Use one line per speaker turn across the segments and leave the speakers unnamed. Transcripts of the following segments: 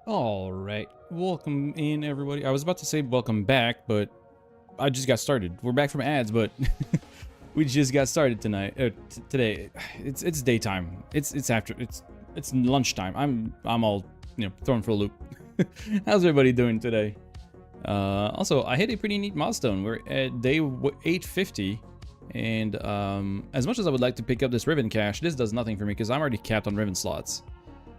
All right, welcome in everybody. I was about to say welcome back, but I just got started. We're back from ads, but we just got started tonight. Today, it's daytime. It's lunchtime. I'm all thrown for a loop. How's everybody doing today? Also, I hit a pretty neat milestone. We're at day 850. And as much as I would like to pick up this ribbon cache, this does nothing for me because I'm already capped on ribbon slots.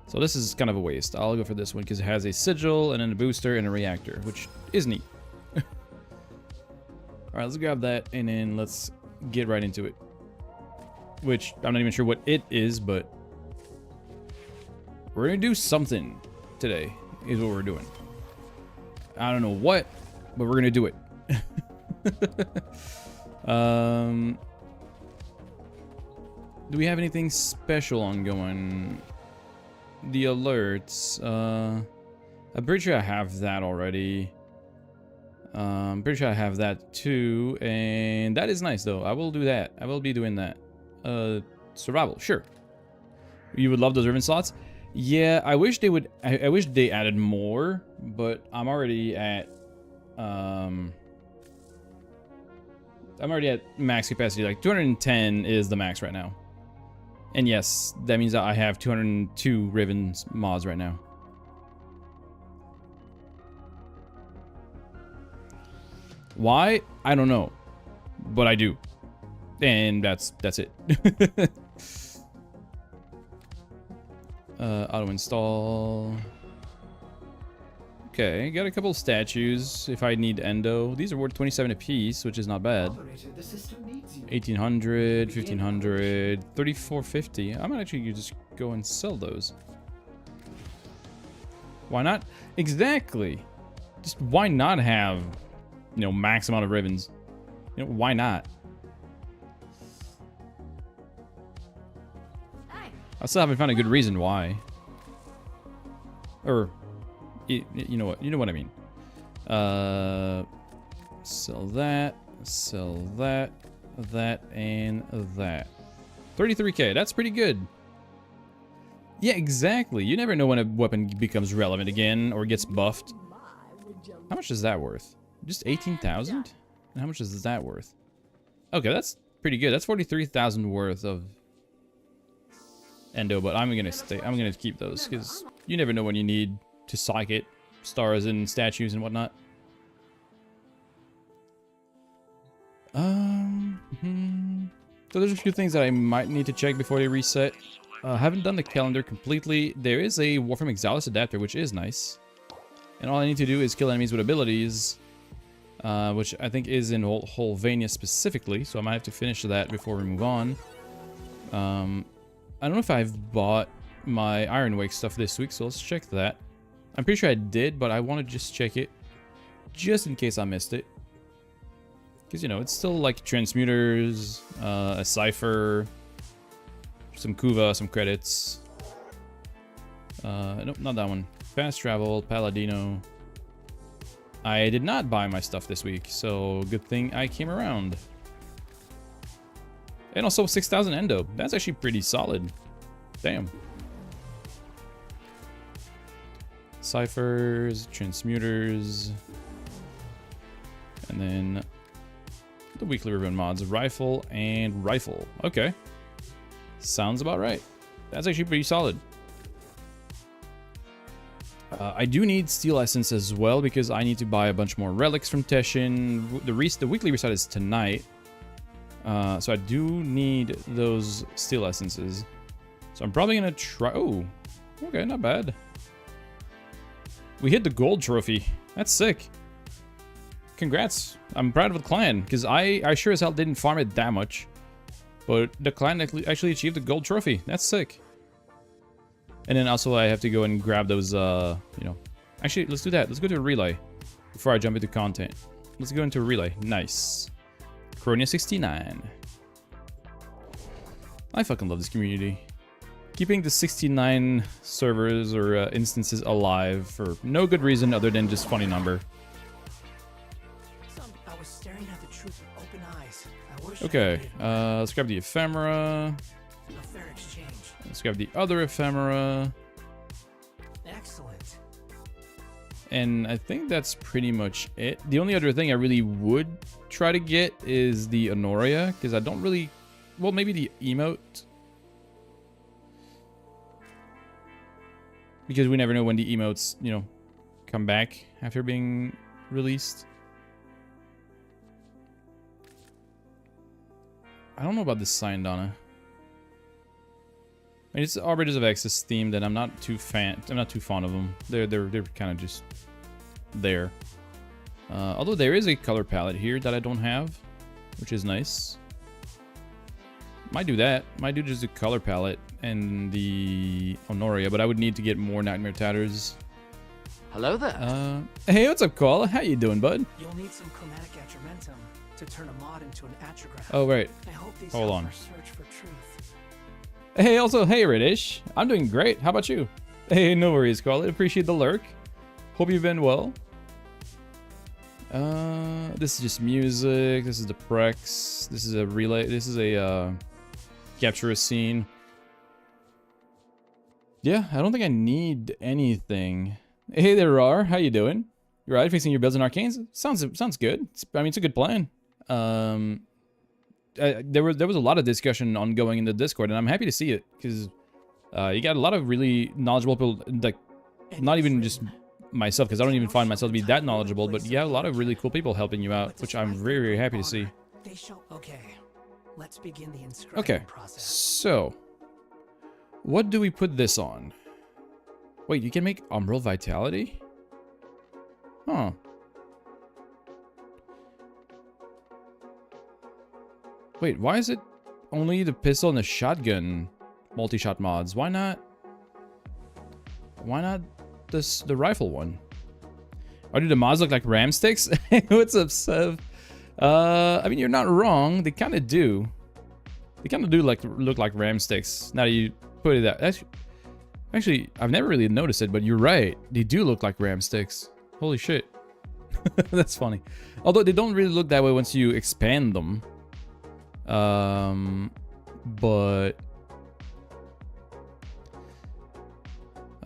So this is kind of a waste. I'll go for this one because it has a sigil and then a booster and a reactor, which is neat. Alright, let's grab that and then let's get right into it. Which, I'm not even sure what it is, but we're going to do something today is what we're doing. I don't know what, but we're going to do it. Do we have anything special ongoing? The alerts. I'm pretty sure I have that already. I'm pretty sure I have that too, and that is nice though. I will do that. I will be doing that. Survival, sure. You would love those ribbon slots? Yeah, I wish they would. I wish they added more, but I'm already at max capacity. Like 210 is the max right now. And yes, that means that I have 202 ribbons mods right now. Why? I don't know, but I do, and that's it. Auto install. Okay, got a couple of statues if I need endo. These are worth 27 apiece, which is not bad. 1800, 1500, 3450. I might actually just go and sell those. Why not? Exactly. Just why not have, you know, max amount of ribbons? You know, why not? I still haven't found a good reason why. Or, you know what? You know what I mean. Sell that, that, and that. 33k. That's pretty good. Yeah, exactly. You never know when a weapon becomes relevant again or gets buffed. How much is that worth? Just 18,000? And how much is that worth? Okay, that's pretty good. That's 43,000 worth of endo, but I'm gonna keep those because you never know when you need to psych it stars and statues and whatnot. So there's a few things that I might need to check before they reset. Haven't done the calendar completely. There is a Warframe Exilis adapter, which is nice. And all I need to do is kill enemies with abilities, which I think is in Holvania specifically, so I might have to finish that before we move on. I don't know if I've bought my Iron Wake stuff this week, so let's check that. I'm pretty sure I did, but I want to just check it, just in case I missed it. Because, you know, it's still like transmuters, a cipher, some Kuva, some credits. Nope, not that one. Fast travel, Paladino. I did not buy my stuff this week, so good thing I came around. And also 6,000 endo. That's actually pretty solid. Damn. Ciphers, transmuters. And then the weekly ribbon mods. Rifle and rifle. Okay. Sounds about right. That's actually pretty solid. I do need steel essence as well because I need to buy a bunch more relics from Teshin. The weekly reset is tonight. So I do need those steel essences. So I'm probably gonna try. Oh, okay, not bad. We hit the gold trophy. That's sick. Congrats. I'm proud of the clan because I sure as hell didn't farm it that much. But the clan actually achieved the gold trophy. That's sick. And then also I have to go and grab those, you know. Actually, let's do that. Let's go to a relay before I jump into content. Let's go into a relay. Nice. Chronia 69. I fucking love this community. Keeping the 69 servers or instances alive for no good reason other than just funny number.
I was staring at the truth with open eyes.
Okay, let's grab the ephemera.
A fair exchange.
Let's grab the other ephemera.
Excellent.
And I think that's pretty much it. The only other thing I really would try to get is the Honoria, because I don't really... Well, maybe the emote. Because we never know when the emotes, you know, come back after being released. I don't know about this sign, Donna. I mean, it's Arbiters of Access themed, and I'm not too fond of them. They're kind of just there. Although there is a color palette here that I don't have, which is nice. Might do that. Might do just a color palette and the Honoria, but I would need to get more Nightmare Tatters.
Hello there.
Hey, what's up, Koala? How you doing, bud?
You'll need some chromatic atramentum to turn a mod into an atrograph.
Oh, right.
I hope these
Hold
help
on.
our search for truth.
Hey, also, hey, Reddish. I'm doing great. How about you? Hey, no worries, Koala. Appreciate the lurk. Hope you've been well. This is just music. This is the Prex. This is a relay. This is a capture a scene. Yeah, I don't think I need anything. Hey there, Rar. How you doing? You right? Fixing your builds and arcanes? Sounds good. I mean, it's a good plan. There was a lot of discussion ongoing in the Discord, and I'm happy to see it because you got a lot of really knowledgeable people. Like, not even just myself, because I don't even find myself to be that knowledgeable, but you have a lot of really cool people helping you out, which I'm very, very happy to see.
They show. Okay, let's begin the inscribing process.
So what do we put this on? Wait, you can make Umbral Vitality? Huh. Wait, why is it only the pistol and the shotgun multi-shot mods? Why not the rifle one? Or do the mods look like ram sticks? What's up, Sev? I mean, you're not wrong. They kind of do. They kind of do look like ram sticks. Now that you put it out. Actually, I've never really noticed it, but you're right. They do look like ram sticks. Holy shit. That's funny. Although they don't really look that way once you expand them. But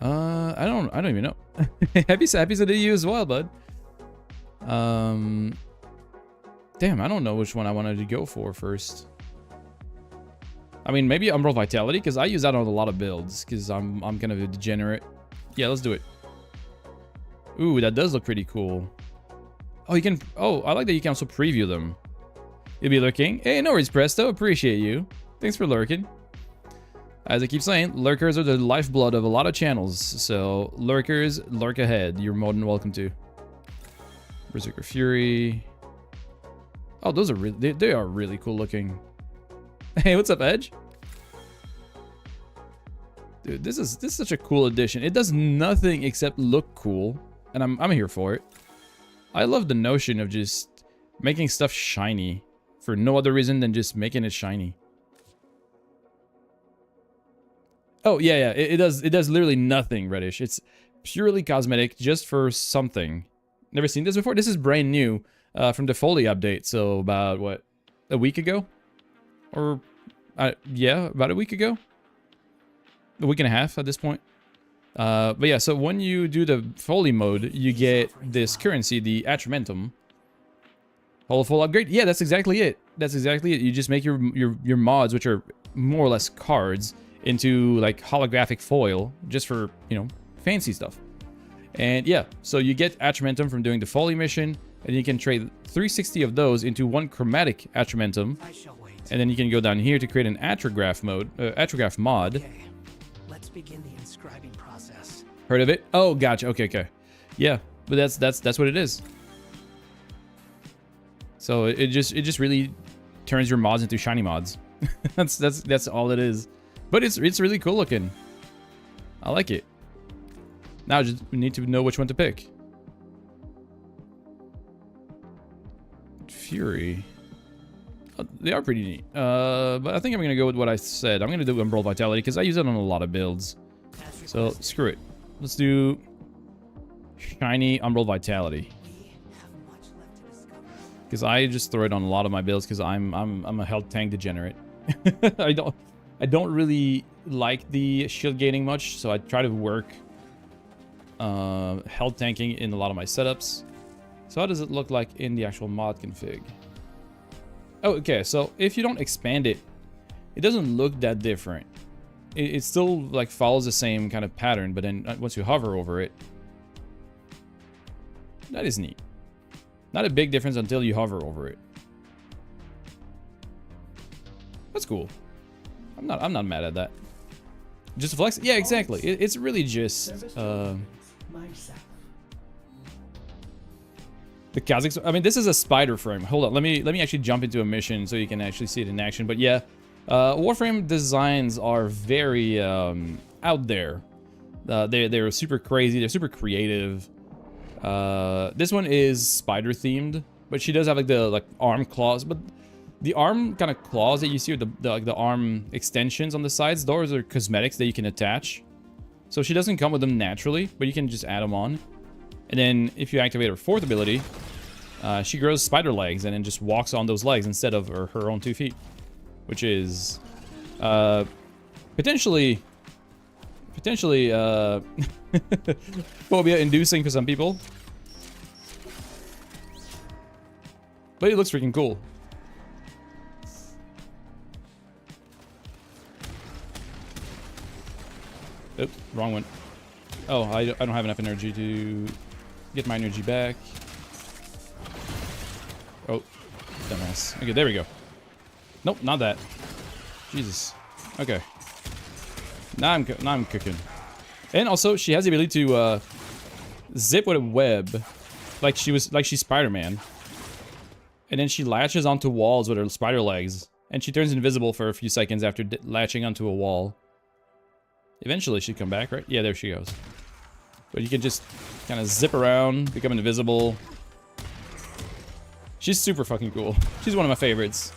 I don't even know. happy to you as well, bud. Damn, I don't know which one I wanted to go for first. I mean, maybe Umbral Vitality, because I use that on a lot of builds, because I'm kind of a degenerate. Yeah, let's do it. Ooh, that does look pretty cool. Oh, you can. Oh, I like that you can also preview them. You'll be lurking. Hey, no worries, Presto. Appreciate you. Thanks for lurking. As I keep saying, lurkers are the lifeblood of a lot of channels. So, lurkers, lurk ahead. You're more than welcome to. Berserker Fury. Oh, those are really, they are really cool looking. Hey, what's up, Edge? Dude, this is such a cool addition. It does nothing except look cool, and I'm here for it. I love the notion of just making stuff shiny for no other reason than just making it shiny. Oh yeah, it does literally nothing, Reddish. It's purely cosmetic, just for something. Never seen this before. This is brand new from the Foley update. So about what, a week ago, or yeah, about a week ago, a week and a half at this point. But yeah, so when you do the Foley mode, you get this currency, the Atramentum. Full upgrade. Yeah, that's exactly it. That's exactly it. You just make your mods, which are more or less cards, into like holographic foil, just for, you know, fancy stuff. And yeah, so you get Atramentum from doing the Foley mission, and you can trade 360 of those into one chromatic Atramentum. And then you can go down here to create an atrograph mod.
Okay, let's begin the inscribing process.
Heard of it? Oh, gotcha. Okay. Yeah, but that's what it is. So it just really turns your mods into shiny mods. that's all it is. But it's really cool looking. I like it. Now just we need to know which one to pick. Fury. They are pretty neat. But I think I'm gonna go with what I said. I'm gonna do Umbral Vitality because I use it on a lot of builds. So screw it. Let's do shiny Umbral Vitality. Because I just throw it on a lot of my builds because I'm a health tank degenerate. I don't really like the shield gaining much, so I try to work health tanking in a lot of my setups. So how does it look like in the actual mod config? Oh, okay, so if you don't expand it, it doesn't look that different. It still like follows the same kind of pattern, but then once you hover over it, that is neat. Not a big difference until you hover over it. That's cool. I'm not mad at that. Just flex? Yeah, exactly. It's really just the Kazakhs. I mean, this is a spider frame. Hold on, let me actually jump into a mission so you can actually see it in action. But yeah, Warframe designs are very out there. They're super crazy. They're super creative. This one is spider themed, but she does have like the arm claws. But the arm kind of claws that you see with the arm extensions on the sides, those are cosmetics that you can attach. So she doesn't come with them naturally, but you can just add them on. And then if you activate her fourth ability, she grows spider legs and then just walks on those legs instead of her own 2 feet, which is potentially phobia inducing for some people. But it looks freaking cool. Oops, wrong one. Oh, I don't have enough energy to get my energy back. Oh, dumbass. Okay, there we go. Nope, not that. Jesus. Okay. Now I'm cooking. And also, she has the ability to zip with a web, like she's Spider-Man. And then she latches onto walls with her spider legs, and she turns invisible for a few seconds after latching onto a wall. Eventually she'd come back, right? Yeah, there she goes. But you can just kind of zip around, become invisible. She's super fucking cool. She's one of my favorites.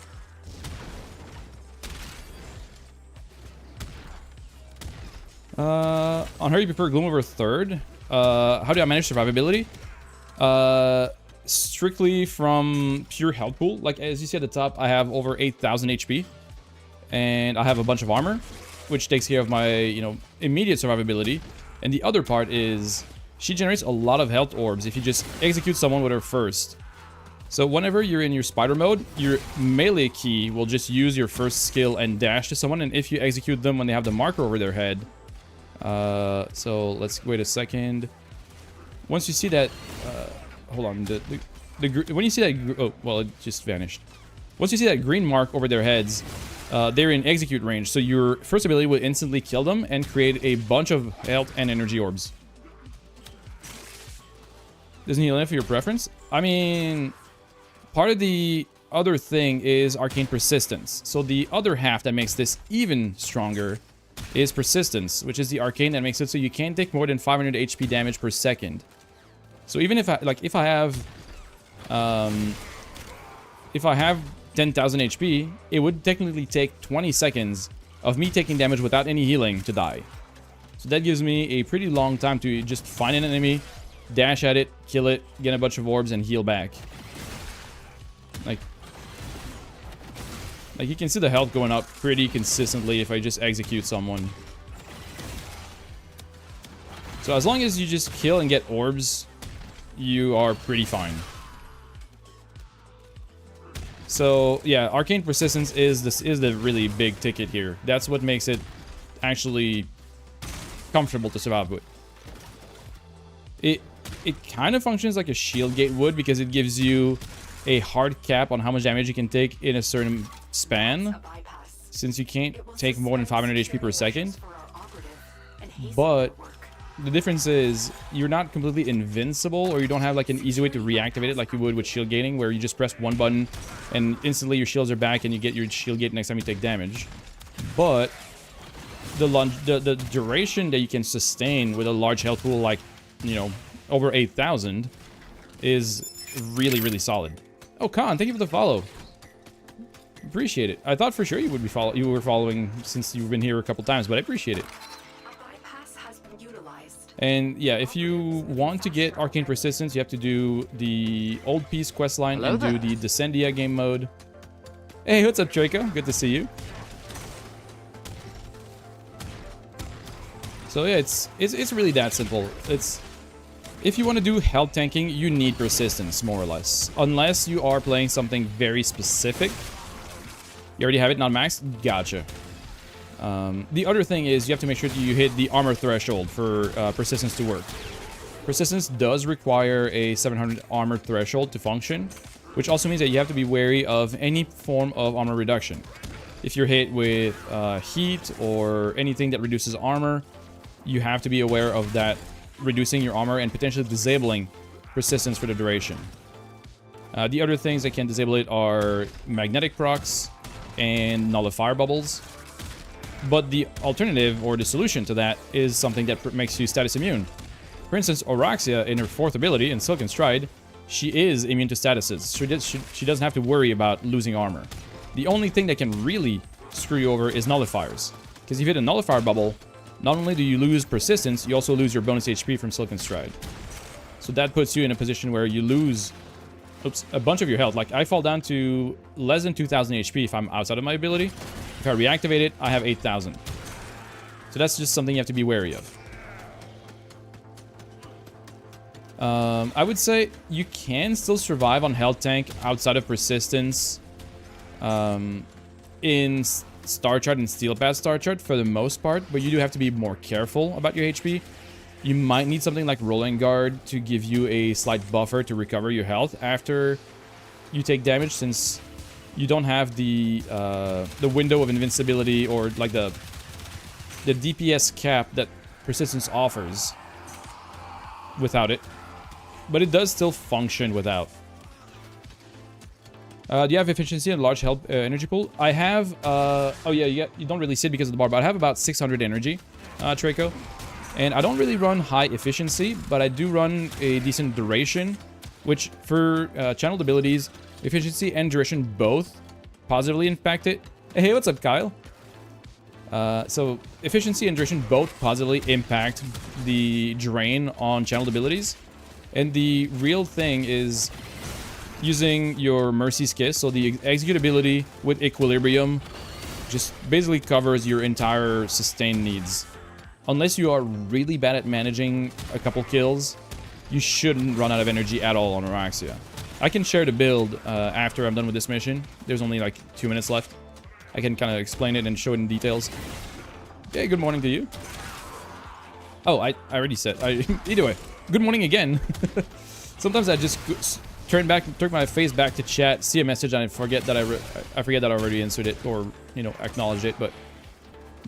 On her, you prefer Gloom over third. How do I manage survivability? Strictly from pure health pool. Like, as you see at the top, I have over 8,000 HP. And I have a bunch of armor, which takes care of my, you know, immediate survivability. And the other part is she generates a lot of health orbs if you just execute someone with her first. So whenever you're in your spider mode, your melee key will just use your first skill and dash to someone. And if you execute them when they have the marker over their head. So let's wait a second. Once you see that, hold on, when you see that, oh, well, it just vanished. Once you see that green mark over their heads, they're in execute range, so your first ability will instantly kill them and create a bunch of health and energy orbs. Doesn't heal enough for your preference? I mean, part of the other thing is arcane persistence. So the other half that makes this even stronger is persistence, which is the arcane that makes it so you can't take more than 500 HP damage per second. So even if I have 10,000 HP, it would technically take 20 seconds of me taking damage without any healing to die. So that gives me a pretty long time to just find an enemy, dash at it, kill it, get a bunch of orbs, and heal back. Like you can see the health going up pretty consistently if I just execute someone. So as long as you just kill and get orbs, you are pretty fine. So yeah, arcane persistence is the really big ticket here. That's what makes it actually comfortable to survive with. It kind of functions like a shield gate would, because it gives you a hard cap on how much damage you can take in a certain span, since you can't take more than 500 HP per second. But the difference is you're not completely invincible, or you don't have like an easy way to reactivate it like you would with shield gating, where you just press one button and instantly your shields are back and you get your shield gate next time you take damage. But the duration that you can sustain with a large health pool, like, you know, over 8,000, is really, really solid. Oh, Khan, thank you for the follow. Appreciate it. I thought for sure you would be you were following since you've been here a couple times, but I appreciate it. And yeah, if you want to get Arcane Persistence, you have to do the Old Peace questline and do the Descendia game mode. Hey, what's up, Troika? Good to see you. So yeah, it's really that simple. If you want to do health tanking, you need Persistence, more or less. Unless you are playing something very specific. You already have it, not maxed? Gotcha. The other thing is you have to make sure that you hit the armor threshold for Persistence to work. Persistence does require a 700 armor threshold to function, which also means that you have to be wary of any form of armor reduction. If you're hit with heat or anything that reduces armor, you have to be aware of that reducing your armor and potentially disabling persistence for the duration. The other things that can disable it are magnetic procs and nullifier bubbles. But the alternative or the solution to that is something that makes you status immune. For instance, Oraxia, in her 4th ability in Silken Stride, she is immune to statuses. She doesn't have to worry about losing armor. The only thing that can really screw you over is nullifiers. Because if you hit a nullifier bubble, not only do you lose persistence, you also lose your bonus HP from Silken Stride. So that puts you in a position where you lose a bunch of your health. Like, I fall down to less than 2,000 HP if I'm outside of my ability. If I reactivate it, I have 8,000. So that's just something you have to be wary of. I would say you can still survive on health tank outside of persistence in Star Chart and Steel Path Star Chart for the most part, but you do have to be more careful about your HP. You might need something like Rolling Guard to give you a slight buffer to recover your health after you take damage, since you don't have the window of invincibility or like the DPS cap that persistence offers without it. But it does still function without. Do you have efficiency and large health energy pool? I have, oh yeah, you don't really see it because of the bar, but I have about 600 energy, Traco. And I don't really run high efficiency, but I do run a decent duration, which for channeled abilities, efficiency and duration both positively impact it. Hey, what's up, Kyle? So efficiency and duration both positively impact the drain on channeled abilities. And the real thing is using your Mercy's Kiss, so the execute ability with Equilibrium just basically covers your entire sustain needs. Unless you are really bad at managing a couple kills, you shouldn't run out of energy at all on Oraxia. I can share the build after I'm done with this mission. There's only like 2 minutes left. I can kind of explain it and show it in details. Yeah, good morning to you. Oh, I already said. Either way, good morning again. Sometimes I just turn my face back to chat, see a message, and I forget that I forget that I already answered it or, you know, acknowledged it. But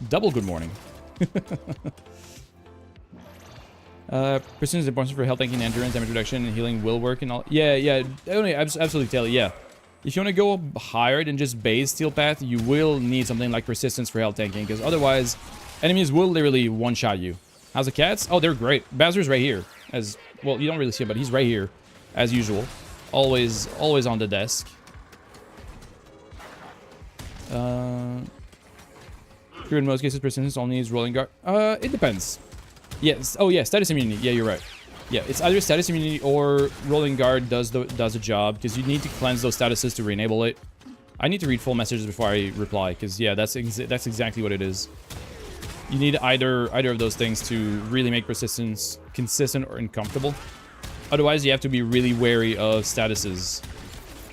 double good morning. Persistence is important for health tanking, endurance, damage reduction, and healing will work and all. Yeah, absolutely, Taylor. Yeah, if you want to go higher than just base Steel Path, you will need something like persistence for health tanking, because otherwise, enemies will literally one-shot you. How's the cats? Oh, they're great. Bazer's right here. As well, you don't really see him, but he's right here, as usual. Always on the desk. True in most cases, persistence only is rolling guard. It depends. Yes. Oh yeah, status immunity. Yeah, you're right. Yeah, it's either status immunity or rolling guard does the job, because you need to cleanse those statuses to re-enable it. I need to read full messages before I reply, because yeah, that's exactly what it is. You need either of those things to really make persistence consistent or uncomfortable. Otherwise, you have to be really wary of statuses,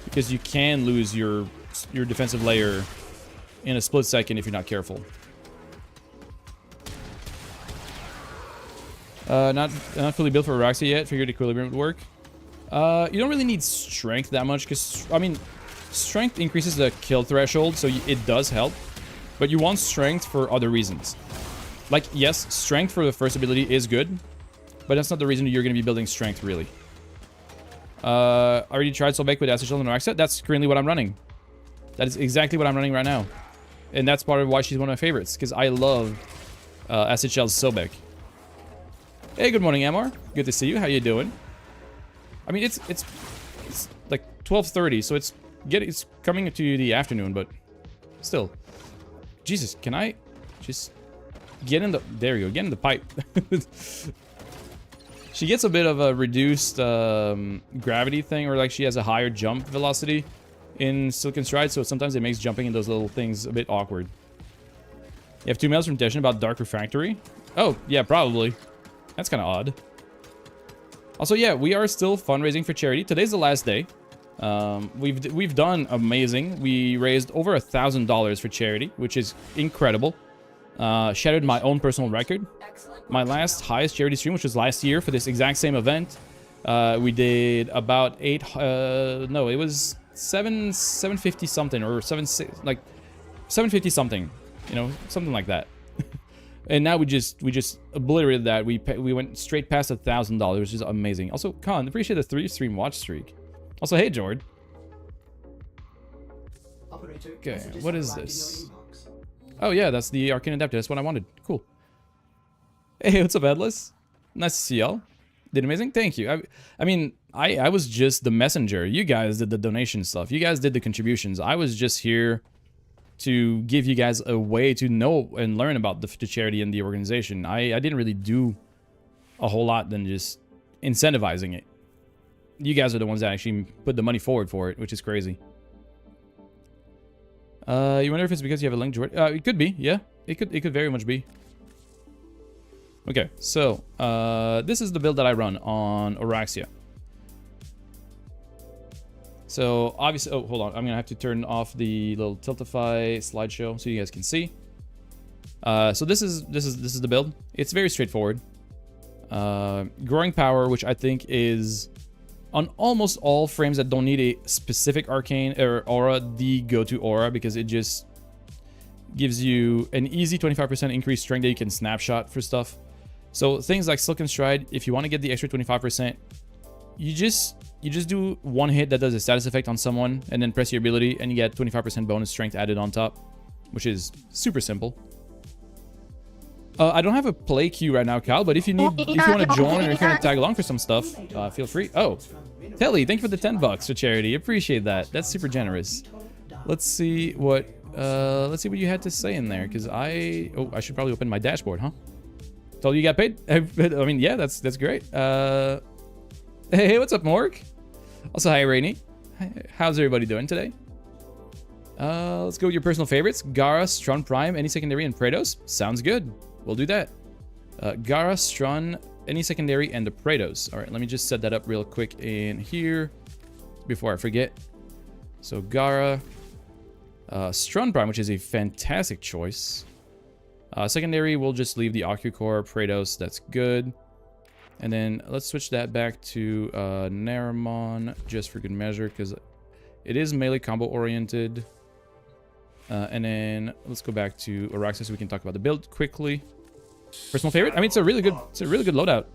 because you can lose your defensive layer in a split second if you're not careful. Not fully built for Oraxia yet. Figured Equilibrium would work. You don't really need strength that much, because, I mean, strength increases the kill threshold, so it does help. But you want strength for other reasons. Like, yes, strength for the first ability is good, but that's not the reason you're going to be building strength, really. I already tried Solveig with Acid Shell and Oraxia. That's currently what I'm running. That is exactly what I'm running right now. And that's part of why she's one of my favorites, because I love Acid Shell's Sobek. Hey, good morning, Amar. Good to see you. How you doing? I mean, it's like 12:30, so it's coming to the afternoon, but still. Jesus, can I just get in the... There you go. Get in the pipe. She gets a bit of a reduced gravity thing, or like she has a higher jump velocity in Silken Stride, so sometimes it makes jumping in those little things a bit awkward. You have 2 mails from Deshin about Dark Refractory? Oh, yeah, probably. That's kind of odd. Also, yeah, we are still fundraising for charity. Today's the last day. We've done amazing. We raised over $1,000 for charity, which is incredible. shattered my own personal record. My last highest charity stream, which was last year for this exact same event, we did about it was 750 something or 750 something, you know, something like that. And now we just obliterated that. We went straight past $1,000, which is amazing. Also, Con, appreciate the 3-stream watch streak. Also, hey, Jord. Okay, what is this? Oh yeah, that's the arcane adapter. That's what I wanted. Cool. Hey, what's up, Atlas? Nice to see y'all. Did amazing. Thank you. I mean, I was just the messenger. You guys did the donation stuff. You guys did the contributions. I was just here to give you guys a way to know and learn about the charity and the organization. I didn't really do a whole lot than just incentivizing it. You guys are the ones that actually put the money forward for it, which is crazy. You wonder if it's because you have a link, Jordan? It could be, yeah. It could very much be. Okay, so this is the build that I run on Oraxia. So obviously, oh, hold on. I'm gonna have to turn off the little Tiltify slideshow so you guys can see. So this is the build. It's very straightforward. Growing power, which I think is on almost all frames that don't need a specific arcane or aura, the go-to aura, because it just gives you an easy 25% increased strength that you can snapshot for stuff. So things like Silken Stride, if you want to get the extra 25%, you just do one hit that does a status effect on someone, and then press your ability, and you get 25% bonus strength added on top, which is super simple. I don't have a play queue right now, Cal, but if you want to join or if you want to tag along for some stuff, feel free. Oh, Telly, thank you for the $10 for charity. Appreciate that. That's super generous. Let's see what you had to say in there, because I should probably open my dashboard, huh? Told you got paid. I mean, yeah, that's great. Hey, what's up, Morg? Also, hi, Rainy. How's everybody doing today? Let's go with your personal favorites. Gara, Strun Prime, any secondary, and Praetos. Sounds good. We'll do that. Gara, Strun, any secondary, and the Praetos. All right, let me just set that up real quick in here before I forget. So Gara, Strun Prime, which is a fantastic choice. Secondary, we'll just leave the Ocucore, Praetos. That's good. And then let's switch that back to Naramon just for good measure, because it is melee combo oriented. And then let's go back to Araxis so we can talk about the build quickly. Personal favorite? I mean, it's a really good loadout.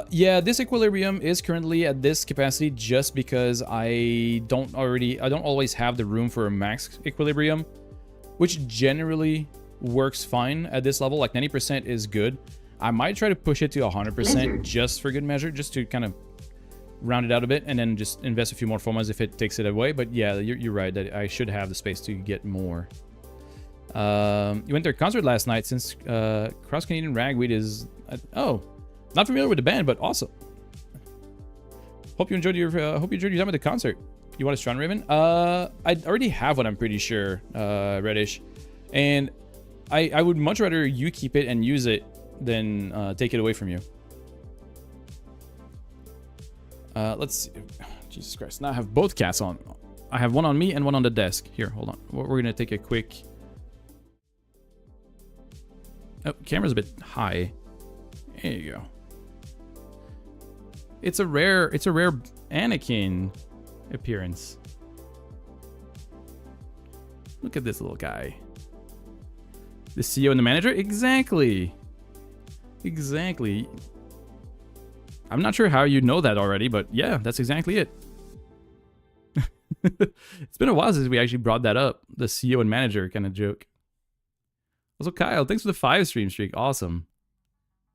Yeah, this equilibrium is currently at this capacity just because I don't always have the room for a max equilibrium, which generally works fine at this level. Like 90% is good. I might try to push it to 100% just for good measure, just to kind of round it out a bit, and then just invest a few more formas if it takes it away. But yeah, you're right that I should have the space to get more. You went to a concert last night. Since Cross Canadian Ragweed is oh, not familiar with the band, but awesome. Hope you enjoyed your time at the concert. You want a Strun Raven? I already have one, I'm pretty sure, Reddish, and I would much rather you keep it and use it than take it away from you. Let's see. Jesus Christ. Now I have both cats on. I have one on me and one on the desk. Here, hold on. We're going to take a quick... Oh, camera's a bit high. There you go. It's a rare Anakin appearance. Look at this little guy. The CEO and the manager? Exactly. Exactly. I'm not sure how you know that already, but yeah, that's exactly it. It's been a while since we actually brought that up. The CEO and manager kind of joke. Also, Kyle, thanks for the 5-stream streak. Awesome.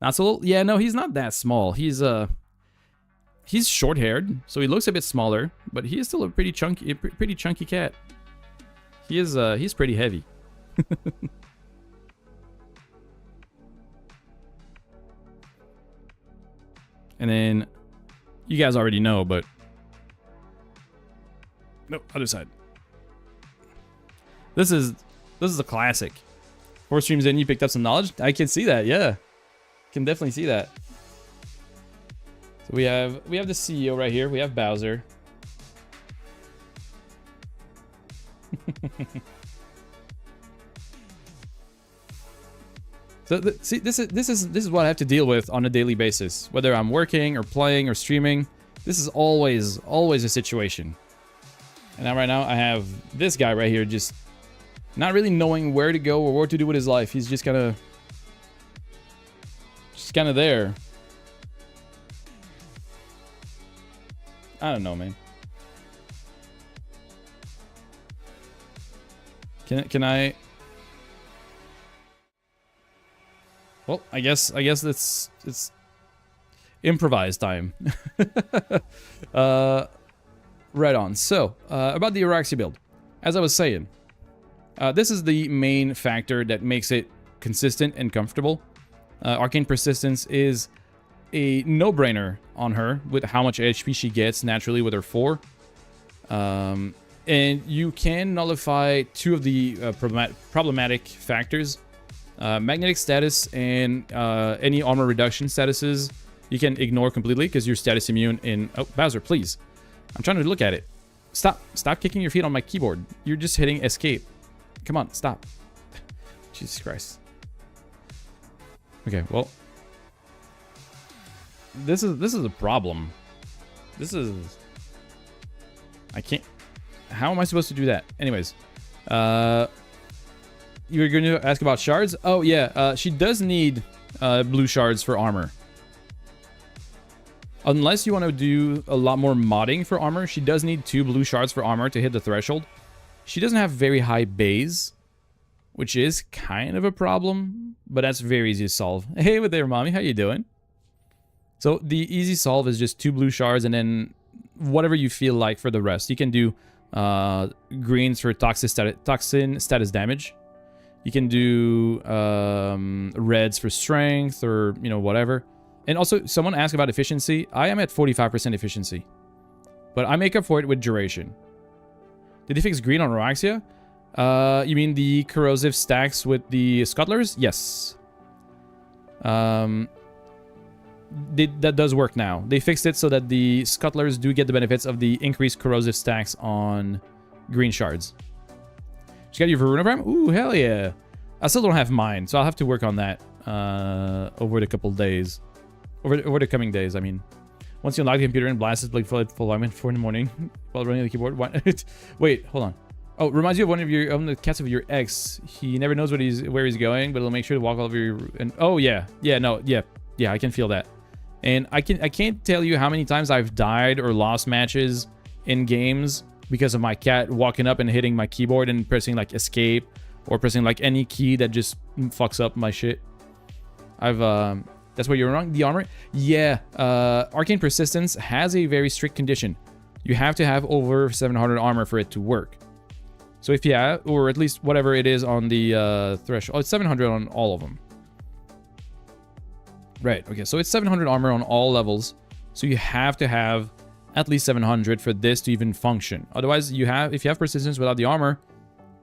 Not so little. Yeah, no, he's not that small. He's short-haired, so he looks a bit smaller, but he is still a pretty chunky cat. He's pretty heavy. And then you guys already know, but no, other side. This is a classic. 4 streams in, you picked up some knowledge. I can see that, yeah. Can definitely see that. So we have the CEO right here. We have Bowser. See, this is what I have to deal with on a daily basis, whether I'm working or playing or streaming. This is always a situation. And now right now I have this guy right here just not really knowing where to go or what to do with his life. He's just kind of there. I don't know, man. Can I? Well, I guess it's improvised time. Right on. So, about the Araxia build. As I was saying, this is the main factor that makes it consistent and comfortable. Arcane Persistence is a no-brainer on her with how much HP she gets naturally with her 4. And you can nullify 2 of the problematic factors. Magnetic status and any armor reduction statuses you can ignore completely because you're status immune in... Oh, Bowser, please. I'm trying to look at it. Stop kicking your feet on my keyboard. You're just hitting escape. Come on, stop. Jesus Christ. Okay, well, this is a problem. This is... I can't... How am I supposed to do that? Anyways, you were going to ask about shards? Oh, yeah, she does need blue shards for armor. Unless you want to do a lot more modding for armor, she does need 2 blue shards for armor to hit the threshold. She doesn't have very high base, which is kind of a problem, but that's very easy to solve. Hey there, mommy, how you doing? So the easy solve is just 2 blue shards and then whatever you feel like for the rest. You can do greens for toxin status damage. You can do reds for strength or, you know, whatever. And also, someone asked about efficiency. I am at 45% efficiency. But I make up for it with duration. Did they fix green on Araxia? You mean the corrosive stacks with the scuttlers? Yes. That does work now. They fixed it so that the scuttlers do get the benefits of the increased corrosive stacks on green shards. Did you get your Varuna Prime? Ooh, hell yeah. I still don't have mine, so I'll have to work on that over the couple days. Over the coming days, I mean. Once you unlock the computer and blast it like full alignment 4 in the morning while running the keyboard. Wait, hold on. Oh, reminds you of one of the cats of your ex. He never knows where he's going, but he'll make sure to walk all over your... And oh yeah, I can feel that. And I can't tell you how many times I've died or lost matches in games because of my cat walking up and hitting my keyboard and pressing like escape or pressing like any key that just fucks up my shit. That's where you're wrong. The armor? Yeah. Arcane Persistence has a very strict condition. You have to have over 700 armor for it to work. So if you have, or at least whatever it is on the threshold. Oh, it's 700 on all of them. Right. Okay. So it's 700 armor on all levels. So you have to have at least 700 for this to even function. Otherwise, if you have persistence without the armor,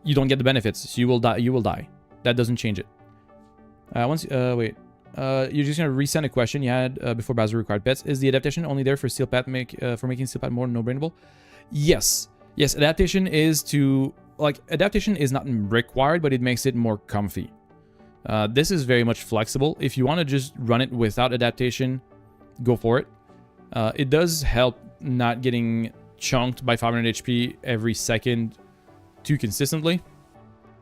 you don't get the benefits. So you will die. You will die. That doesn't change it. Wait. You're just gonna resend a question you had before Bowser required pets. Is the adaptation only there for Steel Path for making Steel Path more no-brainable? Yes. Yes, adaptation is adaptation is not required, but it makes it more comfy. This is very much flexible. If you want to just run it without adaptation, go for it. It does help not getting chunked by 500 HP every second too consistently.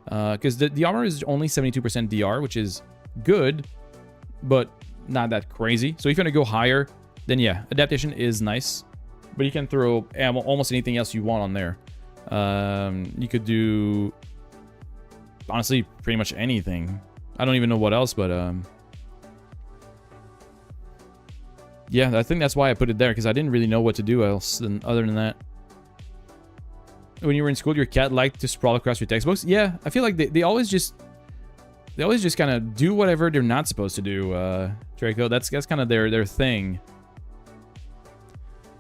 Because the armor is only 72% DR, which is good, but not that crazy. So if you want to go higher, then yeah, adaptation is nice. But you can throw almost anything else you want on there. You could do, honestly, pretty much anything. I don't even know what else, but yeah, I think that's why I put it there, because I didn't really know what to do else other than that. When you were in school, your cat liked to sprawl across your textbooks. Yeah, I feel like they always just kind of do whatever they're not supposed to do, Draco. That's kind of their thing.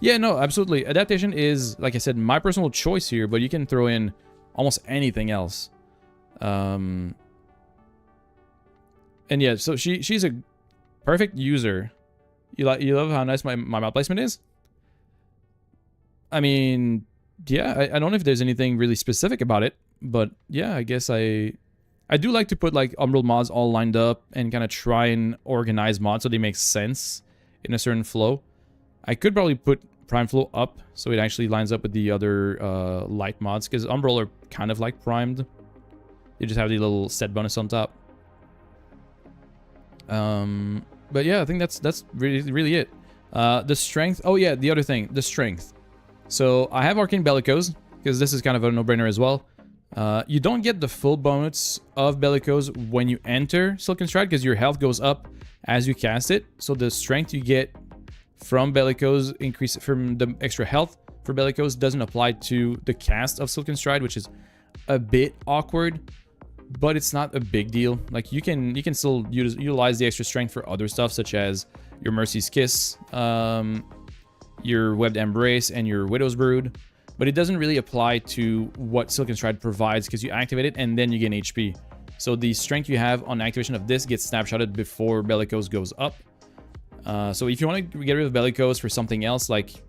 Yeah, no, absolutely. Adaptation is, like I said, my personal choice here, but you can throw in almost anything else. And yeah, so she's a perfect user. You love how nice my mount placement is? I mean, yeah, I don't know if there's anything really specific about it, but yeah, I guess I I do like to put like Umbral mods all lined up and kind of try and organize mods so they make sense in a certain flow. I could probably put Prime Flow up so it actually lines up with the other light mods, because Umbral are kind of like primed. They just have the little set bonus on top. But yeah, I think that's really it. The strength. Oh yeah, the other thing, the strength. So I have Arcane Bellicose because this is kind of a no-brainer as well. You don't get the full bonus of Bellicose when you enter Silken Stride because your health goes up as you cast it. So the strength you get from Bellicose increase from the extra health for Bellicose doesn't apply to the cast of Silken Stride, which is a bit awkward, but it's not a big deal. Like you can still utilize the extra strength for other stuff such as your Mercy's Kiss, your Webbed Embrace, and your Widow's Brood. But it doesn't really apply to what Silken Stride provides because you activate it and then you gain HP. So the strength you have on activation of this gets snapshotted before Bellicose goes up. So if you want to get rid of Bellicose for something else like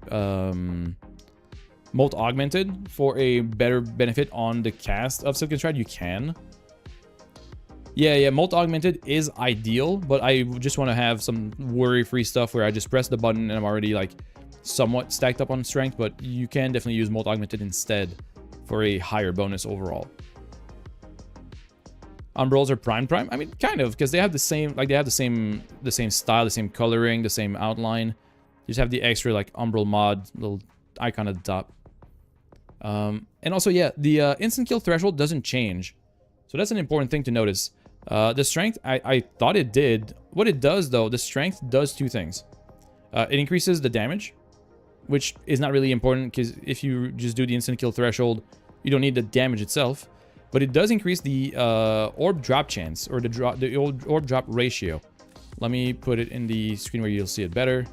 Molt Augmented for a better benefit on the cast of Silken Stride, you can. Yeah, Molt Augmented is ideal, but I just want to have some worry-free stuff where I just press the button and I'm already like somewhat stacked up on strength, but you can definitely use Molt Augmented instead for a higher bonus overall. Umbrals are prime. I mean, kind of, because they have the same, like they have the same style, the same coloring, the same outline. You just have the extra like Umbral mod little icon at the top. And also, yeah, the instant kill threshold doesn't change, so that's an important thing to notice. The strength, I thought it did. What it does though, the strength does two things. It increases the damage, which is not really important because if you just do the instant kill threshold, you don't need the damage itself. But it does increase the orb drop chance, or the orb drop ratio. Let me put it in the screen where you'll see it better.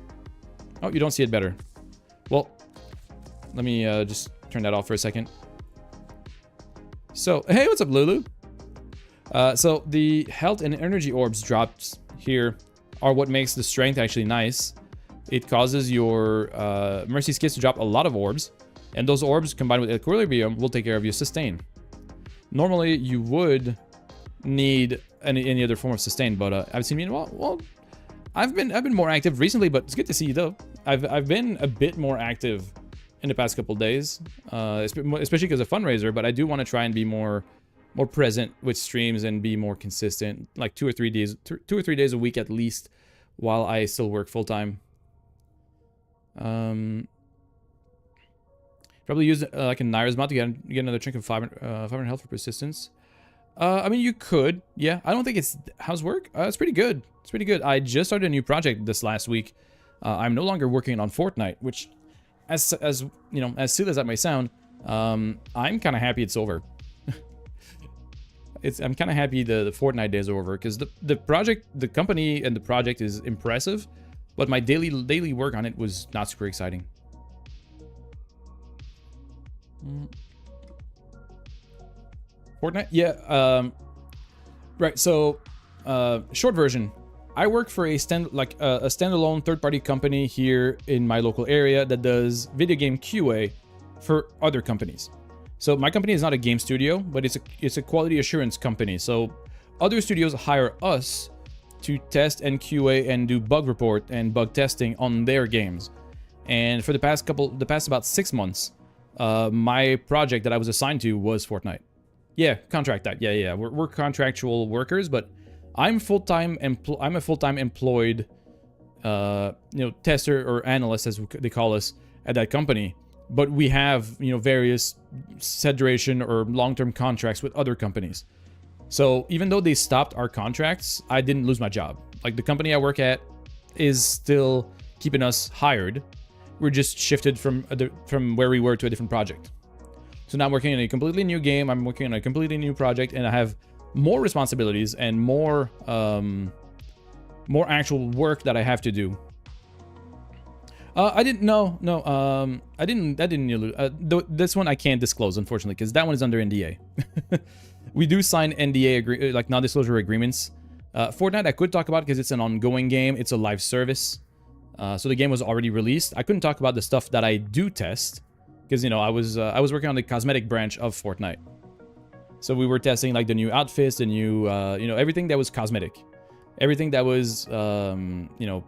Oh, you don't see it better. Well, let me just turn that off for a second. So, hey, what's up, Lulu? So the health and energy orbs drops here are what makes the strength actually nice. It causes your Mercy's Kiss to drop a lot of orbs, and those orbs combined with Equilibrium will take care of your sustain. Normally, you would need any other form of sustain, but I've seen, well, I've been more active recently, but it's good to see you though. I've been a bit more active in the past couple days, especially because of fundraiser. But I do want to try and be more present with streams and be more consistent, like 2 or 3 days a week at least, while I still work full time. Probably use like a Naira's mod to get another chunk of 500 health for persistence. I mean, you could, yeah. I don't think it's how's work. It's pretty good. It's pretty good. I just started a new project this last week. I'm no longer working on Fortnite, which, as you know, as silly as that may sound, I'm kind of happy it's over. I'm kind of happy the Fortnite days are over because the project, the company, and the project is impressive, but my daily work on it was not super exciting. Fortnite, yeah. Right. So, short version. I work for a standalone third-party company here in my local area that does video game QA for other companies. So my company is not a game studio, but it's a quality assurance company. So other studios hire us to test and QA and do bug report and bug testing on their games. And for the past about 6 months, my project that I was assigned to was Fortnite. Yeah, contract that. Yeah. We're contractual workers, but I'm a full-time employed, tester or analyst, as they call us at that company. But we have, various set duration or long-term contracts with other companies. So even though they stopped our contracts, I didn't lose my job. Like, the company I work at is still keeping us hired. We're just shifted from where we were to a different project. So now I'm working on a completely new game. I'm working on a completely new project, and I have more responsibilities and more actual work that I have to do. I didn't know. No, I didn't. This one I can't disclose, unfortunately, because that one is under NDA. We do sign NDA like non-disclosure agreements. Fortnite I could talk about because it's an ongoing game. It's a live service, so the game was already released. I couldn't talk about the stuff that I do test because I was working on the cosmetic branch of Fortnite. So we were testing like the new outfits, the new, you know, everything that was cosmetic. Everything that was, you know,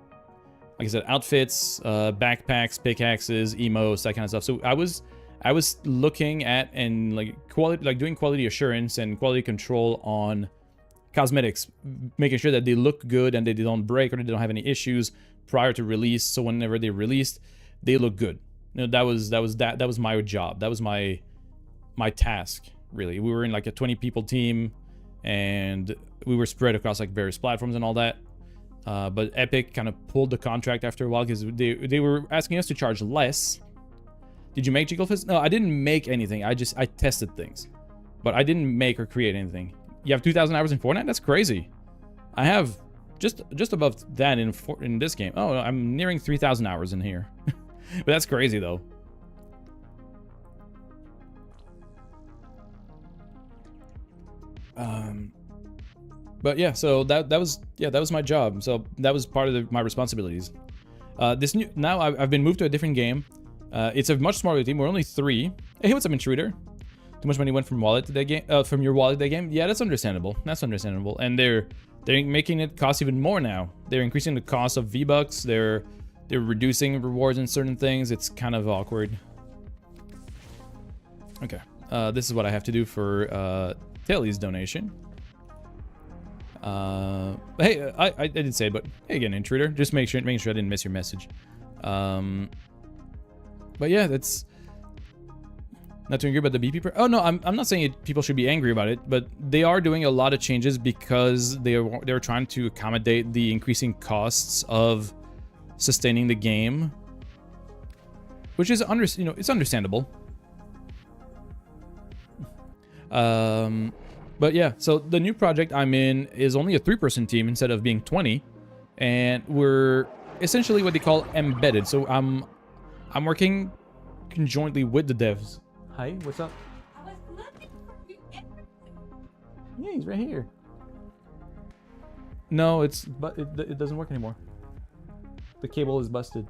like I said, outfits, backpacks, pickaxes, emotes, that kind of stuff. So I was looking at and like doing quality assurance and quality control on cosmetics, making sure that they look good and they don't break or they don't have any issues prior to release. So whenever they released, they look good. You know, that was my job. That was my task, really. We were in like a 20 people team and we were spread across like various platforms and all that. But Epic kind of pulled the contract after a while because they were asking us to charge less. Did you make Jigglefist? No, I didn't make anything. I tested things. But I didn't make or create anything. You have 2,000 hours in Fortnite? That's crazy. I have just above that in this game. Oh, I'm nearing 3,000 hours in here. But that's crazy though. But yeah, so that was my job. So that was part of my responsibilities. Now I've been moved to a different game. It's a much smaller team. We're only 3. Hey, what's up, Intruder? Too much money went from wallet to that game. From your wallet to that game. Yeah, that's understandable. That's understandable. And they're making it cost even more now. They're increasing the cost of V-Bucks. They're reducing rewards in certain things. It's kind of awkward. Okay. This is what I have to do for Taylor's donation. Hey, I didn't say it, but hey again, Intruder. Just making sure I didn't miss your message. But yeah, that's not too angry about the BP. Oh no, I'm not saying people should be angry about it, but they are doing a lot of changes because they're trying to accommodate the increasing costs of sustaining the game, which is it's understandable. But yeah, so the new project I'm in is only a 3-person team instead of being 20, and we're essentially what they call embedded. So I'm working conjointly with the devs. Hi, what's up?
I was looking for you.
Yeah, he's right here. No, it doesn't work anymore. The cable is busted.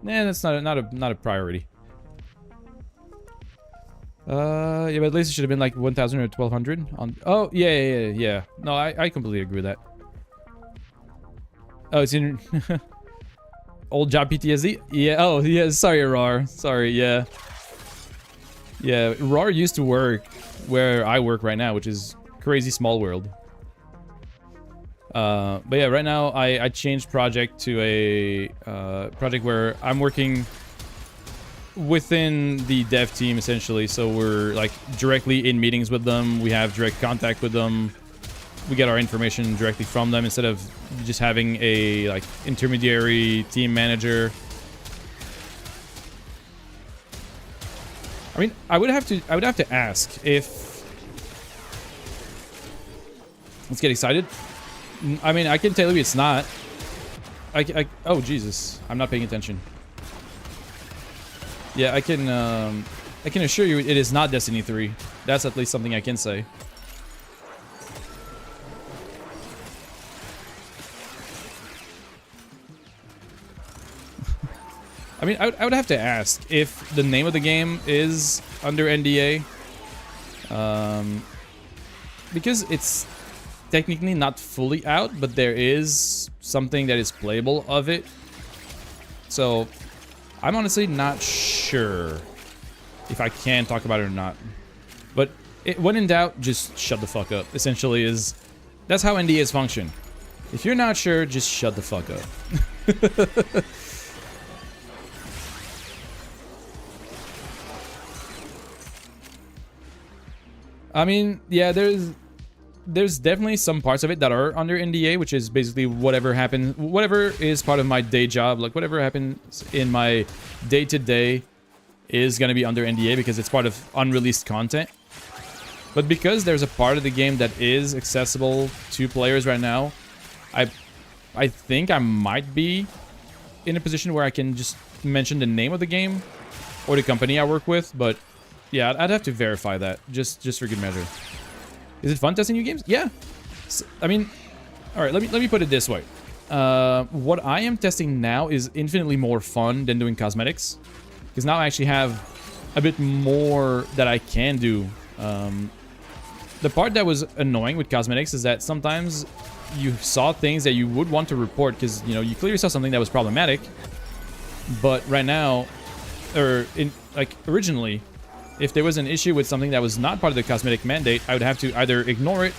Nah, that's not a priority. Yeah, but at least it should have been like 1,000 or 1,200 on. Oh, yeah. No, I completely agree with that. Oh, it's in old job PTSD. Yeah. Oh, yeah. Sorry, Rar. Sorry. Yeah. Yeah. Rar used to work where I work right now, which is crazy small world. But yeah, right now I changed project to a project where I'm working within the dev team essentially. So we're like directly in meetings with them. We have direct contact with them. We get our information directly from them instead of just having a like intermediary team manager. I mean, I would have to ask if. Let's get excited. I mean, I can tell you it's not. Oh Jesus, I'm not paying attention. Yeah, I can assure you it is not Destiny 3. That's at least something I can say. I mean, I would have to ask if the name of the game is under NDA. Because it's technically not fully out, but there is something that is playable of it. So I'm honestly not sure if I can talk about it or not. But when in doubt, just shut the fuck up. Essentially that's how NDAs function. If you're not sure, just shut the fuck up. I mean, yeah, there's definitely some parts of it that are under NDA, which is basically whatever is part of my day job, like whatever happens in my day-to-day is going to be under NDA because it's part of unreleased content. But because there's a part of the game that is accessible to players right now, I think I might be in a position where I can just mention the name of the game or the company I work with, but yeah, I'd have to verify that just for good measure. Is it fun testing new games? Yeah. I mean, all right, let me put it this way. What I am testing now is infinitely more fun than doing cosmetics, because now I actually have a bit more that I can do The part that was annoying with cosmetics is that sometimes you saw things that you would want to report because, you know, you clearly saw something that was problematic. But right now, or in like originally, if there was an issue with something that was not part of the cosmetic mandate, I would have to either ignore it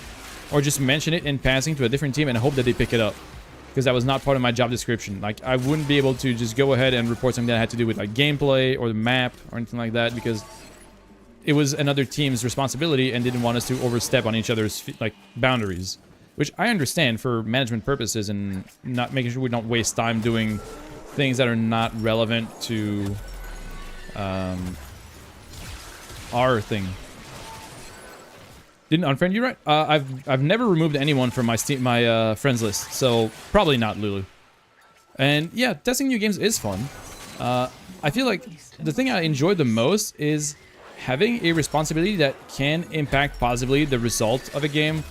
or just mention it in passing to a different team and hope that they pick it up. Because that was not part of my job description. Like, I wouldn't be able to just go ahead and report something that had to do with like gameplay or the map or anything like that because it was another team's responsibility and didn't want us to overstep on each other's like boundaries. Which I understand for management purposes and not making sure we don't waste time doing things that are not relevant to our thing. Didn't unfriend you, right? I've never removed anyone from my friends list, so probably not Lulu. And yeah, testing new games is fun. I feel like the thing I enjoy the most is having a responsibility that can impact positively the result of a game.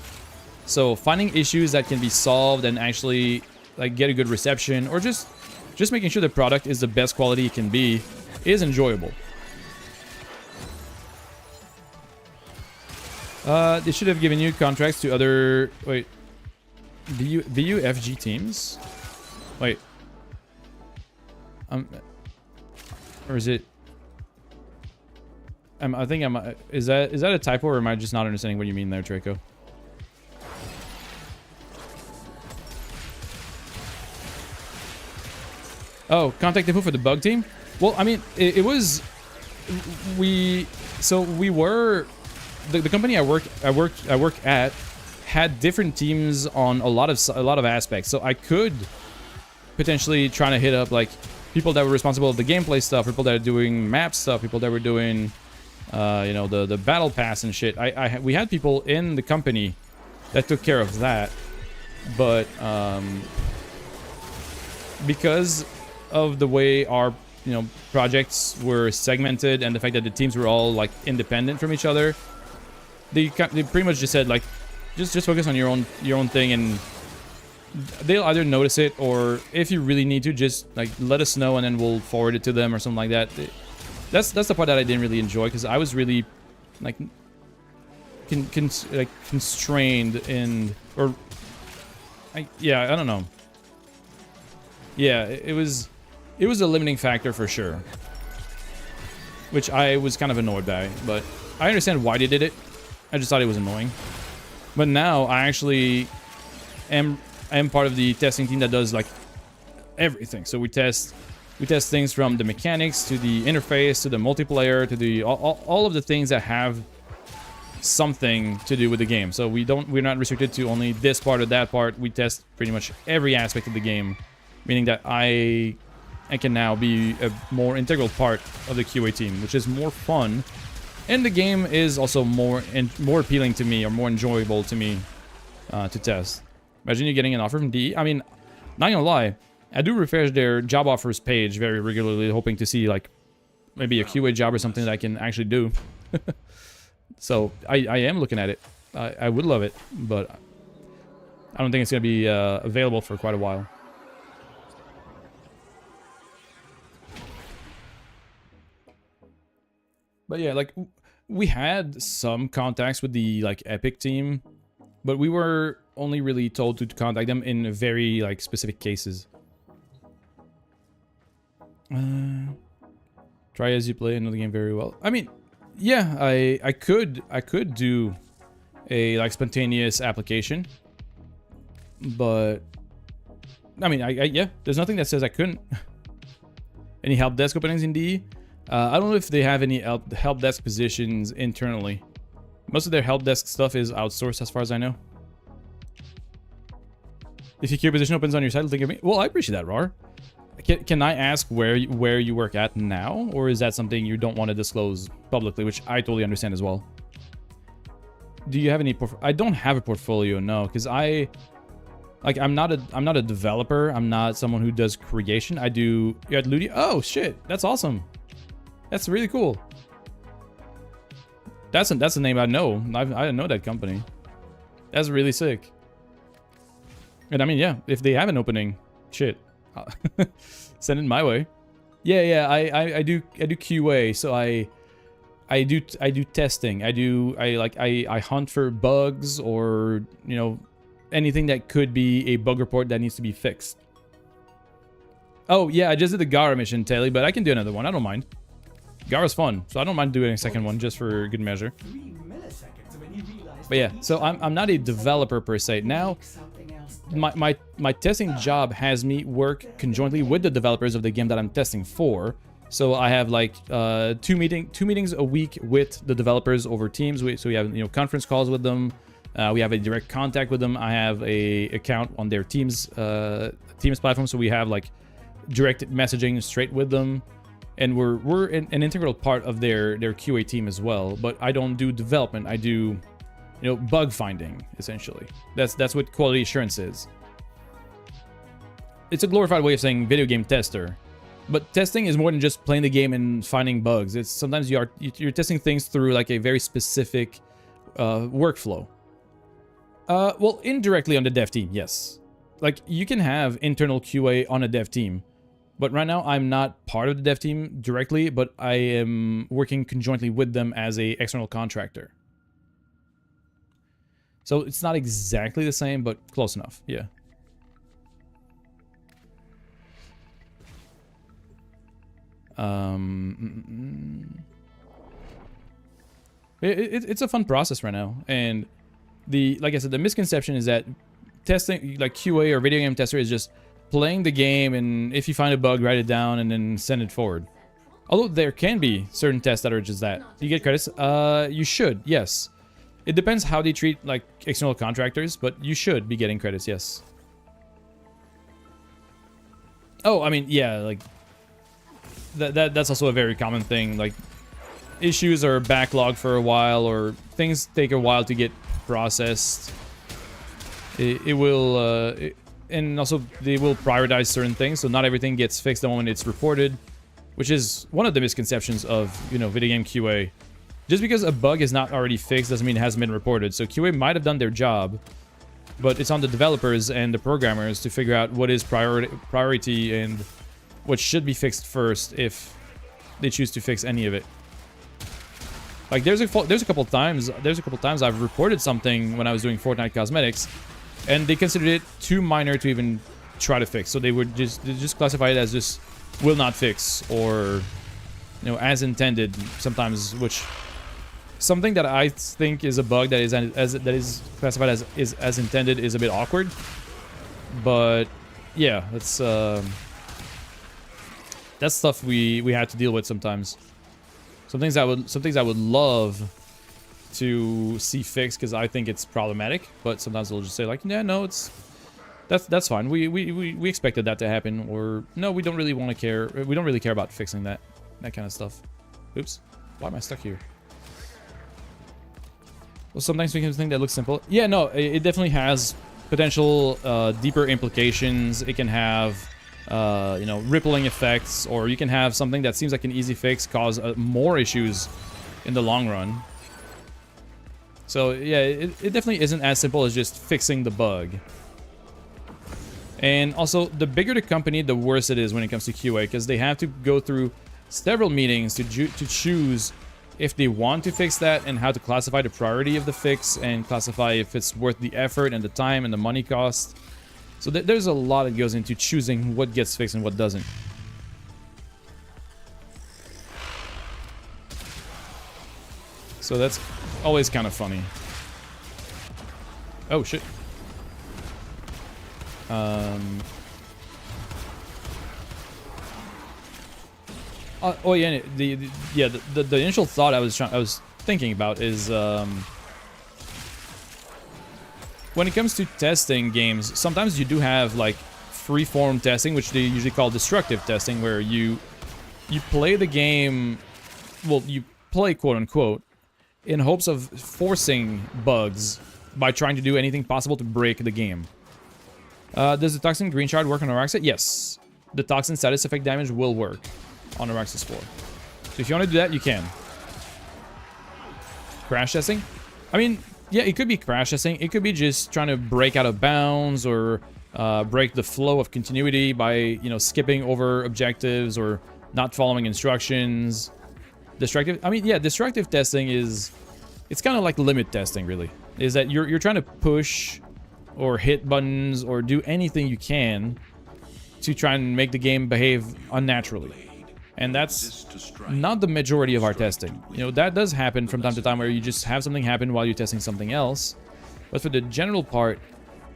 So finding issues that can be solved and actually like get a good reception, or just making sure the product is the best quality it can be, is enjoyable. They should have given you contracts to other... Wait. VUFG teams? Wait. Or is it... I think I'm... Is that a typo, or am I just not understanding what you mean there, Draco? Oh, contact info for the bug team? Well, I mean, it was... So we were... The company I work at had different teams on a lot of aspects, so I could potentially try to hit up like people that were responsible for the gameplay stuff, people that are doing map stuff, people that were doing you know, the battle pass and shit. We had people in the company that took care of that, but because of the way our, you know, projects were segmented and the fact that the teams were all like independent from each other, they pretty much just said like, just focus on your own thing, and they'll either notice it, or if you really need to, just like let us know and then we'll forward it to them or something like that. That's the part that I didn't really enjoy, because I was really like constrained in, or yeah, I don't know. Yeah, it was a limiting factor for sure, which I was kind of annoyed by, but I understand why they did it. I just thought it was annoying. But now I actually am part of the testing team that does like everything. So we test things from the mechanics to the interface to the multiplayer to the all of the things that have something to do with the game. So we're not restricted to only this part or that part. We test pretty much every aspect of the game, meaning that I can now be a more integral part of the QA team, which is more fun. And the game is also more appealing to me, or more enjoyable to me to test. Imagine you getting an offer from DE. I mean, not gonna lie, I do refresh their job offers page very regularly, hoping to see like maybe a QA job or something that I can actually do. So I am looking at it. I would love it, but I don't think it's gonna be available for quite a while. But yeah, like, we had some contacts with the, like, Epic team, but we were only really told to contact them in very, like, specific cases. Try as you play, I know the game very well. I mean, yeah, I could do a, like, spontaneous application, but, I mean, yeah, there's nothing that says I couldn't. Any help desk openings in DE? I don't know if they have any help desk positions internally. Most of their help desk stuff is outsourced, as far as I know. If your QA position opens on your site, think of me. Well, I appreciate that, Rar. Can I ask where you work at now, or is that something you don't want to disclose publicly, which I totally understand as well? Do you have any? I don't have a portfolio, no, because I'm not a developer. I'm not someone who does creation. I do. You're at Ludi. Oh shit, that's awesome. That's really cool. That's a name I know. I know that company. That's really sick. And I mean, yeah, if they have an opening, shit, send it my way. Yeah, I do QA. So I I do testing. I hunt for bugs or, you know, anything that could be a bug report that needs to be fixed. Oh yeah, I just did the Gara mission, Taylor, but I can do another one. I don't mind. Gara's fun, so I don't mind doing a second one just for good measure. But yeah, so I'm not a developer per se. Now, my testing job has me work conjointly with the developers of the game that I'm testing for. So I have like two meetings a week with the developers over Teams. So we have, you know, conference calls with them. We have a direct contact with them. I have a account on their Teams platform, so we have like direct messaging straight with them, and we're an integral part of their QA team as well. But I don't do development. I do, you know, bug finding essentially. That's what quality assurance is. It's a glorified way of saying video game tester. But testing is more than just playing the game and finding bugs. It's sometimes you're testing things through like a very specific workflow. Well, indirectly on the dev team, yes. Like you can have internal QA on a dev team, but right now I'm not part of the dev team directly, but I am working conjointly with them as a external contractor. So it's not exactly the same, but close enough, yeah. It's a fun process right now, and like I said, the misconception is that testing, like QA or video game tester, is just playing the game, and if you find a bug, write it down and then send it forward. Although there can be certain tests that are just that. Do you get credits? You should, yes. It depends how they treat like external contractors, but you should be getting credits, yes. Oh, I mean, yeah, like that's also a very common thing. Like issues are backlogged for a while, or things take a while to get processed. It will, and also they will prioritize certain things, so not everything gets fixed the moment it's reported, which is one of the misconceptions of, you know, video game QA. Just because a bug is not already fixed doesn't mean it hasn't been reported. So QA might have done their job, but it's on the developers and the programmers to figure out what is priority and what should be fixed first if they choose to fix any of it. Like there's a couple times I've reported something when I was doing Fortnite cosmetics, and they considered it too minor to even try to fix. So they just classify it as just will not fix, or, you know, as intended sometimes, which something that I think is a bug that is classified as intended is a bit awkward. But yeah, that's stuff we have to deal with sometimes. Some things I would love to see fixed because I think it's problematic, but sometimes they'll just say like, yeah, no, that's fine. We expected that to happen, or no, we don't really want to care. We don't really care about fixing that kind of stuff. Oops, why am I stuck here? Well, sometimes we can think that looks simple. Yeah, no, it definitely has potential deeper implications. It can have you know, rippling effects, or you can have something that seems like an easy fix cause more issues in the long run. So yeah, it definitely isn't as simple as just fixing the bug. And also, the bigger the company, the worse it is when it comes to QA, because they have to go through several meetings to choose if they want to fix that, and how to classify the priority of the fix, and classify if it's worth the effort and the time and the money cost. So there's a lot that goes into choosing what gets fixed and what doesn't. So that's always kind of funny. Oh shit. Oh yeah, the initial thought I was thinking about is when it comes to testing games, sometimes you do have like free-form testing, which they usually call destructive testing, where you play the game, well, you play quote-unquote, in hopes of forcing bugs by trying to do anything possible to break the game. Does the Toxin Green Shard work on Araxis? Yes. The Toxin status effect damage will work on Araxis 4. So if you want to do that, you can. Crash testing? I mean, yeah, it could be crash testing. It could be just trying to break out of bounds, or break the flow of continuity by, you know, skipping over objectives or not following instructions. Destructive, I mean, yeah, destructive testing is, it's kind of like limit testing, really. Is that you're trying to push or hit buttons or do anything you can to try and make the game behave unnaturally. And that's not the majority of our testing. You know, that does happen from time to time where you just have something happen while you're testing something else. But for the general part,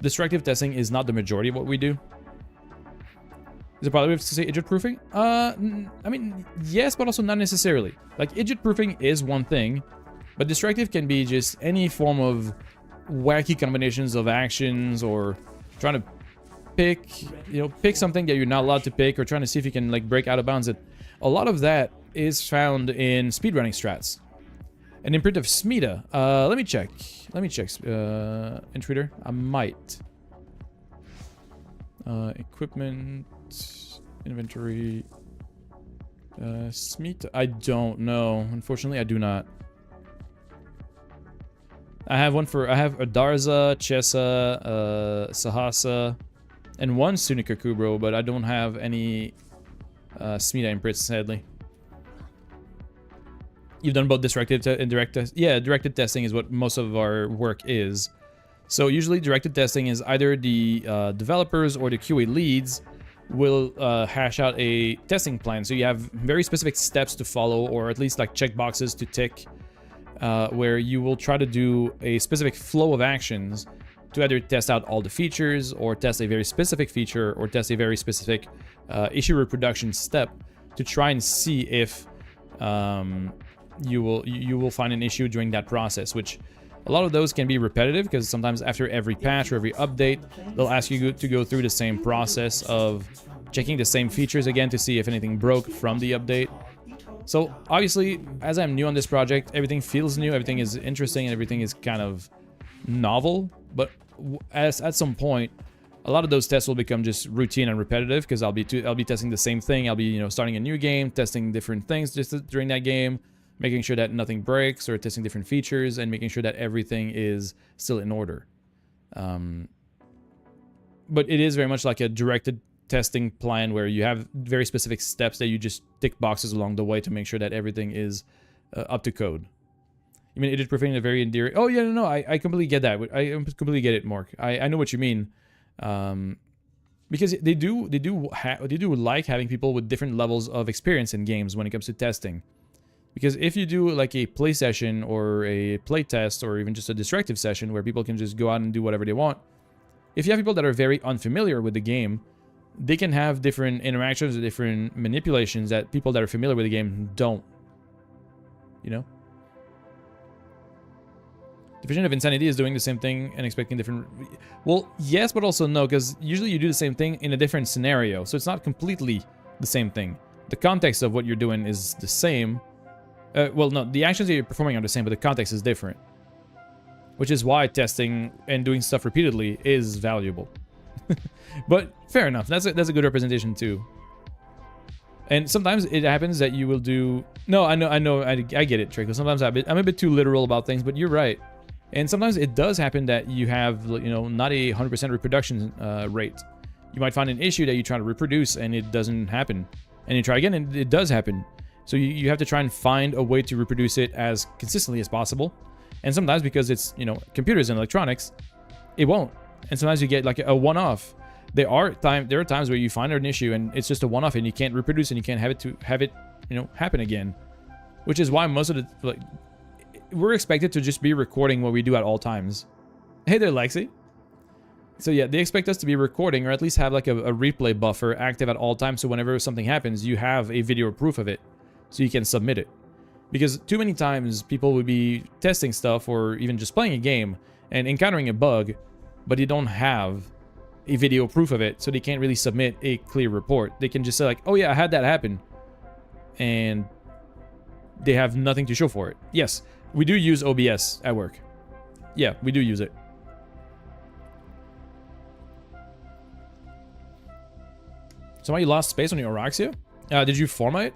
destructive testing is not the majority of what we do. Is it probably to say idiot proofing? I mean, yes, but also not necessarily. Like, idiot proofing is one thing, but destructive can be just any form of wacky combinations of actions, or trying to pick, pick something that you're not allowed to pick, or trying to see if you can like break out of bounds. A lot of that is found in speedrunning strats. An imprint of Smita. Let me check. Intruder. I might. Equipment, inventory. Smita. I don't know. Unfortunately, I do not. I have Adarza, Chessa, Sahasa, and one Sunika Kubro, but I don't have any Smita imprints, sadly. You've done both directed and direct test. Yeah, directed testing is what most of our work is. So usually directed testing is either the developers or the QA leads will hash out a testing plan. So you have very specific steps to follow, or at least like checkboxes to tick, where you will try to do a specific flow of actions to either test out all the features, or test a very specific feature, or test a very specific issue reproduction step to try and see if you will find an issue during that process, which a lot of those can be repetitive, because sometimes after every patch or every update, they'll ask you to go through the same process of checking the same features again to see if anything broke from the update. So obviously, as I'm new on this project, everything feels new, everything is interesting, and everything is kind of novel. But at some point, a lot of those tests will become just routine and repetitive, because I'll be testing the same thing. I'll be starting a new game, testing different things just during that game, making sure that nothing breaks, or testing different features, and making sure that everything is still in order. But it is very much like a directed testing plan, where you have very specific steps that you just tick boxes along the way to make sure that everything is up to code. You mean idiot proofing in a very endearing... Oh, yeah, no, I completely get that. I completely get it, Mark. I know what you mean. Because they do like having people with different levels of experience in games when it comes to testing. Because if you do like a play session or a play test, or even just a destructive session where people can just go out and do whatever they want, if you have people that are very unfamiliar with the game, they can have different interactions or different manipulations that people that are familiar with the game don't. You know? Division of Insanity is doing the same thing and expecting different... Well, yes, but also no, because usually you do the same thing in a different scenario, so it's not completely the same thing. The context of what you're doing is the same. Well, no, the actions that you're performing are the same, but the context is different. Which is why testing and doing stuff repeatedly is valuable. But fair enough, that's a good representation too. And sometimes it happens that you will do... No, I get it, Trico. Sometimes I'm a bit too literal about things, but you're right. And sometimes it does happen that you have, not a 100% reproduction rate. You might find an issue that you try to reproduce and it doesn't happen. And you try again and it does happen. So you have to try and find a way to reproduce it as consistently as possible. And sometimes, because it's, computers and electronics, it won't. And sometimes you get like a one-off. There are times where you find an issue and it's just a one-off and you can't reproduce and you can't have it happen again. Which is why most of the, we're expected to just be recording what we do at all times. Hey there, Lexi. So yeah, they expect us to be recording, or at least have like a replay buffer active at all times, so whenever something happens, you have a video proof of it, so you can submit it. Because too many times, people would be testing stuff, or even just playing a game, and encountering a bug, but they don't have a video proof of it, so they can't really submit a clear report. They can just say like, oh yeah, I had that happen, and they have nothing to show for it. Yes, we do use OBS at work. Yeah, we do use it. So you lost space on your Oraxia? Did you format it?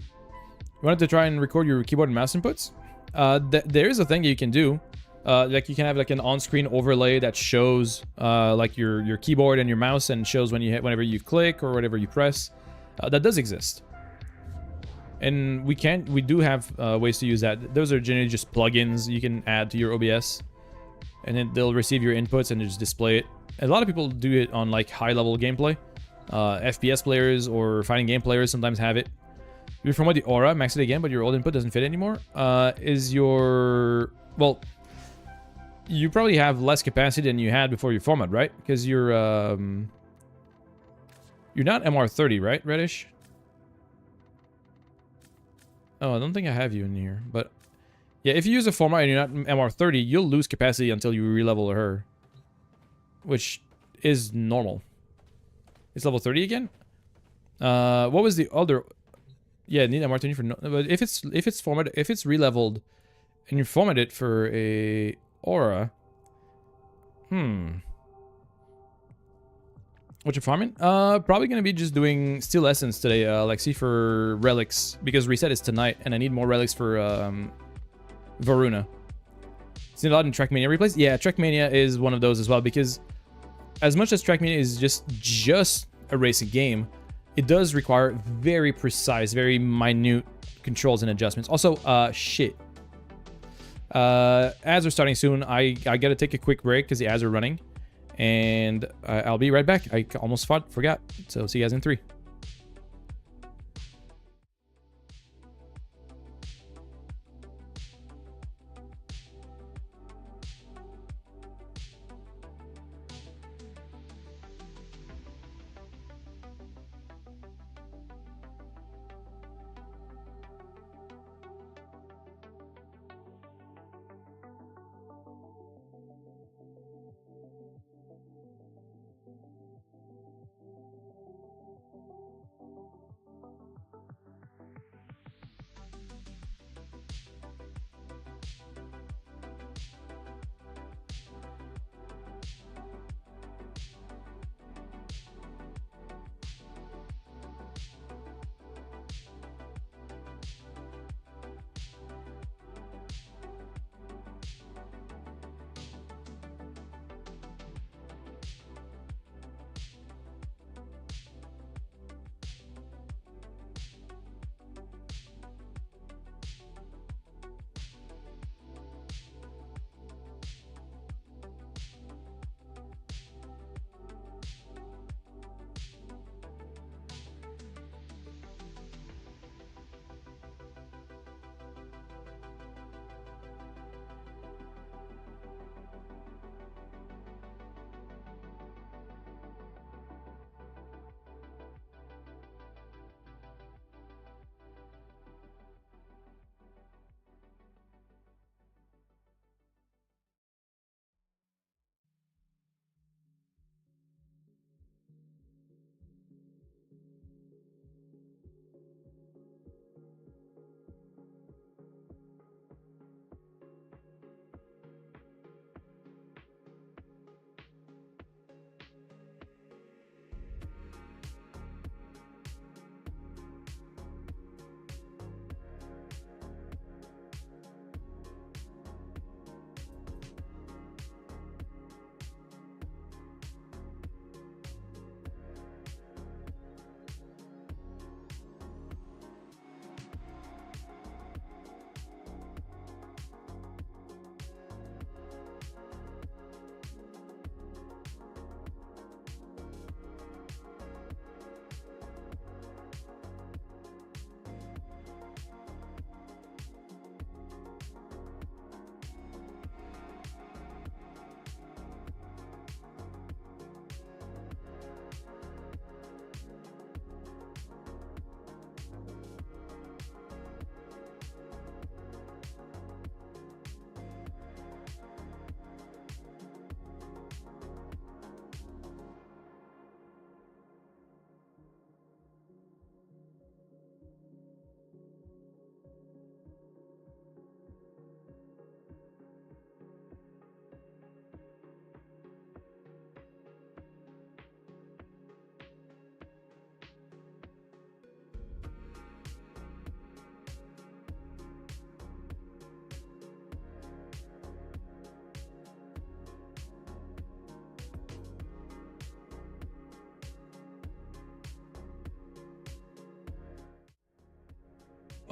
You wanted to try and record your keyboard and mouse inputs? There is a thing you can do. Like you can have like an on-screen overlay that shows like your keyboard and your mouse, and shows when whenever you click or whatever you press. That does exist. And we do have ways to use that. Those are generally just plugins you can add to your OBS, and then they'll receive your inputs and just display it. A lot of people do it on like high-level gameplay. FPS players or fighting game players sometimes have it. You format the aura, max it again, but your old input doesn't fit anymore. Is your... Well, you probably have less capacity than you had before you format, right? Because you're not MR30, right, Reddish? Oh, I don't think I have you in here, but... Yeah, if you use a format and you're not MR30, you'll lose capacity until you re-level her. Which is normal. It's level 30 again? What was the other... Yeah, need MR30 for... No, but if it's formatted... If it's re-leveled and you format it for a aura... What you farming? Probably gonna be just doing Steel Essence today, Lexi, for relics. Because reset is tonight, and I need more relics for, Varuna. Is it allowed in Trackmania replays? Yeah, Trackmania is one of those as well, because as much as Trackmania is just a racing game, it does require very precise, very minute controls and adjustments. Also, shit. Ads are starting soon. I gotta take a quick break because the ads are running. And I'll be right back. I almost forgot. So see you guys in 3.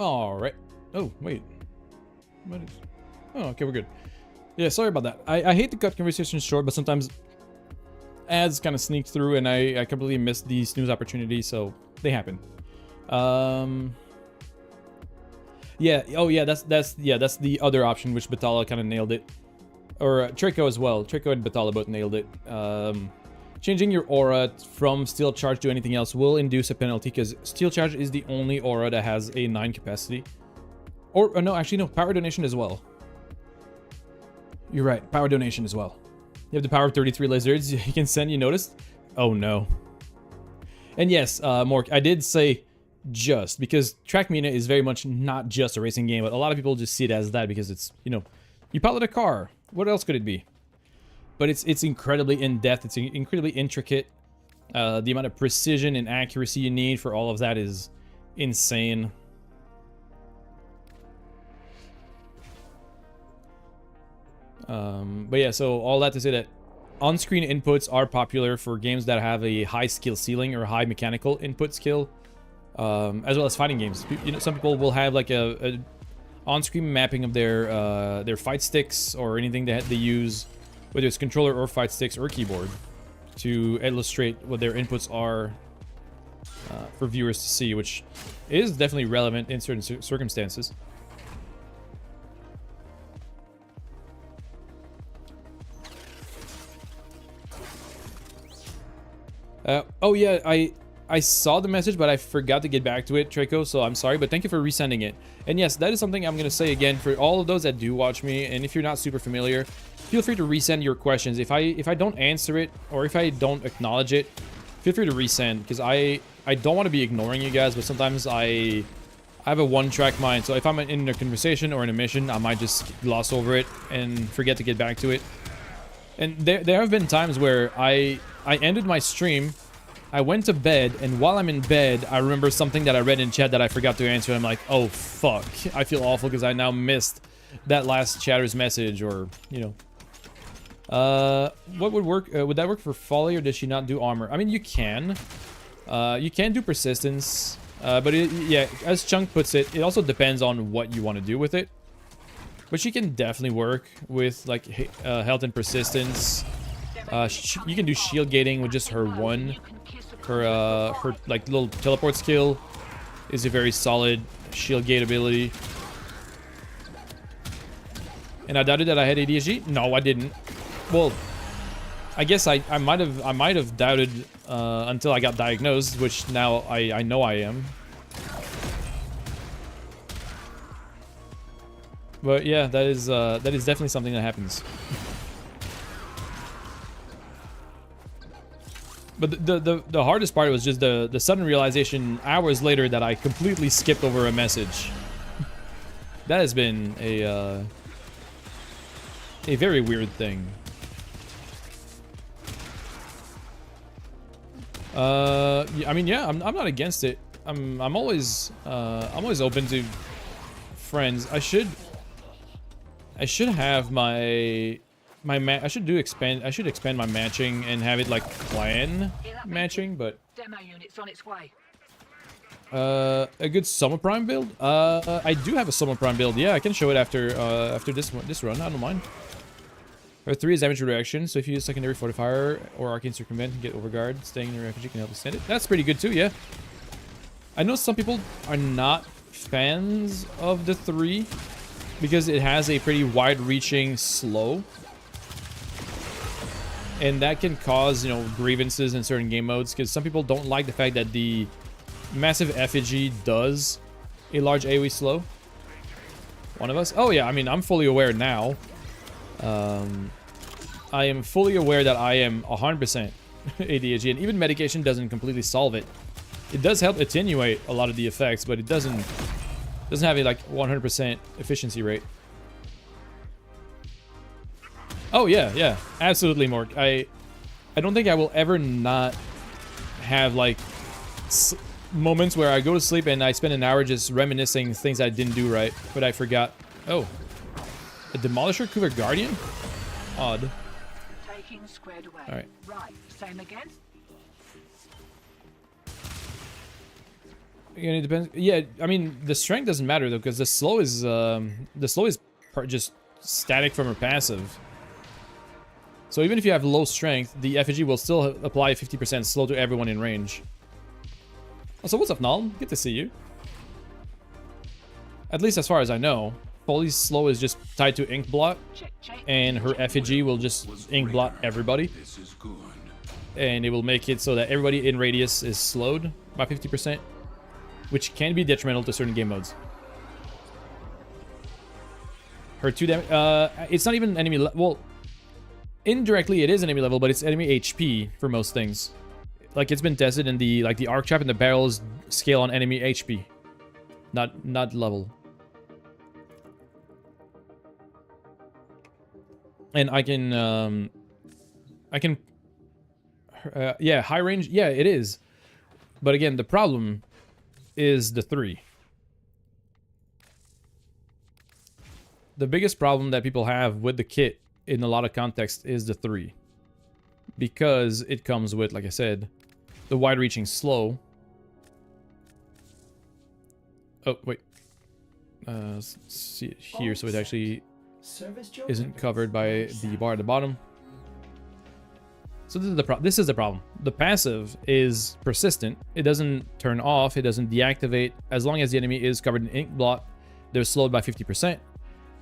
All right. Oh, wait. What is... Oh, okay, we're good. Yeah, sorry about that. I hate to cut conversations short, but sometimes ads kind of sneak through and I completely miss the snooze opportunity, so they happen. Yeah, oh yeah, that's the other option, which Batala kind of nailed it. Or Trico as well. Trico and Batala both nailed it. Changing your aura from Steel Charge to anything else will induce a penalty, because Steel Charge is the only aura that has a 9 capacity. Or no, actually no, Power Donation as well. You're right, Power Donation as well. You have the power of 33 lizards you can send, you noticed? Oh no. And yes, Mork, I did say just, because Trackmania is very much not just a racing game, but a lot of people just see it as that because it's, you know, you pilot a car. What else could it be? But it's incredibly in-depth, it's incredibly intricate. The amount of precision and accuracy you need for all of that is insane. But yeah, so all that to say that on-screen inputs are popular for games that have a high skill ceiling or high mechanical input skill, as well as fighting games. You know, some people will have like a on-screen mapping of their fight sticks or anything that they use, whether it's controller or fight sticks or keyboard, to illustrate what their inputs are for viewers to see, which is definitely relevant in certain circumstances. Oh yeah, I saw the message, but I forgot to get back to it, Traco, so I'm sorry, but thank you for resending it. And yes, that is something I'm going to say again for all of those that do watch me, and if you're not super familiar, feel free to resend your questions. If I don't answer it, or if I don't acknowledge it, feel free to resend, because I don't want to be ignoring you guys, but sometimes I have a one-track mind, so if I'm in a conversation or in a mission, I might just gloss over it and forget to get back to it. And there have been times where I ended my stream, I went to bed, and while I'm in bed, I remember something that I read in chat that I forgot to answer, and I'm like, oh fuck, I feel awful because I now missed that last chatter's message, or, you know. What would work? Would that work for Folly, or does she not do armor? I mean, you can do persistence, but yeah, as Chunk puts it, it also depends on what you want to do with it. But she can definitely work with like health and persistence. You can do shield gating with just her one. Her like little teleport skill is a very solid shield gate ability. And I doubted that I had ADHD. No, I didn't. Well, I guess I might have doubted until I got diagnosed, which now I know I am. But yeah, that is definitely something that happens. But the hardest part was just the sudden realization hours later that I completely skipped over a message. That has been a very weird thing. I mean, yeah, I'm not against it. I'm always open to friends. I should have I should expand my matching and have it like clan matching, but
Demo units on its way.
a good Summer Prime build. I do have a Summer Prime build. Yeah, I can show it after this run. I don't mind. Her 3 is damage reduction, so if you use secondary fortifier or arcane circumvent and get overguard, staying in your refugee can help extend it. That's pretty good too. Yeah. I know some people are not fans of the 3 because it has a pretty wide-reaching slow. And that can cause, you know, grievances in certain game modes, because some people don't like the fact that the massive effigy does a large AoE slow. One of us? Oh yeah, I mean, I'm fully aware now. I am fully aware that I am 100% ADHD, and even medication doesn't completely solve it. It does help attenuate a lot of the effects, but it doesn't have a like 100% efficiency rate. Oh yeah, absolutely, Mork. I don't think I will ever not have like moments where I go to sleep and I spend an hour just reminiscing things I didn't do right, but I forgot. Oh, a Demolisher Cougar Guardian? Odd.
Taking squared away.
All right.
Right. Same again.
Again, it depends. Yeah, I mean the strength doesn't matter though, because the slow is just static from her passive. So even if you have low strength, the effigy will still apply 50% slow to everyone in range. Also, what's up, Null? Good to see you. At least as far as I know, Foley's slow is just tied to ink blot, and her effigy will just ink blot everybody. And it will make it so that everybody in radius is slowed by 50%, which can be detrimental to certain game modes. Her 2 damage, it's not even enemy well, indirectly it is enemy level, but it's enemy HP for most things. Like it's been tested in the the arc trap and the barrels scale on enemy HP, not level. And I can yeah, high range, yeah, it is. But again, the problem is the 3. The biggest problem that people have with the kit in a lot of context is the 3. Because it comes with, like I said, the wide-reaching slow. Oh, wait. Let's see it here so it actually isn't covered by the bar at the bottom. So this is the problem. The passive is persistent. It doesn't turn off. It doesn't deactivate. As long as the enemy is covered in ink blot, they're slowed by 50%.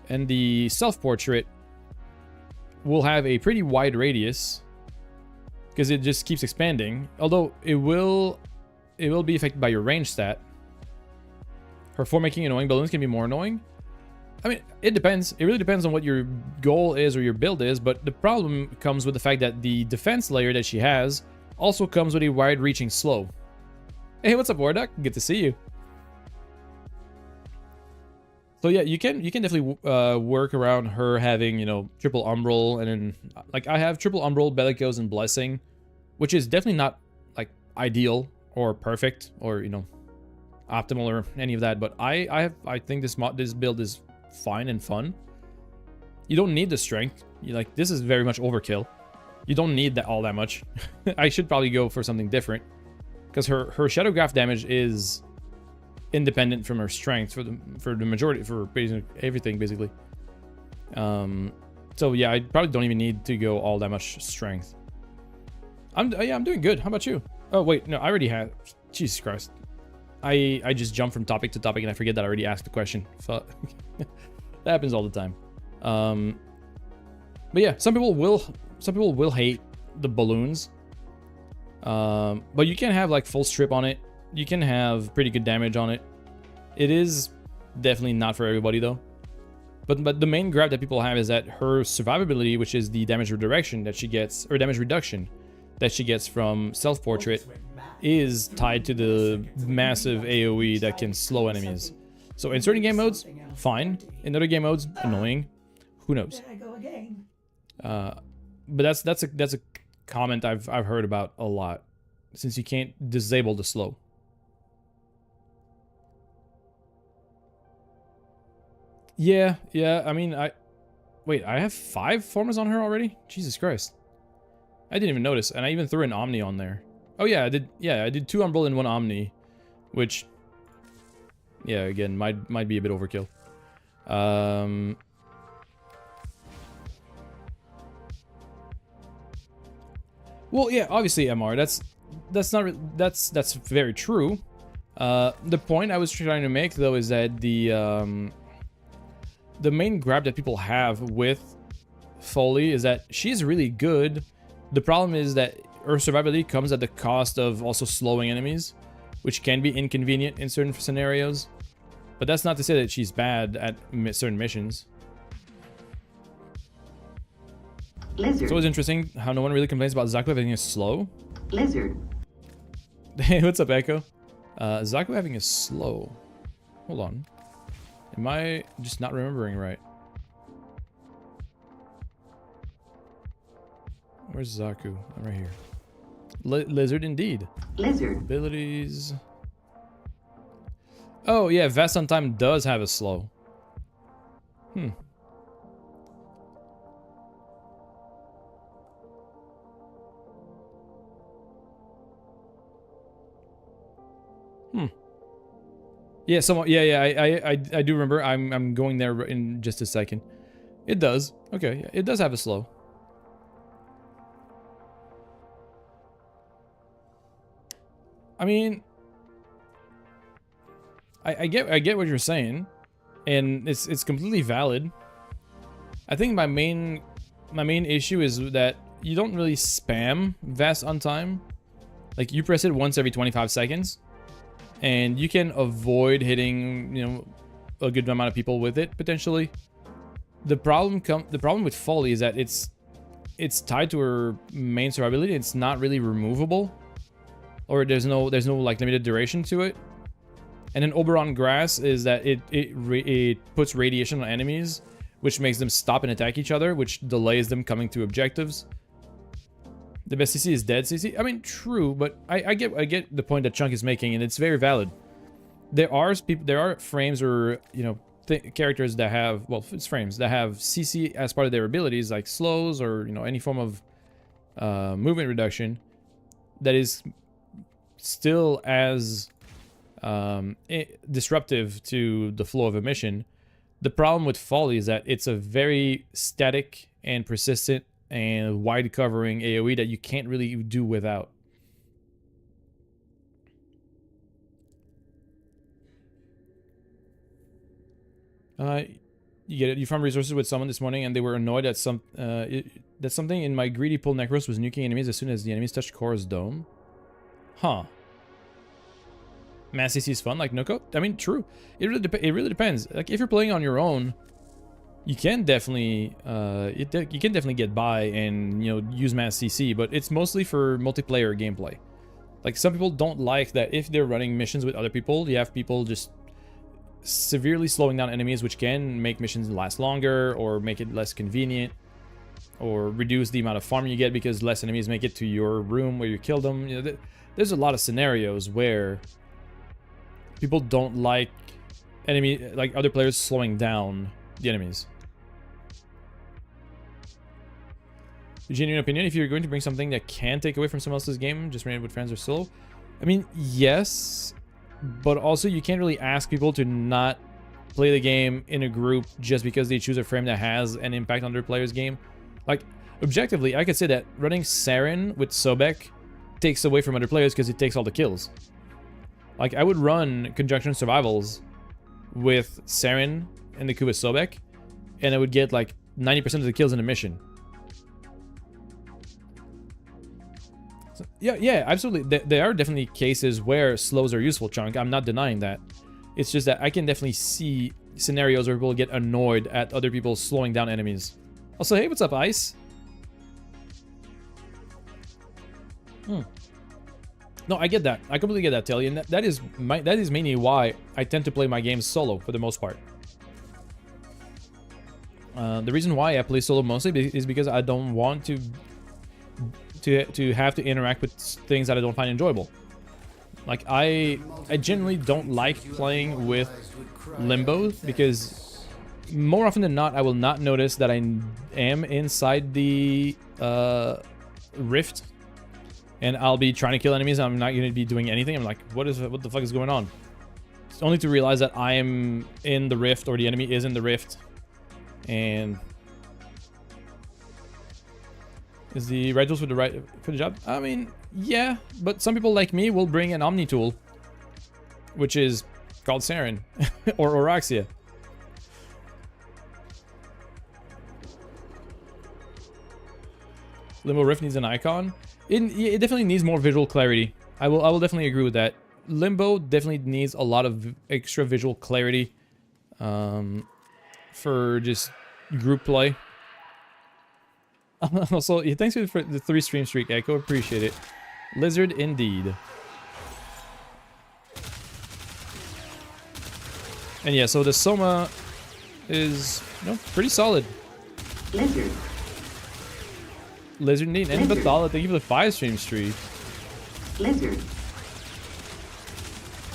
And the self-portrait will have a pretty wide radius because it just keeps expanding. Although it will be affected by your range stat. Her for making annoying balloons can be more annoying. I mean, it depends. It really depends on what your goal is or your build is, but the problem comes with the fact that the defense layer that she has also comes with a wide-reaching slow. Hey, what's up, Warduck? Good to see you. So yeah, you can definitely work around her having, you know, triple umbral, and then like I have triple umbral, bellicose, and blessing, which is definitely not like ideal or perfect or, you know, optimal or any of that, but I think this build is fine and fun. You don't need the strength. This is very much overkill. You don't need that all that much. I should probably go for something different because her shadow graph damage is independent from her strength for the majority, for basically everything basically. So yeah, I probably don't even need to go all that much strength. I'm doing good. How about you? Oh wait, no, I already had. Jesus Christ. I just jump from topic to topic and I forget that I already asked the question. Fuck. That happens all the time. But yeah, some people will hate the balloons. But you can have like full strip on it. You can have pretty good damage on it. It is definitely not for everybody though. But the main gripe that people have is that her survivability, which is the damage redirection that she gets, or damage reduction that she gets from self-portrait, is tied to the massive AoE that can slow enemies. So in certain game modes, fine. In other game modes, annoying. Who knows? But that's a comment I've heard about a lot, since you can't disable the slow. Yeah. I mean, I have 5 formers on her already. Jesus Christ, I didn't even notice, and I even threw an Omni on there. Oh yeah, I did. Yeah, I did 2 Umbral and 1 Omni, which, yeah, again, might be a bit overkill. Well, yeah, obviously, MR. That's very true. The point I was trying to make though is that the main grab that people have with Foley is that she's really good. The problem is that her survivability comes at the cost of also slowing enemies, which can be inconvenient in certain scenarios. But that's not to say that she's bad at certain missions.
Lizard.
It's always interesting how no one really complains about Zaku having a slow.
Lizard.
Hey, what's up, Echo? Zaku having a slow. Hold on. Am I just not remembering right? Where's Zaku? I'm right here. Lizard indeed.
Lizard.
Abilities. Oh yeah, Vest on Time does have a slow. Hmm. Yeah, I do remember. I'm going there in just a second. It does. Okay, yeah, it does have a slow. I mean, I get what you're saying, and it's completely valid. I think my main issue is that you don't really spam Vast on time. Like, you press it once every 25 seconds, and you can avoid hitting, you know, a good amount of people with it potentially. The problem with Folly is that it's tied to her main survivability. It's not really removable, or there's no like limited duration to it. And then Oberon Grass is that it puts radiation on enemies, which makes them stop and attack each other, which delays them coming to objectives. The best CC is dead CC. I mean, true, but I get the point that Chunk is making, and it's very valid. There are frames or, you know, characters that have, well, it's frames that have CC as part of their abilities, like slows or, you know, any form of movement reduction that is still as disruptive to the flow of a mission. The problem with Folly is that it's a very static and persistent and wide covering AoE that you can't really do without. You get it. You found resources with someone this morning, and they were annoyed that that something in my greedy pull Necros was nuking enemies as soon as the enemies touched Korra's dome. Huh. Mass CC is fun, like Noko. I mean, true. It really depends. Like, if you're playing on your own, you can definitely you can definitely get by and, you know, use mass CC, but it's mostly for multiplayer gameplay. Like, some people don't like that if they're running missions with other people, you have people just severely slowing down enemies, which can make missions last longer or make it less convenient or reduce the amount of farm you get because less enemies make it to your room where you kill them. You know, there's a lot of scenarios where people don't like other players slowing down the enemies. Genuine opinion, if you're going to bring something that can take away from someone else's game, just running it with friends or solo. I mean, yes, but also you can't really ask people to not play the game in a group just because they choose a frame that has an impact on their player's game. Like, objectively, I could say that running Saren with Sobek takes away from other players because it takes all the kills. Like, I would run Conjunction Survivals with Saren and the queue with Sobek, and I would get like 90% of the kills in a mission. So, yeah, absolutely. There are definitely cases where slows are useful, Chunk. I'm not denying that. It's just that I can definitely see scenarios where people get annoyed at other people slowing down enemies. Also, hey, what's up, Ice? No, I get that. I completely get that, Telly, and that is mainly why I tend to play my games solo for the most part. The reason why I play solo mostly is because I don't want to have to interact with things that I don't find enjoyable. Like, I generally don't like playing with Limbo because more often than not, I will not notice that I am inside the rift, and I'll be trying to kill enemies. I'm not going to be doing anything. I'm like, what the fuck is going on? It's only to realize that I am in the rift, or the enemy is in the rift, and is the right tools for the job? I mean, yeah, but some people like me will bring an Omni tool, which is called Saren or Oroxia. Limbo Rift needs an icon. It definitely needs more visual clarity. I will definitely agree with that. Limbo definitely needs a lot of extra visual clarity for just group play. Also, yeah, thanks for the 3 stream streak, Echo. Appreciate it. Lizard indeed. And yeah, so the Soma is, you know, pretty solid.
Lizard.
Lizard indeed. And Bathala, thank you for the 5 stream streak.
Lizard.
It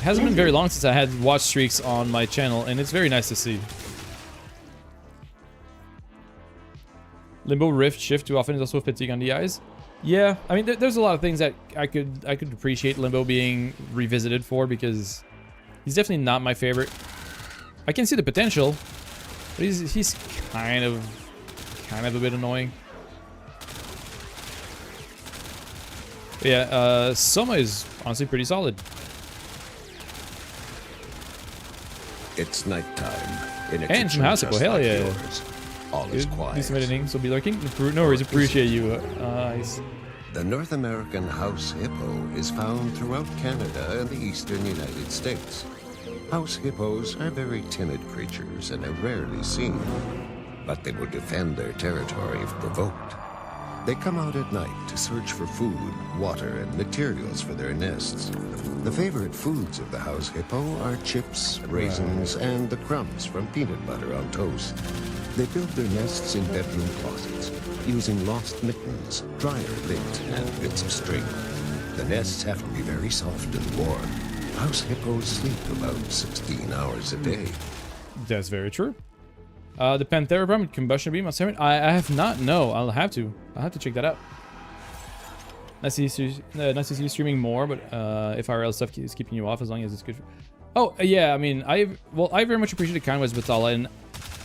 hasn't been very long since I had watch streaks on my channel, and it's very nice to see. Limbo Rift shift too often is also fatigue on the eyes. Yeah, I mean, there's a lot of things that I could appreciate Limbo being revisited for, because He's definitely not my favorite. I can see the potential, but he's kind of a bit annoying. But yeah, Soma is honestly pretty solid.
It's nighttime in a
And
kitchen
some house
just
hippo, hell
like
yeah.
yours. All is
Do
quiet.
some editing, so be lurking. No worries, appreciate you.
The North American house hippo is found throughout Canada and the eastern United States. House hippos are very timid creatures and are rarely seen, but they will defend their territory if provoked. They come out at night to search for food, water, and materials for their nests. The favorite foods of the house hippo are chips, raisins, and the crumbs from peanut butter on toast. They build their nests in bedroom closets, using lost mittens, dryer lint, and bits of string. The nests have to be very soft and warm. House hippos sleep about 16 hours a day.
That's very true. The Panthera Prime with Combustion Beam on 7. I have not. No, I'll have to check that out. Nice to see you streaming more, but if IRL stuff is keeping you off, as long as it's good. Oh yeah, I mean, I very much appreciate the kind words, Batala, and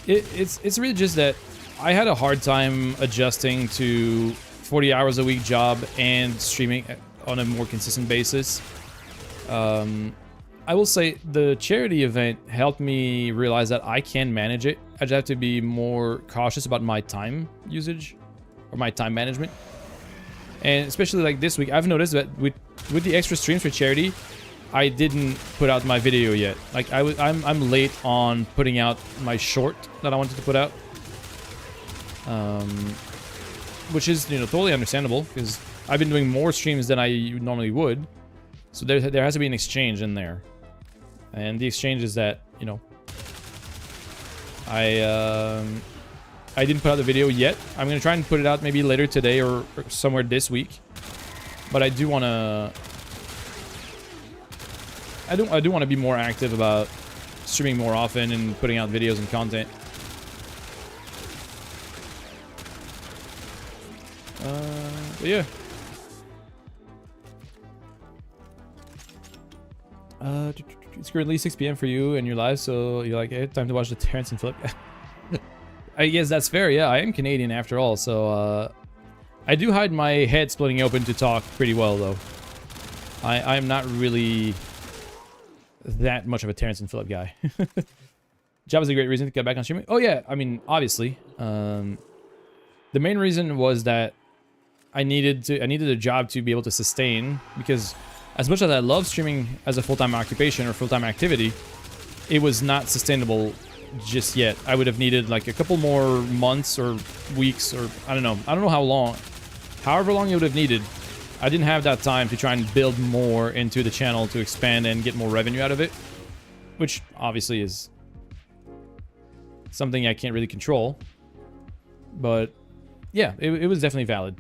it's really just that I had a hard time adjusting to 40 hours a week job and streaming on a more consistent basis. I will say the charity event helped me realize that I can manage it. I just have to be more cautious about my time usage or my time management. And especially like this week, I've noticed that with the extra streams for charity, I didn't put out my video yet. Like I'm late on putting out my short that I wanted to put out. Which is, you know, totally understandable because I've been doing more streams than I normally would. So there has to be an exchange in there. And the exchange is that, you know, I didn't put out the video yet. I'm gonna try and put it out maybe later today or somewhere this week. But I do wanna I do want to be more active about streaming more often and putting out videos and content. But yeah. It's currently 6 p.m. for you and your live, so you're like, hey, time to watch the Terrence and Flip. I guess that's fair, yeah. I am Canadian after all, so I do hide my head splitting open to talk pretty well, though. I'm not really that much of a Terrence and Phillip guy. Job is a great reason to get back on streaming. Oh yeah, I mean, obviously. The main reason was that I needed a job to be able to sustain, because as much as I love streaming as a full-time occupation or full-time activity, it was not sustainable just yet. I would have needed like a couple more months or weeks, or I don't know how long. However long it would have needed, I didn't have that time to try and build more into the channel to expand and get more revenue out of it, which obviously is something I can't really control. But yeah, it was definitely valid.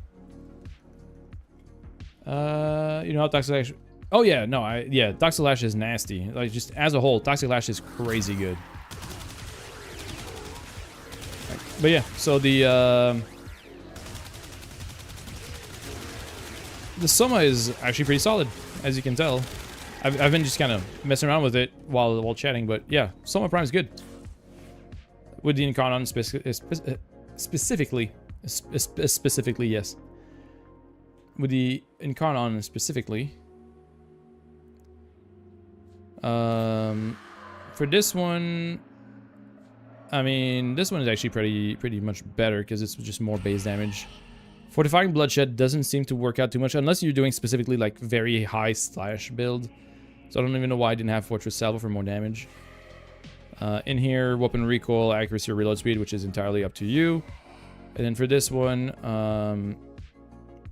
You know how Toxic Lash... Oh yeah, no, yeah, Toxic Lash is nasty. Like, just as a whole, Toxic Lash is crazy good. But yeah, so the Soma is actually pretty solid, as you can tell. I've been just kind of messing around with it while chatting, but yeah, Soma Prime is good. With the Incarnon specifically, yes. With the Incarnon specifically. For this one, I mean, this one is actually pretty much better because it's just more base damage. Fortifying Bloodshed doesn't seem to work out too much unless you're doing specifically like very high slash build. So I don't even know why I didn't have Fortress Salvo for more damage. In here, weapon recoil, accuracy, or reload speed, which is entirely up to you. And then for this one,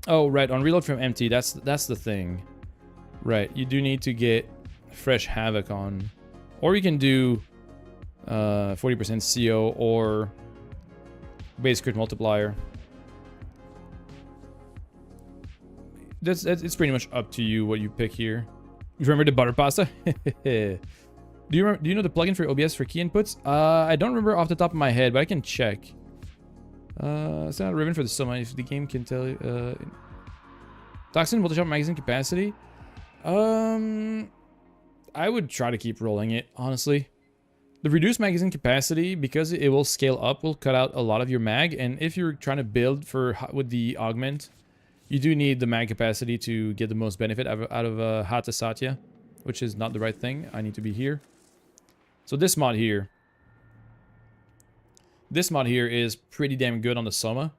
oh right, on reload from empty, that's the thing. Right, you do need to get fresh havoc on, or you can do 40% CO or base crit multiplier. It's pretty much up to you what you pick here. You remember the butter pasta? Do you know the plugin for OBS for key inputs? I don't remember off the top of my head, but I can check. It's not a ribbon for the Soma if the game can tell you. Toxin, Photoshop magazine capacity. I would try to keep rolling it, honestly. The reduced magazine capacity, because it will scale up, will cut out a lot of your mag. And if you're trying to build with the augment, you do need the mag capacity to get the most benefit out of Hata Satya, which is not the right thing. I need to be here. So this mod here is pretty damn good on the Soma.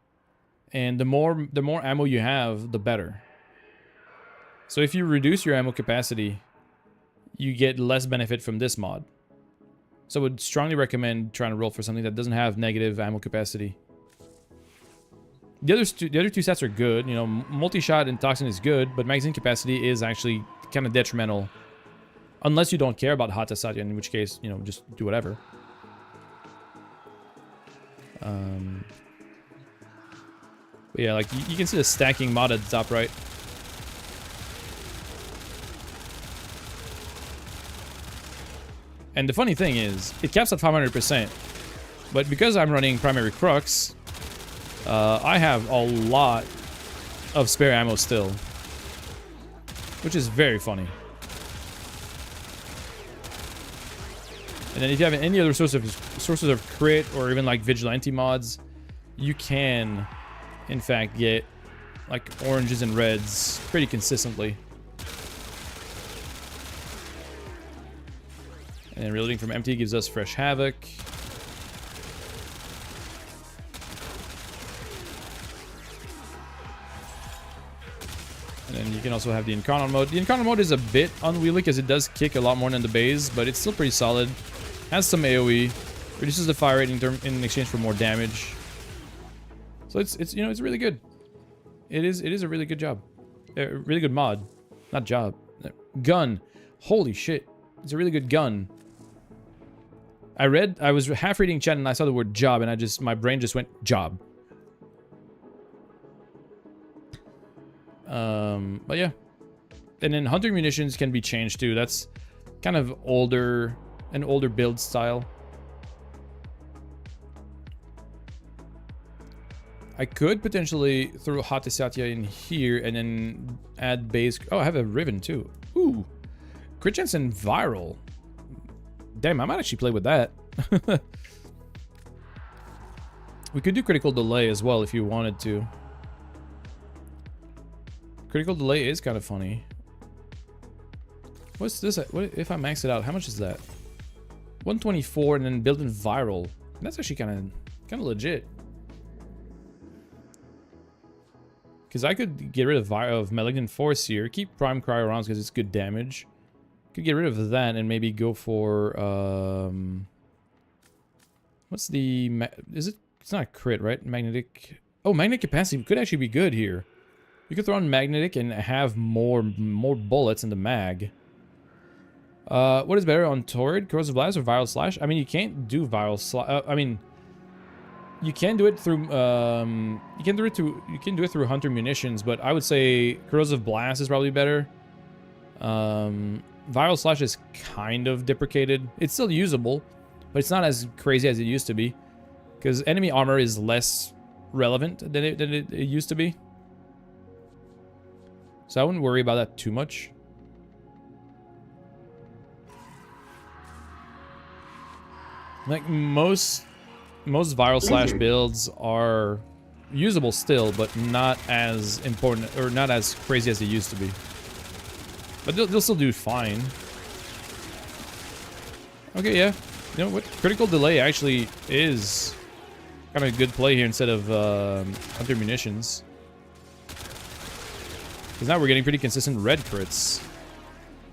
And the more ammo you have, the better. So if you reduce your ammo capacity, you get less benefit from this mod. So I would strongly recommend trying to roll for something that doesn't have negative ammo capacity. The other two stats are good. You know, multi-shot and toxin is good, but magazine capacity is actually kind of detrimental. Unless you don't care about Hata Satya, in which case, you know, just do whatever. But yeah, like, you can see the stacking mod at the top right. And the funny thing is, it caps at 500%. But because I'm running primary crux, I have a lot of spare ammo still. Which is very funny. And then if you have any other sources of crit or even like vigilante mods, you can, in fact, get like oranges and reds pretty consistently. And then reloading from empty gives us fresh havoc. And then you can also have the encounter mode. The encounter mode is a bit unwieldy because it does kick a lot more than the base, but it's still pretty solid. Has some AoE, reduces the fire rate in exchange for more damage. So it's you know, it's really good. It is a really good job. A really good mod. Not job. Gun. Holy shit. It's a really good gun. I was half reading chat and I saw the word job and my brain just went job. But yeah. And then hunter munitions can be changed too. That's kind of an older build style. I could potentially throw Hata Satya in here and then add base. Oh, I have a Riven too. Ooh. Crit chance and viral. Damn, I might actually play with that. We could do critical delay as well if you wanted to. Critical delay is kind of funny. What's this? What if I max it out? How much is that? 124 and then build in viral. That's actually kind of legit. Because I could get rid of Malignant Force here. Keep Prime Cryo rounds because it's good damage. Could get rid of that and maybe go for... what's the... Is it... It's not a crit, right? Magnetic... Oh, Magnetic Capacity could actually be good here. You could throw on Magnetic and have more bullets in the mag. What is better on Torrid, Corrosive Blast, or Viral Slash? I mean, you can't do Viral Slash... I mean... You can do it through, you can do it through Hunter Munitions, but I would say Corrosive Blast is probably better. Viral Slash is kind of deprecated. It's still usable, but it's not as crazy as it used to be. Because enemy armor is less relevant than it used to be. So I wouldn't worry about that too much. Like most Viral Slash builds are usable still, but not as important or not as crazy as they used to be. But they'll still do fine. Okay, yeah. You know what? Critical delay actually is kind of a good play here instead of Hunter Munitions. Because now we're getting pretty consistent red crits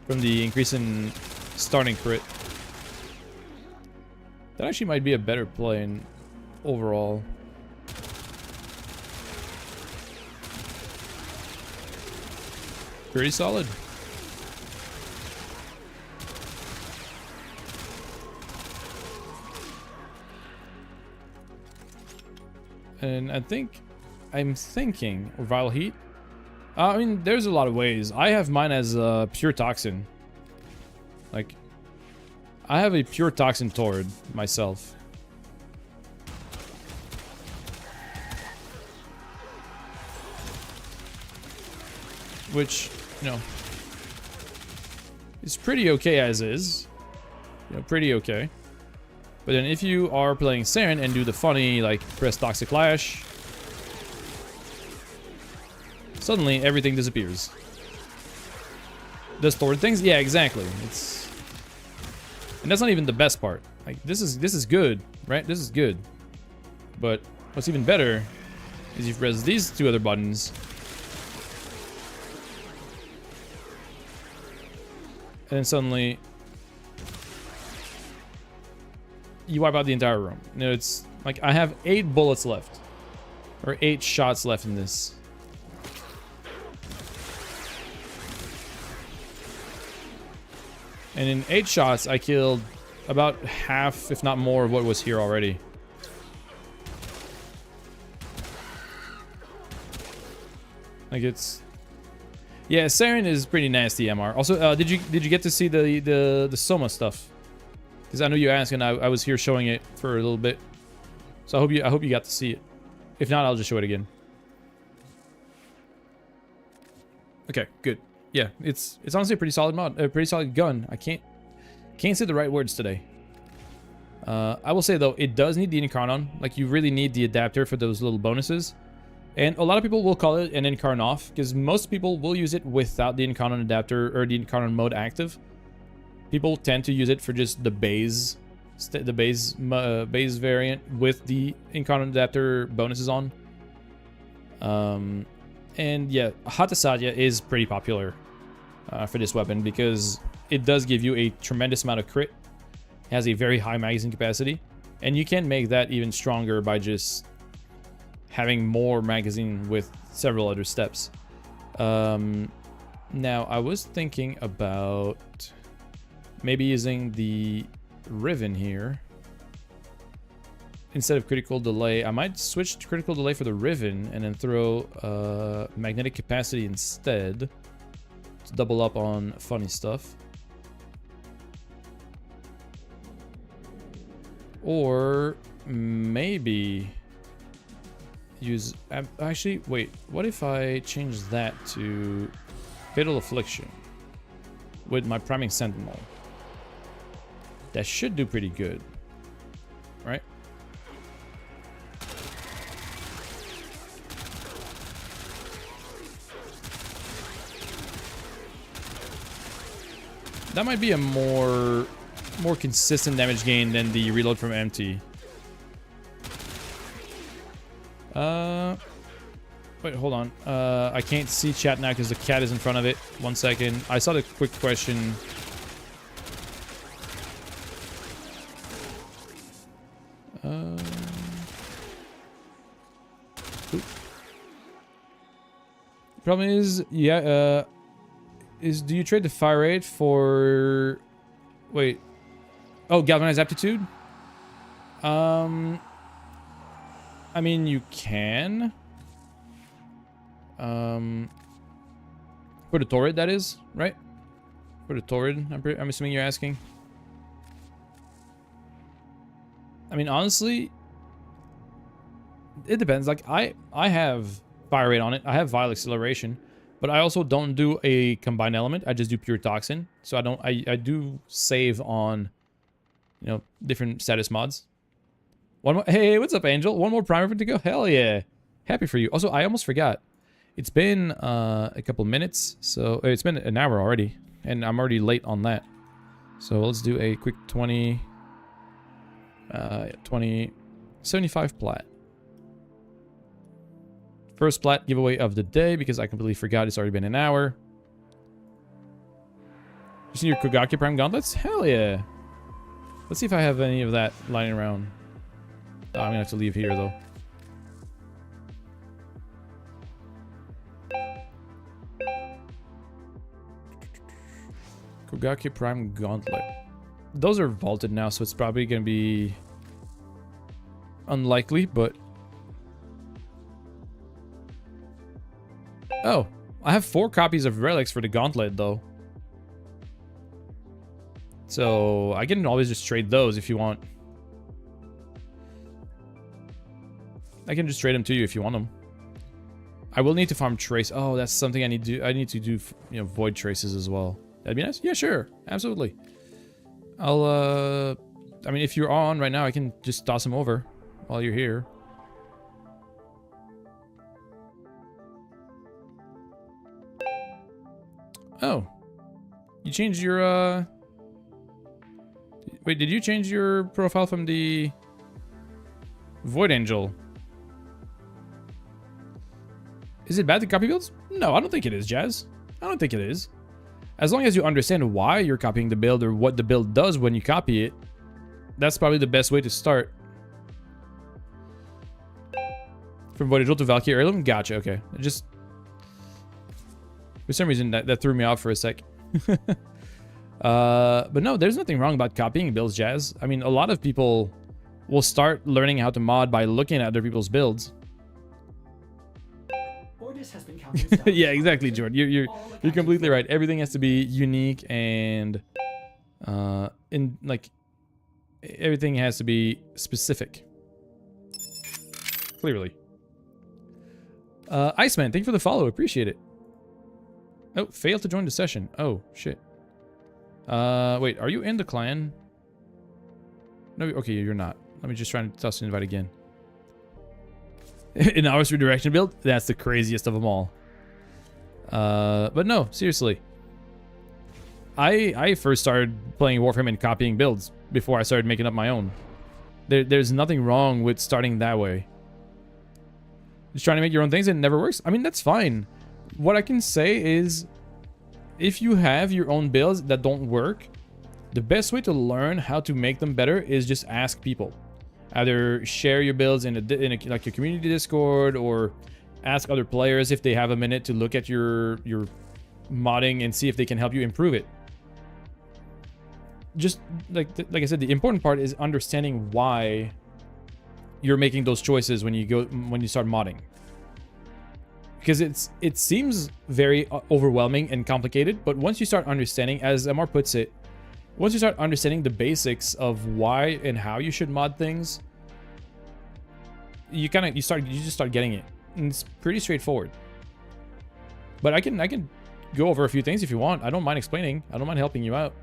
from the increase in starting crit. That actually might be a better play in overall. Pretty solid. And I'm thinking Viral Heat. I mean, there's a lot of ways. I have mine as pure toxin. Like, I have a pure toxin Torrid myself. Which, you know, is pretty okay as is. You know, pretty okay. But then if you are playing Saren and do the funny, like, press Toxic Lash, suddenly everything disappears. Does Thor things? Yeah, exactly. It's... And that's not even the best part. Like, this is good, right? This is good. But what's even better is you press these two other buttons. And then suddenly you wipe out the entire room. You know, it's like I have 8 bullets left. Or 8 shots left in this. And in 8 shots, I killed about half, if not more, of what was here already. Like it's... Yeah, Saren is pretty nasty, MR. Also, did you get to see the Soma stuff? Because I know you asked, and I was here showing it for a little bit. So I hope you got to see it. If not, I'll just show it again. Okay, good. Yeah, it's honestly a pretty solid mod, a pretty solid gun. I can't say the right words today. I will say though, it does need the Incarnon. Like, you really need the adapter for those little bonuses. And a lot of people will call it an Incarn off, because most people will use it without the Incarnon adapter or the Incarnon mode active. People tend to use it for just the base variant with the Incarnon adapter bonuses on. And yeah, Hatasatya is pretty popular for this weapon because it does give you a tremendous amount of crit. It has a very high magazine capacity, and you can make that even stronger by just having more magazine with several other steps. Now, I was thinking about maybe using the Riven here. Instead of critical delay, I might switch to critical delay for the Riven and then throw magnetic capacity instead to double up on funny stuff. Or maybe use... Actually, wait. What if I change that to Fatal Affliction with my Priming Sentinel? That should do pretty good, right? That might be a more consistent damage gain than the reload from empty. Wait, hold on. I can't see chat now because the cat is in front of it. 1 second. I saw the quick question. Problem is, yeah, do you trade the fire rate for... Wait. Oh, galvanized aptitude? I mean, you can. For the Torrid, that is, right? For the Torrid, I'm assuming you're asking. I mean, honestly, it depends. Like, I have fire rate on it. I have Vile Acceleration. But I also don't do a combined element. I just do pure toxin. So I do save on, you know, different status mods. One more, hey, what's up, Angel? One more primer to go. Hell yeah. Happy for you. Also, I almost forgot. It's been a couple minutes. So it's been an hour already. And I'm already late on that. So let's do a quick 75 plat. First plat giveaway of the day because I completely forgot it's already been an hour. You see your Kogaki Prime gauntlets? Hell yeah. Let's see if I have any of that lying around. Oh, I'm gonna have to leave here though. Kogaki Prime gauntlet. Those are vaulted now, so it's probably gonna be unlikely, but... Oh, I have 4 copies of relics for the gauntlet, though. So, I can always just trade those if you want. I can just trade them to you if you want them. I will need to farm trace. Oh, that's something I need to do. I need to do, you know, void traces as well. That'd be nice. Yeah, sure. Absolutely. I'll, I mean, if you're on right now, I can just toss him over while you're here. Oh. You changed your, Wait, did you change your profile from the Void Angel? Is it bad to copy builds? No, I don't think it is, Jazz. I don't think it is. As long as you understand why you're copying the build or what the build does when you copy it, that's probably the best way to start. From Void Angel to Valkyrie Heirloom? Gotcha, okay. Just... For some reason, that threw me off for a sec. But no, there's nothing wrong about copying builds, Jazz. I mean, a lot of people will start learning how to mod by looking at other people's builds.
Has been counting
Yeah, exactly, Jordan. You're completely right. Everything has to be unique and everything has to be specific. Clearly. Iceman, thank you for the follow. Appreciate it. Oh, failed to join the session. Oh, shit. Wait, are you in the clan? No, okay, you're not. Let me just try and toss an invite again. An hours redirection build? That's the craziest of them all. But no, seriously. I first started playing Warframe and copying builds before I started making up my own. There's nothing wrong with starting that way. Just trying to make your own things and it never works? I mean, that's fine. What I can say is, if you have your own builds that don't work, the best way to learn how to make them better is just ask people. Either share your builds in like your community Discord, or ask other players if they have a minute to look at your modding and see if they can help you improve it. Just like I said, the important part is understanding why you're making those choices when you start modding. Because it seems very overwhelming and complicated, but once you start understanding, as Amar puts it, once you start understanding the basics of why and how you should mod things, you just start getting it. And it's pretty straightforward. But I can go over a few things if you want. I don't mind explaining. I don't mind helping you out.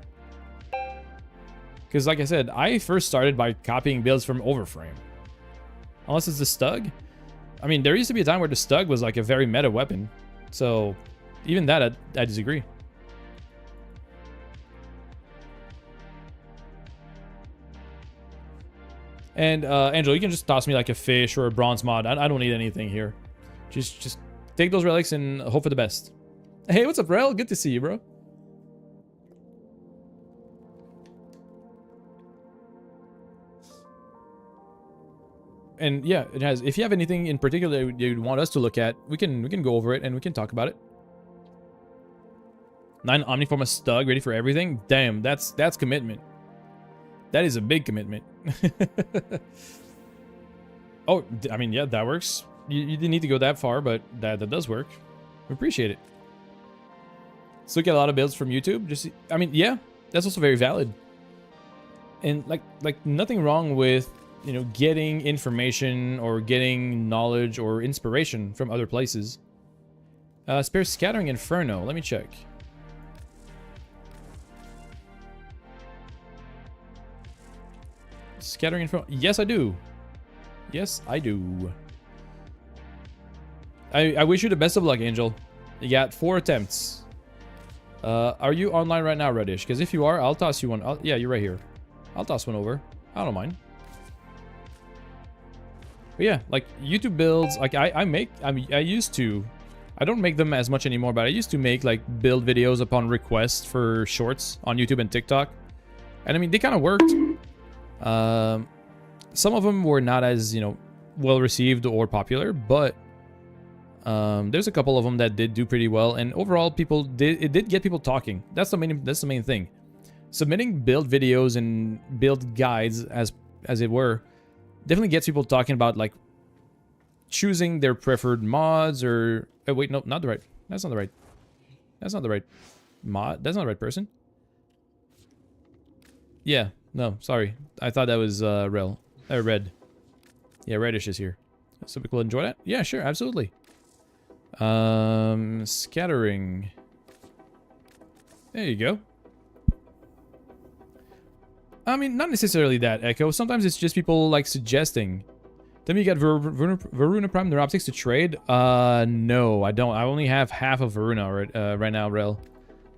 Because like I said, I first started by copying builds from Overframe. Unless it's the Stug. I mean, there used to be a time where the Stug was like a very meta weapon. So even that, I disagree. And Angela, you can just toss me like a fish or a bronze mod. I don't need anything here. Just take those relics and hope for the best. Hey, what's up, Rel? Good to see you, bro. And yeah, it has. If you have anything in particular you'd want us to look at, we can go over it and we can talk about it. 9 Omniform a Stug, ready for everything. Damn, that's commitment. That is a big commitment. Oh, I mean, yeah, that works. You didn't need to go that far, but that does work. We appreciate it. So we get a lot of builds from YouTube. I mean, yeah, that's also very valid. And like nothing wrong with, you know, getting information or getting knowledge or inspiration from other places. Spare Scattering Inferno. Let me check. Scattering Inferno. Yes, I do. Yes, I do. I wish you the best of luck, Angel. You got 4 attempts. Are you online right now, Reddish? Because if you are, I'll toss you one. Yeah, you're right here. I'll toss one over. I don't mind. But yeah, like YouTube builds, like I used to. I don't make them as much anymore, but I used to make like build videos upon request for shorts on YouTube and TikTok. And I mean, they kind of worked. Some of them were not as, you know, well received or popular, but there's a couple of them that did do pretty well, and overall it did get people talking. That's the main thing. Submitting build videos and build guides, as it were, definitely gets people talking about like choosing their preferred mods or wait, no, not the right. That's not the right mod. That's not the right person. Yeah, no, sorry. I thought that was Red. Yeah, Reddish is here. So people enjoy that? Yeah, sure, absolutely. Scattering. There you go. I mean, not necessarily that, Echo. Sometimes it's just people like suggesting. Then you got Varuna Prime Neuroptics to trade? No, I don't. I only have half of Varuna right now, Rel.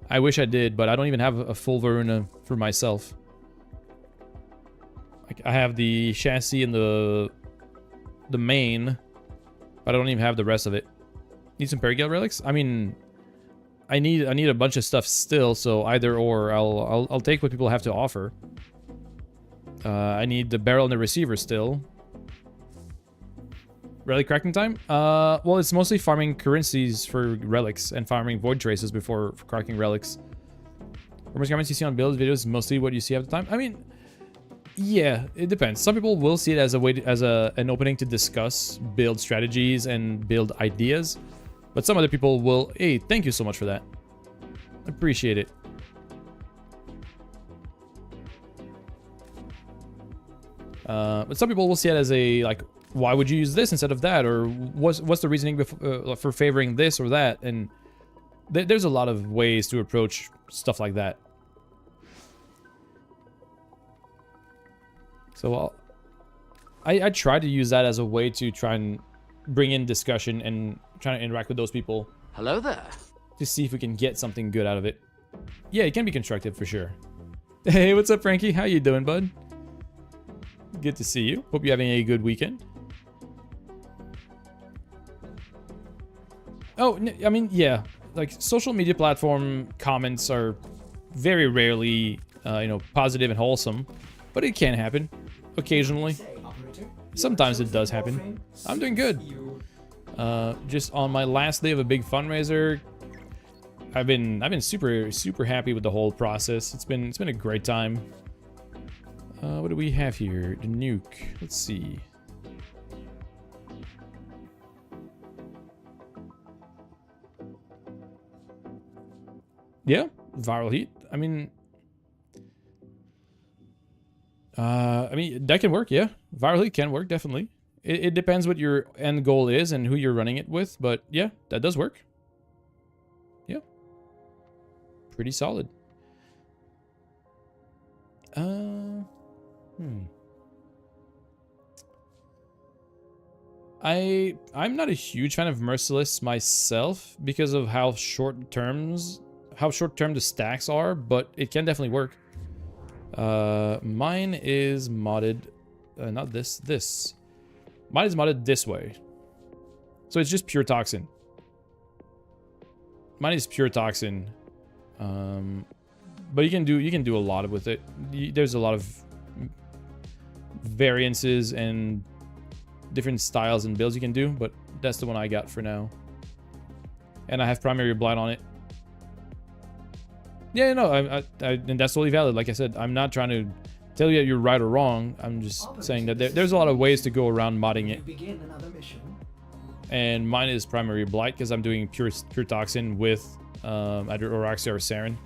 I wish I did, but I don't even have a full Varuna for myself. Like, I have the chassis and the main, but I don't even have the rest of it. Need some Perigale relics? I mean, I need a bunch of stuff still, so either or. I'll take what people have to offer. I need the barrel and the receiver still. Relic cracking time? Well, it's mostly farming currencies for relics and farming void traces before cracking relics. Rumors comments you see on build videos mostly what you see at the time. I mean, yeah, it depends. Some people will see it as a way an opening to discuss build strategies and build ideas, but some other people will. Hey, thank you so much for that. Appreciate it. But some people will see it as a like, why would you use this instead of that, or what's the reasoning for favoring this or that? And there's a lot of ways to approach stuff like that. So I try to use that as a way to try and bring in discussion and try to interact with those people.
Hello there.
To see if we can get something good out of it. Yeah, it can be constructive for sure. Hey, what's up, Frankie? How you doing, bud? Good to see you. Hope you're having a good weekend. Oh, I mean, yeah. Like, social media platform comments are very rarely, you know, positive and wholesome. But it can happen. Occasionally. Sometimes it does happen. I'm doing good. Just on my last day of a big fundraiser, I've been super happy with the whole process. It's been a great time. What do we have here? The nuke. Let's see. Yeah, viral heat. I mean, that can work. Yeah, viral heat can work definitely. It depends what your end goal is and who you're running it with, but yeah, that does work. Yeah, pretty solid. I'm not a huge fan of Merciless myself because of how short-term the stacks are, but it can definitely work. Mine is modded, not this. Mine is modded this way. So it's just pure toxin. Mine is pure toxin. But you can do a lot with it. There's a lot of variances and different styles and builds you can do, but that's the one I got for now. And I have primary blight on it. Yeah, no, and that's totally valid. Like I said, I'm not trying to tell you that you're right or wrong. I'm just saying that there's a lot of ways to go around modding it. And mine is primary blight because I'm doing pure toxin with either Oraxia or Saren.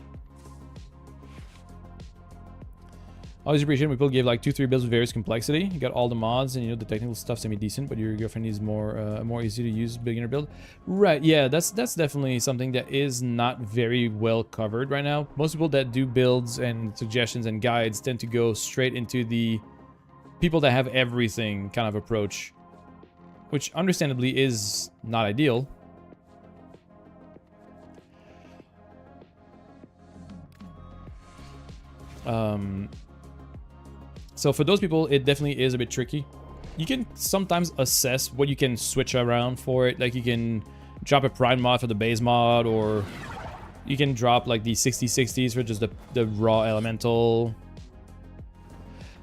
Always appreciate when people give like 2-3 builds with various complexity. You got all the mods and you know the technical stuff semi-decent, but your girlfriend needs more easy to use beginner build. Right, yeah, that's definitely something that is not very well covered right now. Most people that do builds and suggestions and guides tend to go straight into the people that have everything kind of approach, which understandably is not ideal. So for those people, it definitely is a bit tricky. You can sometimes assess what you can switch around for it. Like you can drop a prime mod for the base mod, or you can drop like the 60/60s for just the raw elemental.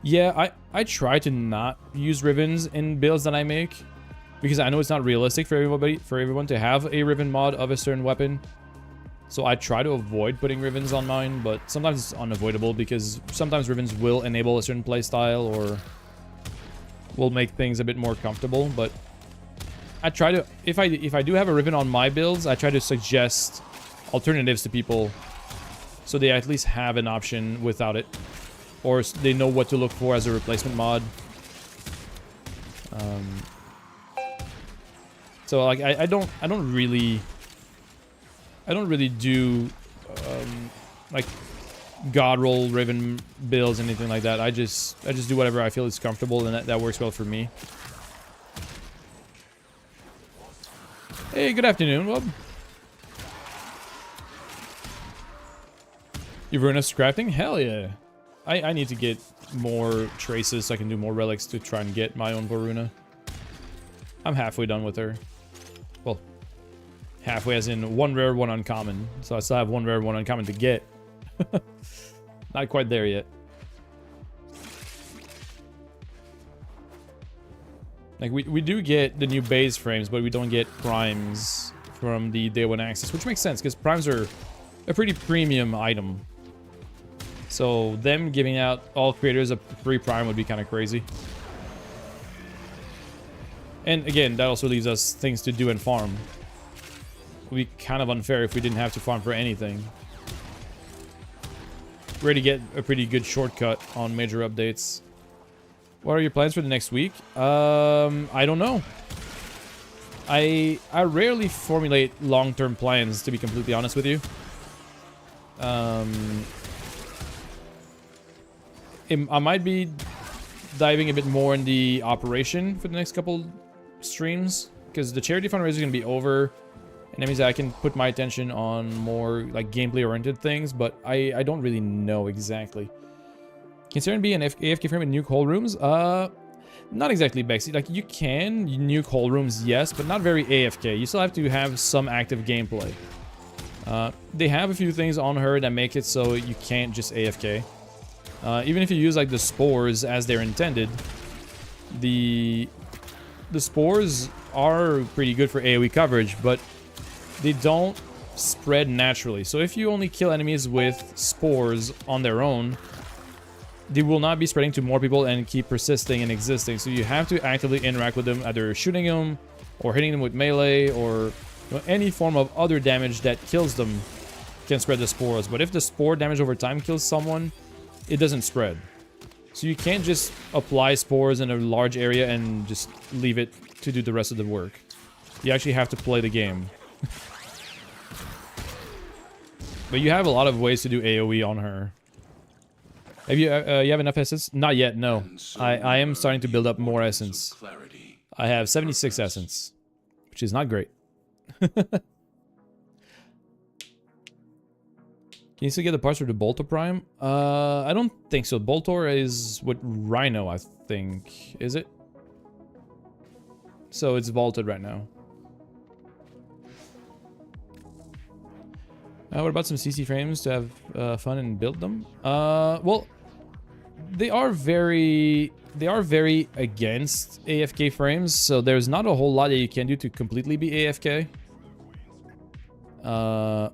Yeah, I try to not use Rivens in builds that I make because I know it's not realistic for everyone to have a Riven mod of a certain weapon. So I try to avoid putting Rivens on mine, but sometimes it's unavoidable because sometimes Rivens will enable a certain playstyle or will make things a bit more comfortable. But I try to, if I do have a Riven on my builds, I try to suggest alternatives to people so they at least have an option without it, or they know what to look for as a replacement mod. So like I don't really do like god roll Riven builds, anything like that. I just do whatever I feel is comfortable, and that works well for me. Hey, good afternoon, Wub. You've run us crafting? Hell yeah. I need to get more traces so I can do more relics to try and get my own Varuna. I'm halfway done with her. Well, halfway as in 1 rare, 1 uncommon. So I still have 1 rare, 1 uncommon to get. Not quite there yet. Like, we do get the new base frames, but we don't get primes from the day 1 access, which makes sense, because primes are a pretty premium item. So them giving out all creators a free prime would be kind of crazy. And again, that also leaves us things to do and farm. It would be kind of unfair if we didn't have to farm for anything. We're to get a pretty good shortcut on major updates. What are your plans for the next week? I don't know. I rarely formulate long-term plans, to be completely honest with you. I might be diving a bit more in the operation for the next couple streams, because the charity fundraiser is going to be over, and that means that I can put my attention on more like gameplay-oriented things, but I don't really know exactly. Considering being an AFK frame in nuke hole rooms? Not exactly, Bexy. Like, you can nuke hole rooms, yes, but not very AFK. You still have to have some active gameplay. They have a few things on her that make it so you can't just AFK. Even if you use like the spores as they're intended, the spores are pretty good for AoE coverage, but they don't spread naturally. So if you only kill enemies with spores on their own, they will not be spreading to more people and keep persisting and existing. So you have to actively interact with them, either shooting them or hitting them with melee, or any form of other damage that kills them can spread the spores. But if the spore damage over time kills someone, it doesn't spread. So you can't just apply spores in a large area and just leave it to do the rest of the work. You actually have to play the game. But you have a lot of ways to do AoE on her. Have you have enough essence? Not yet, no. I am starting to build up more essence. I have 76 essence, which is not great. Can you still get the parts for the Boltor Prime? I don't think so. Boltor is with Rhino, I think. Is it? So it's vaulted right now. What about some CC frames to have fun and build them? Well, they are very against AFK frames, so there's not a whole lot that you can do to completely be AFK. Well,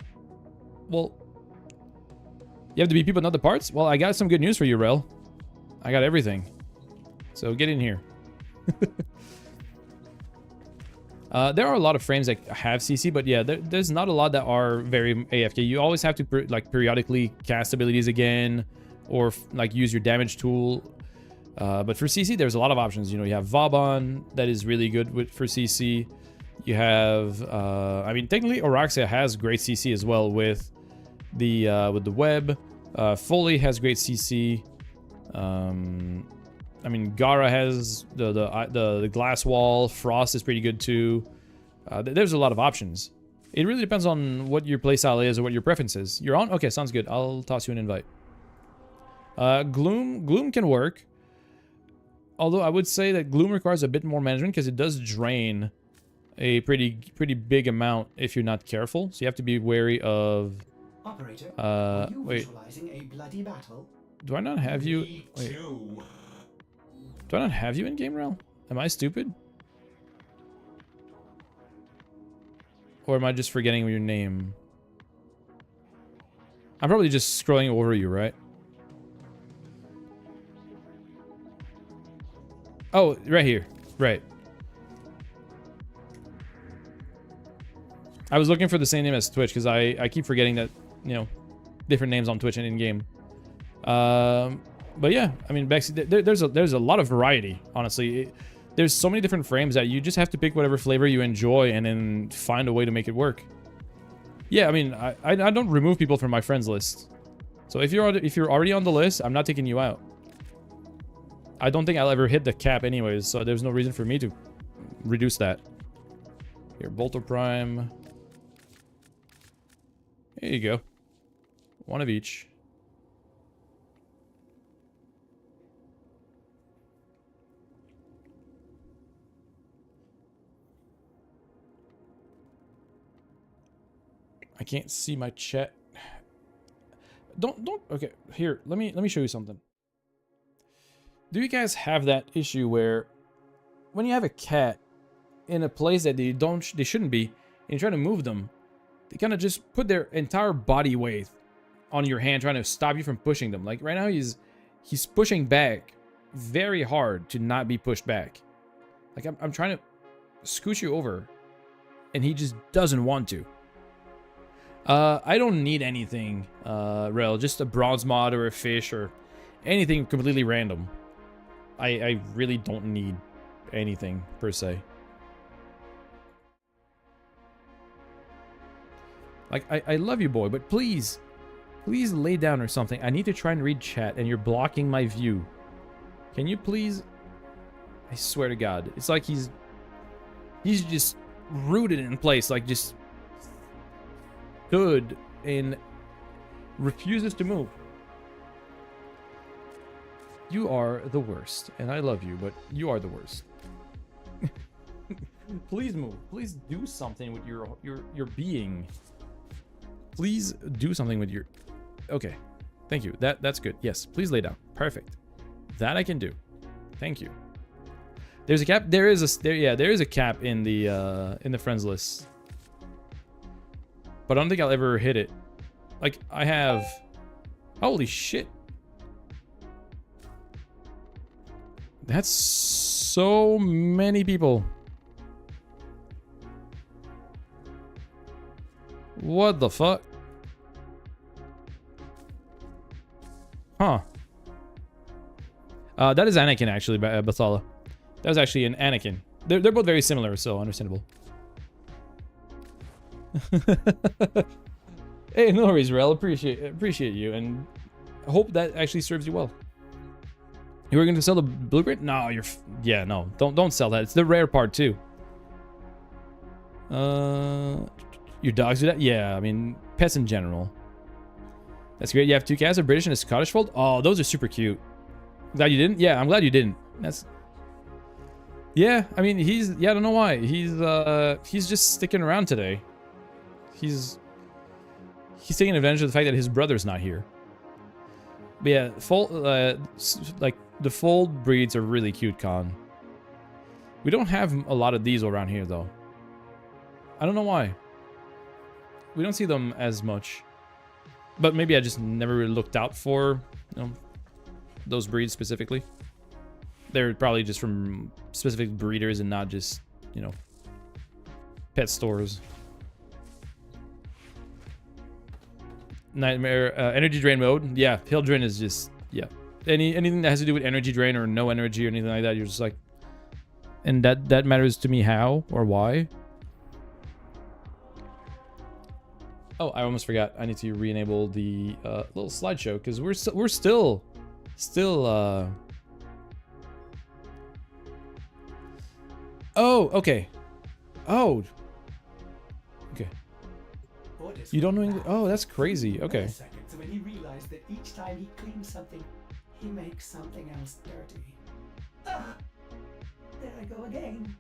you have to be people, not the parts? Well, I got some good news for you, Rel. I got everything. So get in here. There are a lot of frames that have CC, but yeah, there's not a lot that are very AFK. You always have to periodically cast abilities again, or like use your damage tool. But for CC, there's a lot of options. You know, you have Vauban that is really good for CC. You have, I mean, technically Oraxia has great CC as well with the web. Foley has great CC. I mean, Gara has the glass wall. Frost is pretty good too. There's a lot of options. It really depends on what your playstyle is or what your preference is. You're on? Okay, sounds good. I'll toss you an invite. Gloom can work. Although I would say that Gloom requires a bit more management because it does drain a pretty big amount if you're not careful. So you have to be wary of...
Operator, are you
wait.
visualizing a bloody battle?
Do I not have you... Wait. Do I not have you in Game Realm? Am I stupid? Or am I just forgetting your name? I'm probably just scrolling over you, right? Oh, right here. Right. I was looking for the same name as Twitch because I keep forgetting that, you know, different names on Twitch and in game. But yeah, I mean, Bexy, there's a lot of variety, honestly. There's so many different frames that you just have to pick whatever flavor you enjoy and then find a way to make it work. Yeah, I mean, I don't remove people from my friends list. So if you're already on the list, I'm not taking you out. I don't think I'll ever hit the cap anyways, so there's no reason for me to reduce that. Here, Bolter Prime. There you go. One of each. I can't see my chat. Don't okay, here, let me show you something. Do you guys have that issue where when you have a cat in a place that they shouldn't be, and you try to move them, they kind of just put their entire body weight on your hand trying to stop you from pushing them. Like right now he's pushing back very hard to not be pushed back. Like I'm trying to scooch you over and he just doesn't want to. I don't need anything, Rel, just a bronze mod or a fish or anything completely random. I really don't need anything per se. Like, I love you, boy, but please lay down or something. I need to try and read chat and you're blocking my view. Can you please? I swear to God, it's like he's just rooted in place, like just stood and refuses to move. You are the worst, and I love you, but you are the worst. Please move. Please do something with your being. Please do something with your... Okay. Thank you. That's good. Yes. Please lay down. Perfect. That I can do. Thank you. There's a cap. There is a cap in the friends list. But I don't think I'll ever hit it. Like I have... Holy shit. That's so many people. What the fuck? Huh. That is Anakin, actually, Bathala. That was actually an Anakin. They're both very similar, so understandable. Hey, no worries, Rel. Appreciate you, and I hope that actually serves you well. You were going to sell the blueprint? No, yeah, no. Don't sell that. It's the rare part, too. Your dogs do that? Yeah, I mean, pets in general. That's great. You have two cats, a British and a Scottish fold? Oh, those are super cute. Glad you didn't? Yeah, I'm glad you didn't. That's... Yeah, I mean, yeah, I don't know why. He's just sticking around today. He's taking advantage of the fact that his brother's not here. But yeah, like, the fold breeds are really cute, Con. We don't have a lot of these around here, though. I don't know why. We don't see them as much. But maybe I just never really looked out for, you know, those breeds specifically. They're probably just from specific breeders and not just, you know, pet stores. Nightmare, energy drain mode. Yeah, Hill Drain is just, yeah. Anything that has to do with energy drain or no energy or anything like that, you're just like... And that matters to me how or why. Oh, I almost forgot. I need to re-enable the little slideshow because we're still Oh, okay. Oh. Okay. You don't know English? Oh, that's crazy. Okay.
Seconds when he realized that each time he cleans something, he makes something else dirty. Ah, there I go again.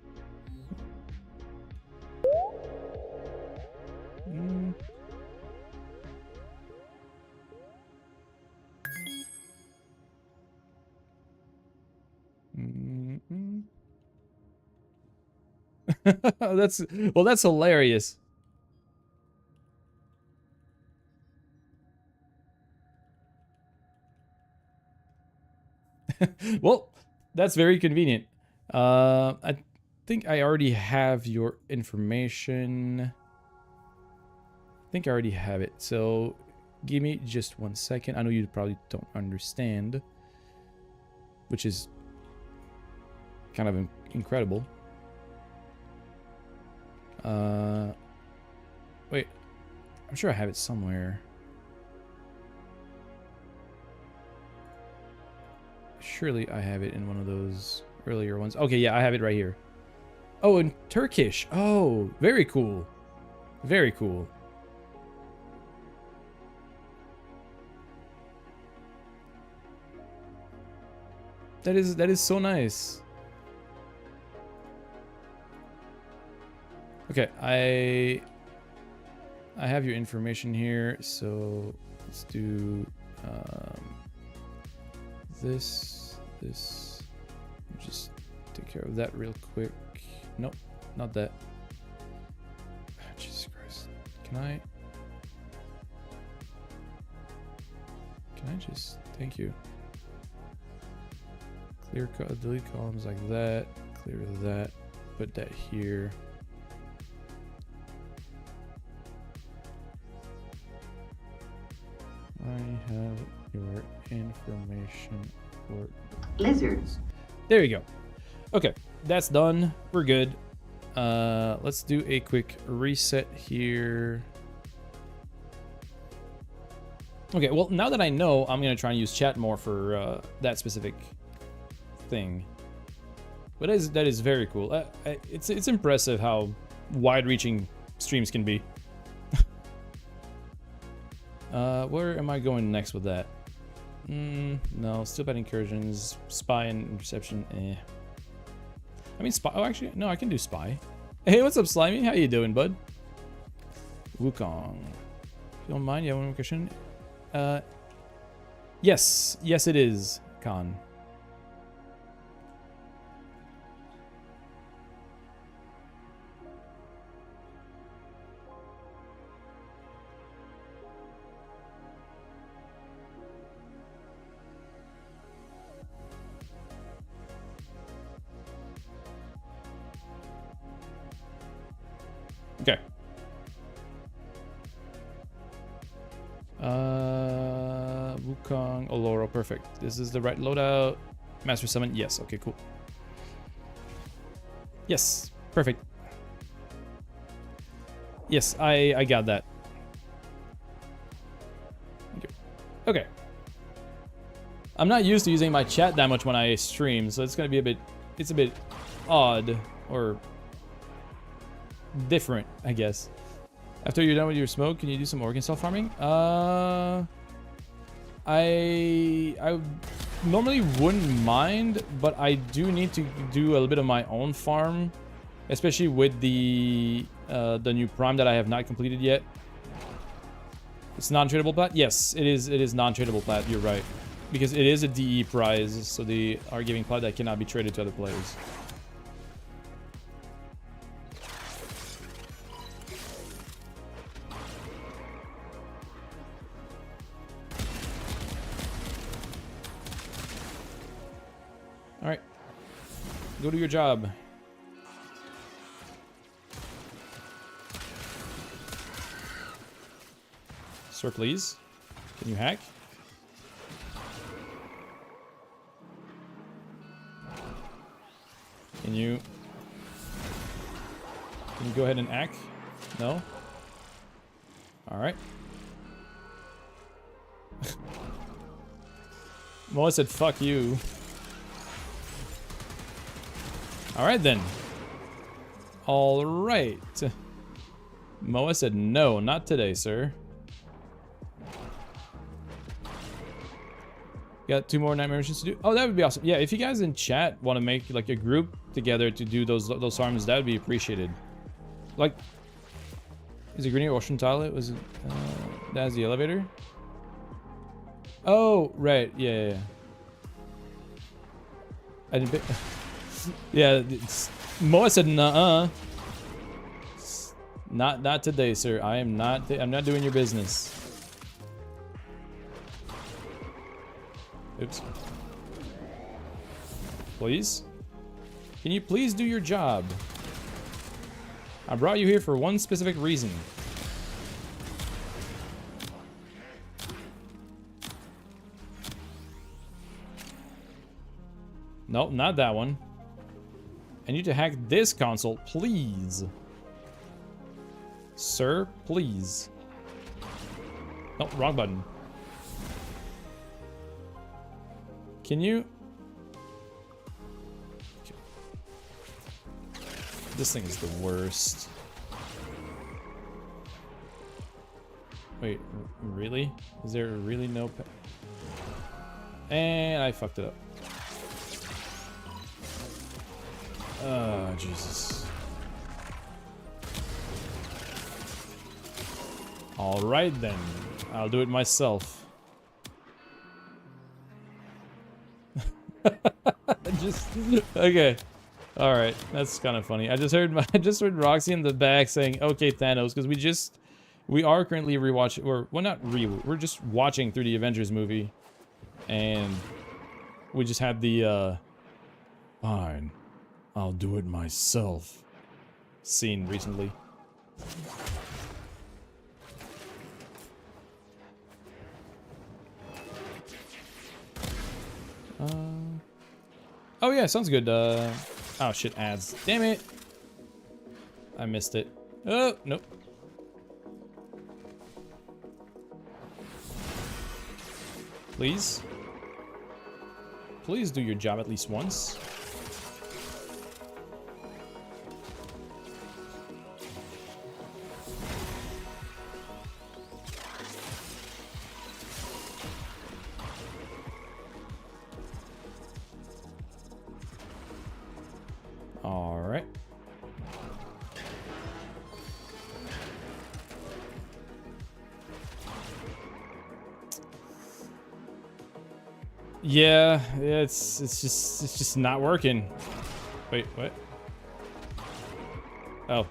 That's hilarious. Well, that's very convenient. I think I already have your information. I think I already have it. So give me just 1 second. I know you probably don't understand, which is kind of incredible. Wait, I'm sure I have it somewhere. surely I have it in one of those earlier ones. Okay, yeah, I have it right here. Oh, in Turkish. Oh, very cool. Very cool. That is so nice. Okay, I have your information here, so let's do this. Just take care of that real quick. Nope, not that. Jesus Christ. Can I just, thank you. Clear, delete columns like that. Clear that. Put that here. I have your information for
Lizards.
There you go. Okay, that's done. We're good. Let's do a quick reset here. Okay, well, now that I know, I'm gonna try and use chat more for that specific thing. But that is very cool. It's impressive how wide-reaching streams can be. Where am I going next with that? No, still bad incursions, spy and interception. I mean, spy. Oh, actually, no, I can do spy. Hey, what's up, Slimy? How you doing, bud? Wukong. If you don't mind, you have one more question? Yes, it is, Khan. Okay. Wukong, Oloro, perfect. This is the right loadout. Master Summon, yes. Okay, cool. Yes, perfect. Yes, I got that. Okay. I'm not used to using my chat that much when I stream, so it's gonna be it's a bit odd or different, I guess. After you're done with your smoke, can you do some organ cell farming? I normally wouldn't mind, but I do need to do a little bit of my own farm, especially with the new prime that I have not completed yet. It's non-tradable plat? Yes, it is non-tradable plat, you're right. Because it is a DE prize, so they are giving plat that cannot be traded to other players. Alright. Go do your job. Sir, please. Can you hack? Can you go ahead and hack? No? Alright. Moa said fuck you. Alright then. Alright. Moa said no, not today, sir. Got 2 more nightmare missions to do. Oh, that would be awesome. Yeah, if you guys in chat want to make like a group together to do those farms, that would be appreciated. Like, is it green ocean toilet? Was it? That's the elevator. Oh, right. Yeah. I didn't pick. Yeah, Moa said nuh-uh. Not today, sir. I'm not doing your business. Oops. Please? Can you please do your job? I brought you here for one specific reason. Nope, not that one. I need to hack this console, please. Sir, please. Nope, wrong button. Can you This thing is the worst. Wait, really? Is there really no and I fucked it up. Oh, Jesus. Alright then. I'll do it myself. Okay. Alright, that's kind of funny. I just heard Roxy in the back saying, okay, Thanos, because we are currently rewatching, or well, not we're just watching through the Avengers movie, and we just had the fine, I'll do it myself scene recently. Oh yeah, sounds good. Oh shit, ads. Damn it. I missed it. Oh, nope. Please. Please do your job at least once. All right. Yeah, it's just not working. Wait, what? Oh,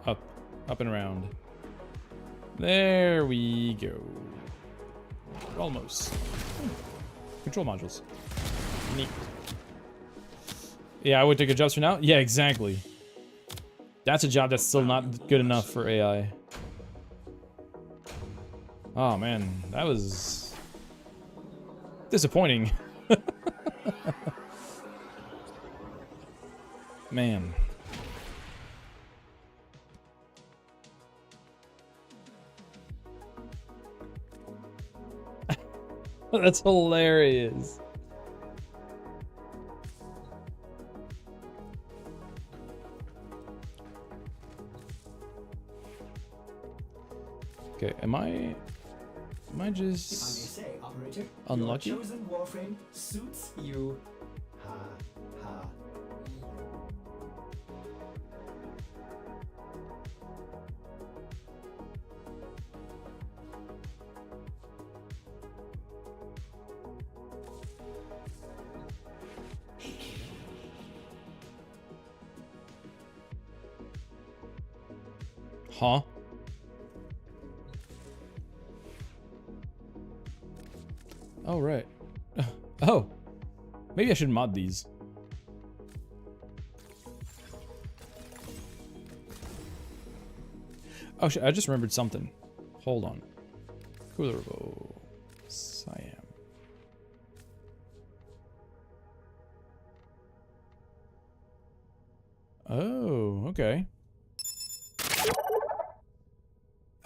up and around. There we go. Almost. Control modules. Neat. Yeah, I would take a jobs for now. Yeah, exactly. That's a job that's still not good enough for AI. Oh man, that was disappointing. Man. That's hilarious. Okay, am I just
If I may say, operator,
unlucky?
your chosen warframe suits you. Ha ha.
Huh? Oh, right. Oh. Maybe I should mod these. Oh, shit. I just remembered something. Hold on. Cooler bow. Siam. Oh, okay.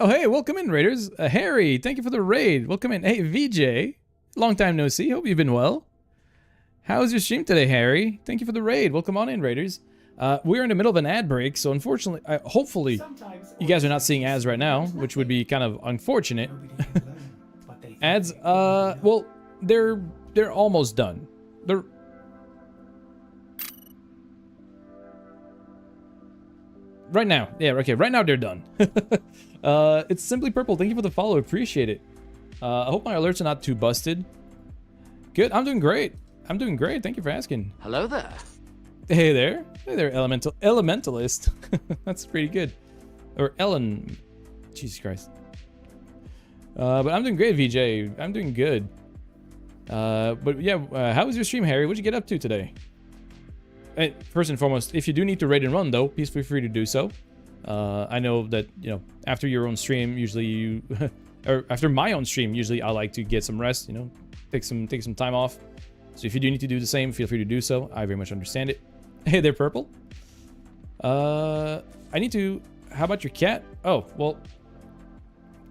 Oh, hey, welcome in, Raiders. Harry, thank you for the raid. Welcome in. Hey, VJ. Long time no see. Hope you've been well. How's your stream today, Harry? Thank you for the raid. Welcome on in, Raiders. We're in the middle of an ad break, so unfortunately, hopefully, you guys are not seeing ads right now, which would be kind of unfortunate. Ads, well, they're almost done. They're... Right now. Yeah, okay, right now they're done. It's Simply Purple. Thank you for the follow. Appreciate it. I hope my alerts are not too busted. Good. I'm doing great. I'm doing great. Thank you for asking.
Hello there.
Hey there. Hey there, Elementalist. That's pretty good. Or Ellen. Jesus Christ. But I'm doing great, VJ. I'm doing good. But yeah, how was your stream, Harry? What'd you get up to today? First and foremost, if you do need to raid and run, though, please feel free to do so. I know that, you know, after your own stream, usually you... or after my own stream, usually I like to get some rest, you know, take some time off. So if you do need to do the same, feel free to do so. I very much understand it. Hey there, Purple. I need to... How about your cat? Oh, well...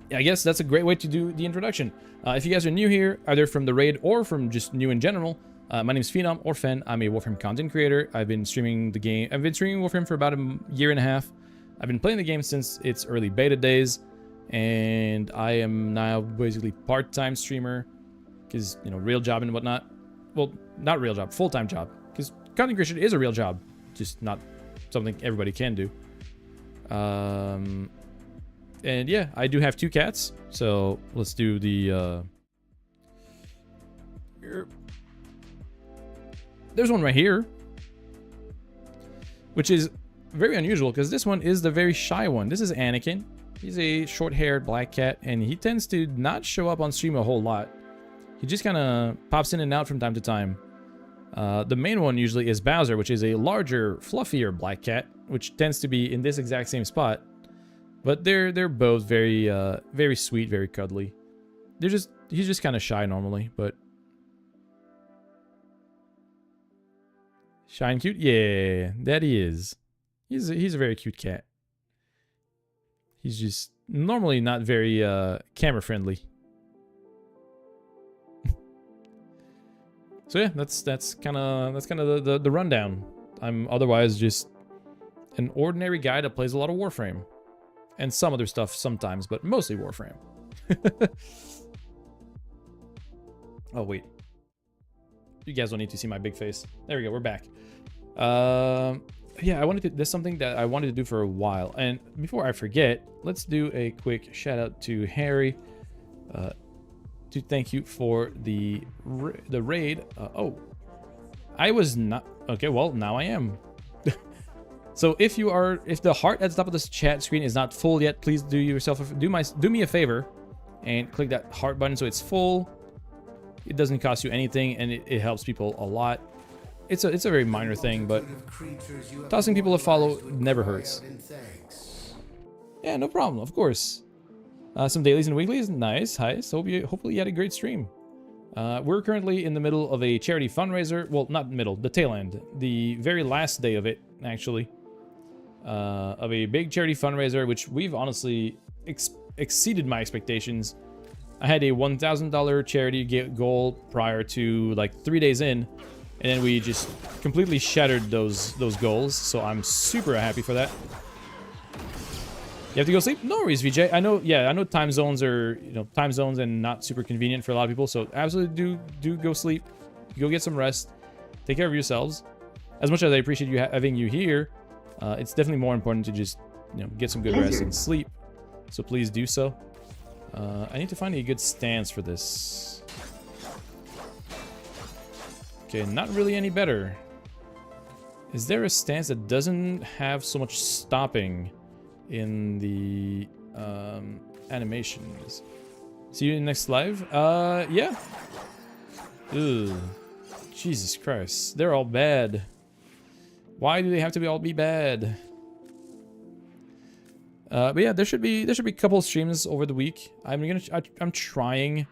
Yeah, I guess that's a great way to do the introduction. If you guys are new here, either from the raid or from just new in general, My name is Phenom or Fen. I'm a Warframe content creator. I've been streaming the game. I've been streaming Warframe for about a year and a half. I've been playing the game since its early beta days, and I am now basically part-time streamer because, you know, real job and whatnot. Well, not real job, full-time job, because content creation is a real job, just not something everybody can do. And yeah, I do have 2 cats, so let's do the there's one right here, which is very unusual because this one is the very shy one. This is Anakin. He's a short-haired black cat, and he tends to not show up on stream a whole lot. He just kind of pops in and out from time to time. The main one usually is Bowser, which is a larger, fluffier black cat, which tends to be in this exact same spot. But they're both very very sweet, very cuddly. He's just kind of shy normally, but shy and cute. Yeah, that he is. He's a very cute cat. He's just normally not very camera friendly. So yeah, that's kind of the rundown. I'm otherwise just an ordinary guy that plays a lot of Warframe. And some other stuff sometimes, but mostly Warframe. Oh, wait. You guys don't need to see my big face. There we go, we're back. Yeah, there's something that I wanted to do for a while. And before I forget, let's do a quick shout out to Harry. To thank you for the raid. Oh, I was not... Okay, well, now I am. So if the heart at the top of this chat screen is not full yet, please do me a favor and click that heart button so it's full. It doesn't cost you anything, and it helps people a lot. It's a very minor thing, but tossing people a follow never hurts. Yeah, no problem, of course. Some dailies and weeklies, nice, nice. Hopefully you had a great stream. We're currently in the middle of a charity fundraiser. Well, not middle, the tail end. The very last day of it, actually. Of a big charity fundraiser, which we've honestly exceeded my expectations. I had a $1,000 charity goal prior to like 3 days in, and then we just completely shattered those goals. So I'm super happy for that. You have to go sleep? No worries, VJ. I know time zones are, time zones and not super convenient for a lot of people. So absolutely do go sleep. Go get some rest. Take care of yourselves. As much as I appreciate having you here, it's definitely more important to just, get some good rest and sleep. So please do so. I need to find a good stance for this. Okay, not really any better. Is there a stance that doesn't have so much stopping in the animations? See you in the next live? Yeah. Ugh. Jesus Christ. They're all bad. Why do they have to all be bad? But yeah, there should be a couple of streams over the week. I'm trying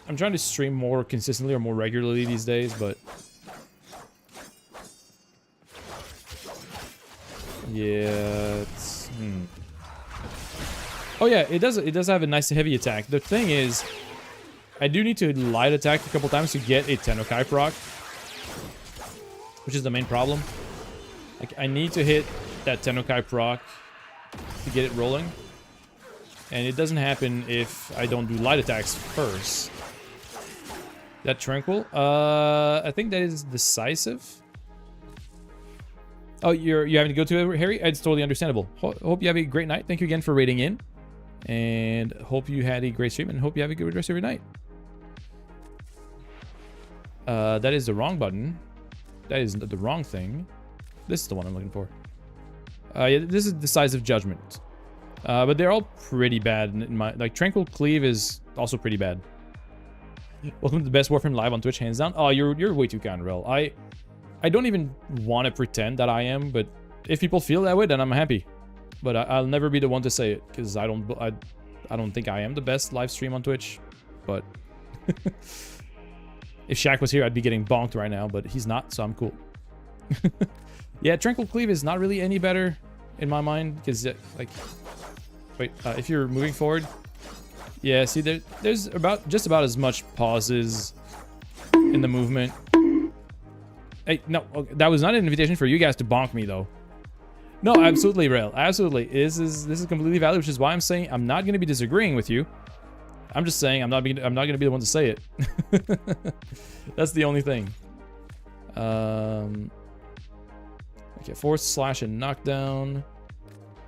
to stream more consistently or more regularly these days, but yeah, it's Oh yeah, it does have a nice heavy attack. The thing is, I do need to light attack a couple times to get a Tennokai proc, which is the main problem. Like, I need to hit that Tennokai proc to get it rolling, and it doesn't happen if I don't do light attacks first. That Tranquil? I think that is decisive. Oh, you're having to go to it, Harry? It's totally understandable. Hope you have a great night. Thank you again for raiding in, and hope you had a great stream, and hope you have a good rest of your night. That is the wrong button. That is the wrong thing. This is the one I'm looking for. Yeah, this is Decisive Judgment. But they're all pretty bad. Like, Tranquil Cleave is also pretty bad. Welcome to the best Warframe live on Twitch, hands down. Oh, you're way too kind, Rel. I don't even want to pretend that I am, but if people feel that way, then I'm happy. But I'll never be the one to say it, because I don't think I am the best live stream on Twitch. But if Shaq was here, I'd be getting bonked right now, but he's not, so I'm cool. Yeah, Tranquil Cleave is not really any better in my mind, because like, wait, if you're moving forward, Yeah, see, there's just about as much pauses in the movement. Hey, no, okay, that was not an invitation for you guys to bonk me, though. No, absolutely, Rail. Absolutely. This is completely valid, which is why I'm saying I'm not going to be disagreeing with you. I'm just saying I'm not going to be the one to say it. That's the only thing. Okay, force, slash, and knockdown.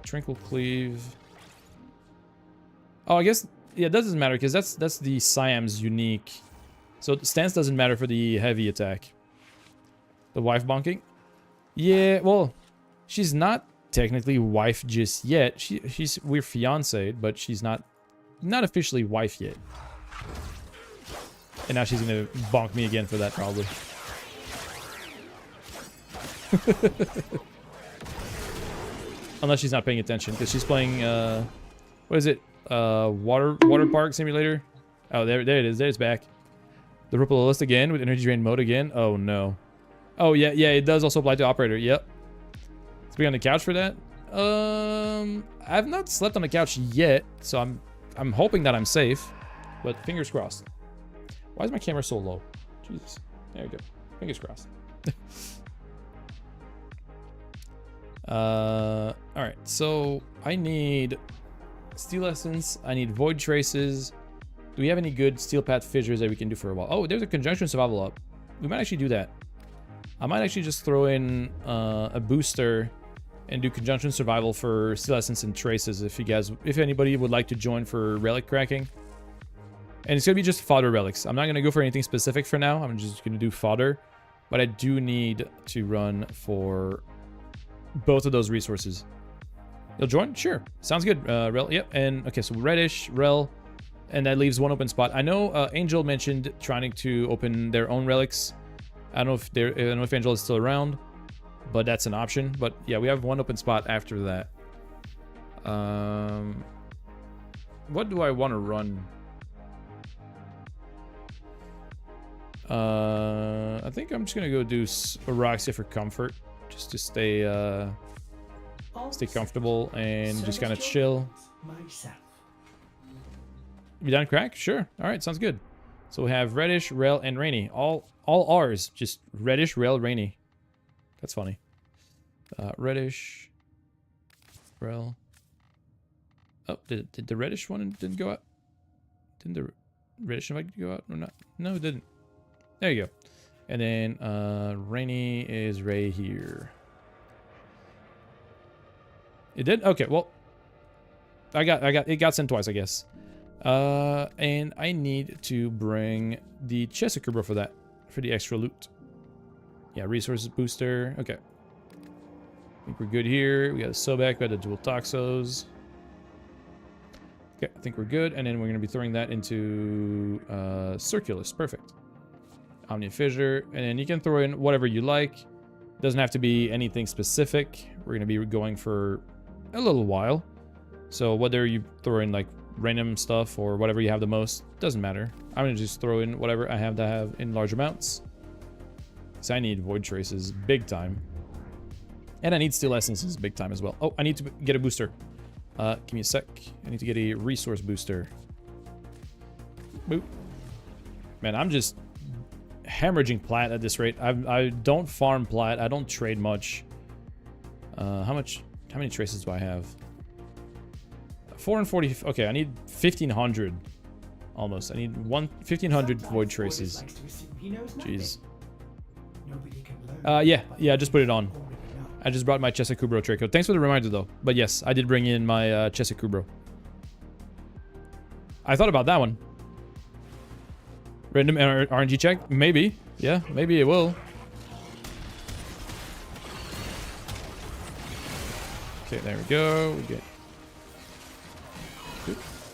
Tranquil cleave. Oh, I guess, yeah, that doesn't matter because that's the Siam's unique. So stance doesn't matter for the heavy attack. The wife bonking? Yeah, well, she's not technically wife just yet. We're fiancé, but she's not officially wife yet. And now she's gonna bonk me again for that, probably. Unless she's not paying attention, because she's playing, what is it? Water park simulator? Oh, there it is. There's back. The Ripple list again with energy drain mode again. Oh, no. Oh, yeah, it does also apply to operator. Yep. Let's be on the couch for that. I've not slept on the couch yet, so I'm hoping that I'm safe, but fingers crossed. Why is my camera so low? Jesus. There we go. Fingers crossed. All right, so I need steel essence. I need void traces. Do we have any good steel path fissures that we can do for a while? Oh, there's a conjunction survival up. We might actually do that. I might actually just throw in a booster and do conjunction survival for steel essence and traces if anybody would like to join for relic cracking. And it's gonna be just fodder relics. I'm not gonna go for anything specific for now. I'm just gonna do fodder, but I do need to run for both of those resources. You'll join? Sure. Sounds good. Rel, yep. And okay, so reddish, Rel, and that leaves one open spot. I know Angel mentioned trying to open their own relics. I don't know if Angel is still around, but that's an option. But yeah, we have one open spot after that. What do I want to run? I think I'm just gonna go do Araxia for comfort, just to stay comfortable and just kind of chill.
Myself.
You done crack? Sure. All right, sounds good. So we have reddish, rel, and rainy. All R's. Just reddish, rel, rainy. That's funny. Reddish, rel. Oh, did the reddish one didn't go out? Didn't the reddish invite go out or not? No, it didn't. There you go. And then rainy is right here. It did? Okay, well, it got sent twice, I guess. And I need to bring the Chesakubra for that, for the extra loot. Yeah, resources booster. Okay. I think we're good here. We got a Sobek, we got the dual Toxos. Okay, I think we're good. And then we're going to be throwing that into Circulus. Perfect. Omnia Fissure. And then you can throw in whatever you like. Doesn't have to be anything specific. We're going to be going for a little while. So whether you throw in like random stuff or whatever you have the most, doesn't matter. I'm going to just throw in whatever I have to have in large amounts. Because I need void traces big time. And I need steel essences big time as well. Oh, I need to get a booster. Give me a sec. I need to get a resource booster. Boop. Man, I'm just hemorrhaging plat at this rate. I don't farm plat. I don't trade much. How many traces do I have? 440. Okay, I need 1,500 almost. I need 1,500 void traces. Jeez. Yeah, I just put it on. I just brought my Chesakubro Traco. Thanks for the reminder, though. But yes, I did bring in my Chesakubro. I thought about that one. Random RNG check? Maybe. Yeah, maybe it will. Okay, there we go. We get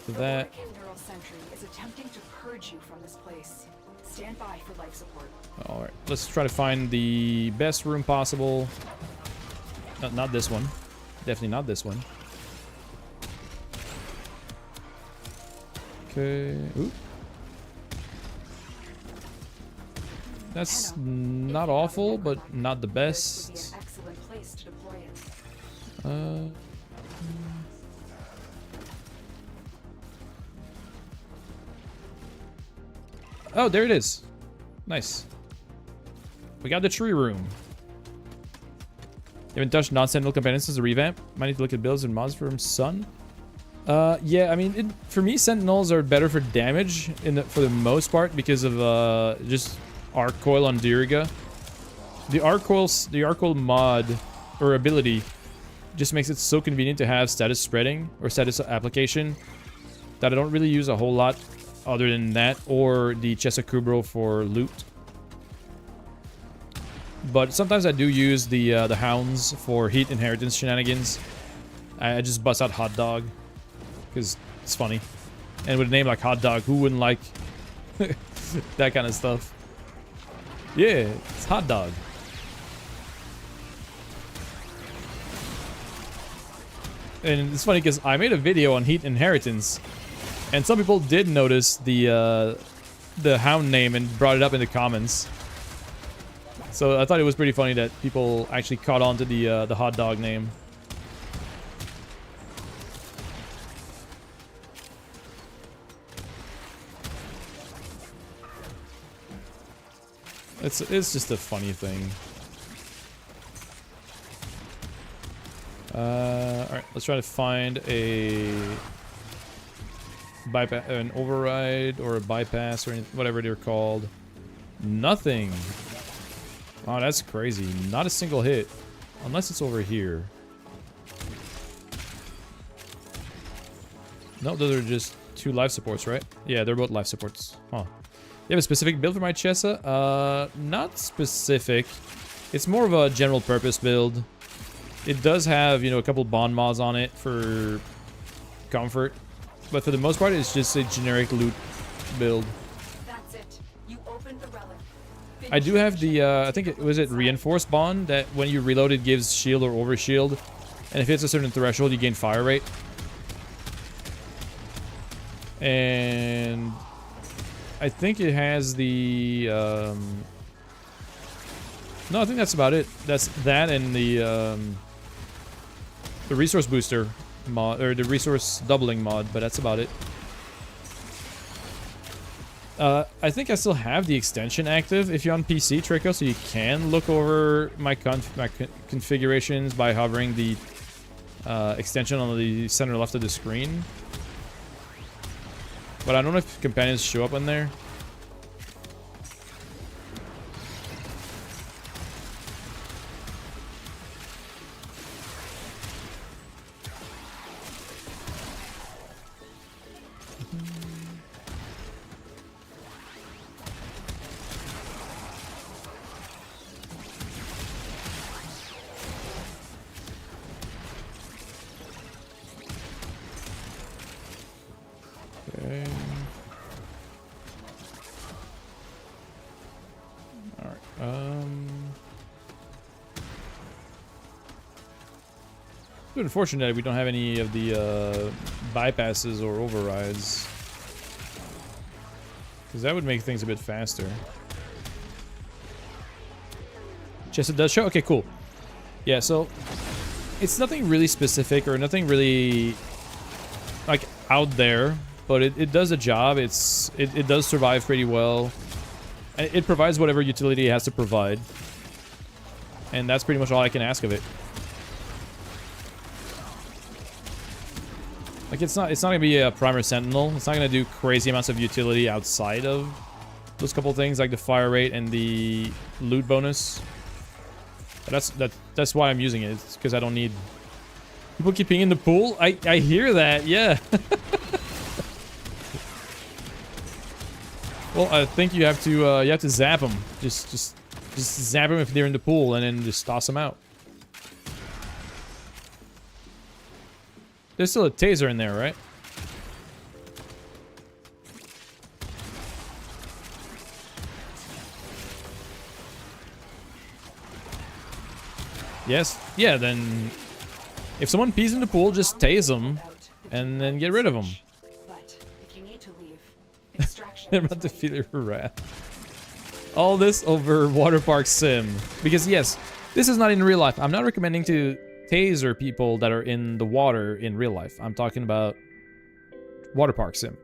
that.
Neural Sentry is attempting to purge you from this place. Stand by for life support.
All right, let's try to find the best room possible. Not this one. Definitely not this one. Okay. Ooh. That's not awful, but not the best.
Excellent place to deploy it.
Oh, there it is. Nice. We got the tree room. You haven't touched non-sentinel companions since the revamp? Might need to look at builds and mods from Sun. Yeah, I mean, for me, sentinels are better for damage for the most part because of just arc coil on Diriga. The arc coil mod or ability just makes it so convenient to have status spreading or status application that I don't really use a whole lot other than that or the Chesakubro for loot. But sometimes I do use the hounds for heat inheritance shenanigans. I just bust out Hot Dog because it's funny, and with a name like Hot Dog, who wouldn't like that kind of stuff? Yeah, it's Hot Dog. And it's funny because I made a video on heat inheritance, and some people did notice the hound name and brought it up in the comments. So I thought it was pretty funny that people actually caught on to the Hot Dog name. It's just a funny thing. Alright, let's try to find an override or a bypass or whatever they're called. Nothing. Oh, that's crazy. Not a single hit. Unless it's over here. No, those are just 2 life supports, right? Yeah, they're both life supports. Huh. You have a specific build for my Chesa? Not specific. It's more of a general purpose build. It does have, you know, a couple bond mods on it for comfort. But for the most part, it's just a generic loot build.
That's it. You opened the relic.
I do have the, I think it was reinforced bond that when you reload it gives shield or overshield. And if it's a certain threshold, you gain fire rate. And I think it has the, no, I think that's about it. That's that and the resource booster mod, or the resource doubling mod, but that's about it. I think I still have the extension active if you're on PC, Trico, so you can look over my configurations by hovering the extension on the center left of the screen. But I don't know if companions show up on there. Okay. Alright, it's unfortunate that we don't have any of the bypasses or overrides, because that would make things a bit faster. Chester does show? Okay, cool. Yeah, so it's nothing really specific or nothing really like out there, but it does a job. It does survive pretty well. It provides whatever utility it has to provide, and that's pretty much all I can ask of it. Like it's not gonna be a primer sentinel. It's not gonna do crazy amounts of utility outside of those couple things like the fire rate and the loot bonus. But that's why I'm using it. It's because I don't need people keeping in the pool. I hear that, yeah. Well, I think you have to zap them. Just zap them if they're in the pool, and then just toss them out. There's still a taser in there, right? Yes. Yeah. Then, if someone pees in the pool, just tase them, and then get rid of them.
But if you need to leave, extraction.
I'm about to feel your wrath. All this over water park sim, because yes, this is not in real life. I'm not recommending to taser people that are in the water in real life. I'm talking about water park sim.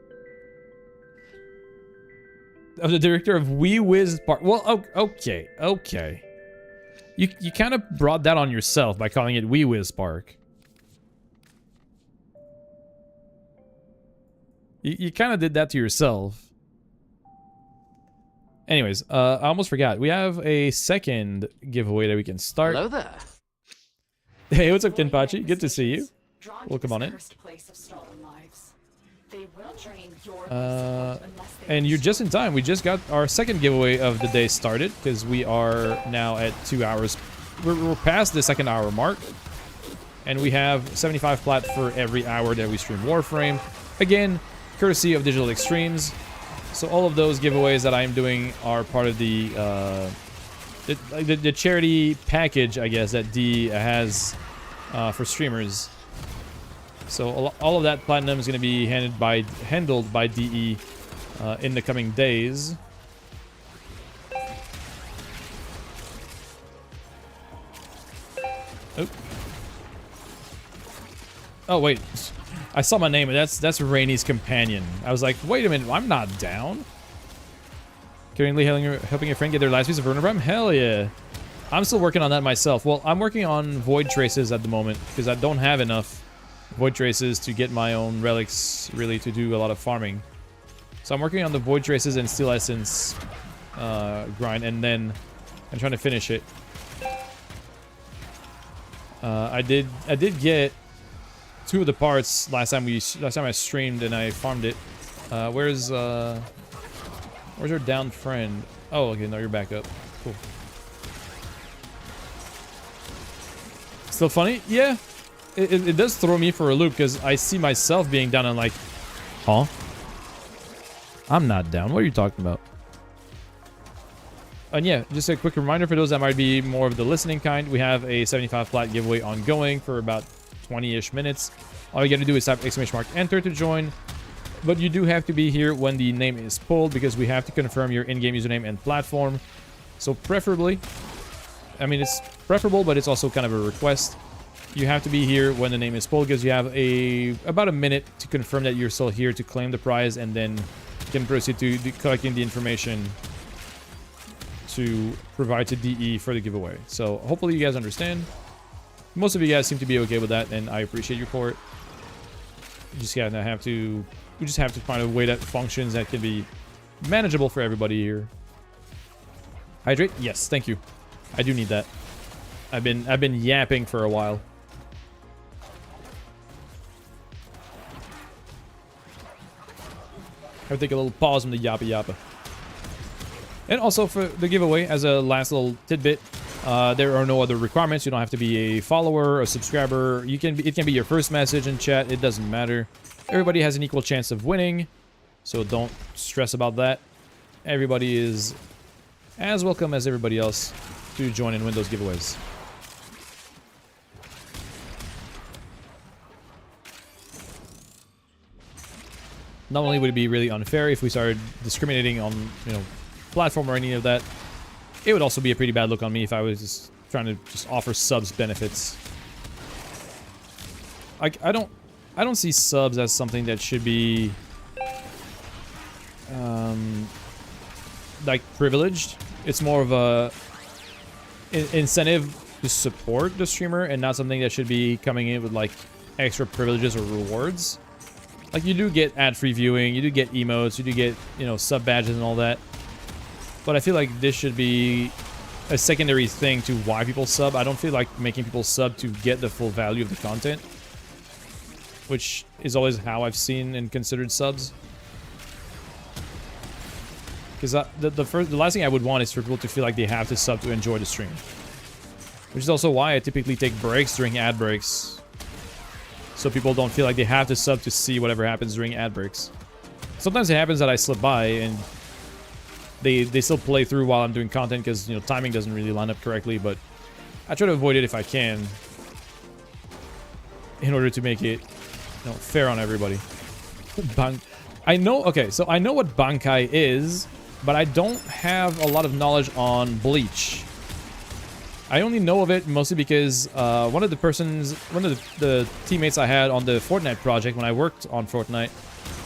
of the director of Wee Whiz Park. Well, okay, okay. You kind of brought that on yourself by calling it Wee Whiz Park. You kind of did that to yourself. Anyways, I almost forgot. We have a second giveaway that we can start.
Hello there.
Hey, what's up, Kenpachi? Good to see you. Welcome on in. And you're just in time. We just got our second giveaway of the day started because we are now at 2 hours. We're past the second hour mark. And we have 75 plat for every hour that we stream Warframe. Again, courtesy of Digital Extremes. So all of those giveaways that I'm doing are part of the charity package, I guess, that D has for streamers. So all of that platinum is going to be handled by DE in the coming days. Oh. Oh wait, I saw my name, and that's Rainey's companion. I was like, wait a minute, I'm not down. Currently helping a friend get their last piece of Vertebrum? Hell yeah. I'm still working on that myself. Well, I'm working on Void Traces at the moment because I don't have enough Void Traces to get my own relics, really, to do a lot of farming. So I'm working on the Void Traces and Steel Essence grind, and then I'm trying to finish it. I did get 2 of the parts last time I streamed, and I farmed it. Where's our downed friend? Oh, okay, no, you're back up. Cool. Still funny? Yeah. It does throw me for a loop because I see myself being down and like, huh? I'm not down. What are you talking about? And yeah, just a quick reminder for those that might be more of the listening kind. We have a 75 flat giveaway ongoing for about 20-ish minutes. All you gotta do is type !enter to join. But you do have to be here when the name is pulled because we have to confirm your in-game username and platform. So preferably, I mean, it's preferable, but it's also kind of a request. You have to be here when the name is pulled because you have about a minute to confirm that you're still here to claim the prize, and then you can proceed to collecting the information to provide to DE for the giveaway. So hopefully you guys understand. Most of you guys seem to be okay with that, and I appreciate you for it. We just have to find a way that functions that can be manageable for everybody here. Hydrate? Yes, thank you. I do need that. I've been yapping for a while. I'll take a little pause from the yappa yappa. And also for the giveaway, as a last little tidbit, there are no other requirements. You don't have to be a follower, a subscriber. It can be your first message in chat. It doesn't matter. Everybody has an equal chance of winning, so don't stress about that. Everybody is as welcome as everybody else to join and win those giveaways. Not only would it be really unfair if we started discriminating on, platform or any of that, it would also be a pretty bad look on me if I was just trying to just offer subs benefits. I don't see subs as something that should be like privileged. It's more of a incentive to support the streamer and not something that should be coming in with like extra privileges or rewards. Like, you do get ad-free viewing, you do get emotes, you do get, sub badges and all that. But I feel like this should be a secondary thing to why people sub. I don't feel like making people sub to get the full value of the content, which is always how I've seen and considered subs. Because the last thing I would want is for people to feel like they have to sub to enjoy the stream. Which is also why I typically take breaks during ad breaks, so people don't feel like they have to sub to see whatever happens during ad breaks. Sometimes it happens that I slip by and they still play through while I'm doing content because, timing doesn't really line up correctly, but I try to avoid it if I can in order to make it, fair on everybody. I know what Bankai is, but I don't have a lot of knowledge on Bleach. I only know of it mostly because one of the teammates I had on the Fortnite project when I worked on Fortnite,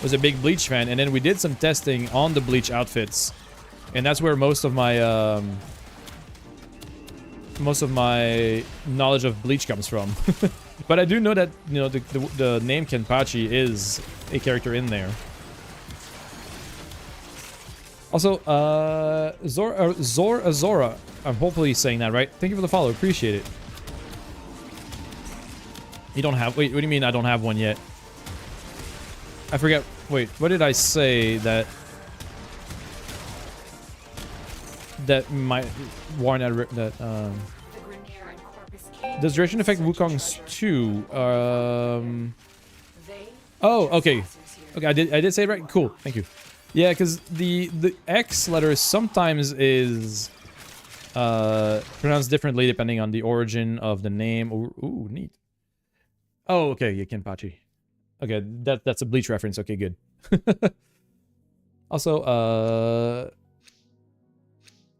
was a big Bleach fan, and then we did some testing on the Bleach outfits, and that's where most of my knowledge of Bleach comes from. But I do know that, you know, the name Kenpachi is a character in there. Also, Zor Azora, I'm hopefully saying that right. Thank you for the follow, appreciate it. You don't have, wait, what do you mean I don't have one yet? I forget, wait, what did I say that might warrant that, does duration affect Wukong's too? Oh, okay. Okay, I did say it right? Cool, thank you. Yeah, because the X letter sometimes is pronounced differently depending on the origin of the name. Ooh, neat. Oh, okay, yeah, Kenpachi. Okay, that's a Bleach reference. Okay, good. Also,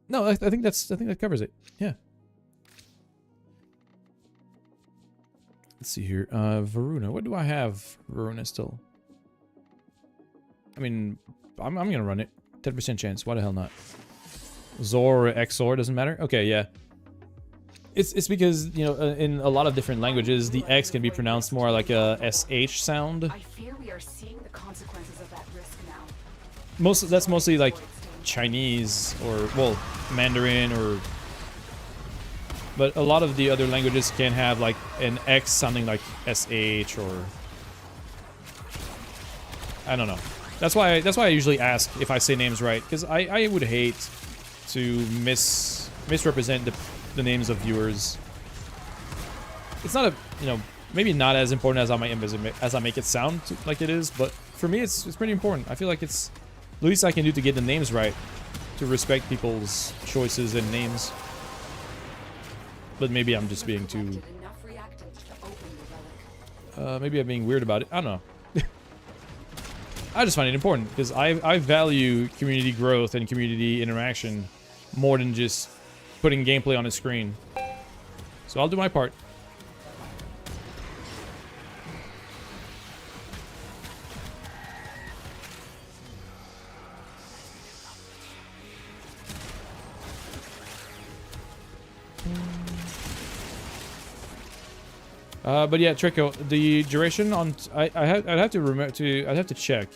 no, I think that covers it. Yeah. Let's see here. Varuna. What do I have? Varuna still. I mean, I'm gonna run it. 10% chance. Why the hell not? Zor or Xor doesn't matter. Okay, yeah. It's because, you know, in a lot of different languages, the X can be pronounced more like a SH sound.
I fear we are seeing the consequences of that risk now.
That's mostly like Chinese or, well, Mandarin or... But a lot of the other languages can have like an X sounding like SH or... I don't know. That's why I usually ask if I say names right, because I would hate to misrepresent the names of viewers. It's not a, you know, maybe not as important as I make it sound like it is, but for me it's pretty important. I feel like it's the least I can do to get the names right, to respect people's choices and names. But maybe I'm just being too... maybe I'm being weird about it. I don't know. I just find it important, because I value community growth and community interaction more than just putting gameplay on a screen. So I'll do my part. But yeah, Trico, the duration on I'd have to remember to I'd have to check.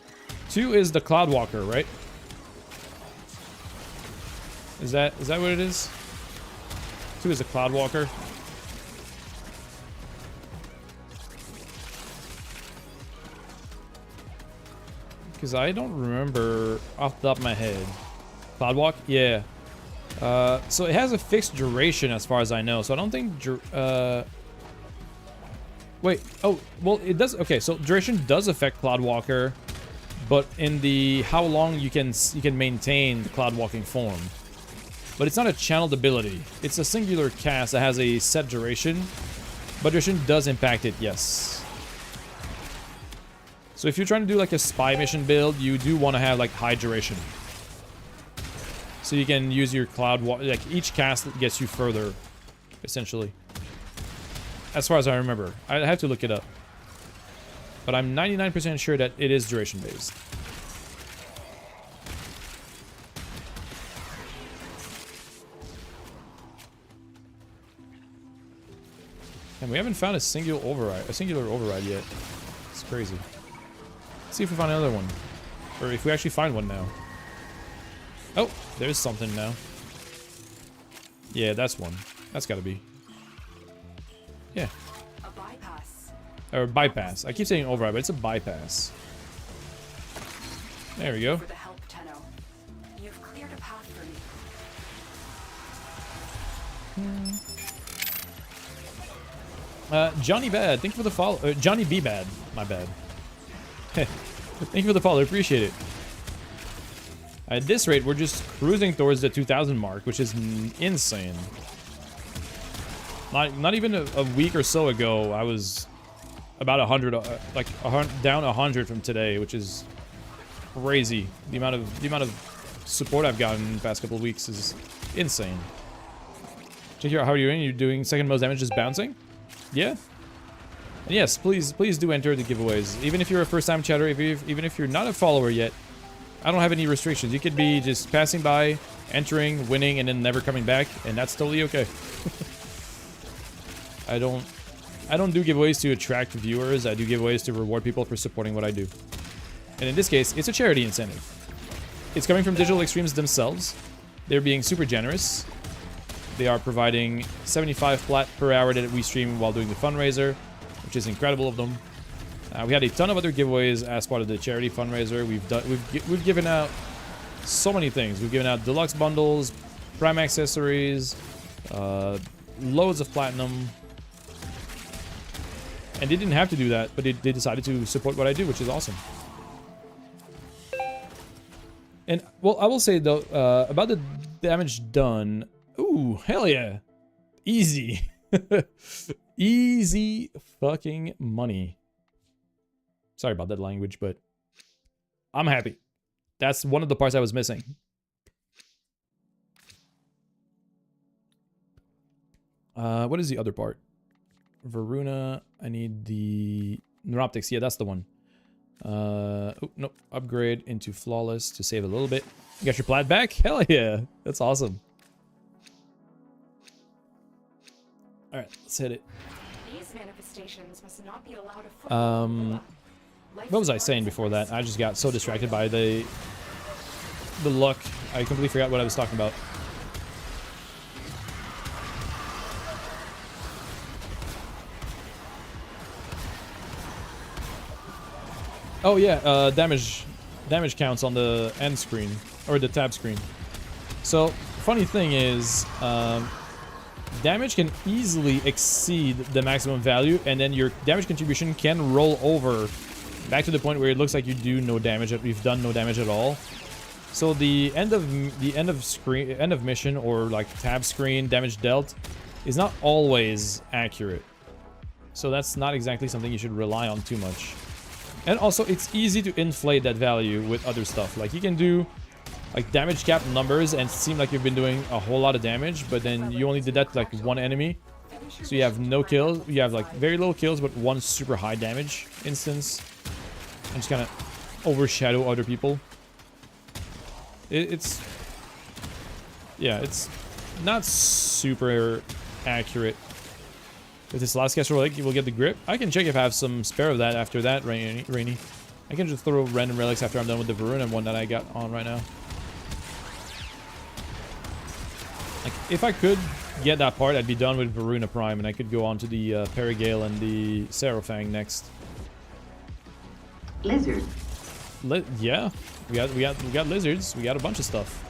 2 is the Cloudwalker, right? Is that what it is? 2 is the Cloudwalker. Because I don't remember off the top of my head. Cloudwalk? Yeah. So it has a fixed duration as far as I know. So I don't think wait, oh, well, it does. Okay, so duration does affect Cloudwalker, but in the how long you can maintain the Cloudwalking form. But it's not a channeled ability. It's a singular cast that has a set duration, but duration does impact it, yes. So if you're trying to do like a spy mission build, you do want to have like high duration. So you can use your like each cast gets you further, essentially. As far as I remember. I have to look it up. But I'm 99% sure that it is duration based. And we haven't found a singular override yet. It's crazy. Let's see if we find another one. Or if we actually find one now. Oh, there's something now. Yeah, that's one. That's gotta be. Yeah.
A bypass.
Or bypass. I keep saying override, but it's a bypass. There we go.
For the help, Tenno. You've cleared a path for me.
Johnny Bad, thank you for the follow. Johnny B Bad, my bad. Thank you for the follow, appreciate it. At this rate, we're just cruising towards the 2,000 mark, which is insane. Not even a week or so ago, I was about 100, down 100 from today, which is crazy. The amount of support I've gotten in the past couple of weeks is insane. Check here, how are you doing? You're doing second most damage just bouncing? Yeah. And yes, please do enter the giveaways. Even if you're a first-time chatter, even if you're not a follower yet, I don't have any restrictions. You could be just passing by, entering, winning, and then never coming back, and that's totally okay. I don't do giveaways to attract viewers. I do giveaways to reward people for supporting what I do. And in this case, it's a charity incentive. It's coming from Digital Extremes themselves. They're being super generous. They are providing 75 plat per hour that we stream while doing the fundraiser, which is incredible of them. We had a ton of other giveaways as part of the charity fundraiser. We've given out so many things. We've given out deluxe bundles, prime accessories, loads of platinum. And they didn't have to do that, but they decided to support what I do, which is awesome. And, well, I will say, though, about the damage done... Ooh, hell yeah. Easy. Easy fucking money. Sorry about that language, but I'm happy. That's one of the parts I was missing. What is the other part? Varuna. I need the neuroptics. Yeah, that's the one. Oh, no. Upgrade into flawless to save a little bit. You got your plat back? Hell yeah. That's awesome. Alright, let's hit it.
These manifestations must not be allowed to
what was I saying before that? I just got so distracted by the luck. I completely forgot what I was talking about. Oh yeah, damage counts on the end screen or the tab screen. So funny thing is, damage can easily exceed the maximum value, and then your damage contribution can roll over back to the point where it looks like you do no damage. You've done no damage at all. So the end of mission or like tab screen damage dealt is not always accurate. So that's not exactly something you should rely on too much. And also, it's easy to inflate that value with other stuff. Like, you can do, like, damage cap numbers and seem like you've been doing a whole lot of damage, but then you only did that to, like, one enemy. So you have no kills. You have, like, very low kills, but one super high damage instance. And just kind of overshadow other people. It's... Yeah, it's not super accurate. With this last caster relic, you will get the grip. I can check if I have some spare of that after that, Rainy. I can just throw random relics after I'm done with the Varuna one that I got on right now. Like, if I could get that part, I'd be done with Varuna Prime, and I could go on to the Perigale and the Serafang next.
Lizard.
Yeah, we got lizards. We got a bunch of stuff.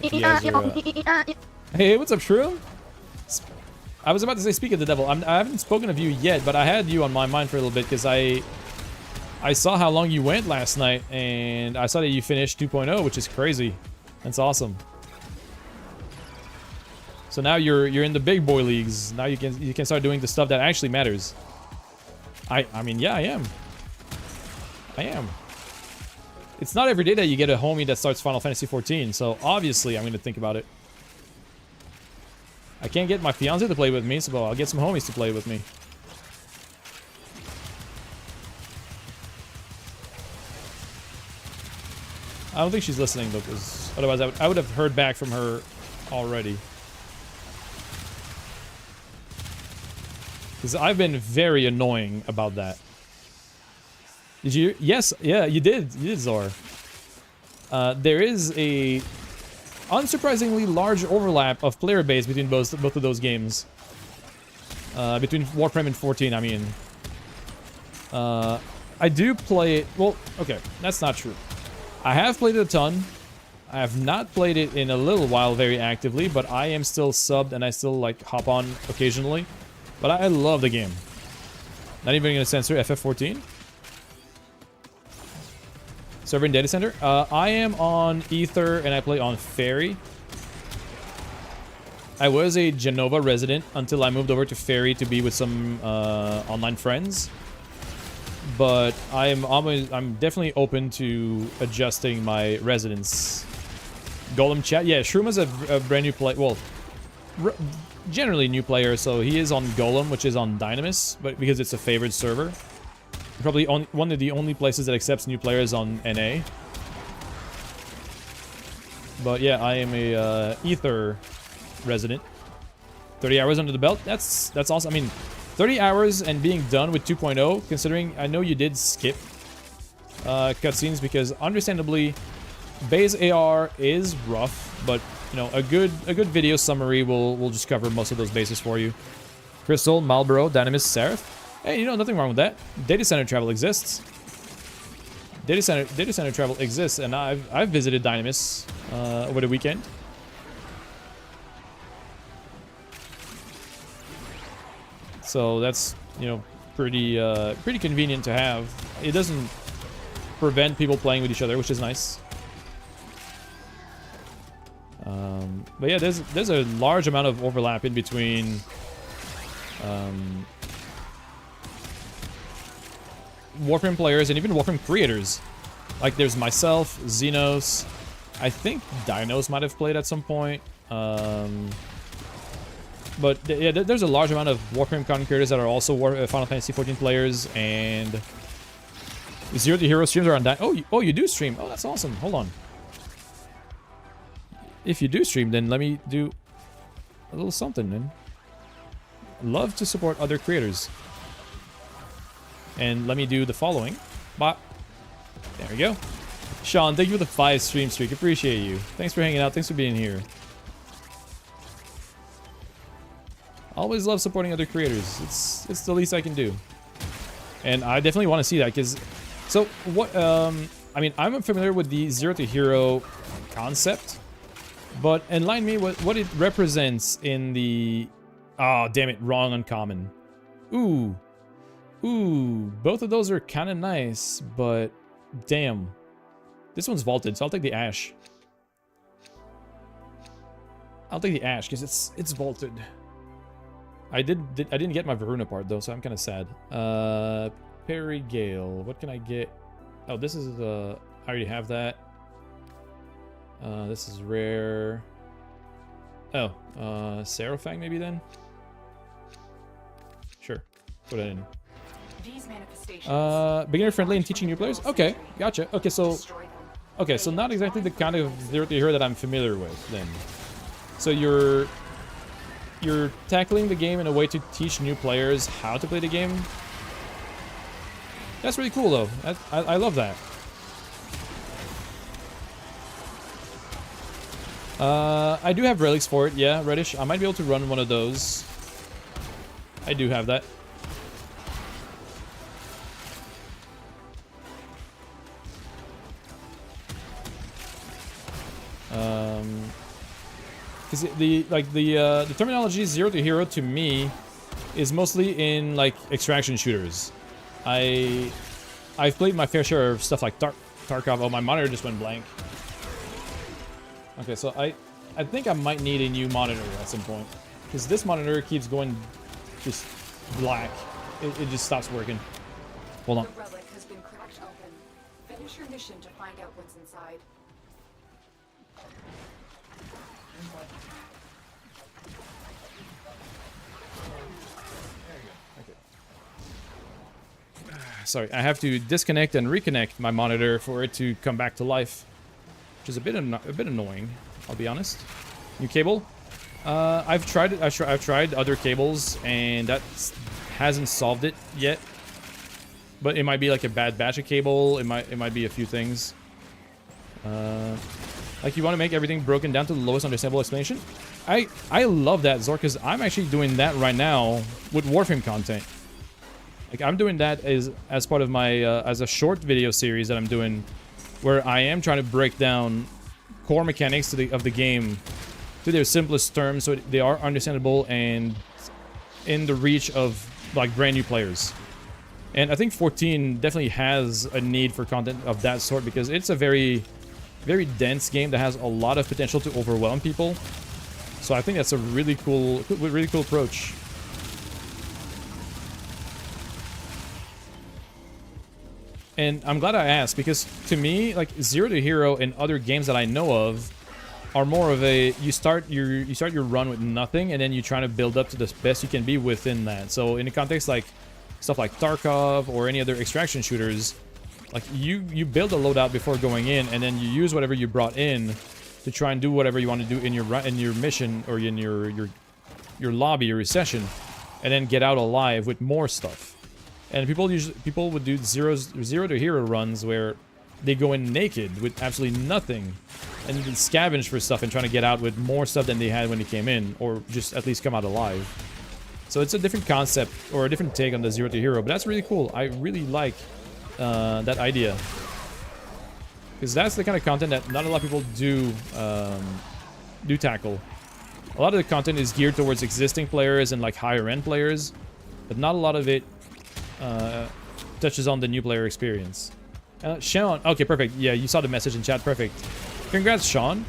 You guys are, Hey, what's up, Shrew? I was about to say, speak of the devil. I haven't spoken of you yet, but I had you on my mind for a little bit because I saw how long you went last night, and I saw that you finished 2.0, which is crazy. That's awesome. So now you're in the big boy leagues. Now you can start doing the stuff that actually matters. I mean, yeah, I am. It's not every day that you get a homie that starts Final Fantasy 14, so obviously I'm going to think about it. I can't get my fiance to play with me, so I'll get some homies to play with me. I don't think she's listening, though, because otherwise I would have heard back from her already. Because I've been very annoying about that. Did you? Yes, yeah, you did. You did, Zor. There is a unsurprisingly large overlap of player base between both of those games. Between Warframe and 14, I mean. I do play it... Well, okay, that's not true. I have played it a ton. I have not played it in a little while very actively, but I am still subbed and I still, like, hop on occasionally. But I love the game. Not even gonna censor FF14. Server and data center. I am on Ether and I play on Fairy. I was a Genova resident until I moved over to Fairy to be with some online friends. But I'm definitely open to adjusting my residence. Golem chat. Yeah, Shroom is a brand new play. Well, generally new players. So he is on Golem, which is on Dynamis, but because it's a favored server. Probably one of the only places that accepts new players on NA. But yeah, I am a Ether resident. 30 hours under the belt. That's awesome. I mean, 30 hours and being done with 2.0, considering I know you did skip cutscenes because understandably base AR is rough, but you know, a good video summary will just cover most of those bases for you. Crystal, Marlboro, Dynamis, Seraph. Hey, you know, nothing wrong with that. Data center travel exists. Data center travel exists, and I've visited Dynamis over the weekend. So that's, you know, pretty convenient to have. It doesn't prevent people playing with each other, which is nice. But yeah, there's a large amount of overlap in between Warframe players and even Warframe creators. Like there's myself, Xenos, I think Dinos might have played at some point. But yeah, there's a large amount of Warframe content creators that are also Final Fantasy XIV players, and Zero to Hero streams are on that. Oh, you do stream. Oh, that's awesome. Hold on. If you do stream, then let me do a little something, then. Love to support other creators. And let me do the following. Bop. There we go. Sean, thank you for the 5 stream streak. Appreciate you. Thanks for hanging out. Thanks for being here. Always love supporting other creators. It's the least I can do. And I definitely want to see that, because... So, what... I mean, I'm familiar with the Zero to Hero concept, but enlighten me what it represents in the... Oh, damn it. Wrong uncommon. Ooh. Ooh. Both of those are kind of nice, but... Damn. This one's vaulted, so I'll take the Ash. I'll take the Ash, because it's vaulted. I didn't get my Varuna part though, so I'm kind of sad. Perry Gale. What can I get? Oh, this is I already have that. This is rare. Oh, Seraphang maybe then. Sure, put it in.
These manifestations.
Beginner friendly and teaching new players. Okay, gotcha. Okay, so not exactly the kind of Zero to Hero that I'm familiar with then. So you're tackling the game in a way to teach new players how to play the game. That's really cool, though. I love that. I do have relics for it, yeah, Reddish. I might be able to run one of those. I do have that. Because the terminology Zero to Hero to me is mostly in like extraction shooters. I've played my fair share of stuff like Tarkov. Oh, my monitor just went blank. Okay, so I think I might need a new monitor at some point, because this monitor keeps going just black. It just stops working. Hold on.
The relic has been cracked open. Finish your mission to find out what's inside.
Sorry, I have to disconnect and reconnect my monitor for it to come back to life, which is a bit annoying. I'll be honest. New cable. I've tried other cables, and that hasn't solved it yet. But it might be like a bad batch of cable. It might be a few things. Like you want to make everything broken down to the lowest understandable explanation. I love that, Zor, because I'm actually doing that right now with Warframe content. Like I'm doing that as part of my as a short video series that I'm doing, where I am trying to break down core mechanics of the game to their simplest terms, so they are understandable and in the reach of like brand new players. And I think 14 definitely has a need for content of that sort, because it's a very, very dense game that has a lot of potential to overwhelm people. So I think that's a really cool approach. And I'm glad I asked, because to me, like Zero to Hero and other games that I know of are more of a you start your run with nothing, and then you try to build up to the best you can be within that. So in a context like stuff like Tarkov or any other extraction shooters, like you build a loadout before going in, and then you use whatever you brought in to try and do whatever you want to do in your mission or in your lobby, your session, and then get out alive with more stuff. And people would do zero to hero runs where they go in naked with absolutely nothing, and you can scavenge for stuff and trying to get out with more stuff than they had when they came in, or just at least come out alive. So it's a different concept or a different take on the zero to hero, but that's really cool. I really like that idea, because that's the kind of content that not a lot of people do tackle. A lot of the content is geared towards existing players and like higher end players, but not a lot of it touches on the new player experience. Sean, okay, perfect. Yeah, you saw the message in chat. Perfect. Congrats, Sean.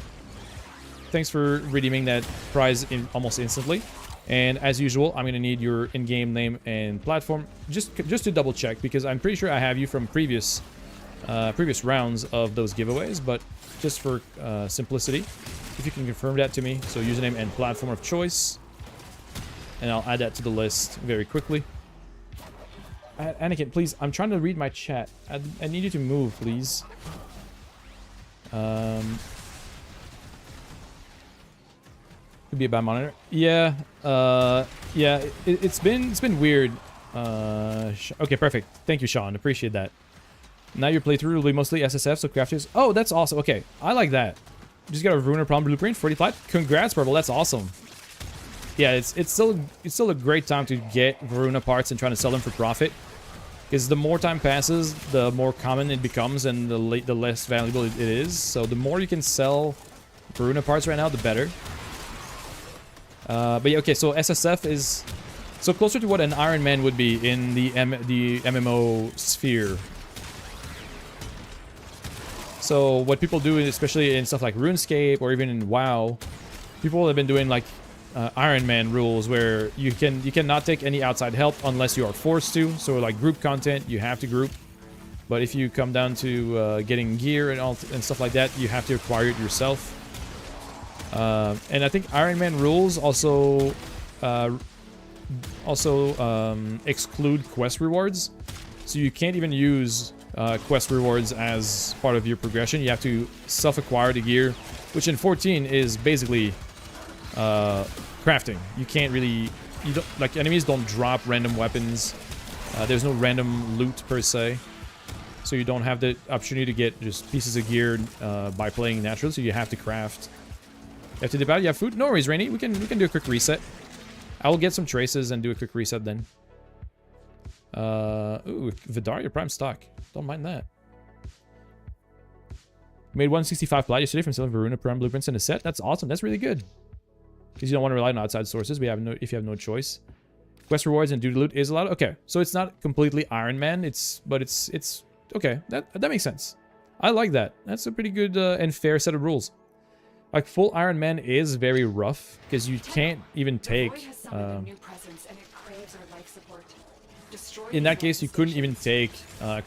Thanks for redeeming that prize almost instantly. And as usual, I'm gonna need your in-game name and platform just to double check, because I'm pretty sure I have you from previous rounds of those giveaways. But just for simplicity, if you can confirm that to me, so username and platform of choice, and I'll add that to the list very quickly. Anakin, please, I'm trying to read my chat. I need you to move, please. Could be a bad monitor. Yeah, yeah. It's been weird. Okay, perfect. Thank you, Sean. Appreciate that. Now your playthrough will be mostly SSF, so crafters. Oh, that's awesome. Okay, I like that. Just got a Ruiner Problem Blueprint, 40 plat. Congrats, Purple. That's awesome. Yeah, it's still a great time to get Varuna parts and trying to sell them for profit. Because the more time passes, the more common it becomes, and the less valuable it is. So the more you can sell Varuna parts right now, the better. But yeah, okay. So SSF is so closer to what an Iron Man would be in the MMO sphere. So what people do, especially in stuff like RuneScape or even in WoW, people have been doing like Iron Man rules where you cannot take any outside help unless you are forced to. So like group content, you have to group. But if you come down to getting gear and stuff like that, you have to acquire it yourself. And I think Iron Man rules also exclude quest rewards. So you can't even use quest rewards as part of your progression. You have to self-acquire the gear, which in 14 is basically crafting. You can't really, like, enemies don't drop random weapons. There's no random loot per se, so you don't have the opportunity to get just pieces of gear by playing naturally. So you have to craft. You have to dip out. You have food. No worries, Rainy. We can do a quick reset. I will get some traces and do a quick reset then. Ooh, Vidaria Prime stock. Don't mind that. Made 165 plat yesterday from selling Varuna Prime blueprints in a set. That's awesome. That's really good. Because you don't want to rely on outside sources. If you have no choice. Quest rewards and duty loot is allowed. Okay, so it's not completely Iron Man. But it's okay. That makes sense. I like that. That's a pretty good and fair set of rules. Like full Iron Man is very rough because you can't even take. In that case, you couldn't even take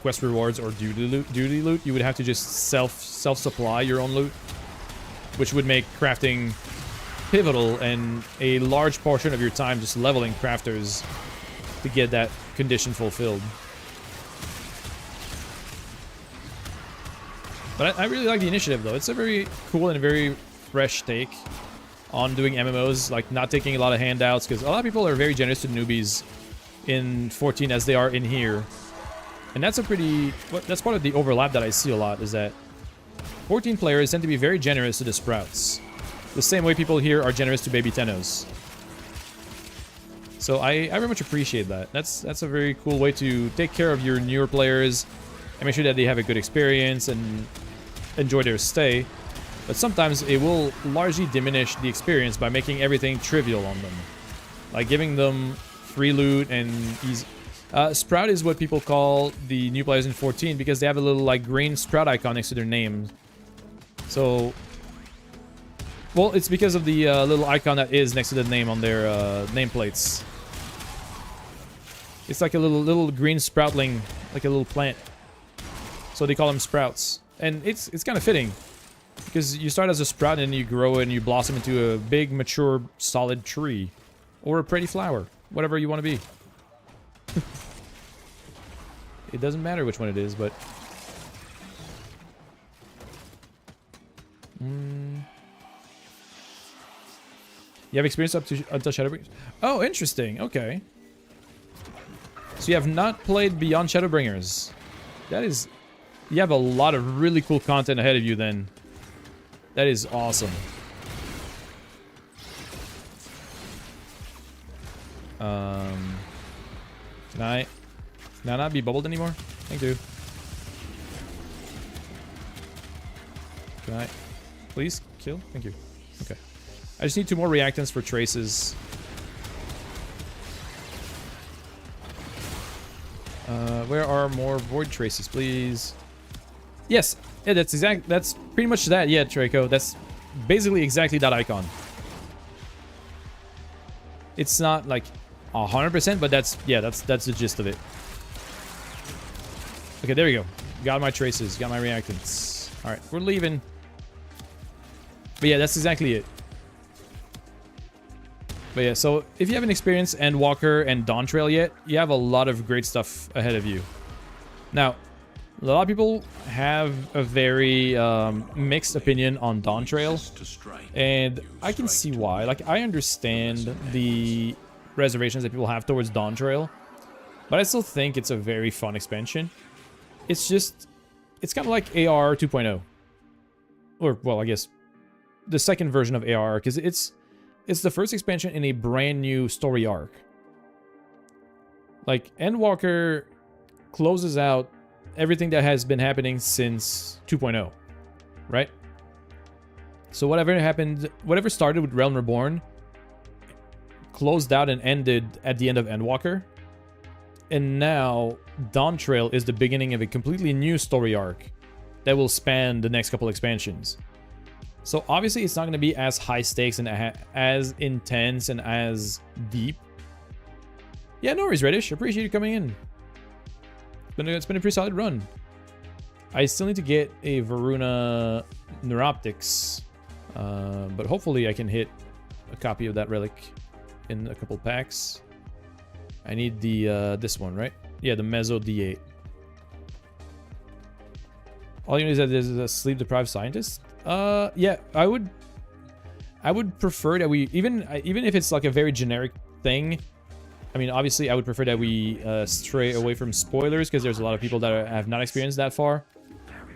quest rewards or duty loot. You would have to just self-supply your own loot, which would make crafting pivotal and a large portion of your time just leveling crafters to get that condition fulfilled. But I really like the initiative, though. It's a very cool and very fresh take on doing MMOs, like not taking a lot of handouts, because a lot of people are very generous to newbies in 14 as they are in here. And that's that's part of the overlap that I see a lot, is that 14 players tend to be very generous to the Sprouts. The same way people here are generous to Baby Tennos. So I very much appreciate that. That's a very cool way to take care of your newer players and make sure that they have a good experience and enjoy their stay. But sometimes it will largely diminish the experience by making everything trivial on them. Like giving them free loot and easy. Sprout is what people call the new players in 14 because they have a little like green Sprout icon next to their name. So, well, it's because of the little icon that is next to the name on their nameplates. It's like a little green sproutling, like a little plant. So they call them Sprouts, and it's kind of fitting. Because you start as a sprout and you grow and you blossom into a big, mature, solid tree. Or a pretty flower. Whatever you want to be. It doesn't matter which one it is, but... You have experience up to until Shadowbringers? Oh, interesting. Okay. So you have not played Beyond Shadowbringers. That is... You have a lot of really cool content ahead of you then. That is awesome. Can I not be bubbled anymore? Thank you. Can I please kill? Thank you. Okay. I just need 2 more reactants for traces. Where are more void traces, please? Yes. Yeah, that's pretty much that. Yeah, Traco. That's basically exactly that icon. It's not like 100%, but that's the gist of it. Okay, there we go. Got my traces, got my reactants. All right, we're leaving. But yeah, that's exactly it. But yeah, so if you haven't experienced Endwalker and Dawn Trail yet, you have a lot of great stuff ahead of you. Now, a lot of people have a very mixed opinion on Dawn Trail, and I can see why. Like, I understand the reservations that people have towards Dawn Trail, but I still think it's a very fun expansion. It's just, it's kind of like AR 2.0. Or, well, I guess the second version of AR, because it's the first expansion in a brand new story arc. Like, Endwalker closes out everything that has been happening since 2.0, right? So whatever happened, whatever started with Realm Reborn, closed out and ended at the end of Endwalker. And now, Dawn Trail is the beginning of a completely new story arc that will span the next couple expansions. So obviously it's not going to be as high stakes and as intense and as deep. Yeah, no worries, Reddish. Appreciate you coming in. It's been a pretty solid run. I still need to get a Varuna Neuroptics. But hopefully I can hit a copy of that relic in a couple packs. I need the this one, right? Yeah, the Mezzo D8. All you need is that there's a sleep-deprived scientist. Yeah, I would prefer that we even if it's like a very generic thing. I mean, obviously, I would prefer that we stray away from spoilers because there's a lot of people that have not experienced that far.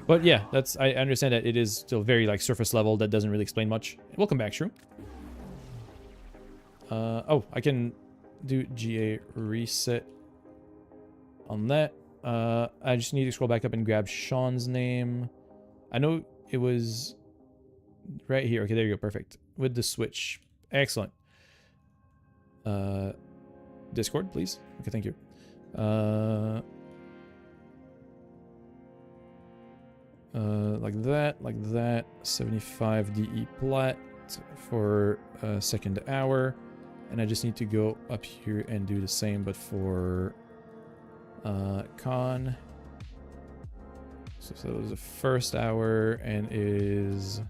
But yeah, I understand that it is still very like surface level. That doesn't really explain much. Welcome back, Shrew. Oh, I can do GA reset on that. I just need to scroll back up and grab Sean's name. I know it was right here. Okay, there you go. Perfect. With the switch. Excellent. Discord, please. Okay, thank you. Like that. 75 DE plat for second hour. And I just need to go up here and do the same, but for con. So that was the first hour and is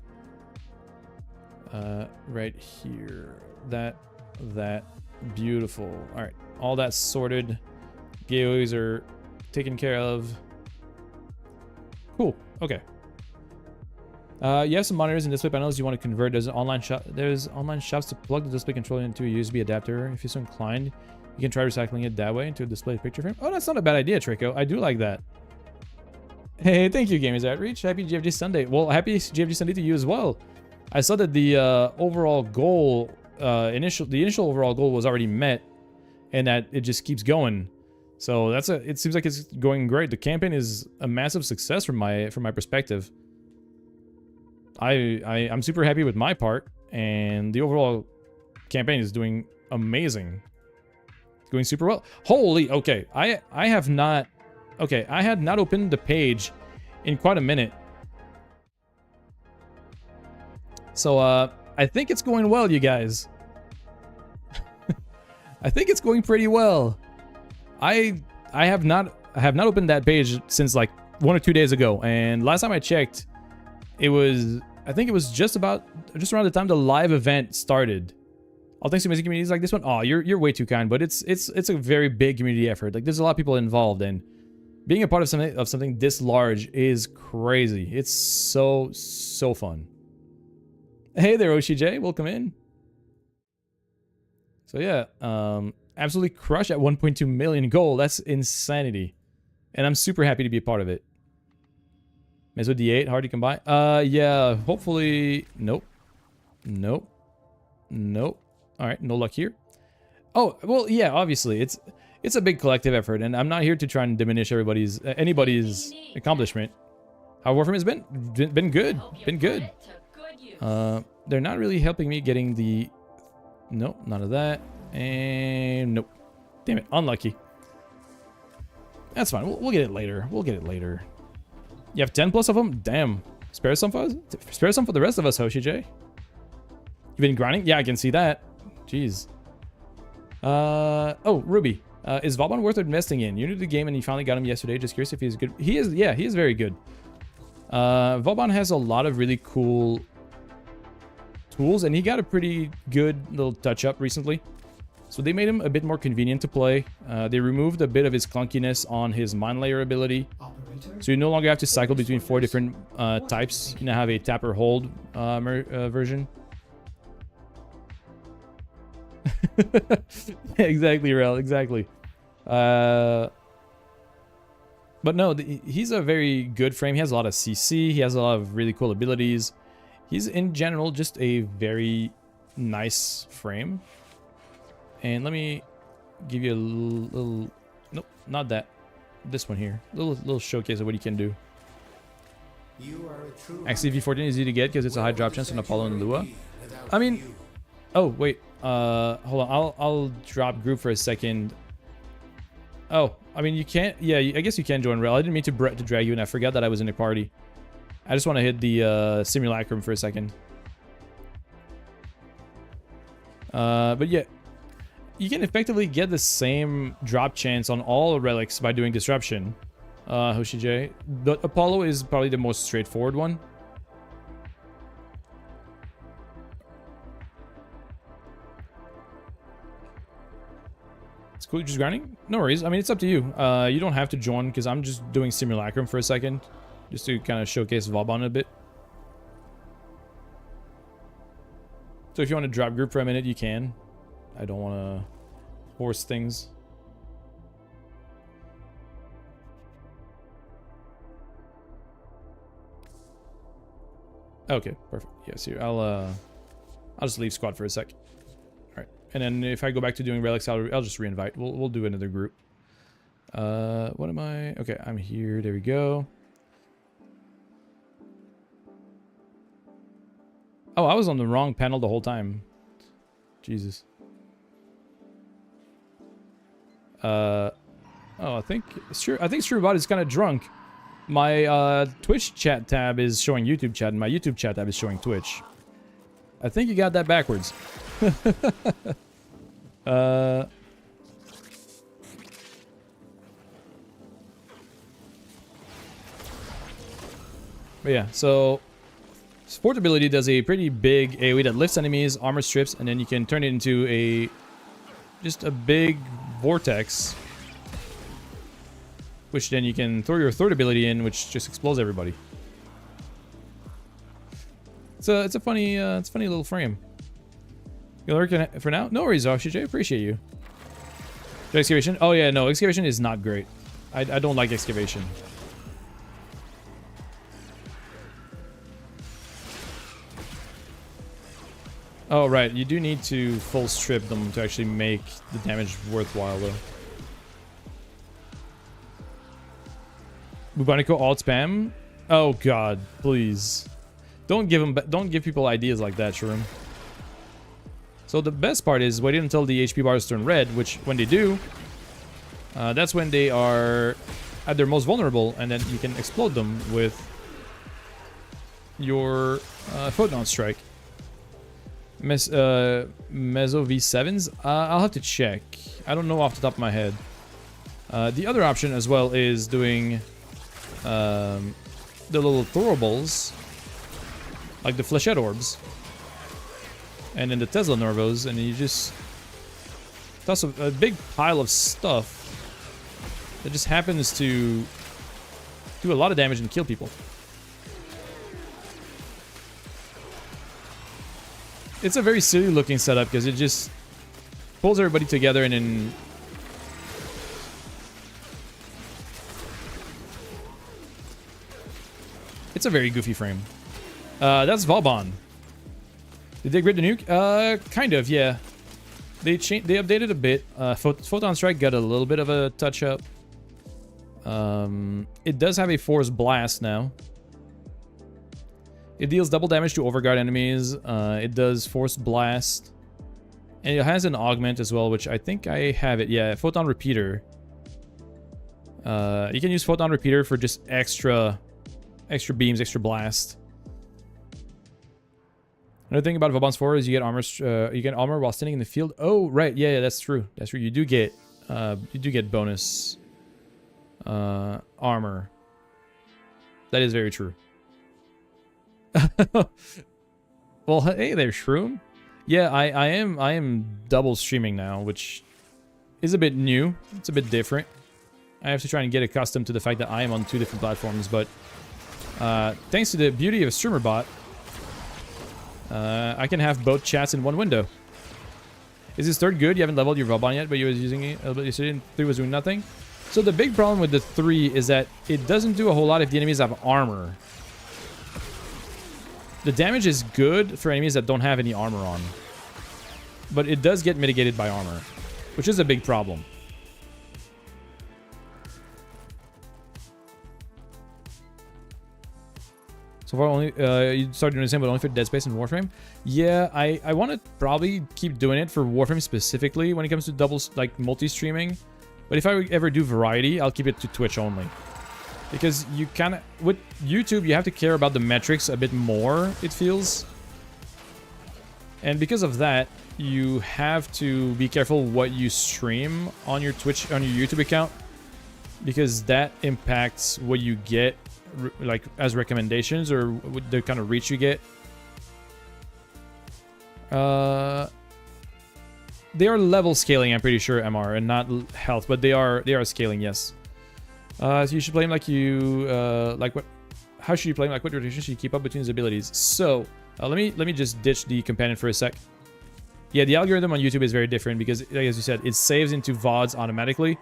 right here. That. Beautiful. All right. All that's sorted. Gateways are taken care of. Cool. Okay. You have some monitors and display panels you want to convert. There's online shops to plug the display controller into a USB adapter. If you're so inclined, you can try recycling it that way into a display picture frame. Oh, that's not a bad idea, Trico. I do like that. Hey, thank you, Gamers Outreach. Happy GFG Sunday. Well, happy GFG Sunday to you as well. I saw that the overall goal, the initial overall goal was already met, and that it just keeps going. So it seems like it's going great. The campaign is a massive success from my perspective. I'm super happy with my part, and the overall campaign is doing amazing. It's going super well. Holy, okay. I had not opened the page in quite a minute. So I think it's going well, you guys. I think it's going pretty well. I have not opened that page since like 1 or 2 days ago, and last time I checked, it was I think it was just around the time the live event started. All thanks to amazing communities like this one. Oh, you're way too kind, but it's a very big community effort. Like there's a lot of people involved, and being a part of something this large is crazy. It's so fun. Hey there, OCJ, welcome in. So yeah, absolutely crushed at 1.2 million gold. That's insanity, and I'm super happy to be a part of it. Meso D8, hard to come by. Yeah, hopefully. Nope. All right, no luck here. Oh, well, yeah, obviously it's a big collective effort, and I'm not here to try and diminish anybody's accomplishment. How Warframe has been good, been good. They're not really helping me getting the. Nope, none of that, and nope. Damn it, unlucky. That's fine. We'll get it later. We'll get it later. You have 10 plus of them. Damn. Spare some for us. Spare some for the rest of us, Hoshi J. You've been grinding? Yeah, I can see that. Jeez. Oh, Ruby. Is Vauban worth investing in? You're new to the game and you finally got him yesterday. Just curious if he's good. He is, yeah, he is very good. Vauban has a lot of really cool tools, and he got a pretty good little touch-up recently. So they made him a bit more convenient to play. They removed a bit of his clunkiness on his Mind Layer ability. So you no longer have to cycle between 4 different types. You now have a tap or hold version. Exactly, Rel, exactly. But no, he's a very good frame. He has a lot of CC. He has a lot of really cool abilities. He's, in general, just a very nice frame. And let me give you a little... Nope, not that. This one here. Little showcase of what he can do. Actually, V14 is easy to get because it's a high drop chance on Apollo and Lua. I mean... Oh, wait. Hold on. I'll drop group for a second. Oh, I mean, you can't... Yeah, I guess you can join Rel. I didn't mean to drag you in. I forgot that I was in a party. I just want to hit the simulacrum for a second. But yeah, you can effectively get the same drop chance on all relics by doing disruption. Hoshi J. The Apollo is probably the most straightforward one. It's cool, you're just grinding? No worries. I mean, it's up to you. You don't have to join because I'm just doing simulacrum for a second. Just to kind of showcase Vauban a bit. So if you want to drop group for a minute, you can. I don't want to force things. Okay, perfect. Yes, here. I'll just leave squad for a sec. All right, and then if I go back to doing relics, I'll just reinvite. We'll do another group. What am I? Okay, I'm here. There we go. Oh, I was on the wrong panel the whole time. Jesus. Oh, I think Strubot is kind of drunk. My Twitch chat tab is showing YouTube chat, and my YouTube chat tab is showing Twitch. I think you got that backwards. But yeah, so support ability does a pretty big AoE that lifts enemies, armor strips, and then you can turn it into just a big vortex, which then you can throw your third ability in, which just explodes everybody. So it's a funny little frame. You lurking for now? No worries, Oshij. Appreciate you. Excavation? Oh yeah, no, excavation is not great. I don't like excavation. Oh, right. You do need to full strip them to actually make the damage worthwhile, though. Bubonico alt spam? Oh, God. Please. Don't give people ideas like that, Shroom. So the best part is waiting until the HP bars turn red, which, when they do, that's when they are at their most vulnerable, and then you can explode them with your Photon Strike. Meso V7s? I'll have to check. I don't know off the top of my head. The other option as well is doing the little throwables. like the Flechette Orbs. And then the Tesla Nervos, and you just toss a big pile of stuff that just happens to do a lot of damage and kill people. It's a very silly looking setup because it just pulls everybody together and then it's a very goofy frame. That's Vauban. Did they grid the nuke? Kind of, yeah. They updated a bit. Photon Strike got a little bit of a touch up. It does have a Force Blast now. It deals double damage to Overguard enemies. It does Force Blast. And it has an augment as well, which I think I have it. Yeah, Photon Repeater. You can use Photon Repeater for just extra beams, extra blast. Another thing about Vauban's 4 is you get armor while standing in the field. Oh, right. Yeah, that's true. That's true. You do get bonus armor. That is very true. Well, hey there, Shroom. Yeah, I am double streaming now, which is a bit new. It's a bit different. I have to try and get accustomed to the fact that I am on 2 different platforms, but thanks to the beauty of a streamer bot, I can have both chats in one window. Is this third good? You haven't leveled your Vauban yet, but you was using it. You said 3 was doing nothing. So the big problem with the 3 is that it doesn't do a whole lot if the enemies have armor. The damage is good for enemies that don't have any armor on. But it does get mitigated by armor, which is a big problem. So far, only you started doing the same, but only for Dead Space and Warframe. Yeah, I want to probably keep doing it for Warframe specifically when it comes to doubles, like multi-streaming. But if I ever do variety, I'll keep it to Twitch only. Because you kind of, with YouTube, you have to care about the metrics a bit more, it feels. And because of that, you have to be careful what you stream on your Twitch, on your YouTube account. Because that impacts what you get, like, as recommendations or the kind of reach you get. They are level scaling, I'm pretty sure, MR, and not health, but they are scaling, yes. So you should play him like you how should you play him? Like what rotation should you keep up between his abilities? So let me just ditch the companion for a sec. Yeah, the algorithm on YouTube is very different because, like, as you said, it saves into VODs automatically,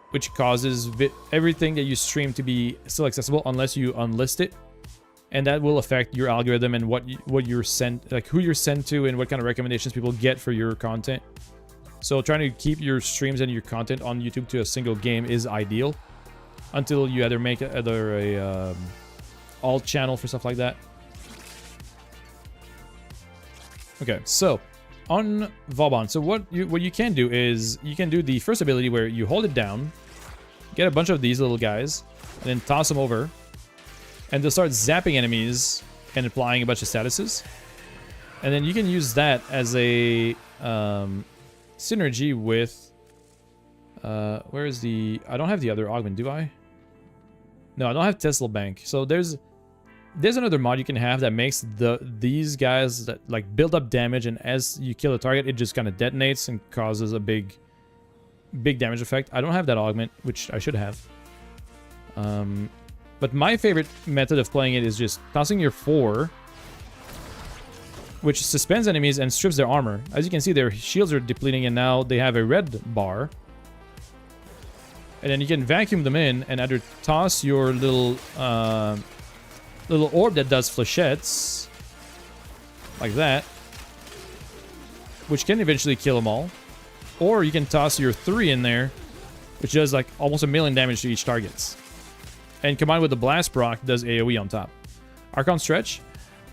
which causes everything that you stream to be still accessible unless you unlist it, and that will affect your algorithm and what you're sent, like who you're sent to, and what kind of recommendations people get for your content. So trying to keep your streams and your content on YouTube to a single game is ideal. Until you either make a alt channel for stuff like that. Okay, so on Vauban, so what you can do is you can do the first ability where you hold it down, get a bunch of these little guys, and then toss them over, and they'll start zapping enemies and applying a bunch of statuses. And then you can use that as a synergy with where is the... I don't have the other augment, do I? No, I don't have Tesla Bank. So there's another mod you can have that makes these guys that like build up damage, and as you kill a target, it just kind of detonates and causes a big damage effect. I don't have that augment, which I should have. But my favorite method of playing it is just tossing your 4, which suspends enemies and strips their armor. As you can see, their shields are depleting, and now they have a red bar. And then you can vacuum them in and either toss your little orb that does flechettes, like that, which can eventually kill them all. Or you can toss your 3 in there, which does like almost 1 million damage to each target. And combined with the blast proc, does AoE on top. Archon Stretch?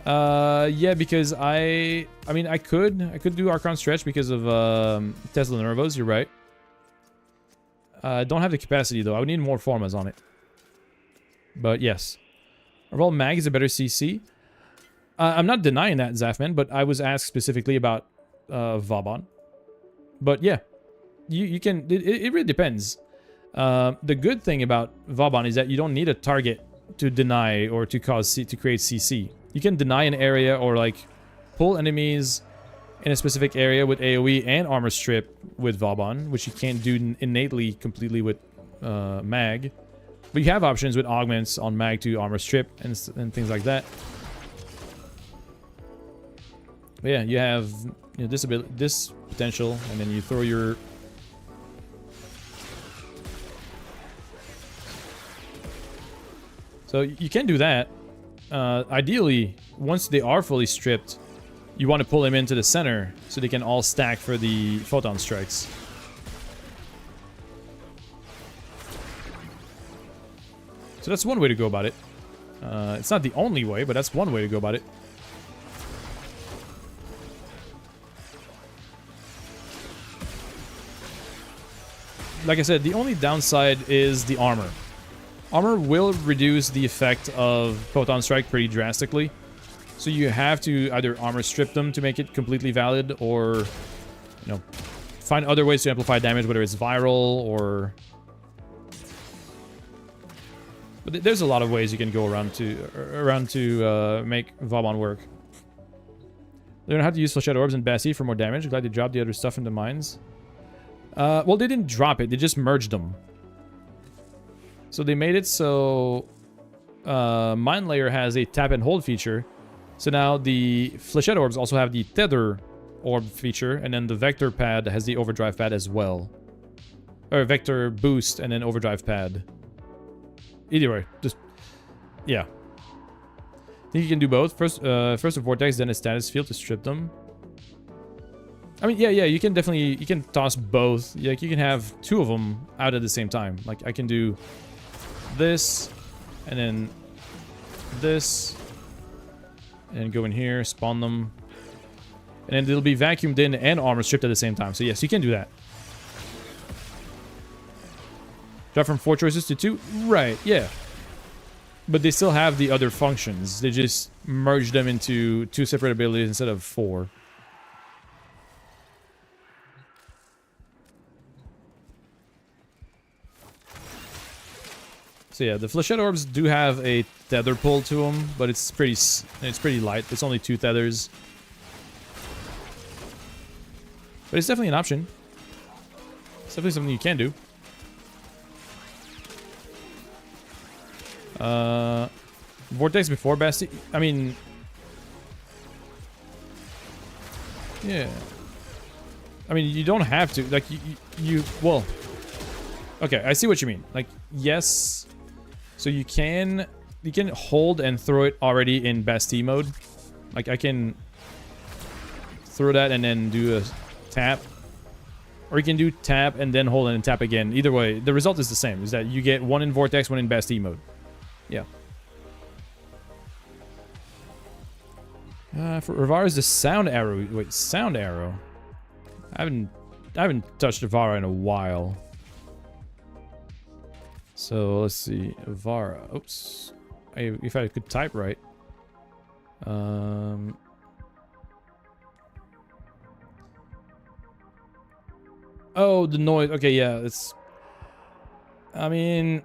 Yeah, because I mean, I could do Archon Stretch because of Tesla Nervos, you're right. Don't have the capacity though. I would need more formas on it. But yes. Overall, Mag is a better CC. I'm not denying that, Zafman, but I was asked specifically about Vauban. But yeah, you can... It really depends. The good thing about Vauban is that you don't need a target to deny or to create CC. You can deny an area or like pull enemies in a specific area with AoE and armor strip with Vauban, which you can't do innately completely with Mag. But you have options with augments on Mag to armor strip and things like that. But yeah, you have this ability, this potential, and then you throw your... So you can do that. Ideally, once they are fully stripped, you want to pull them into the center so they can all stack for the photon strikes. So that's one way to go about it. It's not the only way, but that's one way to go about it. Like I said, the only downside is the armor. Armor will reduce the effect of Photon Strike pretty drastically. So you have to either armor strip them to make it completely valid, or, find other ways to amplify damage, whether it's viral or... But there's a lot of ways you can go around to make Vauban work. They don't have to use Flechette Orbs and Bastille for more damage. Glad they dropped the other stuff in the mines. Well, they didn't drop it. They just merged them. So they made it so Mine Layer has a tap and hold feature. So now the Flechette Orbs also have the Tether Orb feature, and then the Vector Pad has the Overdrive Pad as well. Or Vector Boost and then Overdrive Pad. Either way, just... yeah. I think you can do both. First a Vortex, then a Status Field to strip them. I mean, yeah, you can definitely... you can toss both. Like, you can have two of them out at the same time. Like, I can do this, and then this, and go in here, spawn them, and then they'll be vacuumed in and armor stripped at the same time. So yes, you can do that. Drop from 4 choices to 2? Right, yeah. But they still have the other functions. They just merge them into 2 separate abilities instead of 4. So yeah, the Flechette Orbs do have a tether pull to them, but it's pretty light. It's only 2 tethers. But it's definitely an option. It's definitely something you can do. Vortex before Bastille. I mean, yeah. I mean, you don't have to. Like, well, okay, I see what you mean. Like, yes. So you can hold and throw it already in Bastille mode. Like, I can throw that and then do a tap. Or you can do tap and then hold and then tap again. Either way, the result is the same. Is that you get one in Vortex, one in Bastille mode. Yeah. For Rivara is the sound arrow. Wait, sound arrow? I haven't touched Rivara in a while. So let's see, Rivara. Oops. If I could type right. Oh, the noise. Okay, yeah, it's... I mean,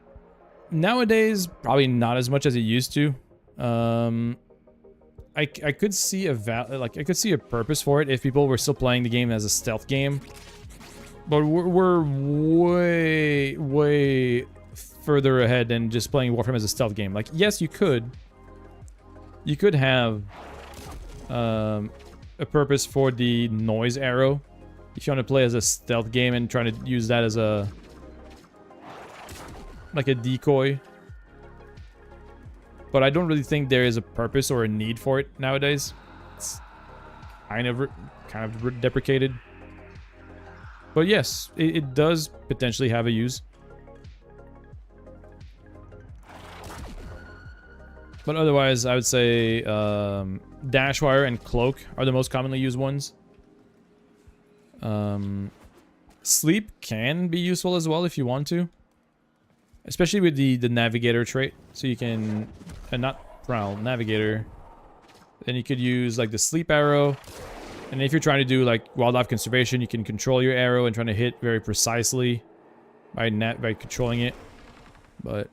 nowadays, probably not as much as it used to. I could see I could see a purpose for it if people were still playing the game as a stealth game. But we're way further ahead than just playing Warframe as a stealth game. Like, yes, you could have a purpose for the noise arrow if you want to play as a stealth game and trying to use that as a like a decoy. But I don't really think there is a purpose or a need for it nowadays. It's kind of deprecated. But yes, it does potentially have a use. But otherwise, I would say Dashwire and Cloak are the most commonly used ones. Sleep can be useful as well if you want to. Especially with the Navigator trait. So you can... not Prowl, Navigator. Then you could use like the Sleep Arrow. And if you're trying to do like wildlife conservation, you can control your arrow and trying to hit very precisely by controlling it. But...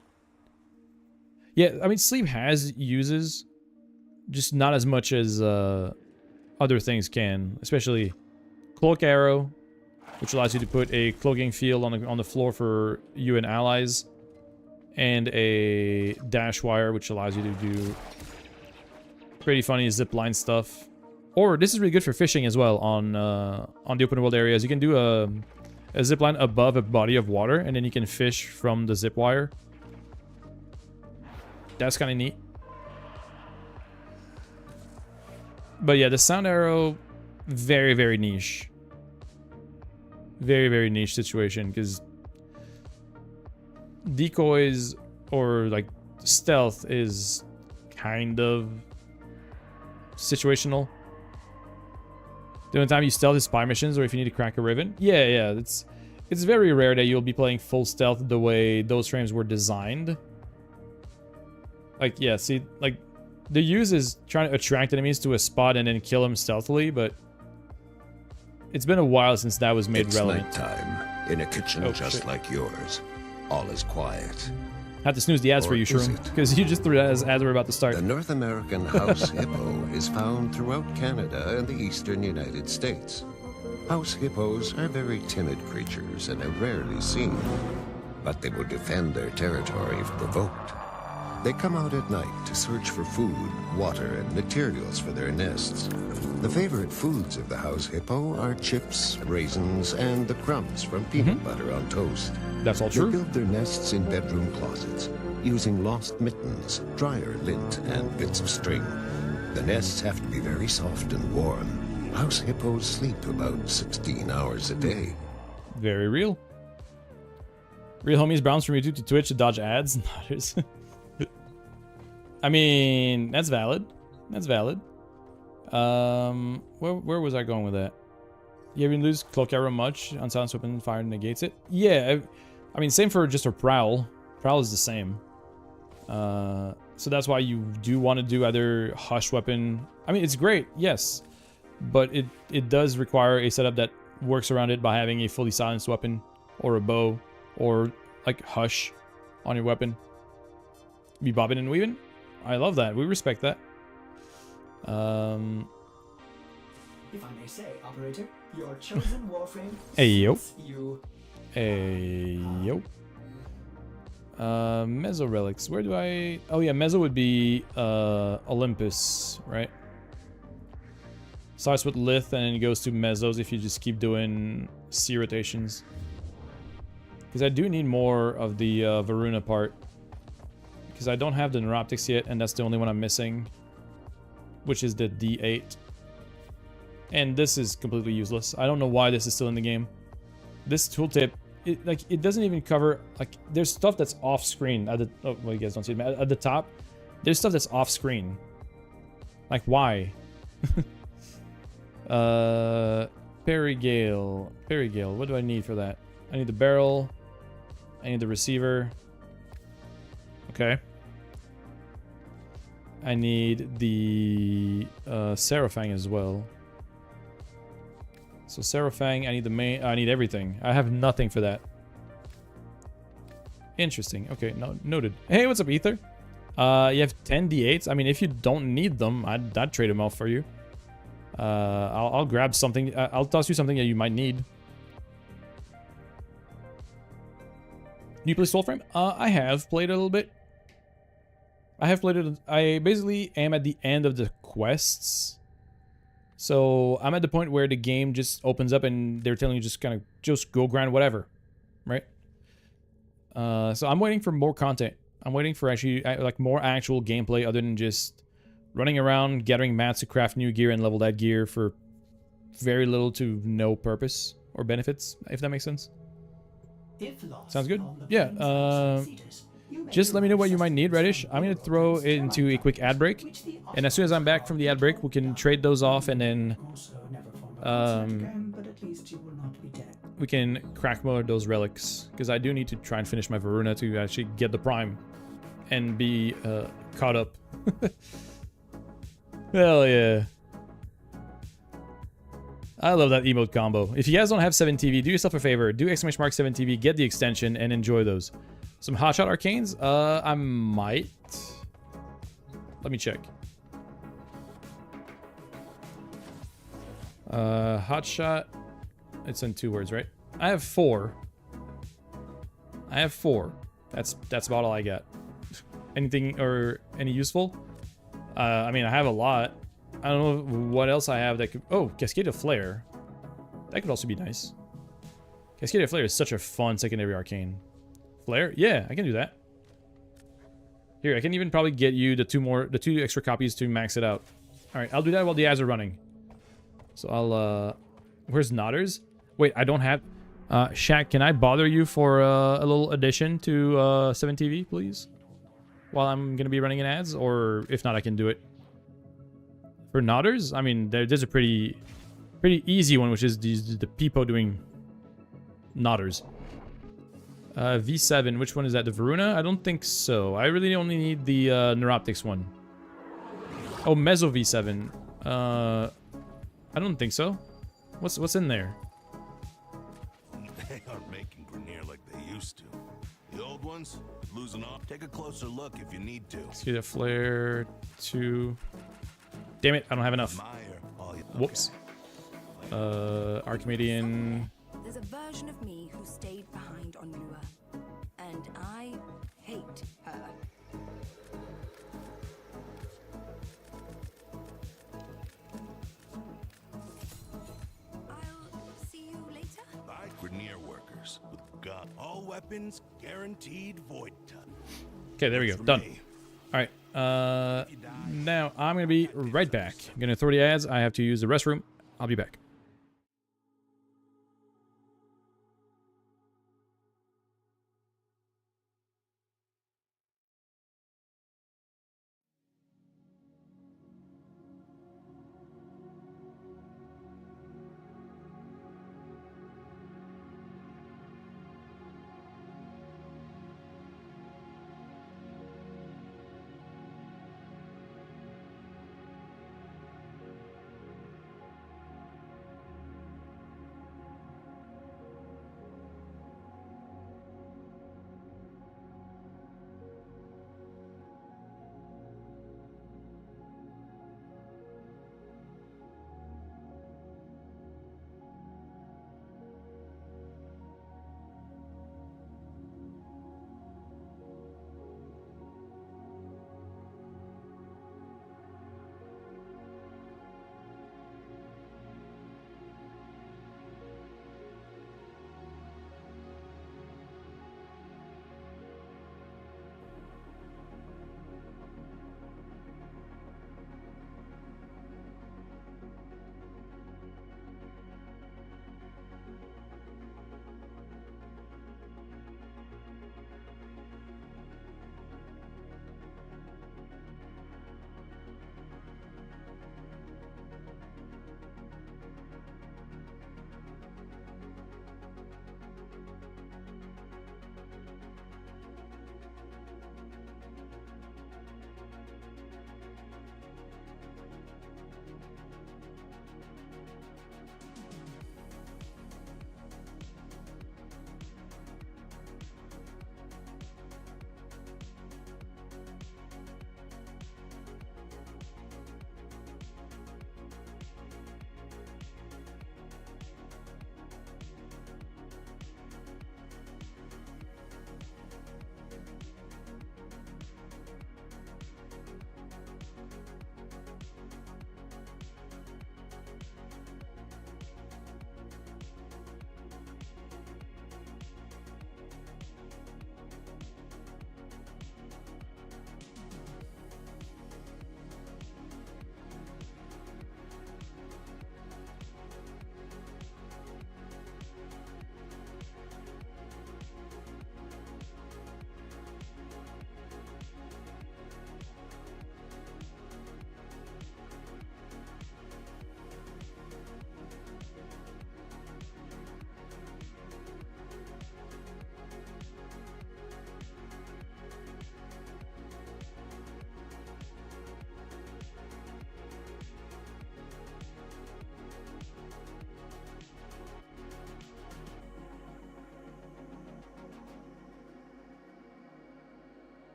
yeah, I mean, Sleep has uses. just not as much as other things can, especially cloak arrow, which allows you to put a cloaking field on the floor for you and allies, and a dash wire, which allows you to do pretty funny zipline stuff. Or this is really good for fishing as well on the open world areas. You can do a zipline above a body of water, and then you can fish from the zip wire. That's kind of neat. But yeah, the sound arrow, very, very niche. Very, very niche situation, because decoys or like stealth is kind of situational. The only time you stealth is spy missions, or if you need to crack a ribbon. Yeah, it's very rare that you'll be playing full stealth the way those frames were designed. Like, yeah, see, like, the use is trying to attract enemies to a spot and then kill them stealthily, but it's been a while since that was made relevant.
It's nighttime in a kitchen just like yours. All is quiet.
Had to snooze the ads for you, Shroom, because you just threw it as we're about to start.
The North American house hippo is found throughout Canada and the eastern United States. House hippos are very timid creatures and are rarely seen, but they will defend their territory if provoked. They come out at night to search for food, water, and materials for their nests. The favorite foods of the house hippo are chips, raisins, and the crumbs from peanut butter on toast.
That's all true.
They build their nests in bedroom closets, using lost mittens, dryer lint, and bits of string. The nests have to be very soft and warm. House hippos sleep about 16 hours a day.
Very real. Real homies bounce from YouTube to Twitch to dodge ads. I mean, that's valid. That's valid. Where was I going with that? You ever lose cloak arrow much? Unsilenced weapon fire negates it. Yeah, I mean, same for just a prowl. Prowl is the same. So that's why you do want to do either hush weapon. I mean, it's great, yes, but it does require a setup that works around it by having a fully silenced weapon or a bow or like hush on your weapon. Be bobbing and weaving. I love that. We respect that.
If I may say, operator, your chosen warframe
Ayo.
suits you.
Ayo. Meso relics. Where do I... Oh yeah, Meso would be Olympus, right? Starts with Lith and then it goes to Mesos if you just keep doing C rotations. Because I do need more of the Varuna part. Because I don't have the Neuroptics yet, and that's the only one I'm missing. Which is the D8. And this is completely useless. I don't know why this is still in the game. This tooltip, it doesn't even cover, like, there's stuff that's off screen at the, oh, well, you guys don't see it, at the top, there's stuff that's off screen. Like, why? Perigale, what do I need for that? I need the barrel, I need the receiver. Okay. I need the Seraphang as well. So Seraphang, I need the main, I need everything. I have nothing for that. Interesting. Okay, no, noted. Hey, what's up, Ether? You have 10 D8s. I mean, if you don't need them, I'd trade them off for you. I'll grab something. I'll toss you something that you might need. Do you play Soulframe? I have played a little bit. I have played it. I basically am at the end of the quests. So I'm at the point where the game just opens up and they're telling you just kind of just go grind whatever. Right? So I'm waiting for more content. I'm waiting for actually like more actual gameplay other than just running around, gathering mats to craft new gear and level that gear for very little to no purpose or benefits, if that makes sense. Sounds good. Yeah. Just let me know what you might need, Reddish. I'm going to throw it into a quick ad break. And as soon as I'm back from the ad break, we can trade those off and then we can crack mode those relics. Because I do need to try and finish my Varuna to actually get the Prime and be caught up. Hell yeah. I love that emote combo. If you guys don't have 7TV, do yourself a favor. Do ! 7TV, get the extension, and enjoy those. Some Hotshot Arcanes? I might. Let me check. Hot shot. It's in 2 words, right? I have 4. I have 4. That's about all I got. Anything or any useful? I mean, I have a lot. I don't know what else I have that could... Oh, Cascaded Flare. That could also be nice. Cascaded Flare is such a fun secondary arcane. Flare? Yeah, I can do that. Here, I can even probably get you the 2 extra copies to max it out. Alright, I'll do that while the ads are running. So I'll, where's Nodders? Wait, I don't have... Shaq, can I bother you for a little addition to 7TV, please? While I'm gonna be running an ads? Or if not, I can do it. For Nodders? I mean, there's a pretty easy one, which is the Peepo doing Nodders. V7, which one is that? The Varuna? I don't think so. I really only need the Neuroptics one. Oh, Meso V7. I don't think so. What's in there?
They aren't making Grenier like they used to. The old ones, losing off. Take a closer look if you need to.
Let's get a Flare 2. Damn it, I don't have enough. Whoops. Archimedean.
There's a version of me who stayed behind on Lua, and I hate her. I'll see you later.
By Grenier workers with gun. All weapons guaranteed void touch.
Okay, there we go. Done. All right. Now I'm gonna be right back. I'm gonna throw the ads. I have to use the restroom. I'll be back.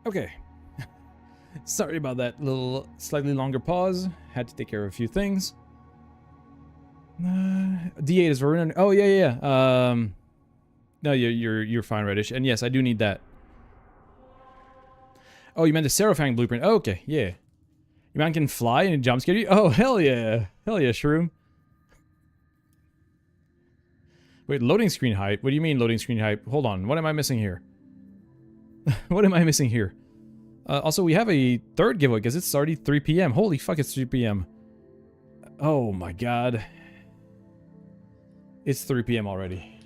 Okay. Sorry about that little slightly longer pause. Had to take care of a few things. D8 is Varuna. Oh yeah. No, you're fine, Reddish. And yes, I do need that. Oh, you meant the Seraphang blueprint. Oh, okay, yeah. Your man can fly and jump scare you? Oh, hell yeah. Hell yeah, Shroom. Wait, loading screen hype? What do you mean loading screen hype? Hold on, what am I missing here? What am I missing here? Also, we have a third giveaway because it's already 3 p.m. Holy fuck, it's 3 p.m. Oh my god. It's 3 p.m. already.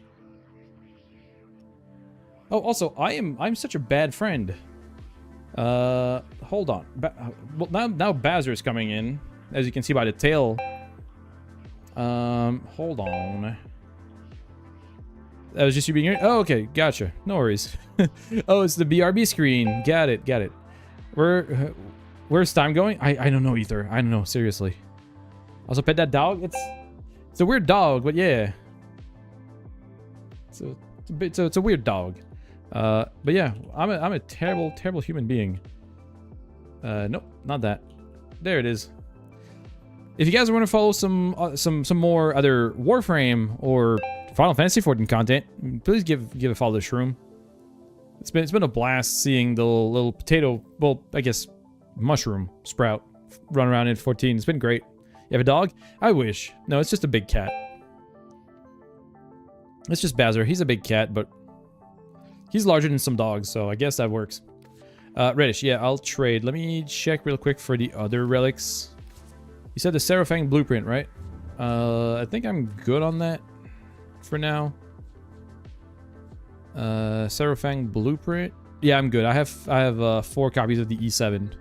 Oh, also, I'm such a bad friend. Hold on. Well, now Bazzer is coming in, as you can see by the tail. Hold on. That was just you being here? Oh, okay, gotcha. No worries. Oh, it's the BRB screen. Got it. Where's time going? I don't know, Ether. I don't know, seriously. Also, pet that dog. It's a weird dog, but yeah. It's a weird dog. But yeah, I'm a terrible human being. Nope, not that. There it is. If you guys want to follow some more other Warframe or Final Fantasy XIV content, please give a follow to Shroom. It's been a blast seeing the little potato, well, I guess mushroom sprout run around in 14. It's been great. You have a dog? I wish. No, it's just a big cat. It's just Bazzer. He's a big cat, but he's larger than some dogs, so I guess that works. Reddish, yeah, I'll trade. Let me check real quick for the other relics. You said the Seraphang blueprint, right? I think I'm good on that for now. Seraphang blueprint. Yeah, I'm good. I have 4 copies of the E7.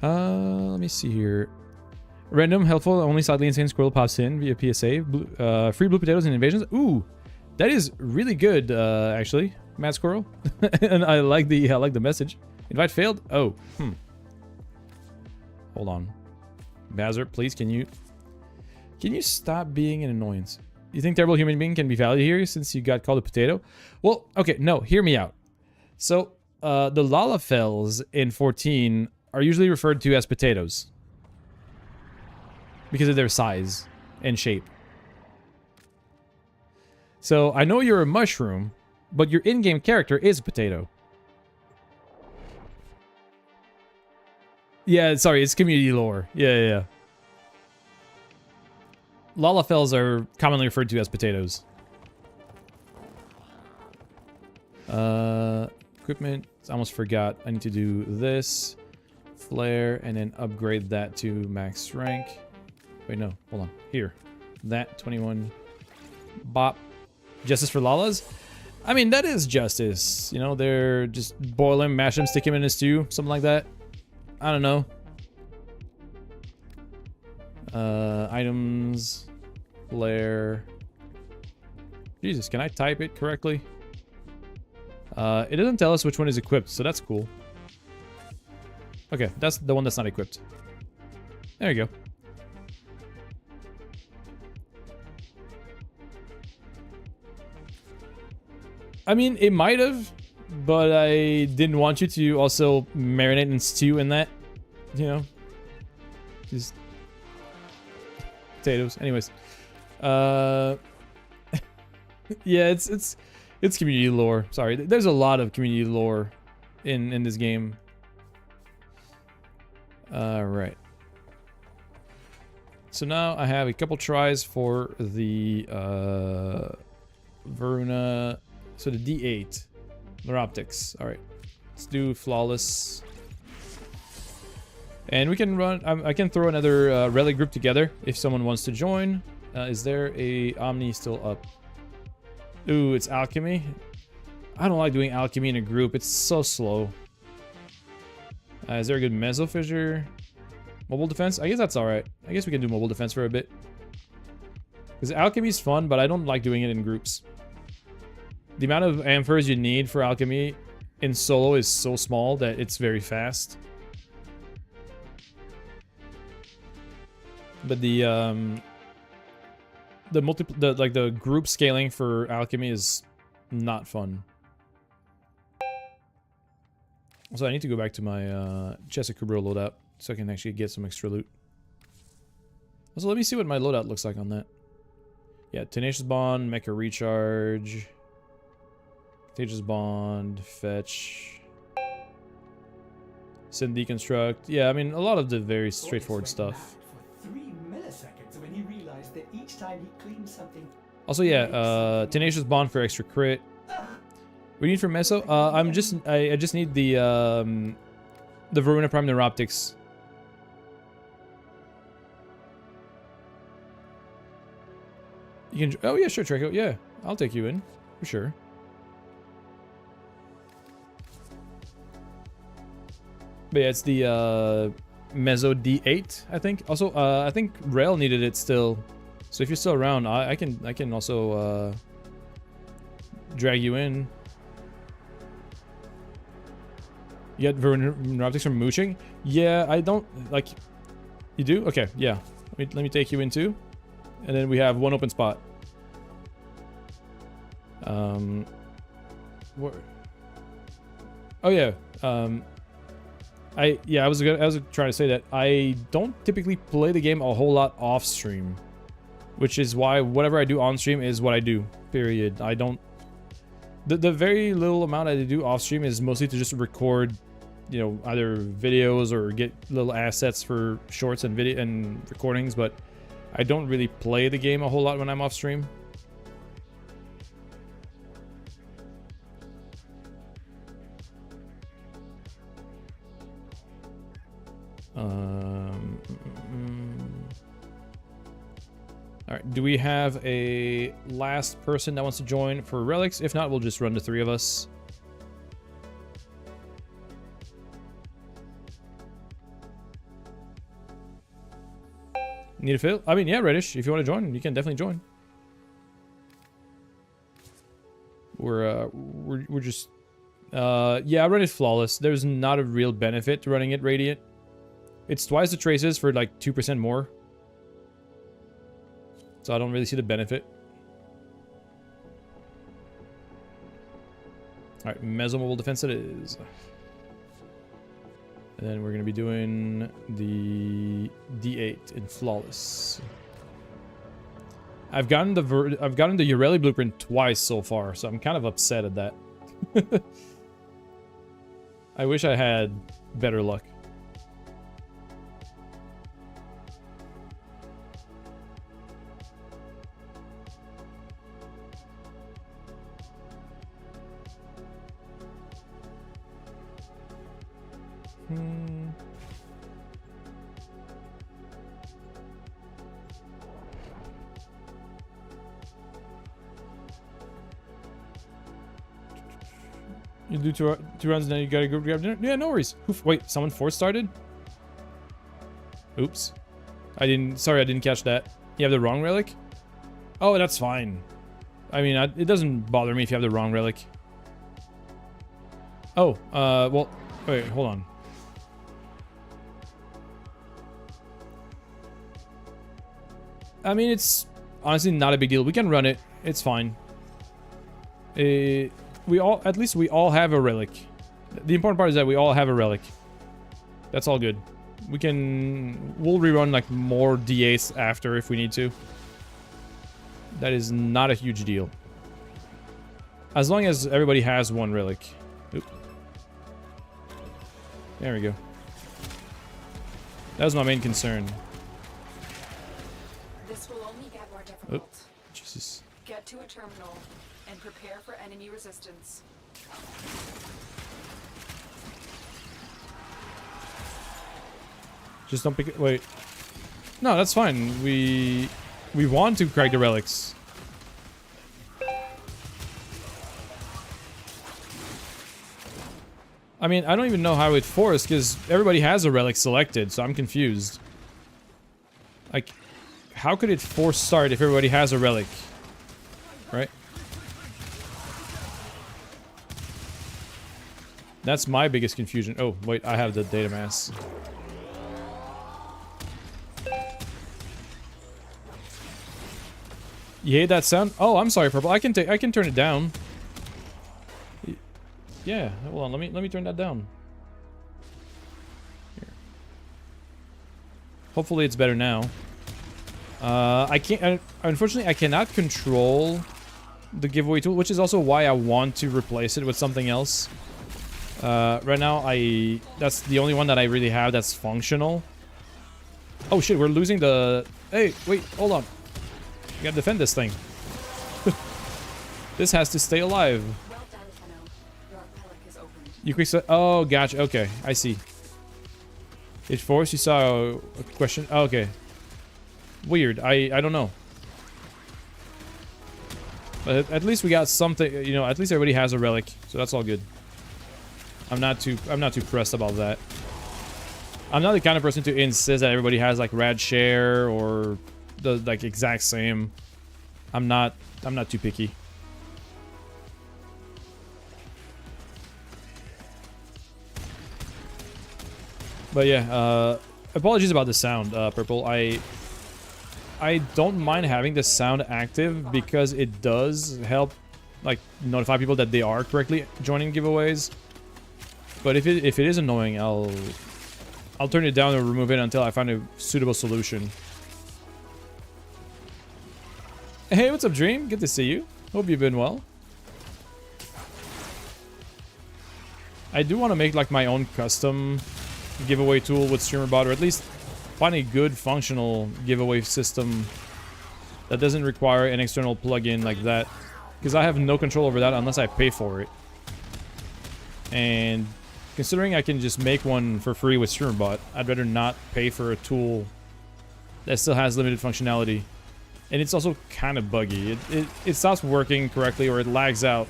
Let me see here. Random, helpful, only slightly insane squirrel pops in via PSA. Free blue potatoes and invasions. Ooh, that is really good, actually, Mad Squirrel. And I like the message. Invite failed. Oh, hold on, Bazzer, please, can you stop being an annoyance? You think terrible human being can be valued here since you got called a potato? Well, okay, no, hear me out. So, the Lalafels in 14 are usually referred to as potatoes because of their size and shape. So, I know you're a mushroom, but your in-game character is a potato. Yeah, sorry, it's community lore. Yeah. Lalafels are commonly referred to as potatoes. Equipment, I almost forgot. I need to do this. Flare, and then upgrade that to max rank. Wait, no, hold on. Here. That, 21. Bop. Justice for Lalas? I mean, that is justice. You know, they're just boil him, mash him, stick him in a stew. Something like that. I don't know. Items. Flare. Jesus, can I type it correctly? It doesn't tell us which one is equipped, so that's cool. Okay, that's the one that's not equipped. There you go. I mean, it might have, but I didn't want you to also marinate and stew in that. You know? Just potatoes. Anyways. Yeah, it's community lore. Sorry, there's a lot of community lore in this game. Right. So now I have a couple tries for the Varuna. So the D8, Neuroptics. All right, let's do flawless. And we can run. I can throw another relic group together if someone wants to join. Is there a Omni still up? Ooh, it's alchemy. I don't like doing alchemy in a group. It's so slow. Is there a good meso fissure? Mobile defense? I guess that's all right. I guess we can do mobile defense for a bit. Because alchemy is fun, but I don't like doing it in groups. The amount of amphors you need for alchemy in solo is so small that it's very fast. But the group scaling for alchemy is not fun. So I need to go back to my chest of Kubro loadout so I can actually get some extra loot. Also, let me see what my loadout looks like on that. Yeah, Tenacious Bond, Mecha Recharge, Contagious Bond, Fetch, Send Deconstruct. Yeah, I mean, a lot of the very straightforward stuff.
For 3 milliseconds when he realized that each time he cleaned something.
Also, yeah, Tenacious Bond for extra crit. We need for Meso. I just need the Verona Prime Neuroptics. You can. Oh yeah, sure, Treco. Yeah, I'll take you in for sure. But yeah, it's the Meso D8, I think. Also, I think Rail needed it still. So if you're still around, I can also drag you in. You get Neuroptics from mooching? Yeah, I don't like. You do? Okay, yeah. Let me take you in too, and then we have one open spot. What? Oh yeah. I was trying to say that I don't typically play the game a whole lot off stream, which is why whatever I do on stream is what I do. Period. I don't. The very little amount I do off stream is mostly to just record, you know, either videos or get little assets for shorts and video and recordings, but I don't really play the game a whole lot when I'm off stream. All right, do we have a last person that wants to join for relics? If not, we'll just run the 3 of us. Need a fill? I mean, yeah, Reddish, if you want to join, you can definitely join. We're just yeah, I run it flawless. There's not a real benefit to running it radiant. It's twice the traces for like 2% more. So I don't really see the benefit. Alright, Mesomobile Defense it is. And then we're going to be doing the D8 in Flawless. I've gotten the Ureli blueprint twice so far, so I'm kind of upset at that. I wish I had better luck. You do two rounds and then you gotta go grab dinner? Yeah, no worries. Oof, wait, someone force started? Oops. Sorry, I didn't catch that. You have the wrong relic? Oh, that's fine. I mean, it doesn't bother me if you have the wrong relic. Oh, well, wait, hold on. I mean, it's honestly not a big deal. We can run it. It's fine. At least we all have a relic. The important part is that we all have a relic. That's all good. We'll rerun like more D8s after if we need to. That is not a huge deal. As long as everybody has one relic. Oop. There we go. That was my main concern.
This will only get more difficult.
Oop. Jesus.
Get to a terminal and prepare for enemy resistance.
Just don't pick it. Wait. No, that's fine. We want to crack the relics. I mean, I don't even know how it forced because everybody has a relic selected, so I'm confused. Like, how could it force start if everybody has a relic? Right? That's my biggest confusion. Oh, wait, I have the data mass. You hate that sound? Oh, I'm sorry, Purple. I can turn it down. Yeah, hold on. Let me turn that down. Hopefully it's better now. I can't. Unfortunately, I cannot control the giveaway tool, which is also why I want to replace it with something else. Right now, that's the only one that I really have that's functional. Oh shit, we're losing the... Hey, wait, hold on. We gotta defend this thing. This has to stay alive.
Well done, Tenno. Your relic is open.
You quick set... Oh, gotcha. Okay, I see. It forced you saw a question... Oh, okay. Weird. I don't know. But at least we got something, you know, at least everybody has a relic, so that's all good. I'm not too pressed about that. I'm not the kind of person to insist that everybody has like rad share or the like exact same. I'm not too picky. But yeah, apologies about the sound, Purple. I don't mind having the sound active because it does help like notify people that they are correctly joining giveaways. But if it is annoying, I'll turn it down or remove it until I find a suitable solution. Hey, what's up, Dream? Good to see you. Hope you've been well. I do want to make like my own custom giveaway tool with StreamerBot, or at least find a good functional giveaway system that doesn't require an external plugin like that, because I have no control over that unless I pay for it. And considering I can just make one for free with StreamerBot, I'd rather not pay for a tool that still has limited functionality. And it's also kind of buggy. It stops working correctly, or it lags out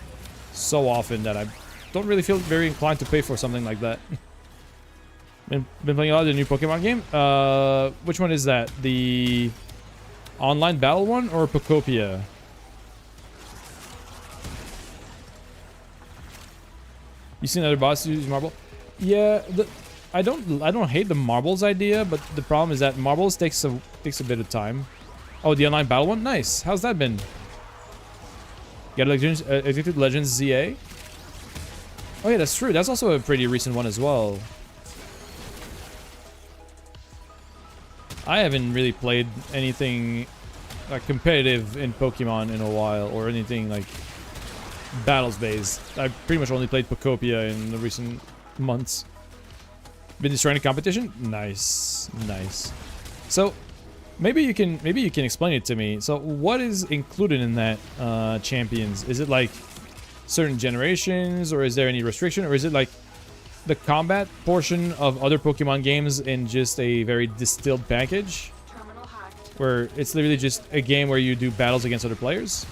so often that I don't really feel very inclined to pay for something like that. Been playing a lot of the new Pokemon game. Which one is that? The online battle one or Pokopia? You seen other bosses use marble? Yeah, I don't hate the marbles idea, but the problem is that marbles takes a bit of time. Oh, the online battle one? Nice. How's that been? Got Addicted Legends ZA? Oh yeah, that's true. That's also a pretty recent one as well. I haven't really played anything like competitive in Pokemon in a while, or anything like battles based. I pretty much only played Pokopia in the recent months. Been destroying the competition? Nice, nice. So maybe you can explain it to me. So what is included in that champions? Is it like certain generations, or is there any restriction, or is it like the combat portion of other Pokemon games in just a very distilled package, where it's literally just a game where you do battles against other players?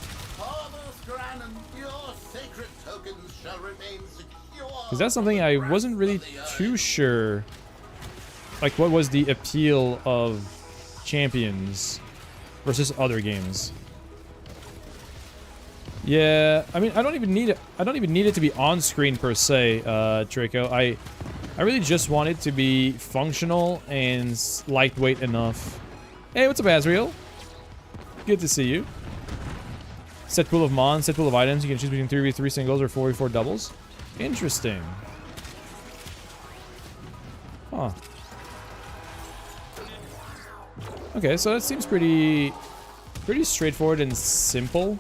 Because that's something I wasn't really too sure. Like, what was the appeal of Champions versus other games? Yeah, I mean, I don't even need it to be on screen per se, Draco. I really just want it to be functional and lightweight enough. Hey, what's up, Azriel? Good to see you. Set pool of mons, set pool of items. You can choose between 3v3 singles or 4v4 doubles. Interesting. Huh. Okay, so that seems pretty straightforward and simple,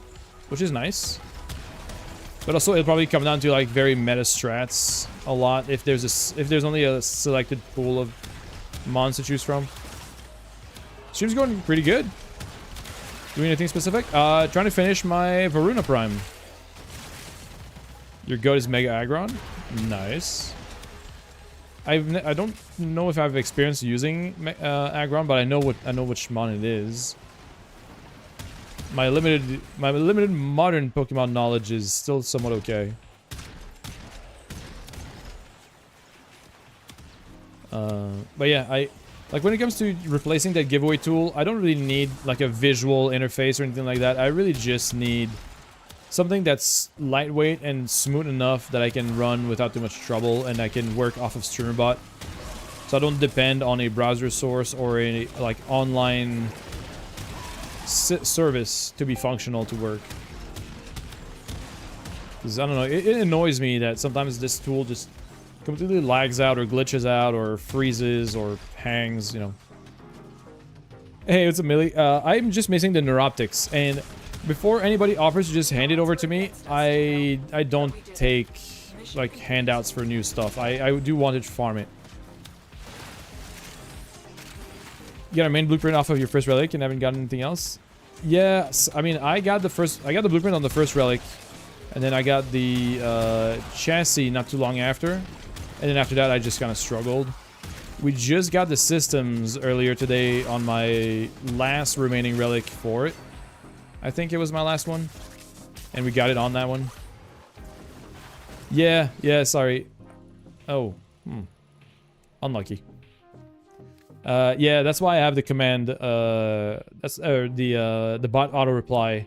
which is nice. But also, it'll probably come down to like very meta strats a lot if there's only a selected pool of mons to choose from. Stream's going pretty good. Doing anything specific? Trying to finish my Varuna Prime. Your goat is Mega Aggron? Nice. I don't know if I've experienced using Aggron, but I know which mon it is. My limited modern Pokemon knowledge is still somewhat okay. But yeah, like when it comes to replacing that giveaway tool, I don't really need like a visual interface or anything like that. I really just need something that's lightweight and smooth enough that I can run without too much trouble, and I can work off of StreamerBot, so I don't depend on a browser source or a like online service to be functional to work. Because I don't know, it annoys me that sometimes this tool just completely lags out or glitches out or freezes or hangs, you know. Hey, it's a Millie. I'm just missing the neuroptics, and before anybody offers to just hand it over to me, I don't take like handouts for new stuff. I do want to farm it. You got a main blueprint off of your first relic and haven't gotten anything else? Yes, I mean I got the blueprint on the first relic, and then I got the chassis not too long after, and then after that I just kind of struggled. We just got the systems earlier today on my last remaining relic for it. I think it was my last one, and we got it on that one. Yeah, sorry. Oh, unlucky. Yeah, that's why I have the command. That's the bot auto reply.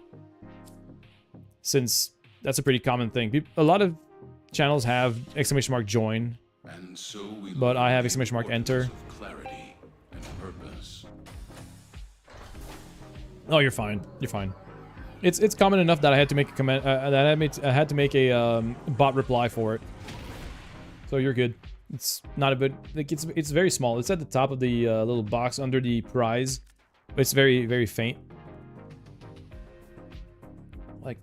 Since that's a pretty common thing. A lot of channels have !join,
And so
but I have !enter.
clarity and purpose.
Oh, you're fine. You're fine. It's common enough that I had to make a command. I had to make a bot reply for it. So you're good. It's not a bit. Like it's very small. It's at the top of the little box under the prize, but it's very, very faint. Like,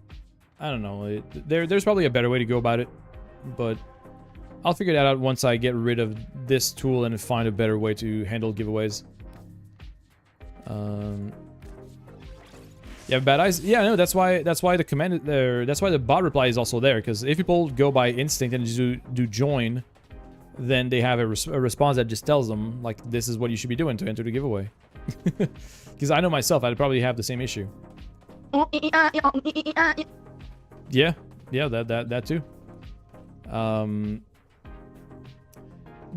I don't know. There's probably a better way to go about it, but I'll figure that out once I get rid of this tool and find a better way to handle giveaways. Yeah, bad eyes. Yeah, no, that's why the command there. That's why the bot reply is also there. Because if people go by instinct and just do join, then they have a response that just tells them like this is what you should be doing to enter the giveaway. Because I know myself, I'd probably have the same issue. Yeah, that too.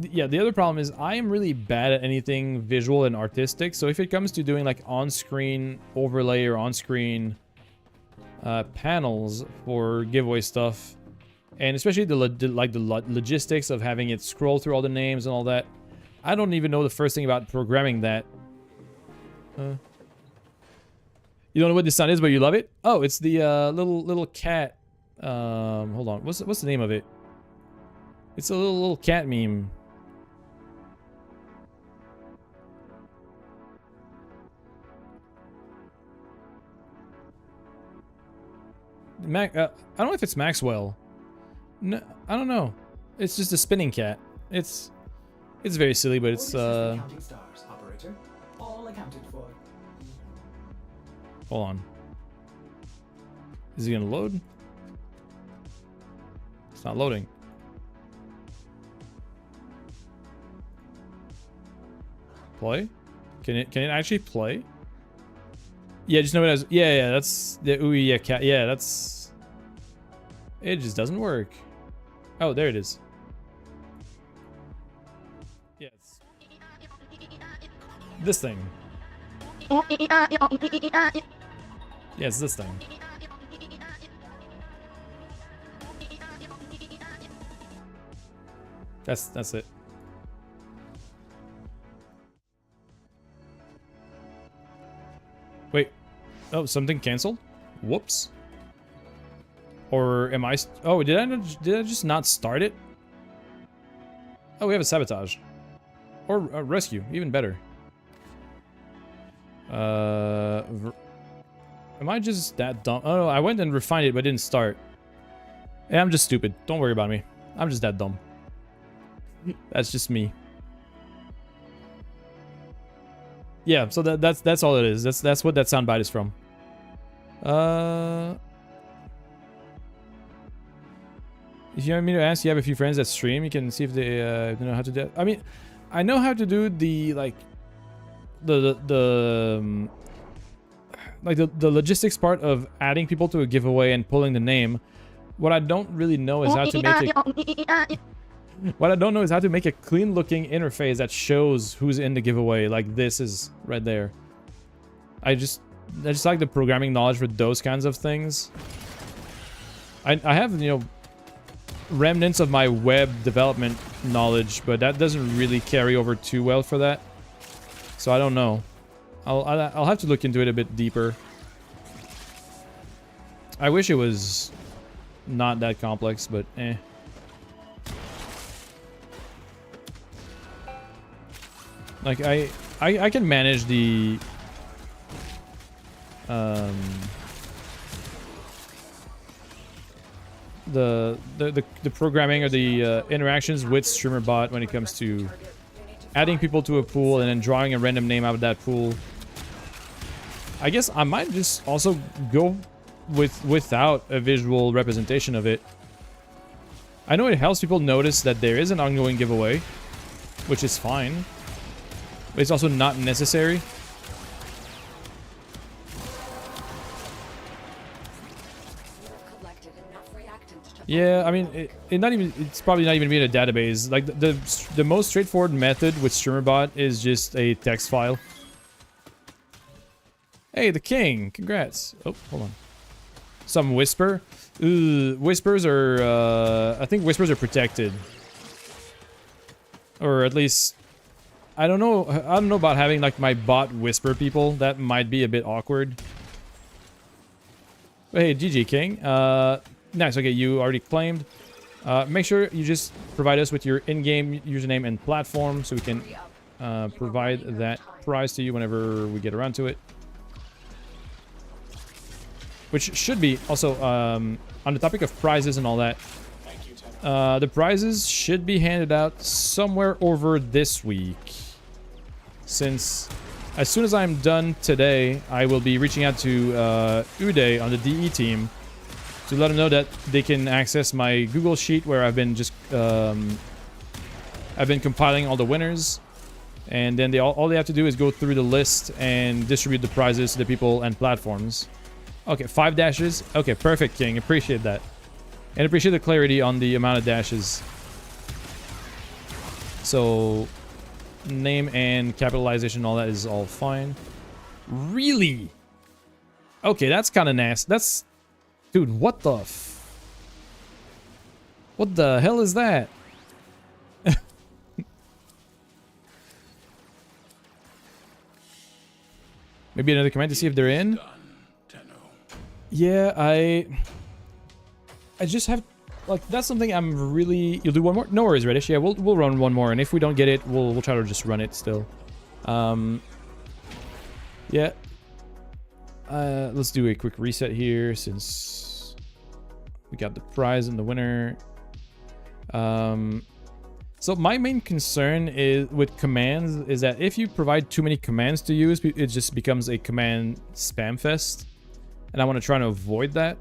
Yeah, the other problem is I am really bad at anything visual and artistic. So if it comes to doing like on-screen overlay or on-screen panels for giveaway stuff, and especially the logistics of having it scroll through all the names and all that, I don't even know the first thing about programming that. You don't know what this sound is, but you love it? Oh, it's the little cat. Hold on, what's the name of it? It's a little cat meme. I don't know if it's Maxwell. No, I don't know. It's just a spinning cat. It's very silly, but it's
Counting stars, operator. All accounted for.
Hold on. Is he gonna load? It's not loading. Play? Can it actually play? Yeah, just know it as yeah, that's the ooh yeah cat. Yeah, that's it just doesn't work. Oh, there it is. Yeah, it's this thing. Yeah, it's this thing. That's it. Wait. Oh, something canceled? Whoops. Or am I... Oh, did I just not start it? Oh, we have a sabotage. Or a rescue. Even better. Am I just that dumb? Oh, no, I went and refined it, but didn't start. Yeah, I'm just stupid. Don't worry about me. I'm just that dumb. That's just me. Yeah, so that's all it is. That's what that soundbite is from. If you want me to ask, you have a few friends that stream. You can see if they know how to do that. I mean, I know how to do the like the logistics part of adding people to a giveaway and pulling the name. What I don't really know is how to make it. What I don't know is how to make a clean-looking interface that shows who's in the giveaway. Like this is right there. I just like the programming knowledge for those kinds of things. I have, you know, remnants of my web development knowledge, but that doesn't really carry over too well for that. So I don't know. I'll have to look into it a bit deeper. I wish it was not that complex, but eh. Like I can manage the the programming or the interactions with StreamerBot when it comes to adding people to a pool and then drawing a random name out of that pool. I guess I might just also go without a visual representation of it. I know it helps people notice that there is an ongoing giveaway, which is fine, but it's also not necessary. Yeah, I mean, it's probably not even being a database. Like the most straightforward method with StreamerBot is just a text file. Hey, the king! Congrats. Oh, hold on. Some whisper. Ooh, whispers are. I think whispers are protected, or at least I don't know. I don't know about having like my bot whisper people. That might be a bit awkward. But hey, GG King. Nice. Okay, you already claimed. Make sure you just provide us with your in-game username and platform so we can provide that prize to you whenever we get around to it. Which should be also on the topic of prizes and all that. The prizes should be handed out somewhere over this week. Since as soon as I'm done today, I will be reaching out to Uday on the DE team to let them know that they can access my Google Sheet where I've been just I've been compiling all the winners, and then all they have to do is go through the list and distribute the prizes to the people and platforms. Okay, 5 dashes. Okay, perfect, King. Appreciate that. And appreciate the clarity on the amount of dashes. So, name and capitalization, all that is all fine. Really? Okay, that's kind of nasty. That's... Dude, what the what the hell is that? Maybe another command to see if they're in? Yeah, I just have... Like, that's something I'm really... You'll do one more? No worries, Reddish. Yeah, we'll run one more, and if we don't get it, we'll try to just run it still. Yeah. Let's do a quick reset here since we got the prize and the winner. So my main concern is with commands is that if you provide too many commands to use, it just becomes a command spam fest, and I want to try to avoid that.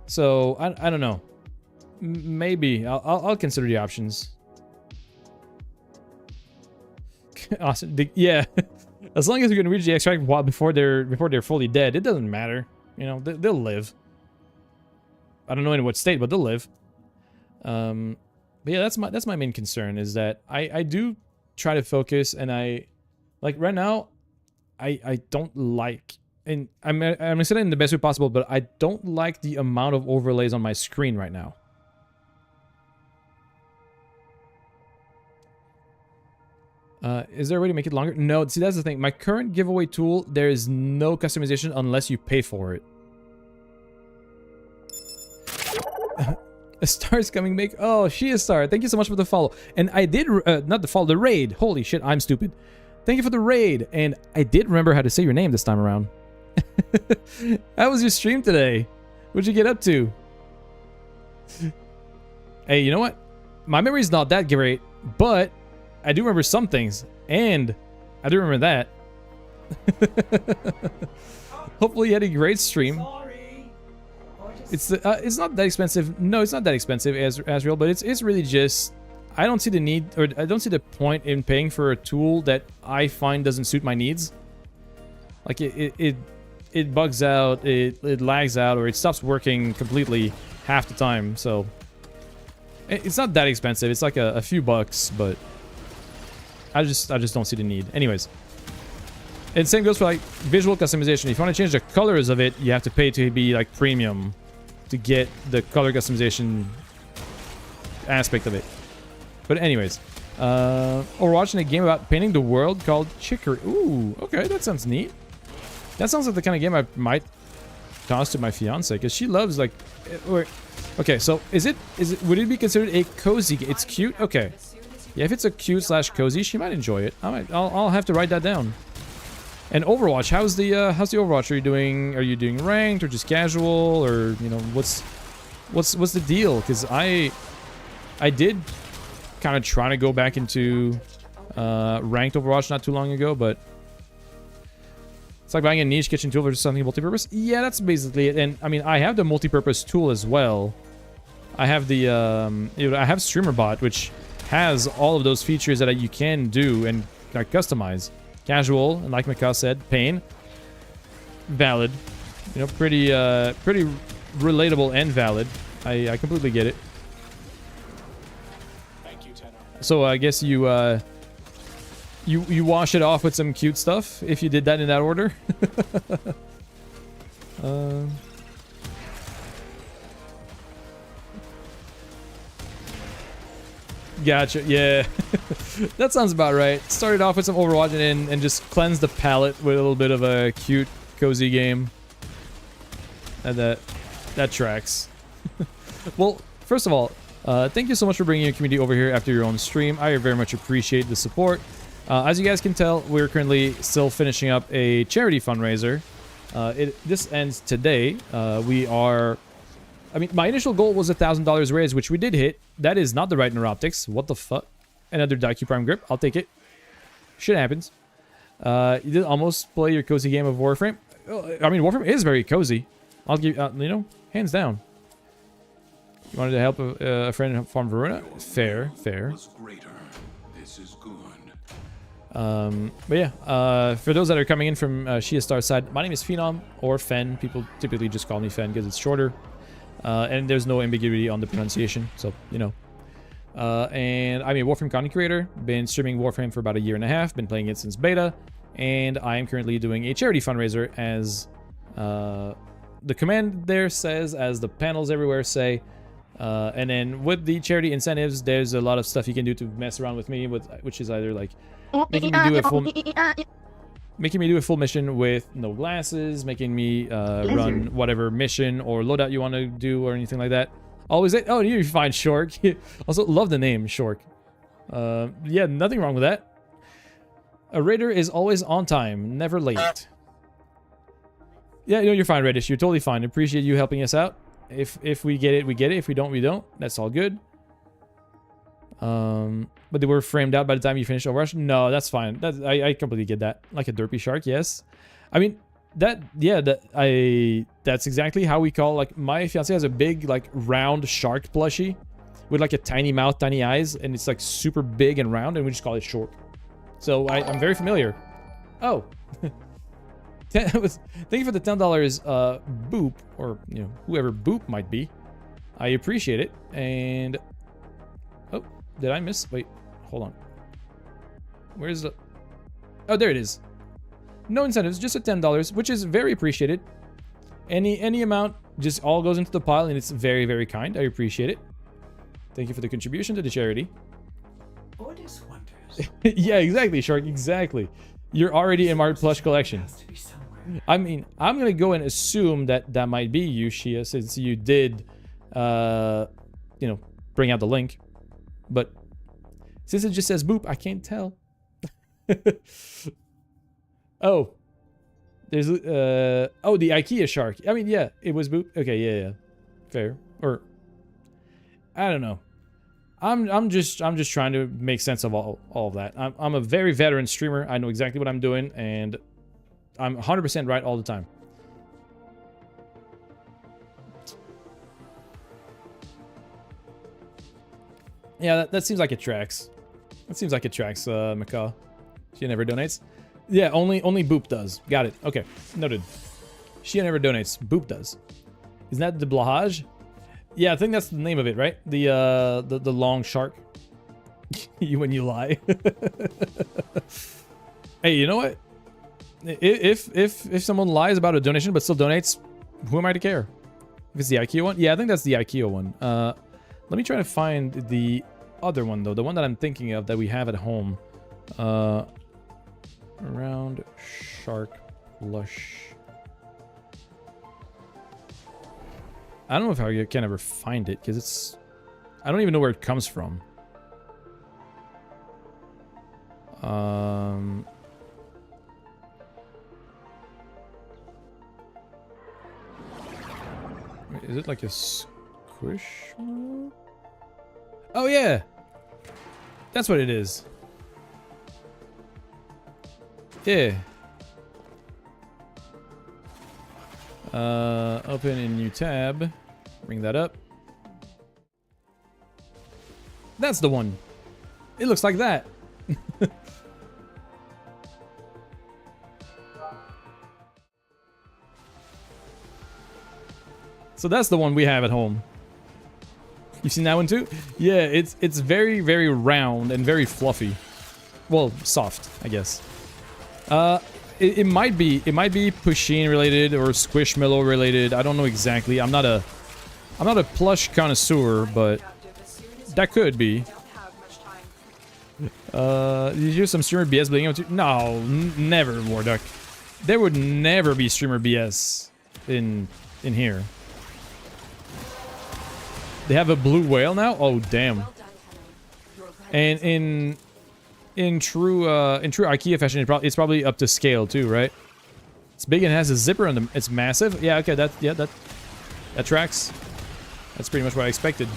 So I don't know. Maybe I'll consider the options. Awesome. Yeah, as long as we can reach the extract before they're fully dead, it doesn't matter. You know, they'll live. I don't know in what state, but they'll live. But yeah, that's my main concern is that I do try to focus, and like right now, I don't like, and I'm gonna say it in the best way possible, but I don't like the amount of overlays on my screen right now. Is there a way to make it longer? No, see, that's the thing. My current giveaway tool, there is no customization unless you pay for it. A star is coming, make. Oh, she is star. Thank you so much for the follow. And I did, not the follow, the raid. Holy shit, I'm stupid. Thank you for the raid. And I did remember how to say your name this time around. How was your stream today? What'd you get up to? Hey, you know what? My memory's not that great, but I do remember some things, and I do remember that. Hopefully you had a great stream. It's not that expensive. No, it's not that expensive as real, but it's really just I don't see the need, or I don't see the point in paying for a tool that I find doesn't suit my needs. Like it bugs out, it lags out, or it stops working completely half the time. So it's not that expensive. It's like a few bucks, but I just don't see the need. Anyways, and same goes for like visual customization. If you want to change the colors of it, you have to pay to be like premium to get the color customization aspect of it. But anyways, we're watching a game about painting the world called Chicory. Ooh, okay, that sounds neat. That sounds like the kind of game I might toss to my fiance, because she loves like. Okay, so is it would it be considered a cozy game? It's cute. Okay, Yeah, if it's a cute slash cozy, she might enjoy it. I'll have to write that down. And Overwatch, how's the Overwatch? Are you doing ranked or just casual, or you know what's the deal? Because I did kind of try to go back into ranked Overwatch not too long ago, but it's like buying a niche kitchen tool versus something multi-purpose. Yeah, that's basically it. And I mean, I have the multi-purpose tool as well. I have the I have StreamerBot, which has all of those features that you can do and customize. Casual, and like Mika said, pain. Valid. You know, pretty relatable and valid. I completely get it.
Thank you, Tenor.
So I guess you wash it off with some cute stuff if you did that in that order. Gotcha. Yeah, that sounds about right. Started off with some Overwatch and just cleansed the palate with a little bit of a cute, cozy game. And that tracks. Well, first of all, thank you so much for bringing your community over here after your own stream. I very much appreciate the support. As you guys can tell, we're currently still finishing up a charity fundraiser. This ends today. I mean, my initial goal was $1,000 raised, which we did hit. That is not the right neuroptics. What the fuck? Another Daiku Prime grip. I'll take it. Shit happens. You did almost play your cozy game of Warframe. I mean, Warframe is very cozy. I'll give you know, hands down. You wanted to help a friend from Verona? Fair.
This is good.
But yeah, for those that are coming in from Shia Star's side, my name is Phenom or Fen. People typically just call me Fen because it's shorter. And there's no ambiguity on the pronunciation, so, you know. And I'm a Warframe content creator. Been streaming Warframe for about a year and a half. Been playing it since beta. And I am currently doing a charity fundraiser as the command there says, as the panels everywhere say. And then with the charity incentives, there's a lot of stuff you can do to mess around with me, which is either like making me do a full mission with no glasses, making me run whatever mission or loadout you want to do or anything like that. Always, oh, you're fine, Shork. Also, love the name, Shork. Yeah, nothing wrong with that. A raider is always on time, never late. Yeah, no, you're fine, Reddish. You're totally fine. Appreciate you helping us out. If we get it, we get it. If we don't, we don't. That's all good. But they were framed out by the time you finish Overwatch. No, that's fine. I completely get that. Like a derpy shark, yes. I mean, that's exactly how we call, like, my fiance has a big, like, round shark plushie with, like, a tiny mouth, tiny eyes, and it's, like, super big and round, and we just call it Shork. So I'm very familiar. Oh. Thank you for the $10 boop, or, you know, whoever boop might be. I appreciate it. And oh, did I miss? Wait, hold on. Where's the... Oh, there it is. No incentives, just at $10, which is very appreciated. Any amount just all goes into the pile, and it's very, very kind. I appreciate it. Thank you for the contribution to the charity.
Orders wonders.
Yeah, exactly, Shark. Exactly. You're already in my plush collection. I mean, I'm gonna go and assume that that might be you, Shia, since you did, you know, bring out the link. But since it just says boop, I can't tell. Oh, there's oh, the IKEA shark. I mean, yeah, it was boop. Okay, yeah, fair. Or I don't know. I'm just trying to make sense of all of that. I'm a very veteran streamer. I know exactly what I'm doing, and I'm 100% right all the time. Yeah, that seems like it tracks. That seems like it tracks, Macaw. She never donates. Yeah, only Boop does. Got it. Okay, noted. She never donates. Boop does. Isn't that the Blahage? Yeah, I think that's the name of it, right? The long shark. You when you lie. Hey, you know what? If someone lies about a donation but still donates, who am I to care? If it's the IKEA one? Yeah, I think that's the IKEA one. Let me try to find the other one, though. The one that I'm thinking of that we have at home. Round shark plush. I don't know if I can ever find it, because it's... I don't even know where it comes from. Wait, is it like a squish? Oh yeah, that's what it is. Yeah. Open a new tab. Bring that up. That's the one. It looks like that. So that's the one we have at home. You've seen that one too? Yeah, it's very, very round and very fluffy. Well, soft, I guess. It might be Pusheen related or Squishmallow related. I don't know exactly. I'm not a plush connoisseur, but that could be. Did you use some streamer BS bleeding out? No, never, Warduck. There would never be streamer BS in here. They have a blue whale now? Oh damn. And in true IKEA fashion, it's probably up to scale too, right? It's big and has a zipper on them. It's massive. Yeah, okay, that tracks. That's pretty much what I expected.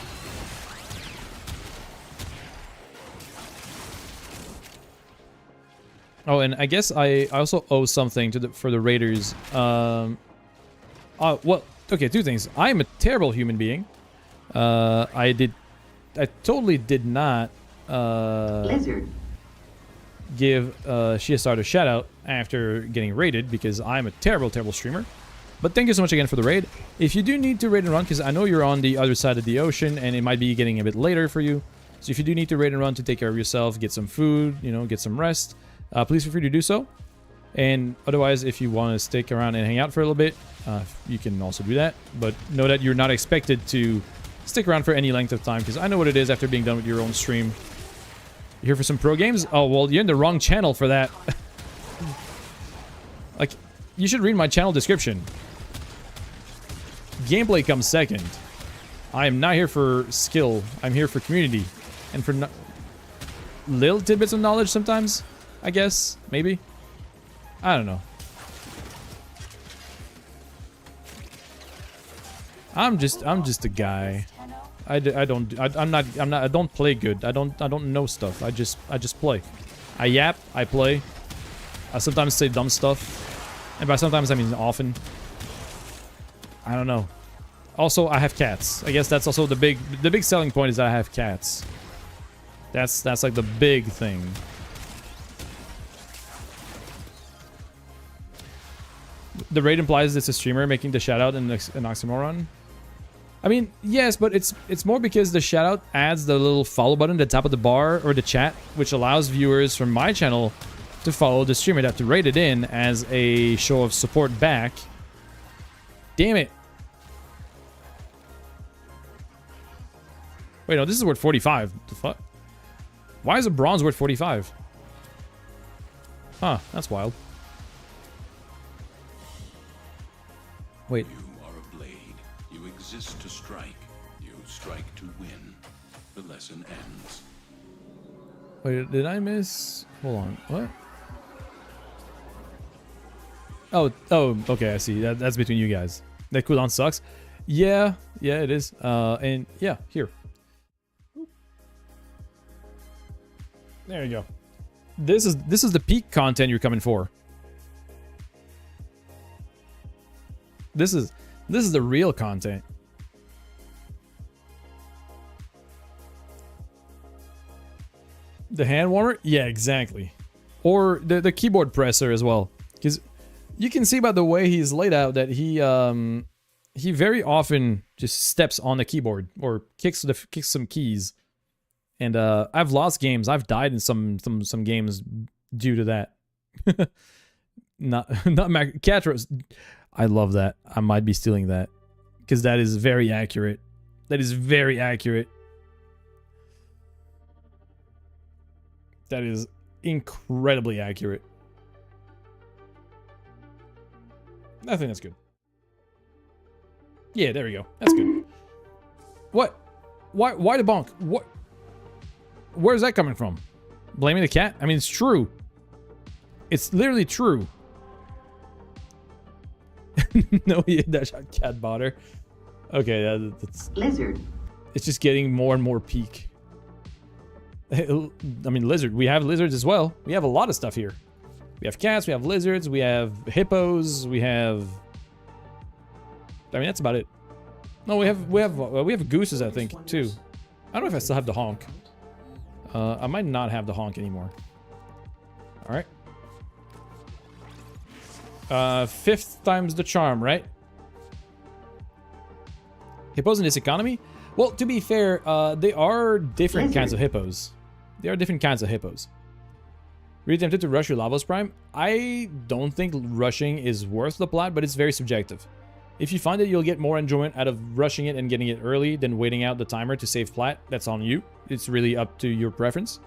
Oh, and I guess I also owe something to for the raiders. Well, okay, two things. I am a terrible human being. I totally did not
Lizard.
give Shiastar a shout out after getting raided because I'm a terrible, terrible streamer. But thank you so much again for the raid. If you do need to raid and run, because I know you're on the other side of the ocean and it might be getting a bit later for you. So if you do need to raid and run to take care of yourself, get some food, you know, get some rest, please feel free to do so. And otherwise, if you want to stick around and hang out for a little bit, you can also do that. But know that you're not expected to stick around for any length of time, because I know what it is after being done with your own stream. You here for some pro games? Oh, well, you're in the wrong channel for that. Like, you should read my channel description. Gameplay comes second. I am not here for skill. I'm here for community. And for little tidbits of knowledge sometimes, I guess. Maybe. I don't know. I'm just a guy. I don't play good. I don't know stuff. I just play. I yap, I play. I sometimes say dumb stuff. And by sometimes I mean often. I don't know. Also, I have cats. I guess that's also the big selling point is that I have cats. That's like the big thing. The raid implies it's a streamer making the shoutout and an oxymoron. I mean, yes, but it's more because the shoutout adds the little follow button at the top of the bar or the chat, which allows viewers from my channel to follow the streamer that have to rate it in as a show of support back. Damn it. Wait, no, this is worth 45. The fuck? Why is a bronze worth 45? Huh, that's wild. Wait.
You are a blade. You exist to strike. You strike to win. The lesson ends.
Wait, did I miss? Hold on. What? Oh, okay, I see. That's between you guys. That cooldown sucks. Yeah, it is. And yeah, here. There you go. This is the peak content you're coming for. This is the real content. The hand warmer? Yeah, exactly. Or the keyboard presser as well. Because you can see by the way he's laid out that he very often just steps on the keyboard or kicks some keys. And I've lost games. I've died in some games due to that. not Catros. I love that. I might be stealing that because that is very accurate. That is very accurate. That is incredibly accurate. I think that's good. Yeah, there we go. That's good. What? Why the bonk? What? Where's that coming from? Blaming the cat? I mean, it's true. It's literally true. No, yeah, that shot cat botter. Okay, that's...
Lizard.
It's just getting more and more peak. I mean, lizard. We have lizards as well. We have a lot of stuff here. We have cats, we have lizards, we have hippos, we have... I mean, that's about it. No, we have gooses, I think, too. I don't know if I still have the honk. I might not have the honk anymore. All right. 5th time's the charm, right? Hippos in this economy? Well, to be fair, they are different kinds of hippos. They are different kinds of hippos. Really tempted to rush your Lavos Prime? I don't think rushing is worth the plot, but it's very subjective. If you find that you'll get more enjoyment out of rushing it and getting it early than waiting out the timer to save plat, that's on you. It's really up to your preference.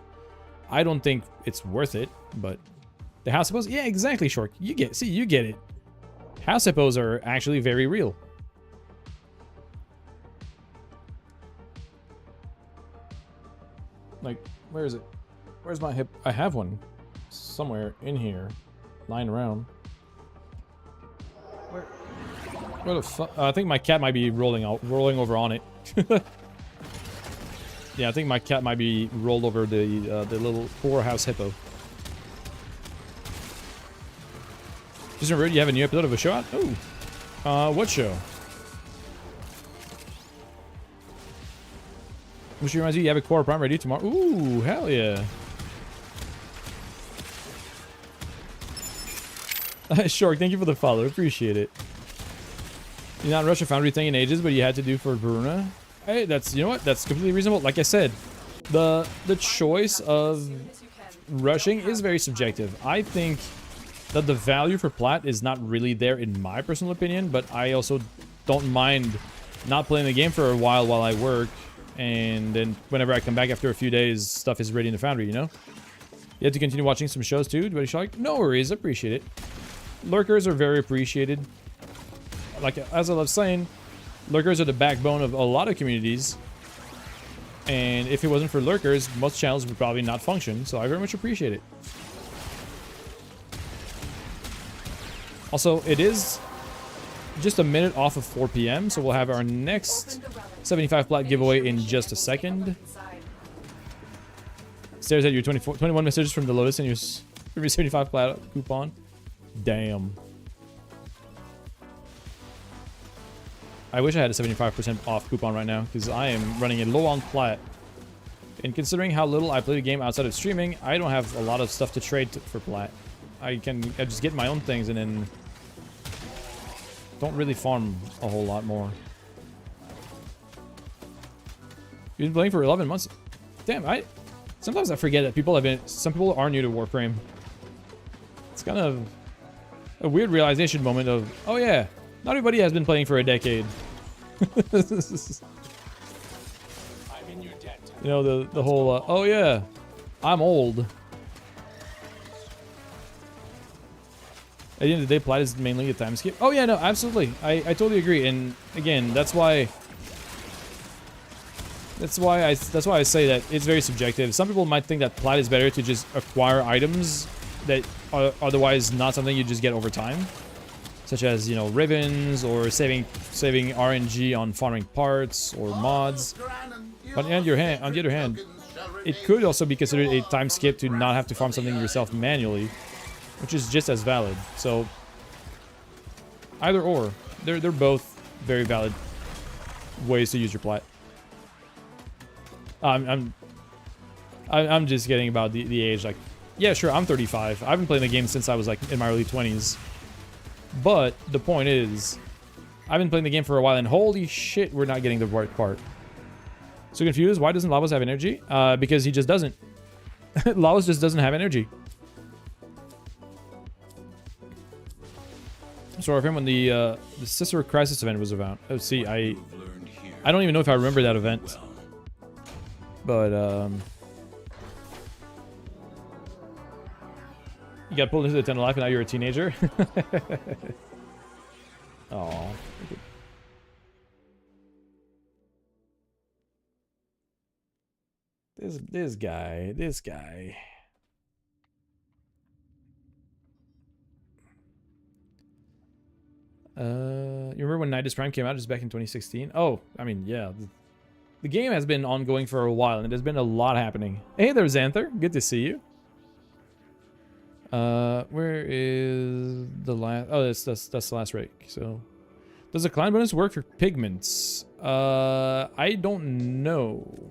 I don't think it's worth it, but... The house hippos? Yeah, exactly, Shork. You get it. House hippos are actually very real. Like, where is it? Where's my hip? I have one. Somewhere in here. Lying around. Where the fuck? I think my cat might be rolling over on it. Yeah, I think my cat might be rolled over the little poor house hippo. Just remember, you have a new episode of a show out? Oh. What show? Which reminds you have a core prime ready tomorrow. Ooh, hell yeah. Shark, thank you for the follow. Appreciate it. You're not rush a foundry thing in ages, but you had to do for Bruna. Hey, that's, you know what? That's completely reasonable. Like I said, the choice of rushing is very subjective. I think that the value for plat is not really there in my personal opinion, but I also don't mind not playing the game for a while I work, and then whenever I come back after a few days, stuff is ready in the foundry, you know? You have to continue watching some shows too, buddy Shark? No worries, appreciate it. Lurkers are very appreciated. Like, as I love saying, lurkers are the backbone of a lot of communities, and if it wasn't for lurkers, most channels would probably not function, so I very much appreciate it. Also, it is just a minute off of 4 p.m., so we'll have our next 75 plat giveaway in just a second. Stares at your 21 messages from the Lotus and your 75 plat coupon. Damn. I wish I had a 75% off coupon right now, because I am running it low on plat. And considering how little I play the game outside of streaming, I don't have a lot of stuff to trade for plat. I just get my own things and then don't really farm a whole lot more. You've been playing for 11 months. Damn, sometimes I forget that some people are new to Warframe. It's kind of a weird realization moment of, oh yeah, not everybody has been playing for a decade. You know, the whole, oh yeah, I'm old. At the end of the day, plat is mainly a time skip. Oh yeah, no, absolutely. I totally agree. And again, that's why I say that it's very subjective. Some people might think that plat is better to just acquire items that are otherwise not something you just get over time, such as, you know, ribbons or saving RNG on farming parts or mods. But on the other hand, it could also be considered a time skip to not have to farm something yourself manually, which is just as valid. So either or, they're both very valid ways to use your plat. I'm just kidding about the age. Like, yeah, sure, I'm 35. I've been playing the game since I was like in my early 20s. But the point is, I've been playing the game for a while, and holy shit, we're not getting the right part. So confused, why doesn't Lavos have energy? Because he just doesn't. Lavos just doesn't have energy. Sorry for him when the Cicero Crisis event was about. Oh, see, I don't even know if I remember that event. But, you got pulled into the 10 of life and now you're a teenager? Aww. This guy. You remember when Nidus Prime came out just back in 2016? Oh, I mean, yeah. The game has been ongoing for a while, and there's been a lot happening. Hey there, Xanther. Good to see you. Where is the last... Oh, that's the last rake. So, does the clan bonus work for pigments? I don't know.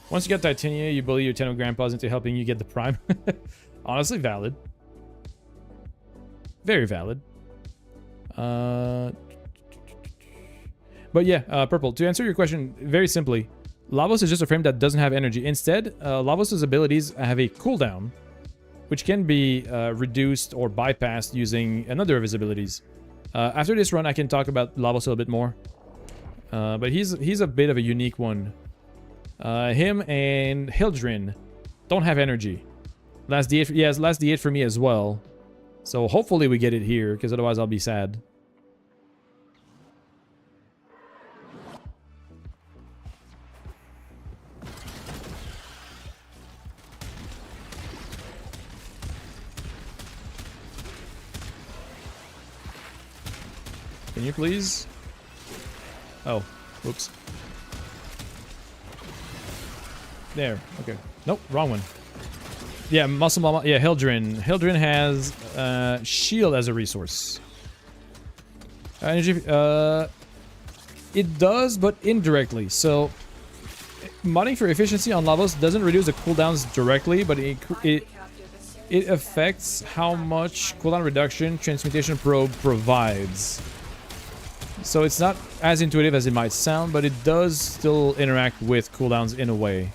Once you get Titania, you bully your 10 grandpas into helping you get the prime. Honestly, valid. Very valid. But yeah, Purple, to answer your question very simply, Lavos is just a frame that doesn't have energy. Instead, Lavos' abilities have a cooldown, which can be reduced or bypassed using another of his abilities. After this run, I can talk about Lavos a little bit more. But he's a bit of a unique one. Him and Hildrin don't have energy. Last D8, yes, last D8 for me as well. So hopefully we get it here, because otherwise I'll be sad. Can you please? Oh, whoops. There, okay. Nope, wrong one. Yeah, Muscle Mama, yeah, Hildrin. Hildrin has shield as a resource. Energy, it does, but indirectly. So, modding for efficiency on Lavos doesn't reduce the cooldowns directly, but it affects how much cooldown reduction Transmutation Probe provides. So it's not as intuitive as it might sound, but it does still interact with cooldowns in a way.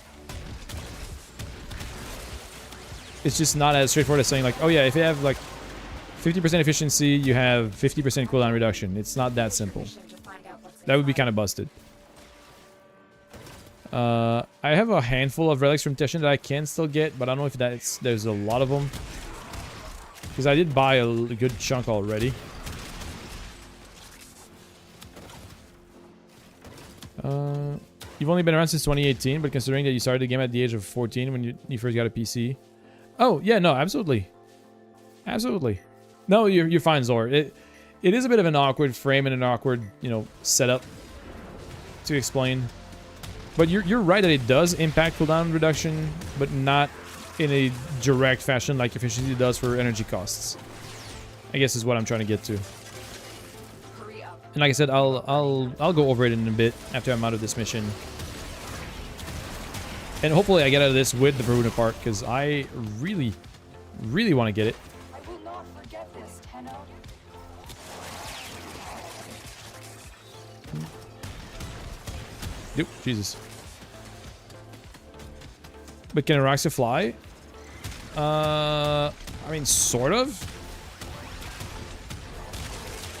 It's just not as straightforward as saying like, oh yeah, if you have like 50% efficiency, you have 50% cooldown reduction. It's not that simple. That would be kind of busted. I have a handful of relics from Teshin that I can still get, but I don't know if there's a lot of them. Because I did buy a good chunk already. You've only been around since 2018, but considering that you started the game at the age of 14 when you first got a PC. Oh, yeah, no, absolutely. Absolutely. No, you're fine, Zor. It is a bit of an awkward frame and an awkward, you know, setup to explain. But you're right that it does impact cooldown reduction, but not in a direct fashion like efficiency does for energy costs. I guess is what I'm trying to get to. And like I said, I'll go over it in a bit after I'm out of this mission. And hopefully I get out of this with the Veruna part, because I really, really want to get it.
I will not forget this, Tenno.
Nope, Jesus. But can Araxa fly? I mean, sort of.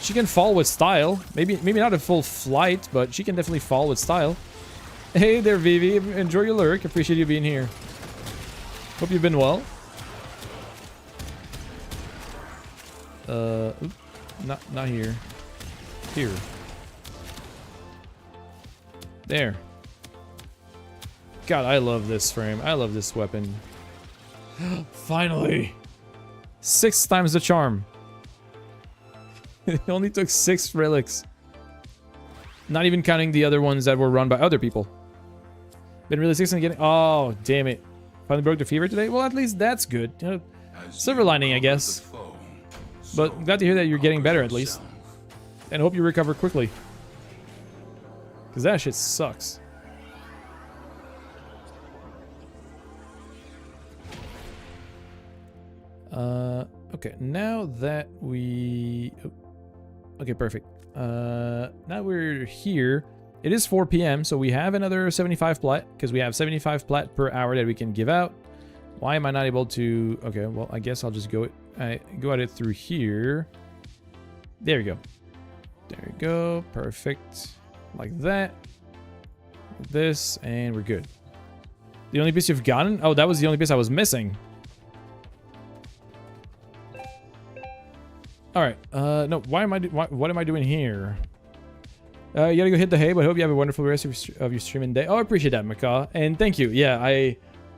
She can fall with style. Maybe not a full flight, but she can definitely fall with style. Hey there, Vivi. Enjoy your lurk. Appreciate you being here. Hope you've been well. Oops. Not here. Here. There. God, I love this frame. I love this weapon. Finally! 6 times the charm. It only took 6 relics. Not even counting the other ones that were run by other people. Been really 6 and getting... Oh, damn it. Finally broke the fever today? Well, at least that's good. You know, silver lining, I guess. But glad to hear that you're getting better, at least. And hope you recover quickly. Because that shit sucks. Okay, now that we... Oh, okay, perfect. Now we're here. It is 4 p.m., so we have another 75 plat, because we have 75 plat per hour that we can give out. Why am I not able to... Okay, well, I guess I'll just go at it through here. There we go. There we go. Perfect. Like that. This, and we're good. The only piece you've gotten? Oh, that was the only piece I was missing. Alright, no, what am I doing here? You gotta go hit the hay, but I hope you have a wonderful rest of your streaming day. Oh, I appreciate that, Macaw. And thank you. Yeah, I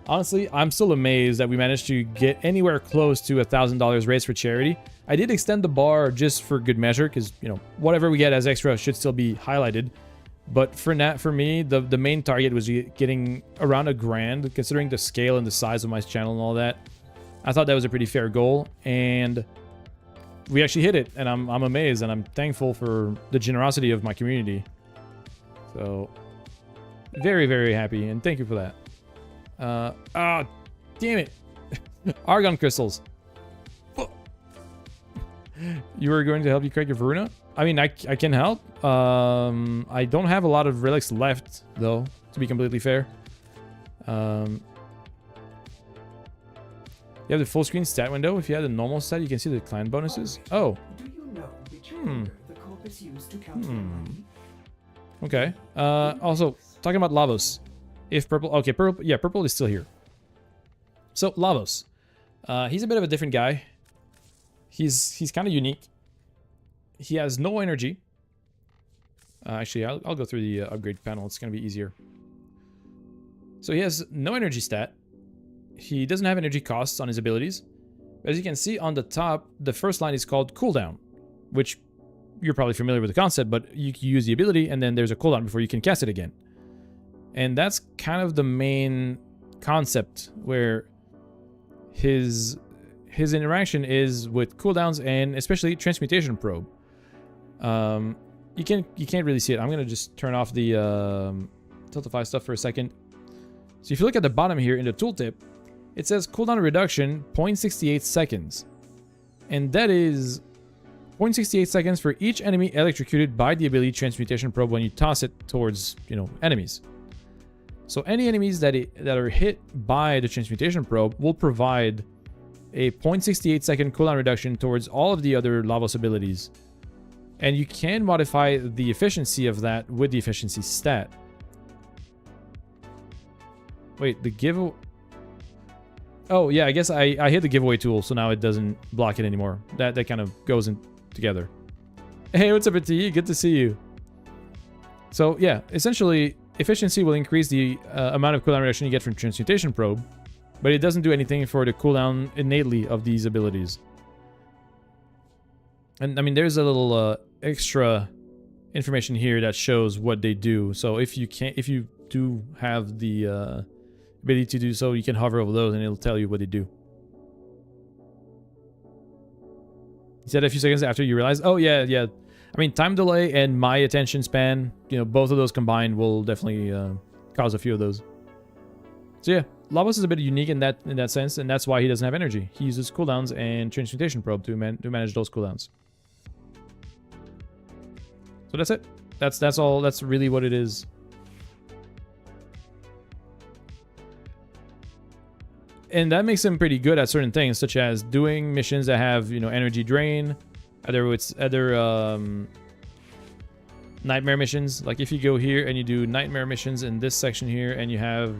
Honestly, I'm still amazed that we managed to get anywhere close to $1,000 raised for charity. I did extend the bar just for good measure, because, you know, whatever we get as extra should still be highlighted. But for me, the main target was getting around $1,000, considering the scale and the size of my channel and all that. I thought that was a pretty fair goal, and we actually hit it, and I'm amazed, and I'm thankful for the generosity of my community. So, very, very happy, and thank you for that. Damn it. Argon crystals. You were going to help you crack your Varuna? I mean, I can help. I don't have a lot of relics left, though, to be completely fair. You have the full screen stat window. If you had a normal stat, you can see the clan bonuses. Oh.
Do you know which finger the corpus used to count your money?
Okay. Also, talking about Lavos. If purple... Okay, purple... Yeah, purple is still here. So, Lavos. He's a bit of a different guy. He's kind of unique. He has no energy. Actually, I'll go through the upgrade panel. It's going to be easier. So he has no energy stat. He doesn't have energy costs on his abilities. As you can see on the top, the first line is called cooldown, which you're probably familiar with the concept, but you can use the ability and then there's a cooldown before you can cast it again. And that's kind of the main concept, where his interaction is with cooldowns and especially transmutation probe. You can't really see it. I'm gonna just turn off the Tiltify stuff for a second. So if you look at the bottom here in the tooltip, it says cooldown reduction 0.68 seconds, and that is 0.68 seconds for each enemy electrocuted by the ability transmutation probe when you toss it towards, you know, enemies. So any enemies that are hit by the transmutation probe will provide a 0.68 second cooldown reduction towards all of the other Lavos abilities. And you can modify the efficiency of that with the efficiency stat. Wait, the give... Oh, yeah, I guess I hit the giveaway tool, so now it doesn't block it anymore. That kind of goes in together. Hey, what's up, T? Good to see you. So, yeah, essentially, efficiency will increase the amount of cooldown reduction you get from Transmutation Probe, but it doesn't do anything for the cooldown innately of these abilities. And, I mean, there's a little extra information here that shows what they do. So, if you do have the... ability to do so, you can hover over those and it'll tell you what they do. You said a few seconds after you realize, oh yeah. I mean, time delay and my attention span, you know, both of those combined will definitely cause a few of those. So yeah, Lavos is a bit unique in that sense, and that's why he doesn't have energy. He uses cooldowns and Transmutation Probe to manage those cooldowns. So that's it. That's all. That's really what it is. And that makes him pretty good at certain things, such as doing missions that have, you know, energy drain. Other nightmare missions. Like if you go here and you do nightmare missions in this section here, and you have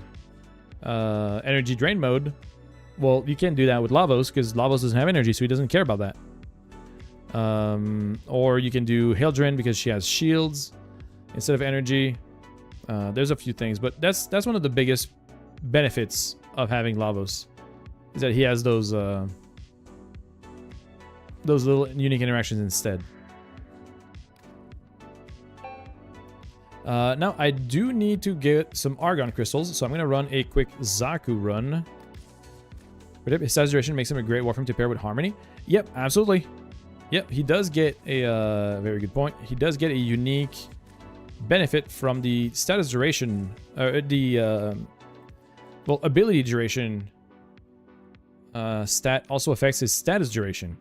energy drain mode, well, you can't do that with Lavos because Lavos doesn't have energy, so he doesn't care about that. Or you can do Hail Drain because she has shields instead of energy. There's a few things, but that's one of the biggest benefits of having Lavos, is that he has those little unique interactions instead. Now I do need to get some Argon crystals, so I'm gonna run a quick Zaku run. His status duration makes him a great Warframe to pair with Harmony. Yep, absolutely. Yep, he does get a very good point. He does get a unique benefit from the status duration, well, ability duration stat also affects his status duration.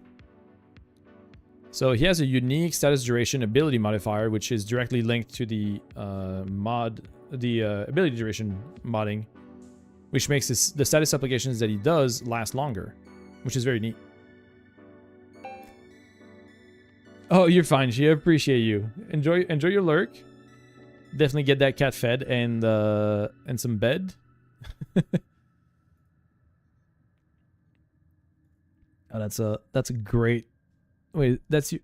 So he has a unique status duration ability modifier, which is directly linked to the ability duration modding, which makes the status applications that he does last longer, which is very neat. Oh, you're fine, Shia. Appreciate you. Enjoy your lurk. Definitely get that cat fed and some bed. Oh, that's a great... Wait, that's you.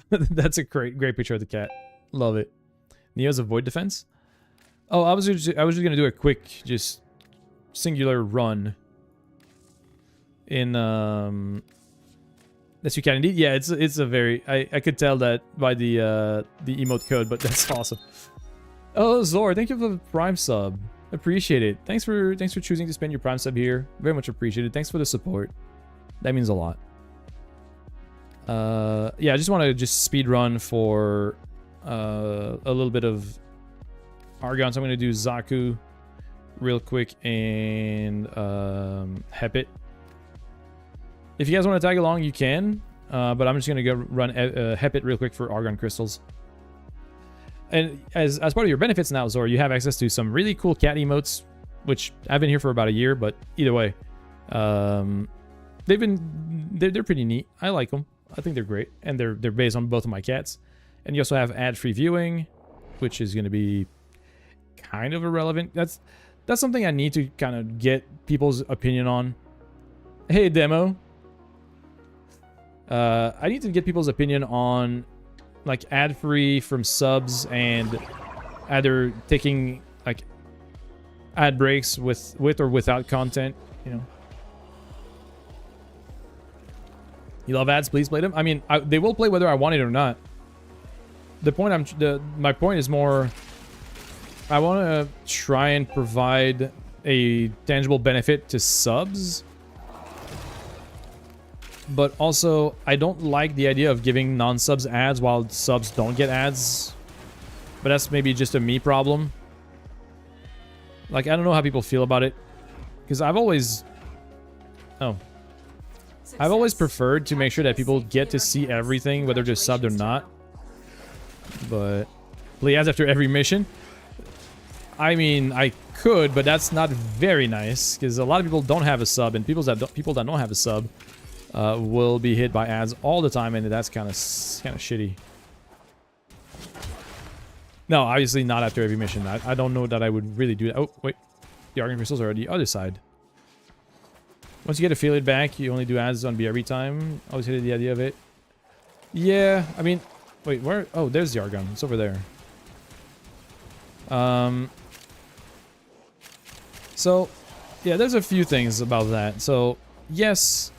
That's a great picture of the cat. Love it. Neo's a void defense. Oh, I was just gonna do a quick singular run in that you can indeed. Yeah, it's a very I could tell that by the emote code, but that's awesome. Oh, Zor, thank you for the Prime sub. Appreciate it. Thanks for choosing to spend your Prime sub here. Very much appreciated. Thanks for the support. That means a lot. Yeah, I just want to just speed run for a little bit of Argon. So I'm going to do Zaku real quick and Hepit. If you guys want to tag along, you can. But I'm just going to go run Hepit real quick for Argon crystals. And as part of your benefits now, Zor, you have access to some really cool cat emotes, which I've been here for about a year, but either way, they're pretty neat. I like them. I think they're great, and they're based on both of my cats. And you also have ad-free viewing, which is going to be kind of irrelevant. That's something I need to kind of get people's opinion on. Hey, Demo. I need to get people's opinion on like ad-free from subs and either taking like ad breaks with or without content, you know. You love ads, please play them. I mean, they will play whether I want it or not. My point is more, I want to try and provide a tangible benefit to subs, but also I don't like the idea of giving non-subs ads while subs don't get ads. But that's maybe just a me problem. Like, I don't know how people feel about it, because I've always preferred to make sure that people get to see everything, whether they're subbed or not. But play ads after every mission. I mean, I could, but that's not very nice, because a lot of people don't have a sub, and people that don't have a sub will be hit by ads all the time, and that's kind of shitty. No, obviously not after every mission. I don't know that I would really do that. Oh, wait. The Argon crystals are on the other side. Once you get affiliate back, you only do ads on BRB time. Always hated the idea of it. Yeah, I mean... Wait, where? Oh, there's the Argon. It's over there. So, yeah, there's a few things about that. So, yes,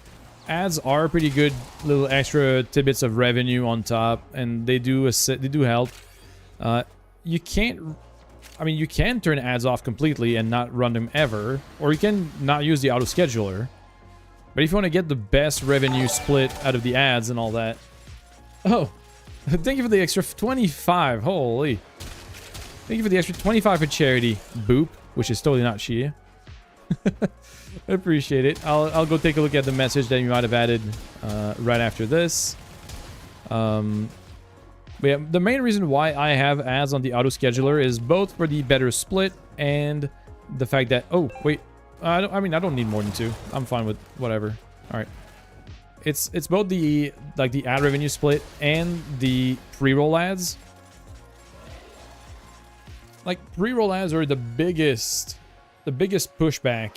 ads are pretty good little extra tidbits of revenue on top, and they do help. You can't... I mean, you can turn ads off completely and not run them ever, or you can not use the auto-scheduler. But if you want to get the best revenue split out of the ads and all that... Oh, thank you for the extra 25. Holy. Thank you for the extra 25 for charity. Boop, which is totally not Shia. I appreciate it. I'll go take a look at the message that you might have added right after this. But yeah, the main reason why I have ads on the auto-scheduler is both for the better split and the fact that... Oh, wait. I mean, I don't need more than 2. I'm fine with whatever. All right. It's both the ad revenue split and the pre-roll ads. Like, pre-roll ads are the biggest pushback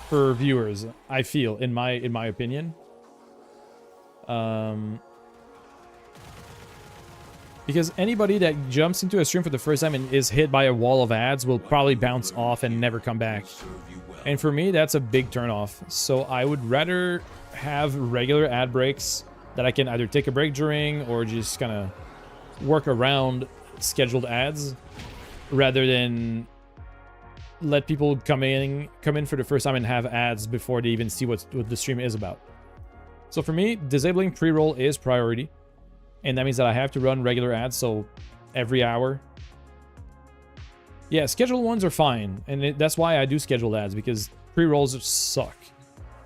for viewers, I feel, in my opinion. Because anybody that jumps into a stream for the first time and is hit by a wall of ads will probably bounce off and never come back. And for me, that's a big turnoff. So I would rather have regular ad breaks that I can either take a break during or just kind of work around scheduled ads, rather than let people come in for the first time and have ads before they even see what the stream is about. So for me, disabling pre-roll is priority. And that means that I have to run regular ads, so every hour. Yeah, scheduled ones are fine. And that's why I do scheduled ads, because pre-rolls suck.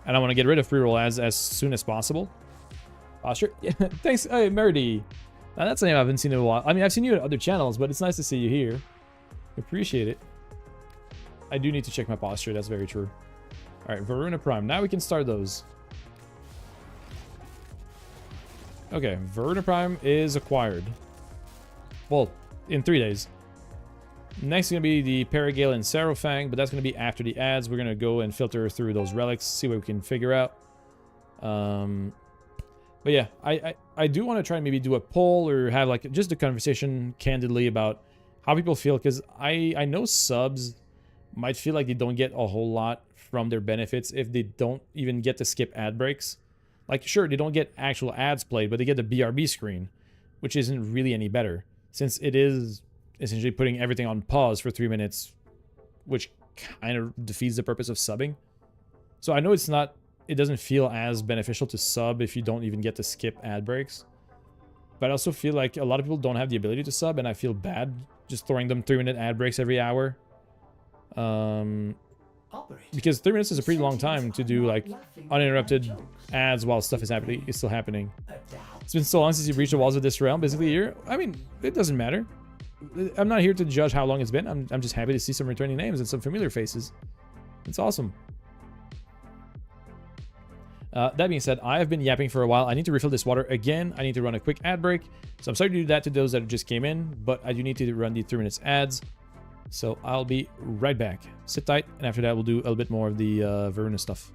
And I want to get rid of pre-roll ads as soon as possible. Posture? Yeah, thanks. Hey, Merdy. Now, that's a name I haven't seen in a while. I mean, I've seen you at other channels, but it's nice to see you here. Appreciate it. I do need to check my posture. That's very true. All right, Varuna Prime. Now we can start those. Okay, Varuna Prime is acquired. Well, in 3 days. Next is going to be the Paragale and Sarofang, but that's going to be after the ads. We're going to go and filter through those relics, see what we can figure out. But yeah, I do want to try and maybe do a poll or have like just a conversation candidly about how people feel, because I know subs might feel like they don't get a whole lot from their benefits if they don't even get to skip ad breaks. Like, sure, they don't get actual ads played, but they get the BRB screen, which isn't really any better, since it is essentially putting everything on pause for 3 minutes, which kind of defeats the purpose of subbing. So I know it doesn't feel as beneficial to sub if you don't even get to skip ad breaks. But I also feel like a lot of people don't have the ability to sub, and I feel bad just throwing them 3-minute ad breaks every hour. Because 3 minutes is a pretty long time to do like uninterrupted ads while stuff is still happening. It's been so long since you've reached the walls of this realm, basically a year. I mean, it doesn't matter. I'm not here to judge how long it's been. I'm just happy to see some returning names and some familiar faces. It's awesome. That being said, I have been yapping for a while. I need to refill this water again. I need to run a quick ad break. So I'm sorry to do that to those that just came in, but I do need to run the 3 minutes ads. So I'll be right back. Sit tight, and after that we'll do a little bit more of the Verona stuff.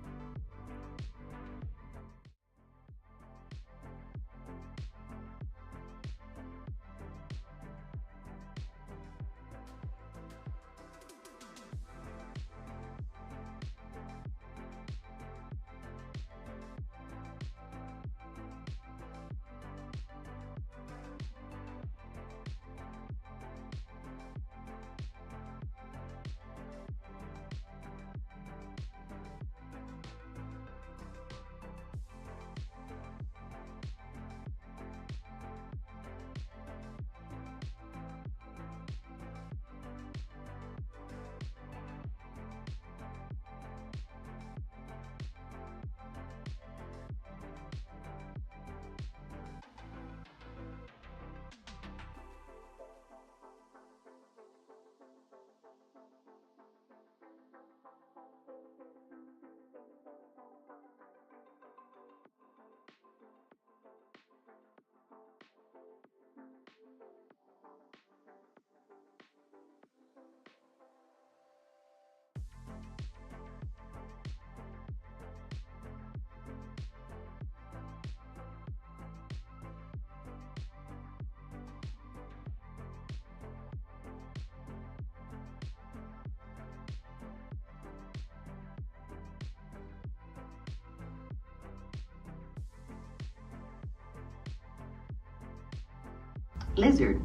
Lizard.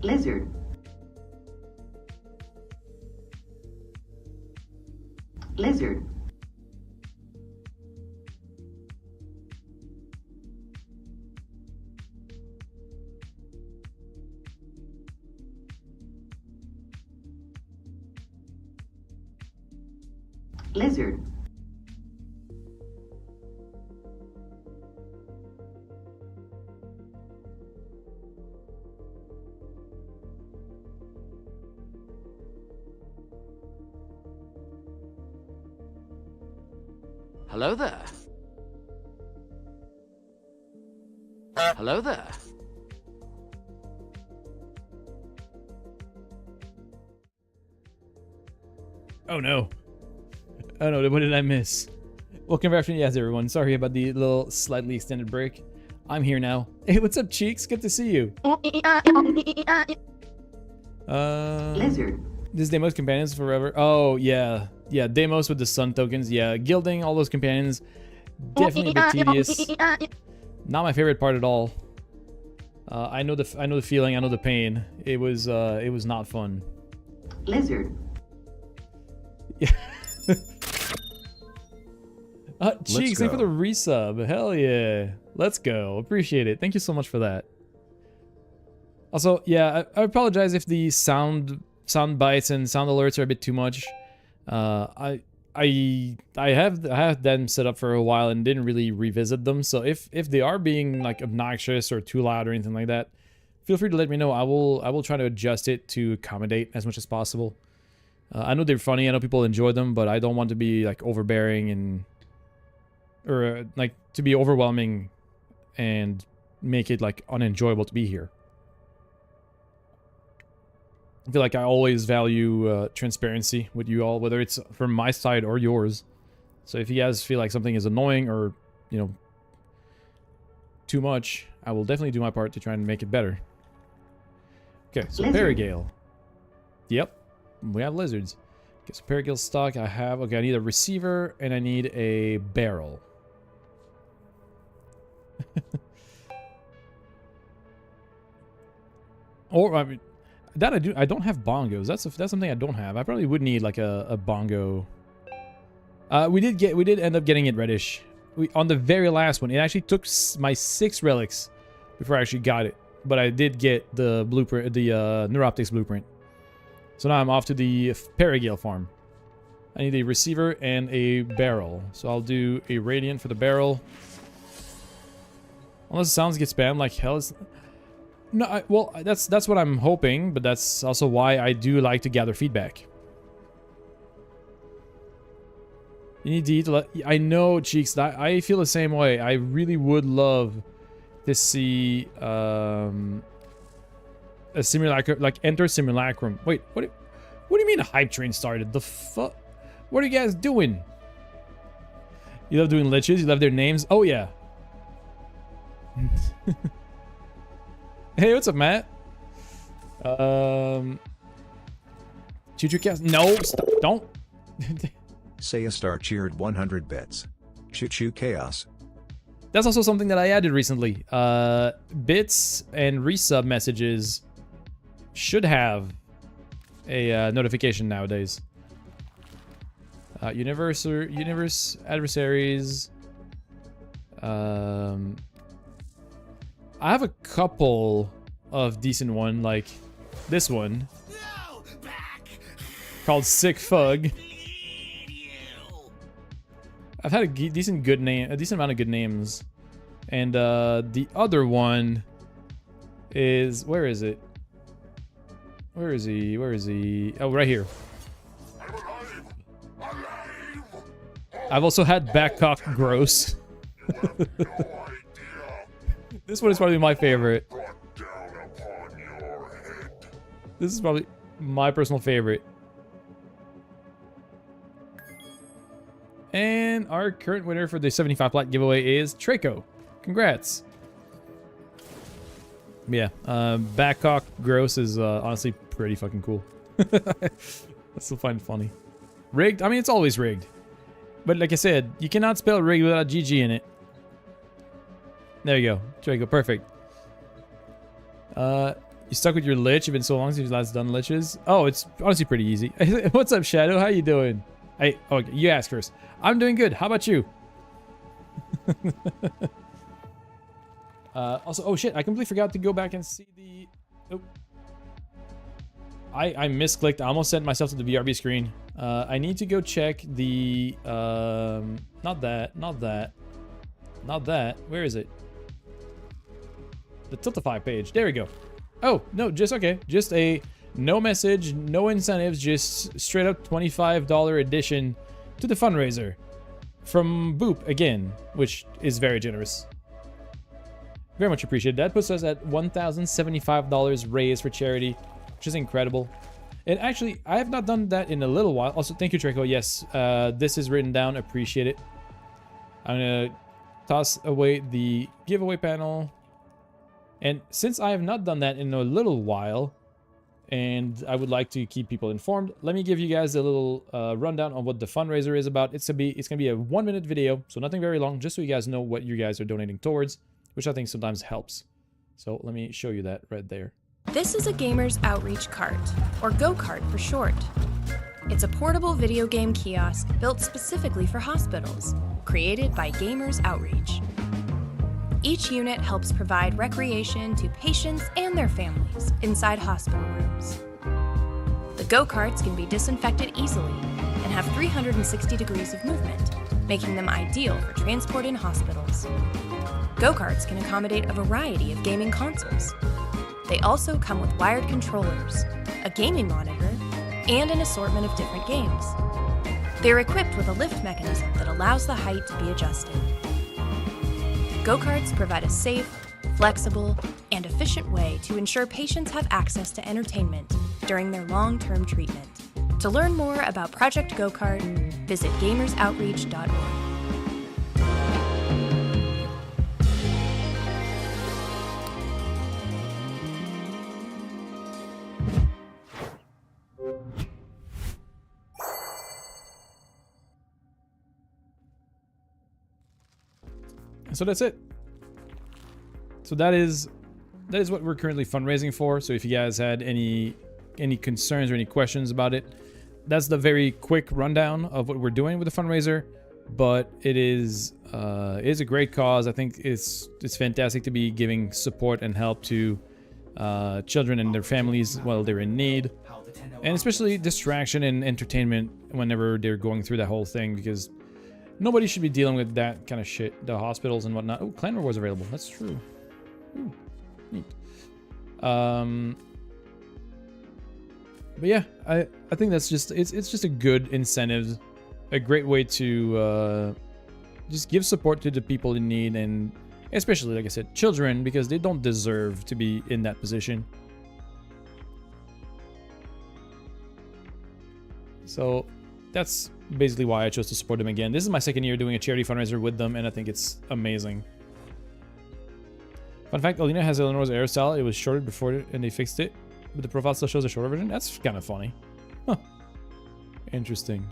Lizard. Lizard. Lizard.
Hello there. Hello there.
Oh no. Oh no, what did I miss? Welcome back from yes everyone. Sorry about the little slightly extended break. I'm here now. Hey, what's up, Cheeks? Good to see you.
Lizard.
This Deimos companions forever. Oh yeah. Yeah, Deimos with the sun tokens. Yeah, gilding all those companions. Definitely a bit tedious. Not my favorite part at all. I know the feeling, I know the pain. It was not fun.
Lizard.
Yeah. Cheeks, thank you for the resub. Hell yeah. Let's go. Appreciate it. Thank you so much for that. Also, yeah, I apologize if the sound bites and sound alerts are a bit too much. I have them set up for a while and didn't really revisit them. So if they are being like obnoxious or too loud or anything like that, feel free to let me know. I will try to adjust it to accommodate as much as possible. I know they're funny. I know people enjoy them, but I don't want to be like overbearing or like to be overwhelming and make it like unenjoyable to be here. I feel like I always value transparency with you all, whether it's from my side or yours. So if you guys feel like something is annoying or, you know, too much, I will definitely do my part to try and make it better. Okay, so Paragale. Yep, we have lizards. Okay, so Paragale stock I have. Okay, I need a receiver and I need a barrel. Or, I mean... That I do. I don't have bongos. That's something I don't have. I probably would need like a bongo. We did end up getting it reddish. On the very last one, it actually took my 6 relics before I actually got it. But I did get the blueprint, the Neuroptics blueprint. So now I'm off to the Paragale farm. I need a receiver and a barrel. So I'll do a radiant for the barrel. Unless the sounds get spammed like hell. No, well, that's what I'm hoping, but that's also why I do like to gather feedback. You need to eat. I know, Cheeks. I feel the same way. I really would love to see a simulacrum, like enter simulacrum. Wait, what do you mean a hype train started? The fuck? What are you guys doing? You love doing liches. You love their names. Oh yeah. Hey, what's up, Matt? Choo-choo cast. No, stop. Don't.
Say a star cheered 100 bits. Choo-choo chaos.
That's also something that I added recently. Bits and resub messages should have a notification nowadays. Universe adversaries. I have a couple of decent one, like this one, called Sick Fug. I've had a decent amount of good names, and the other one is where is it? Where is he? Where is he? Oh, right here. I've also had Backcock Gross. This one is probably my favorite. This is probably my personal favorite. And our current winner for the 75 plat giveaway is Traco. Congrats. Yeah, Backcock Gross is honestly pretty fucking cool. I still find it funny. Rigged? I mean, it's always rigged. But like I said, you cannot spell rigged without GG in it. There you go. Traco, perfect. You You stuck with your lich? It's been so long since you last done liches. Oh, it's honestly pretty easy. What's up, Shadow? How you doing? Hey, oh, you ask first. I'm doing good. How about you? Also, oh shit, I completely forgot to go back and see the... Oh. I misclicked. I almost sent myself to the VRB screen. I need to go check the... Not that. Where is it? The Tiltify page. There we go. Oh, no, just okay. Just a no message, no incentives, just straight up $25 addition to the fundraiser. From Boop again, which is very generous. Very much appreciated. That puts us at $1,075 raised for charity, which is incredible. And actually, I have not done that in a little while. Also, thank you, Treco. Yes, this is written down. Appreciate it. I'm going to toss away the giveaway panel. And since I have not done that in a little while, and I would like to keep people informed, let me give you guys a little rundown on what the fundraiser is about. It's gonna be a 1-minute video, so nothing very long, just so you guys know what you guys are donating towards, which I think sometimes helps. So let me show you that right there.
This is a Gamers Outreach Cart, or go-kart for short. It's a portable video game kiosk built specifically for hospitals, created by Gamers Outreach. Each unit helps provide recreation to patients and their families inside hospital rooms. The go-karts can be disinfected easily and have 360 degrees of movement, making them ideal for transport in hospitals. Go-karts can accommodate a variety of gaming consoles. They also come with wired controllers, a gaming monitor, and an assortment of different games. They're equipped with a lift mechanism that allows the height to be adjusted. Go-karts provide a safe, flexible, and efficient way to ensure patients have access to entertainment during their long-term treatment. To learn more about Project Go-Kart, visit gamersoutreach.org.
So that's it. So that is what we're currently fundraising for. So if you guys had any concerns or any questions about it, that's the very quick rundown of what we're doing with the fundraiser. But it is a great cause. I think it's fantastic to be giving support and help to children and their families while they're in need, and especially distraction and entertainment whenever they're going through that whole thing, because nobody should be dealing with that kind of shit. The hospitals and whatnot. Oh, clan rewards available. That's true. Ooh, neat. But yeah, I think that's just it's just a good incentive, a great way to just give support to the people in need, and especially, like I said, children, because they don't deserve to be in that position. So that's basically why I chose to support them again. This is my second year doing a charity fundraiser with them, and I think it's amazing. Fun fact, Alina has Eleanor's hairstyle. It was shorted before and they fixed it, but the profile still shows a shorter version. That's kind of funny. Huh. Interesting.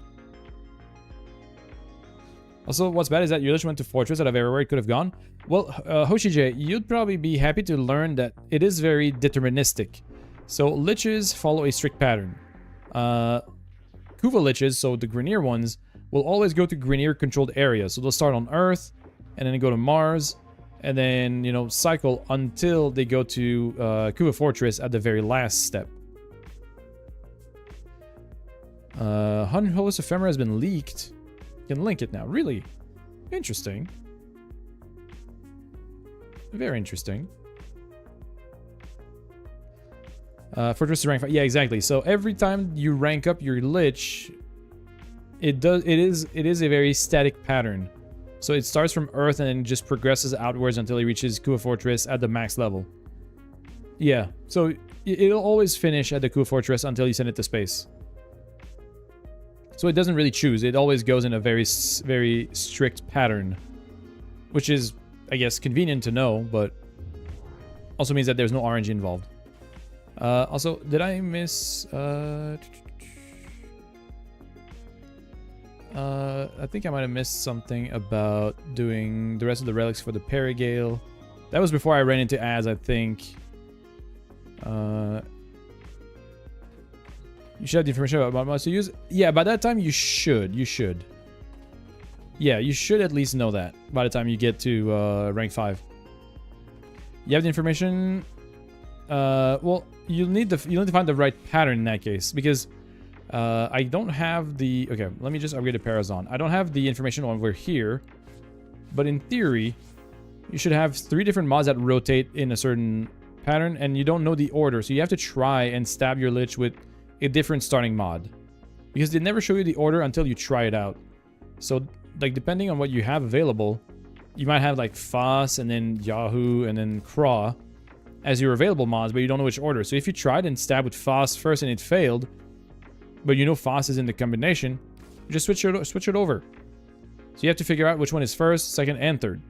Also, what's bad is that your lich went to Fortress out of everywhere it could have gone. Well, Hoshij, you'd probably be happy to learn that it is very deterministic. So liches follow a strict pattern. Kuva liches, so the Grineer ones, will always go to Grineer controlled areas. So they'll start on Earth, and then they go to Mars, and then, you know, cycle until they go to Kuva Fortress at the very last step. Hun Holos Ephemera has been leaked. You can link it now. Really? Interesting. Very interesting. Fortress to rank 5. Yeah, exactly. So every time you rank up your lich, it is a very static pattern. So it starts from Earth and then just progresses outwards until it reaches Kuva Fortress at the max level. Yeah, so it'll always finish at the Kuva Fortress until you send it to space. So it doesn't really choose. It always goes in a very, very strict pattern, which is, I guess, convenient to know, but also means that there's no RNG involved. Also, did I miss... I think I might have missed something about doing the rest of the relics for the Perigale. That was before I ran into ads, I think. You should have the information about mods to use. Yeah, by that time you should. Yeah, you should at least know that by the time you get to rank 5. You have the information. Well, you'll need to find the right pattern in that case, because I don't have the. Okay, let me just upgrade the Parazon. I don't have the information over here, but in theory, you should have 3 different mods that rotate in a certain pattern, and you don't know the order, so you have to try and stab your Lich with a different starting mod, because they never show you the order until you try it out. So, like, depending on what you have available, you might have like Foss and then Yahoo and then Craw as your available mods, but you don't know which order. So if you tried and stabbed with Foss first and it failed, but you know Foss is in the combination, you just switch it over. So you have to figure out which one is first, second, and third.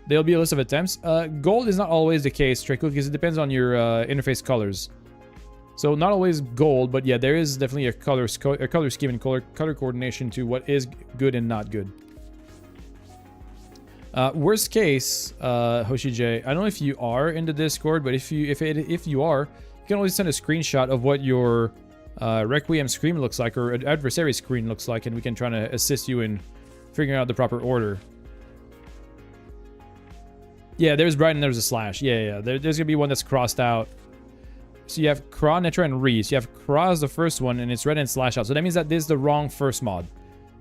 There'll be a list of attempts. Gold is not always the case, Trickle, because it depends on your interface colors. So not always gold, but yeah, there is definitely a color scheme and color coordination to what is good and not good. Worst case, Hoshi J, I don't know if you are in the Discord, but if you are, you can always send a screenshot of what your Requiem screen looks like, or adversary screen looks like, and we can try to assist you in figuring out the proper order. Yeah, there's Bright and there's a Slash. Yeah. There's gonna be one that's crossed out. So you have Craw, Netra, and Reese. You have Craw as the first one, and it's red and slash out. So that means that this is the wrong first mod.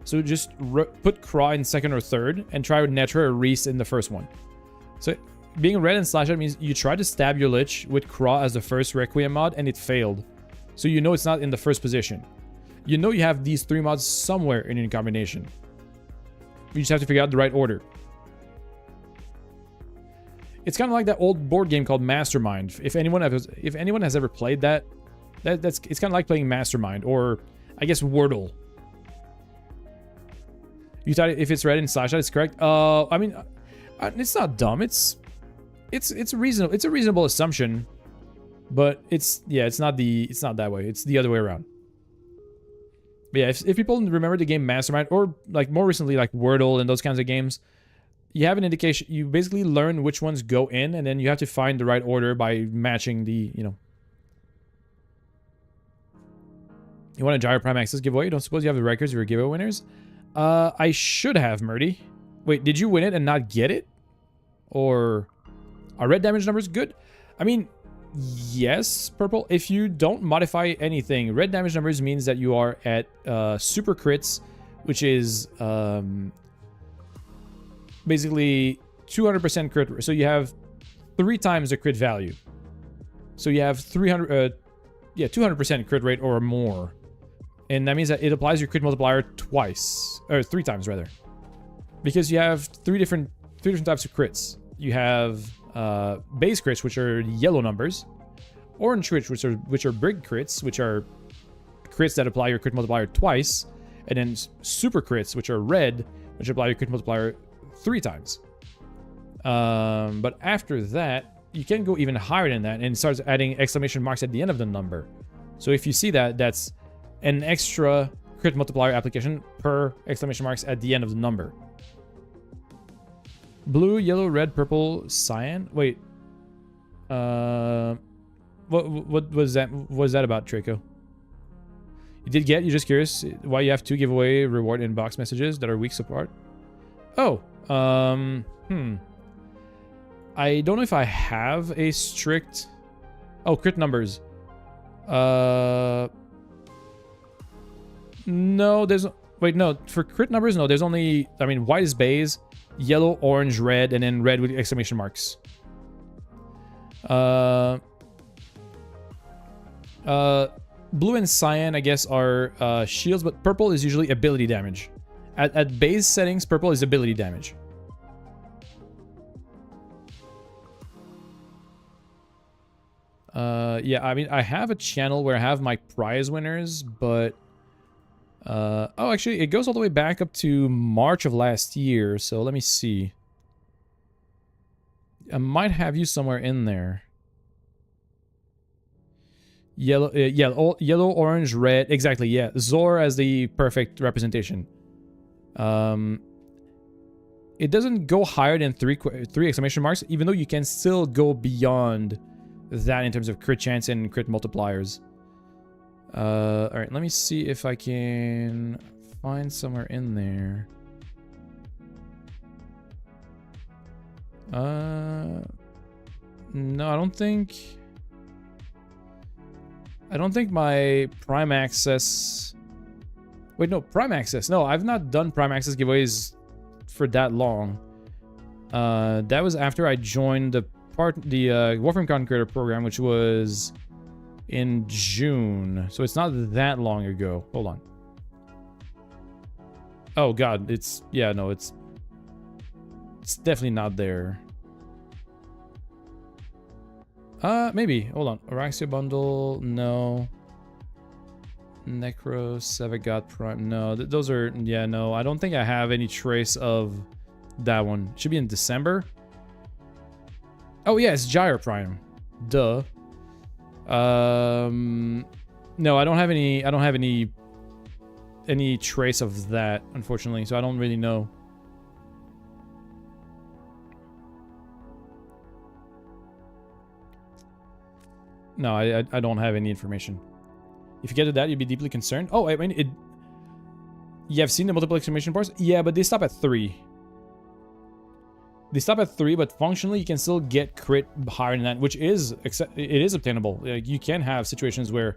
So just put Craw in second or third, and try with Netra or Reese in the first one. So being red and slash out means you try to stab your Lich with Craw as the first Requiem mod, and it failed. So you know it's not in the first position. You know you have these 3 mods somewhere in your combination. You just have to figure out the right order. It's kind of like that old board game called Mastermind. If anyone has ever played that, it's kind of like playing Mastermind, or I guess Wordle. You thought if it's red and slash out, it's correct. I mean, it's not dumb. It's reasonable. It's a reasonable assumption, but it's not that way. It's the other way around. But yeah, if people remember the game Mastermind, or like more recently like Wordle and those kinds of games, you have an indication. You basically learn which ones go in, and then you have to find the right order by matching the, you know. You want a Gyro Prime Access giveaway? You don't suppose you have the records of your giveaway winners? I should have, Murdy. Wait, did you win it and not get it? Or are red damage numbers good? I mean, yes, Purple. If you don't modify anything, red damage numbers means that you are at super crits, which is basically 200% crit. So you have 3 times the crit value. So you have 200% crit rate or more. And that means that it applies your crit multiplier twice, or 3 times rather. Because you have three different types of crits. You have base crits, which are yellow numbers, orange crits, which are big crits, which are crits that apply your crit multiplier twice, and then super crits, which are red, which apply your crit multiplier 3 times. But after that, you can go even higher than that, and it starts adding exclamation marks at the end of the number. So if you see that, that's an extra crit multiplier application per exclamation marks at the end of the number. Blue, yellow, red, purple, cyan. Wait. What was that? What was that about, Traco? You did get? You're just curious why you have 2 giveaway reward inbox messages that are weeks apart? Oh. I don't know if I have a strict... Oh, crit numbers. No, there's... Wait, no. For crit numbers, no. There's only... I mean, white is base, yellow, orange, red, and then red with exclamation marks. Blue and cyan, I guess, are shields, but purple is usually ability damage. At base settings, purple is ability damage. Yeah, I mean, I have a channel where I have my prize winners, but... oh, actually, it goes all the way back up to March of last year, so let me see. I might have you somewhere in there. Yellow, yellow, orange, red. Exactly, yeah. Zor as the perfect representation. It doesn't go higher than three exclamation marks, even though you can still go beyond that in terms of crit chance and crit multipliers. Alright, let me see if I can find somewhere in there. No, I don't think my Prime Access... Wait, no, Prime Access. No, I've not done Prime Access giveaways for that long. That was after I joined the Warframe Content Creator program, which was in June. So it's not that long ago. Hold on. Oh god, it's... Yeah, no, it's definitely not there. Maybe. Hold on. Araxia Bundle, no. Necro, Sevagot Prime, no. Those are... Yeah, no. I don't think I have any trace of that one. Should be in December. Oh, yeah, it's Gyre Prime. Duh. No, I don't have any trace of that, unfortunately, so I don't really know. No, I don't have any information. If you get to that, you'd be deeply concerned. Oh, I mean, you have seen the multiple exclamation bars? Yeah, but they stop at 3. They stop at 3, but functionally you can still get crit higher than that, which is obtainable. Like, you can have situations where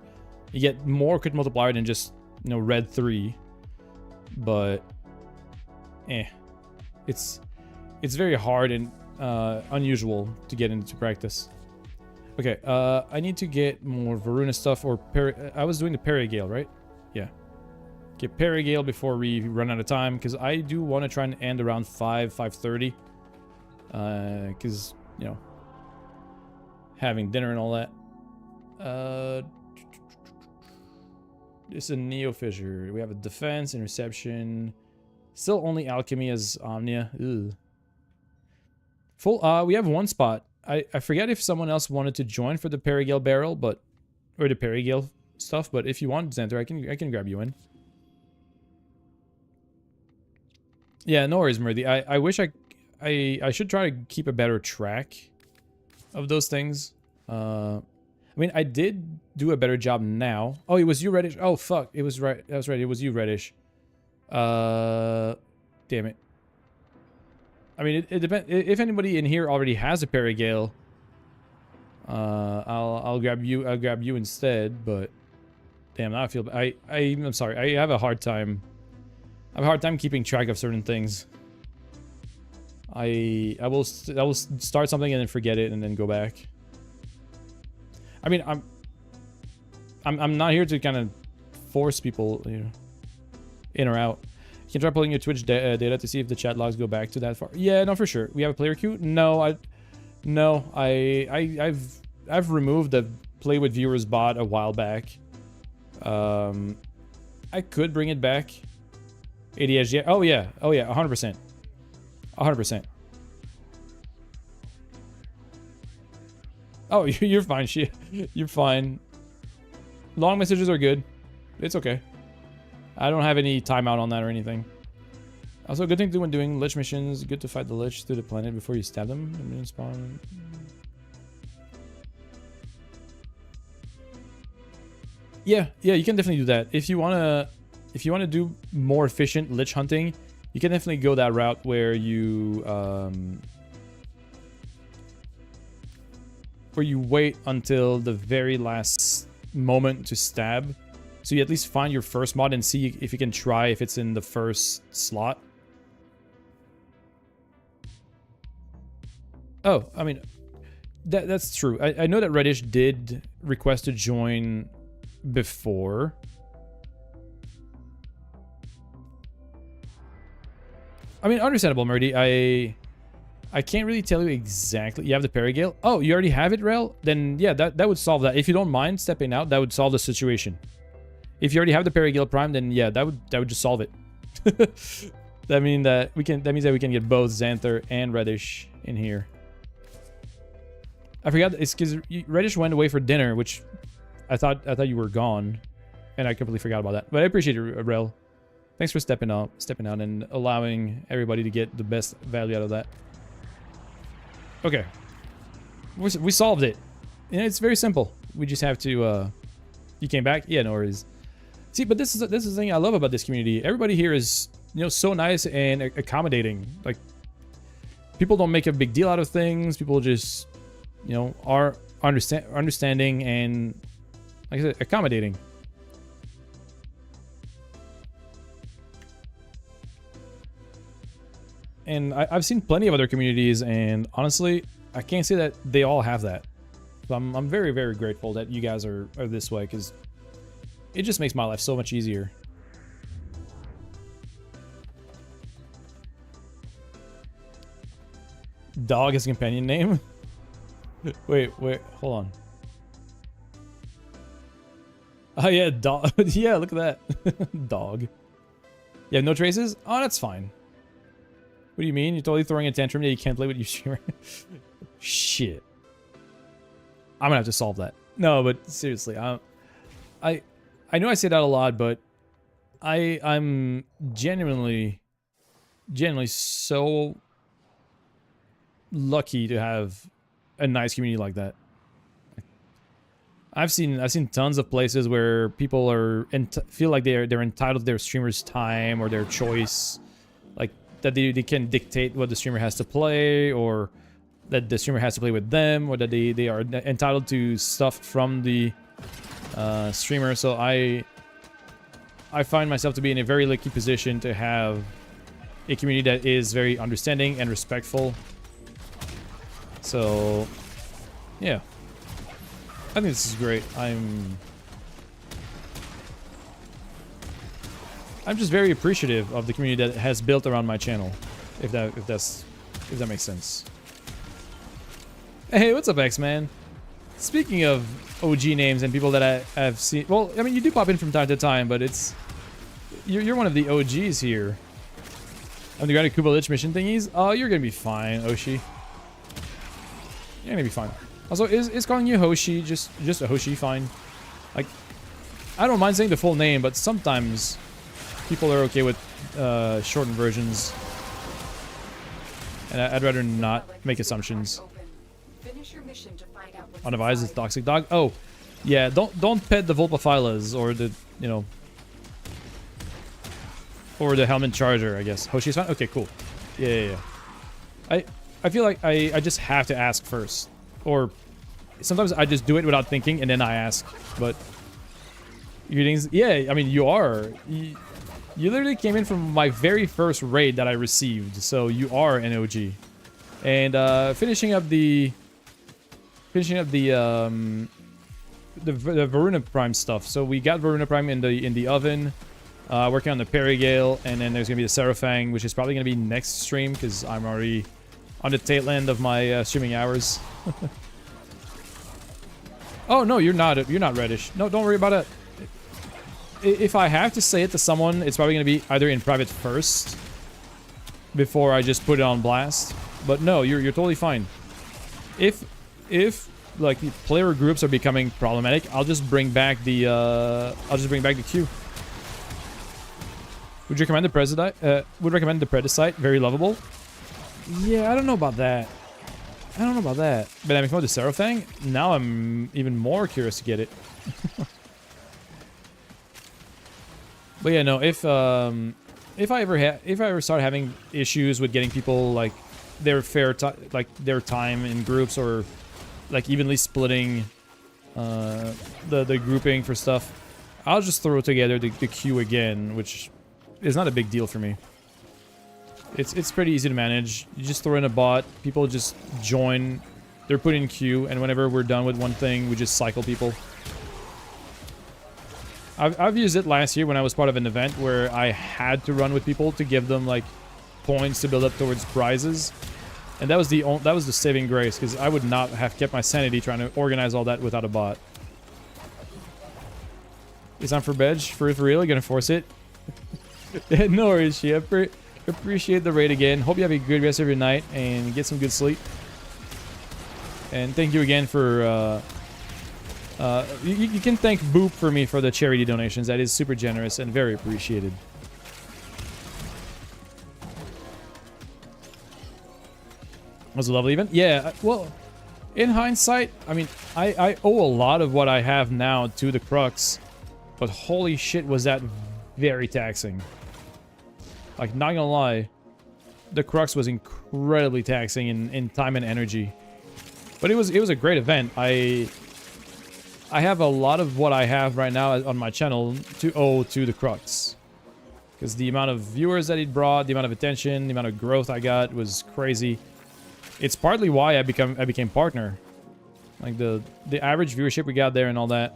you get more crit multiplier than just, you know, red 3. But it's very hard and unusual to get into practice. Okay, I need to get more Varuna stuff, or I was doing the Perigale, right? Yeah. Get Perigale before we run out of time, because I do want to try and end around 5:30. Because, you know, having dinner and all that. It's a Neo Fissure. We have a defense, interception. Still only alchemy as Omnia. Ugh. Full. We have one spot. I forget if someone else wanted to join for the Perigale barrel, but or the Perigale stuff. But if you want, Xanther, I can grab you in. Yeah, no worries, Murdy. I wish I should try to keep a better track of those things. I mean, I did do a better job now. Oh, it was you, Reddish. Oh, fuck. It was right. That was right. It was you, Reddish. Damn it. I mean, it depends. If anybody in here already has a Perigale, I'll grab you. I'll grab you instead. But damn, now I feel. I'm sorry. I have a hard time. I have a hard time keeping track of certain things. I will start something and then forget it and then go back. I mean, I'm not here to kind of force people, you know, in or out. You can try pulling your Twitch data to see if the chat logs go back to that far. Yeah, no, for sure. We have a player queue. No, I've removed the play with viewers bot a while back. I could bring it back. ADS, yeah. Oh yeah, 100%. 100%. Oh, you're fine. You're fine. Long messages are good. It's okay. I don't have any timeout on that or anything. Also, a good thing to do when doing Lich missions. Good to fight the Lich through the planet before you stab them. And then spawn. Yeah, you can definitely do that. If you wanna do more efficient Lich hunting, you can definitely go that route where you wait until the very last moment to stab. So you at least find your first mod and see if you can try if it's in the first slot. Oh, I mean, that's true. I know that Reddish did request to join before. I mean, understandable, Murdy. I can't really tell you exactly. You have the Perigale? Oh, you already have it, Rel? Then, yeah, that would solve that. If you don't mind stepping out, that would solve the situation. If you already have the Perigale Prime, then yeah, that would just solve it. That means that we can get both Xanther and Reddish in here. I forgot it's because Reddish went away for dinner, which I thought you were gone, and I completely forgot about that. But I appreciate it, Rel. Thanks for stepping out and allowing everybody to get the best value out of that. Okay, we solved it. it's very simple. We just have to. You came back? Yeah, no worries. See, but this is the thing I love about this community. Everybody here is, you know, so nice and accommodating. Like, people don't make a big deal out of things. People just, you know, are understanding and, like I said, accommodating. And I've seen plenty of other communities, and honestly, I can't say that they all have that. So I'm very, very grateful that you guys are this way, because it just makes my life so much easier. Dog is a companion name? wait, hold on. Oh yeah, dog. Yeah, look at that. Dog. You have no traces? Oh, that's fine. What do you mean? You're totally throwing a tantrum that you can't play with your streamer? Shit. I'm gonna have to solve that. No, but seriously, I know I say that a lot, but I'm genuinely so lucky to have a nice community like that. I've seen tons of places where people are feel like they're entitled to their streamer's time or their choice, like that they can dictate what the streamer has to play, or that the streamer has to play with them, or that they are entitled to stuff from the streamer. So I find myself to be in a very lucky position to have a community that is very understanding and respectful. So yeah, I think this is great. I'm just very appreciative of the community that has built around my channel, if that makes sense. Hey, what's up, X-Man? Speaking of OG names and people that I have seen, well, I mean, you do pop in from time to time, but you're one of the OGs here. Underground Kuba Lich mission thingies. Oh, you're gonna be fine, Oshi. You're gonna be fine. Also, is calling you Hoshi just a Hoshi fine? Like, I don't mind saying the full name, but sometimes people are okay with shortened versions, and I'd rather not make assumptions. On a Vise is toxic dog. Oh, yeah. Don't pet the Vulpaphilas or the, you know, or the Helmet Charger. I guess Hoshi's fine. Okay, cool. Yeah. I feel like I just have to ask first, or sometimes I just do it without thinking and then I ask. But greetings. Yeah, I mean, you literally came in from my very first raid that I received, so you are an OG. And finishing up the Varuna Prime stuff. So we got Varuna Prime in the oven, working on the Perigale, and then there's gonna be the Seraphang, which is probably gonna be next stream because I'm already on the tail end of my streaming hours. Oh no, you're not reddish. No, don't worry about it. If I have to say it to someone, it's probably gonna be either in private first before I just put it on blast. But no, you're totally fine. If like player groups are becoming problematic, I'll just bring back the queue. Would you recommend the Predicite? Very lovable. Yeah, I don't know about that. But I mean, if I the Seraphang, now I'm even more curious to get it. But yeah, no. If I ever start having issues with getting people like their their time in groups, or like evenly splitting the grouping for stuff, I'll just throw together the queue again, which is not a big deal for me. It's pretty easy to manage. You just throw in a bot, people just join, they're put in queue, and whenever we're done with one thing, we just cycle people. I've used it last year when I was part of an event where I had to run with people to give them like points to build up towards prizes, and that was the saving grace, because I would not have kept my sanity trying to organize all that without a bot. It's on for Bedge, for real, you're gonna force it. No worries, she appreciate the raid again. Hope you have a good rest of your night and get some good sleep. And thank you again for you can thank Boop for me for the charity donations. That is super generous and very appreciated. Was a lovely event. Yeah, well, In hindsight, I mean, I owe a lot of what I have now to the Crux, but holy shit was that very taxing. Like, not gonna lie, the Crux was incredibly taxing in time and energy. But it was a great event. I have a lot of what I have right now on my channel to owe to the Crux. Because the amount of viewers that it brought, the amount of attention, the amount of growth I got was crazy. It's partly why I became partner. Like the average viewership we got there and all that.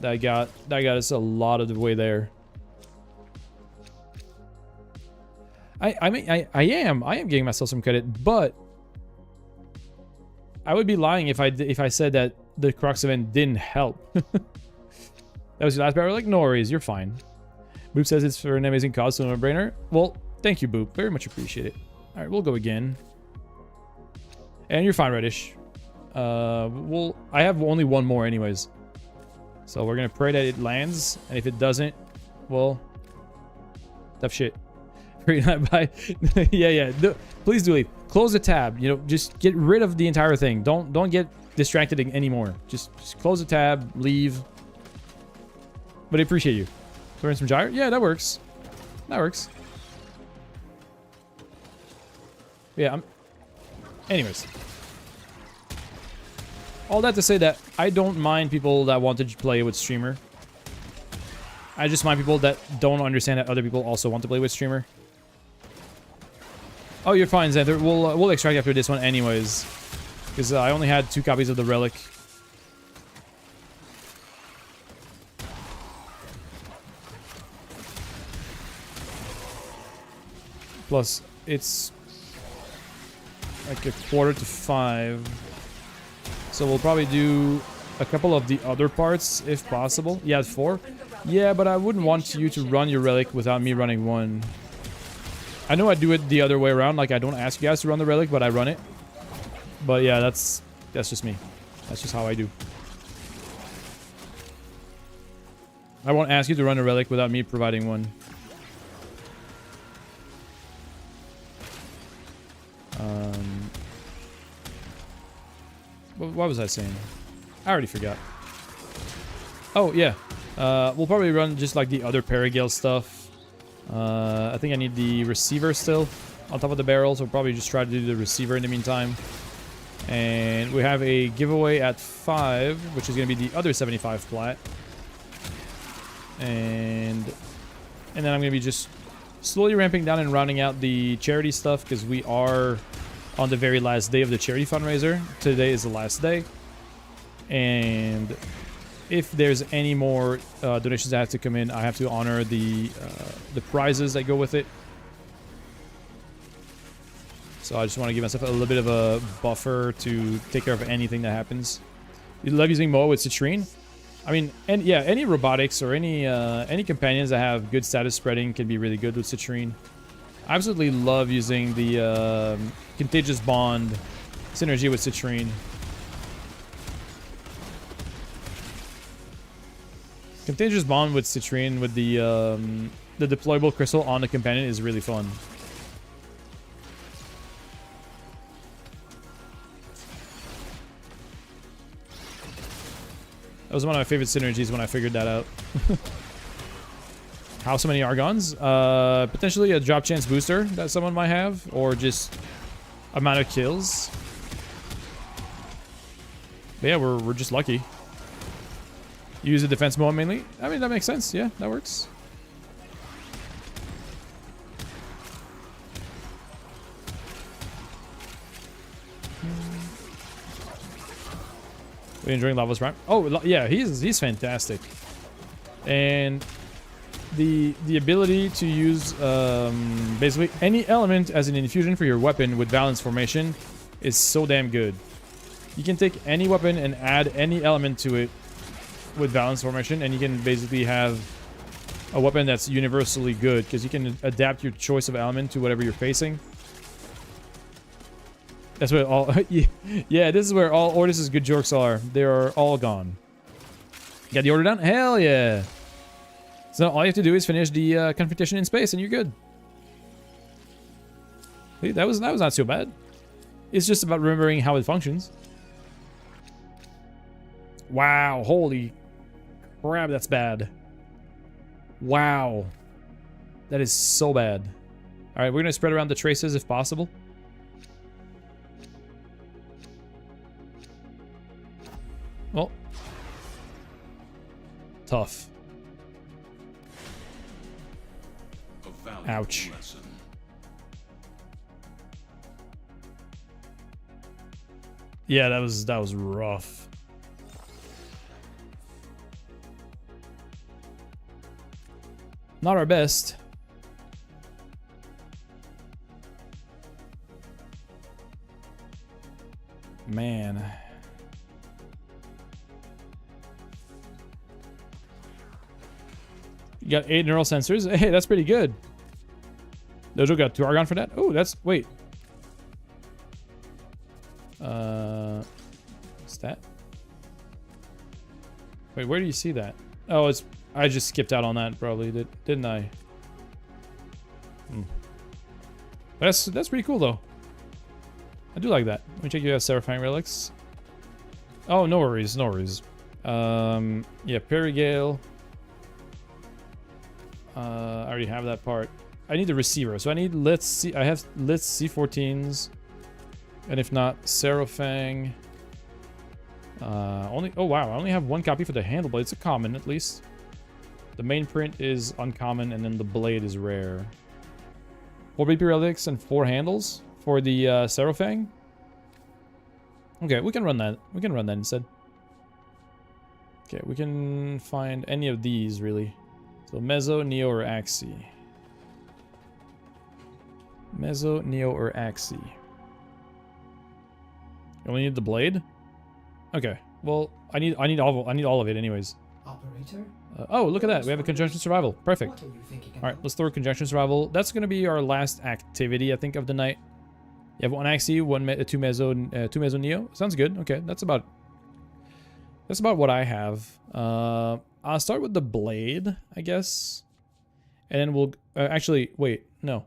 That got us a lot of the way there. I mean I am giving myself some credit, but I would be lying if I said that the Crux event didn't help. That was your last barrel. Like, no worries, you're fine. Boop says it's for an amazing cause, so no-brainer. Well, thank you, Boop. Very much appreciate it. All right, we'll go again. And you're fine, Reddish. I have only one more anyways. So we're gonna pray that it lands, and if it doesn't, well, tough shit. Bye. Yeah. Please do leave. Close the tab. You know, just get rid of the entire thing. Don't get distracted anymore. Just close the tab. Leave. But I appreciate you. Throw in some gyre. Yeah, that works. That works. Yeah. Anyways. All that to say that I don't mind people that want to play with streamer. I just mind people that don't understand that other people also want to play with streamer. Oh, you're fine, Xanther. We'll extract after this one anyways. Because I only had 2 copies of the relic. Plus, it's like 4:45. So we'll probably do a couple of the other parts if possible. Yeah, 4. Yeah, but I wouldn't want you to run your relic without me running one. I know I do it the other way around. Like, I don't ask you guys to run the relic, but I run it. But yeah, that's just me. That's just how I do. I won't ask you to run a relic without me providing one. What was I saying? I already forgot. Oh, yeah. We'll probably run just like the other Perigale stuff. I think I need the receiver still on top of the barrel, so we'll probably just try to do the receiver in the meantime. And we have a giveaway at 5, which is going to be the other 75 plat. And then I'm going to be just slowly ramping down and rounding out the charity stuff, because we are on the very last day of the charity fundraiser. Today is the last day. And if there's any more donations that have to come in, I have to honor the prizes that go with it. So I just want to give myself a little bit of a buffer to take care of anything that happens. You love using Moa with Citrine? I mean, and yeah, any robotics or any companions that have good status spreading can be really good with Citrine. I absolutely love using the Contagious Bond synergy with Citrine. Contagious Bond with Citrine with the deployable crystal on the companion is really fun. That was one of my favorite synergies when I figured that out. How so many Argons? Potentially a drop chance booster that someone might have, or just amount of kills. But yeah, we're just lucky. Use the defense mode mainly. I mean, that makes sense. Yeah, that works. We enjoying Lava's Prime? Oh yeah, he's fantastic. And the ability to use basically any element as an infusion for your weapon with balance formation is so damn good. You can take any weapon and add any element to it with balance formation, and you can basically have a weapon that's universally good because you can adapt your choice of element to whatever you're facing. That's what all yeah, this is where all Ordis' good jokes are. They are all gone. Got the order done? Hell yeah. So all you have to do is finish the confrontation in space and you're good. See, that was not so bad. It's just about remembering how it functions. Wow, holy crap, that's bad. Wow. That is so bad. Alright, we're gonna spread around the traces if possible. Well. Tough. Ouch.
Lesson.
Yeah, that was rough. Not our best. Man. You got 8 neural sensors. Hey, that's pretty good. Dojo got 2 Argon for that. Oh, that's... Wait. What's that? Wait, where do you see that? Oh, it's... I just skipped out on that, probably, didn't I? That's pretty cool, though. I do like that. Let me check you have Seraphine relics. Oh, no worries, no worries. Yeah, Perigale. I already have that part. I need the receiver, so I need Let's see. I have Let's C14s, and if not, Seraphang. Only. Oh wow, I only have 1 copy for the handle, but it's a common at least. The main print is uncommon, and then the blade is rare. 4 BP relics and 4 handles for the Seraphang. Okay, we can run that. We can run that instead. Okay, we can find any of these really. So Mezzo, Neo, or Axie. Mezzo, Neo, or Axie. You only need the blade? Okay. Well, I need all of it anyways.
Operator?
Oh, look at that. We have a conjunction survival. Perfect.
What are you thinking
All right, let's throw a conjunction survival. That's going to be our last activity, I think, of the night. You have 1 Axie, 2 Mezzo, 2 Mezzo Neo. Sounds good. Okay, that's about what I have. I'll start with the blade, I guess, and then we'll actually wait. No.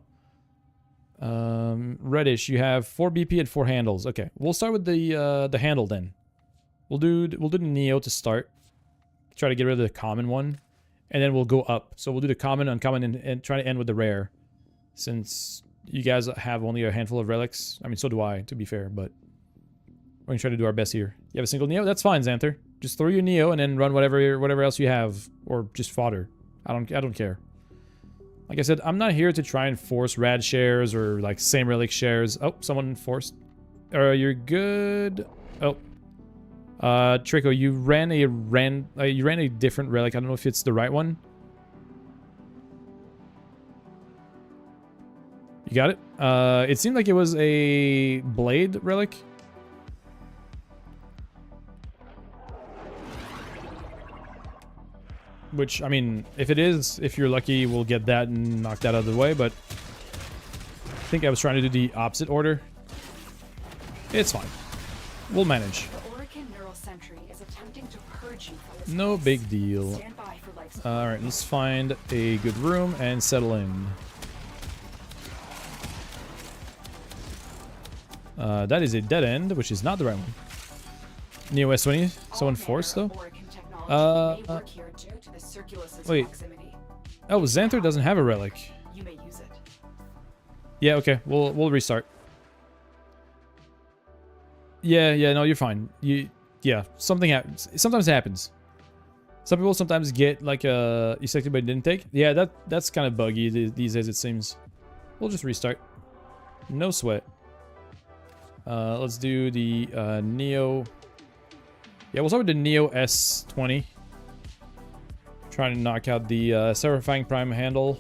Reddish, you have 4 BP and 4 handles. Okay, we'll start with the handle then. We'll do the Neo to start. Try to get rid of the common one, and then we'll go up. So we'll do the common, uncommon, and try to end with the rare, since you guys have only a handful of relics. I mean, so do I, to be fair, but we're gonna try to do our best here. You have a single Neo? That's fine, Xanther. Just throw your Neo and then run whatever else you have, or just fodder. I don't care. Like I said, I'm not here to try and force rad shares or like same relic shares. Oh, someone forced. You're good. Oh. Trico, you ran a different relic. I don't know if it's the right one. You got it? It seemed like it was a blade relic. Which, I mean, if it is, if you're lucky, we'll get that and knock that out of the way, but I think I was trying to do the opposite order. It's fine. We'll manage. No big deal. Alright, let's find a good room and settle in. That is a dead end, which is not the right one. Neo S20, someone forced though? Wait. Oh, Xanther doesn't have a relic.
You may use it.
Yeah, okay. We'll restart. Yeah, no, you're fine. Yeah, something happens. Sometimes it happens. Some people sometimes get like ejected but didn't take. Yeah, that's kind of buggy these days, it seems. We'll just restart. No sweat. Let's do the Neo. Yeah, we'll start with the Neo S20. Trying to knock out the Seraphang Prime handle.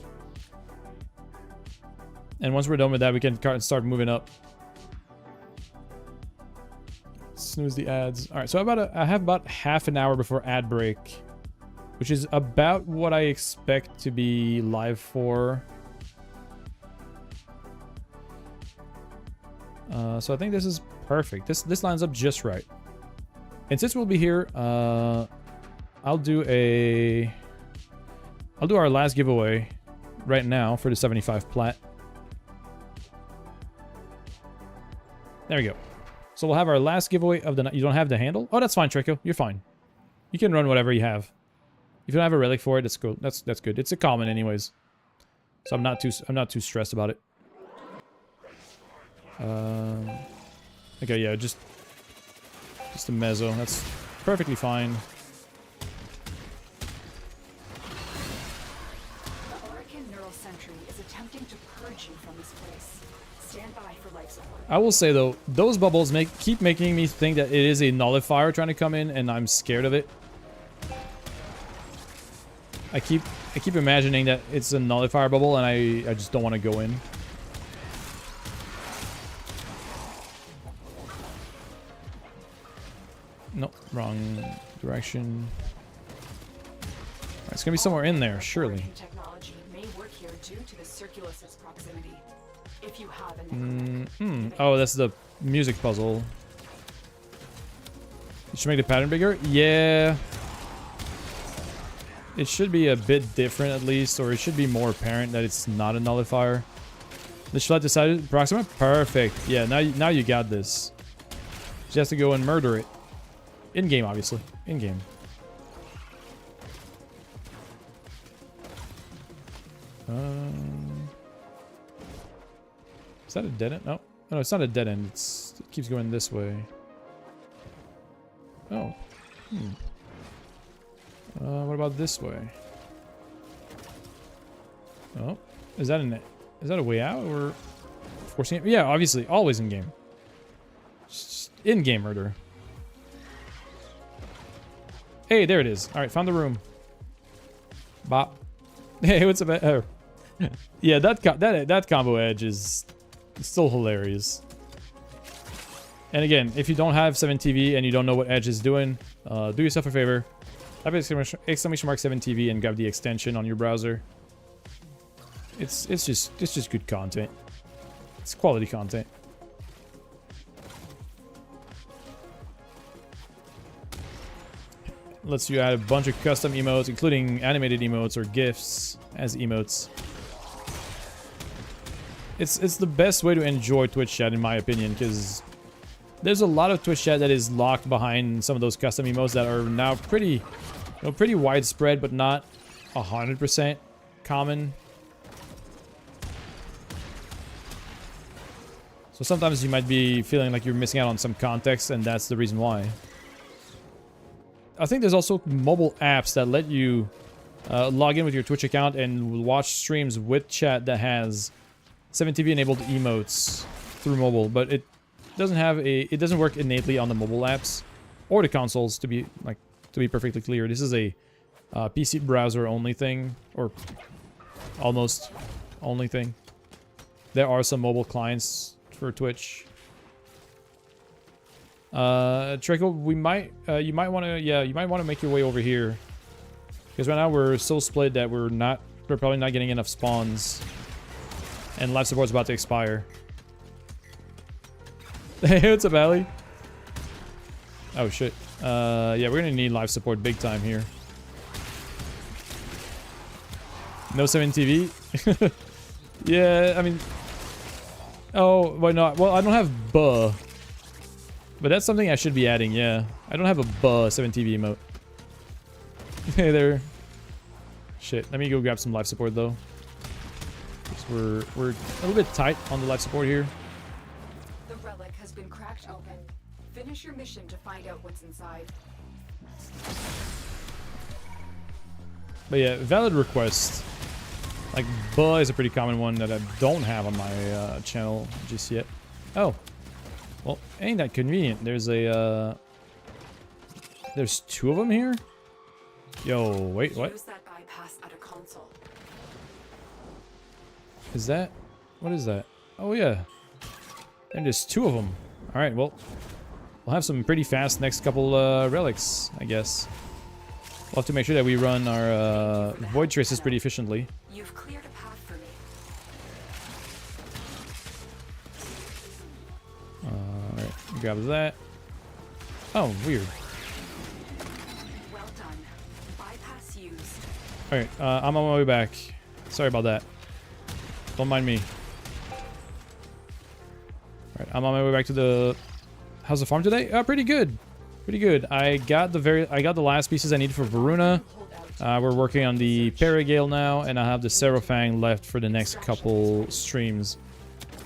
And once we're done with that, we can start moving up. Snooze the ads. All right, so I have about half an hour before ad break, which is about what I expect to be live for. So I think this is perfect. This lines up just right. And since we'll be here, I'll do our last giveaway right now for the 75 plat. There we go. So we'll have our last giveaway of the night. You don't have the handle? Oh, that's fine, Trico. You're fine. You can run whatever you have. If you don't have a relic for it, that's good. That's good. It's a common anyways. So I'm not too stressed about it. Okay, yeah, just a mezzo. That's perfectly fine.
The Oregon Neural Sentry is attempting to purge you from this place. Stand by for life support.
I will say though, those bubbles keep making me think that it is a nullifier trying to come in, and I'm scared of it. I keep imagining that it's a nullifier bubble, and I just don't want to go in. Nope, wrong direction. It's gonna be somewhere in there, surely.
Technology may work here due to the Circulus's proximity. If you have an
Oh, that's the music puzzle. You should make the pattern bigger? Yeah. It should be a bit different at least, or it should be more apparent that it's not a nullifier. The Schlett decided approximate? Perfect. Yeah, now you got this. Just has to go and murder it. In-game, obviously. In-game. Is that a dead end? No. No, it's not a dead end. It keeps going this way. Oh. What about this way? Oh. Is that a way out or forcing it? Yeah, obviously. Always in-game. In-game murder. Hey, there it is. Alright, found the room. Bop. Hey, what's up? Oh. Yeah, that combo edge is still hilarious. And again, if you don't have 7TV and you don't know what edge is doing, do yourself a favor. Type exclamation mark 7TV and grab the extension on your browser. It's just good content. It's quality content. Lets you add a bunch of custom emotes, including animated emotes or GIFs as emotes. It's the best way to enjoy Twitch chat, in my opinion, because there's a lot of Twitch chat that is locked behind some of those custom emotes that are now pretty widespread, but not 100% common. So sometimes you might be feeling like you're missing out on some context, and that's the reason why. I think there's also mobile apps that let you log in with your Twitch account and watch streams with chat that has 7TV enabled emotes through mobile, but it doesn't work innately on the mobile apps or the consoles, to be perfectly clear. This is a PC browser only thing, or almost only thing. There are some mobile clients for Twitch. Treco, you might want to make your way over here, because right now we're so split that we're probably not getting enough spawns, and life support's about to expire. Hey, what's up, Ali? Oh shit. Yeah, we're gonna need life support big time here. No 7TV. Yeah, I mean. Oh, why not? Well, I don't have buh. But that's something I should be adding, yeah. I don't have a buh 7TV emote. Hey there. Shit, let me go grab some life support though. Because we're a little bit tight on the life support here.
The relic has been cracked open. Finish your mission to find out what's inside.
But yeah, valid request. Like, buh is a pretty common one that I don't have on my channel just yet. Oh. Well, ain't that convenient. There's two of them here? Yo, wait, what?
Use that bypass at a console.
Is that? What is that? Oh, yeah. And there's two of them. Alright, well. We'll have some pretty fast next couple relics, I guess. We'll have to make sure that we run our void traces pretty efficiently.
You've cleared a path for me.
Alright, grab that. Oh, weird.
Well done. Bypass used.
Alright, I'm on my way back. Sorry about that. Don't mind me. Alright, I'm on my way back to the... How's the farm today? Pretty good. Pretty good. I got the last pieces I need for Varuna. We're working on the Paragale now, and I have the Serafang left for the next couple streams.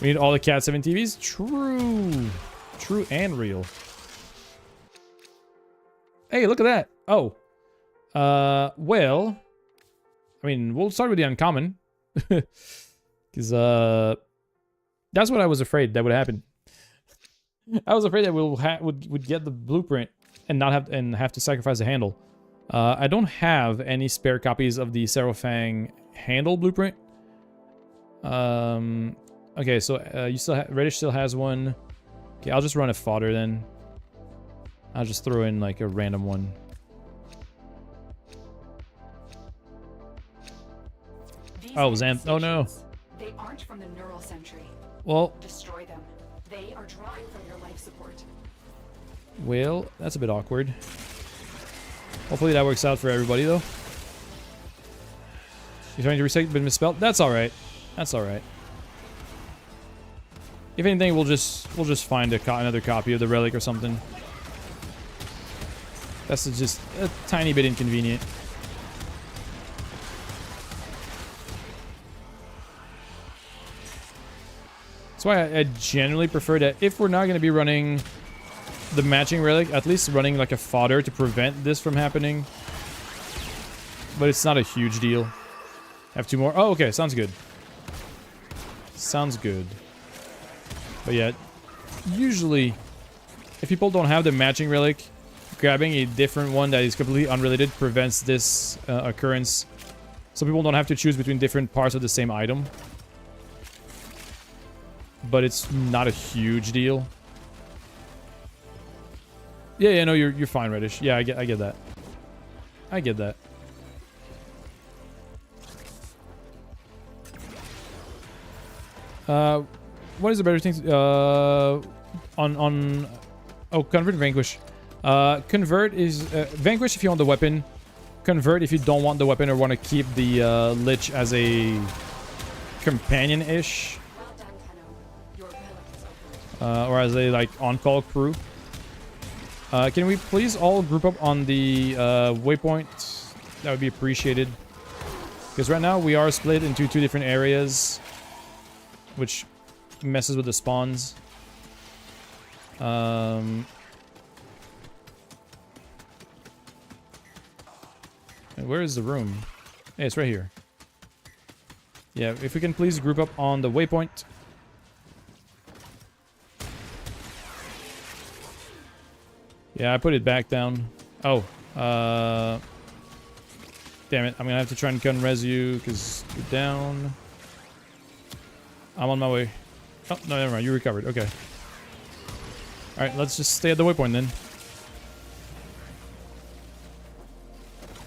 We need all the Cat 7 TVs? True. True and real. Hey, look at that. Oh. Well. I mean, we'll start with the uncommon. Because, that's what I was afraid that would happen. I was afraid that would get the blueprint and not have to sacrifice the handle. I don't have any spare copies of the Serafang handle blueprint. Okay, so you still Reddish still has one. Okay, I'll just run a fodder then. I'll just throw in like a random one. Oh, Zam. Oh no.
They aren't from the neural century.
Well.
Destroy them. They are drawing from your life support.
Well, that's a bit awkward. Hopefully that works out for everybody though. You're trying to reset but misspelled? That's alright. That's alright. If anything, we'll just find another copy of the relic or something. That's just a tiny bit inconvenient. That's why I generally prefer that if we're not going to be running the matching relic, at least running like a fodder to prevent this from happening. But it's not a huge deal. Have two more. Oh, okay. Sounds good. Sounds good. But yeah, usually, if people don't have the matching relic, grabbing a different one that is completely unrelated prevents this occurrence. So people don't have to choose between different parts of the same item. But it's not a huge deal. Yeah, no, you're fine, Reddish. Yeah, I get that. I get that. What is the better thing? Oh, convert and vanquish. Convert is vanquish if you want the weapon. Convert if you don't want the weapon or want to keep the Lich as a companion-ish. Or as a like on-call crew. Can we please all group up on the waypoint? That would be appreciated. Because right now we are split into two different areas, which messes with the spawns. Where is the room? Hey, it's right here. Yeah, if we can please group up on the waypoint. Yeah, I put it back down. Oh, damn it. I'm gonna have to try and res you because you're down. I'm on my way. Oh, no, never mind. You recovered. Okay. Alright, let's just stay at the waypoint then.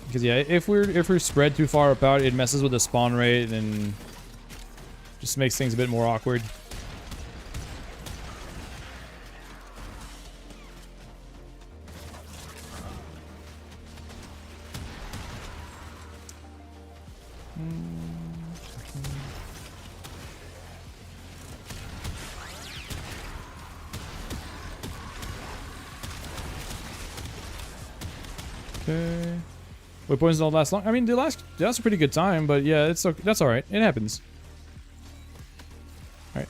Because yeah, if we're spread too far apart, it messes with the spawn rate and just makes things a bit more awkward. Okay. Waypoints don't last long. I mean, they last a pretty good time, but yeah, that's all right. It happens. All right,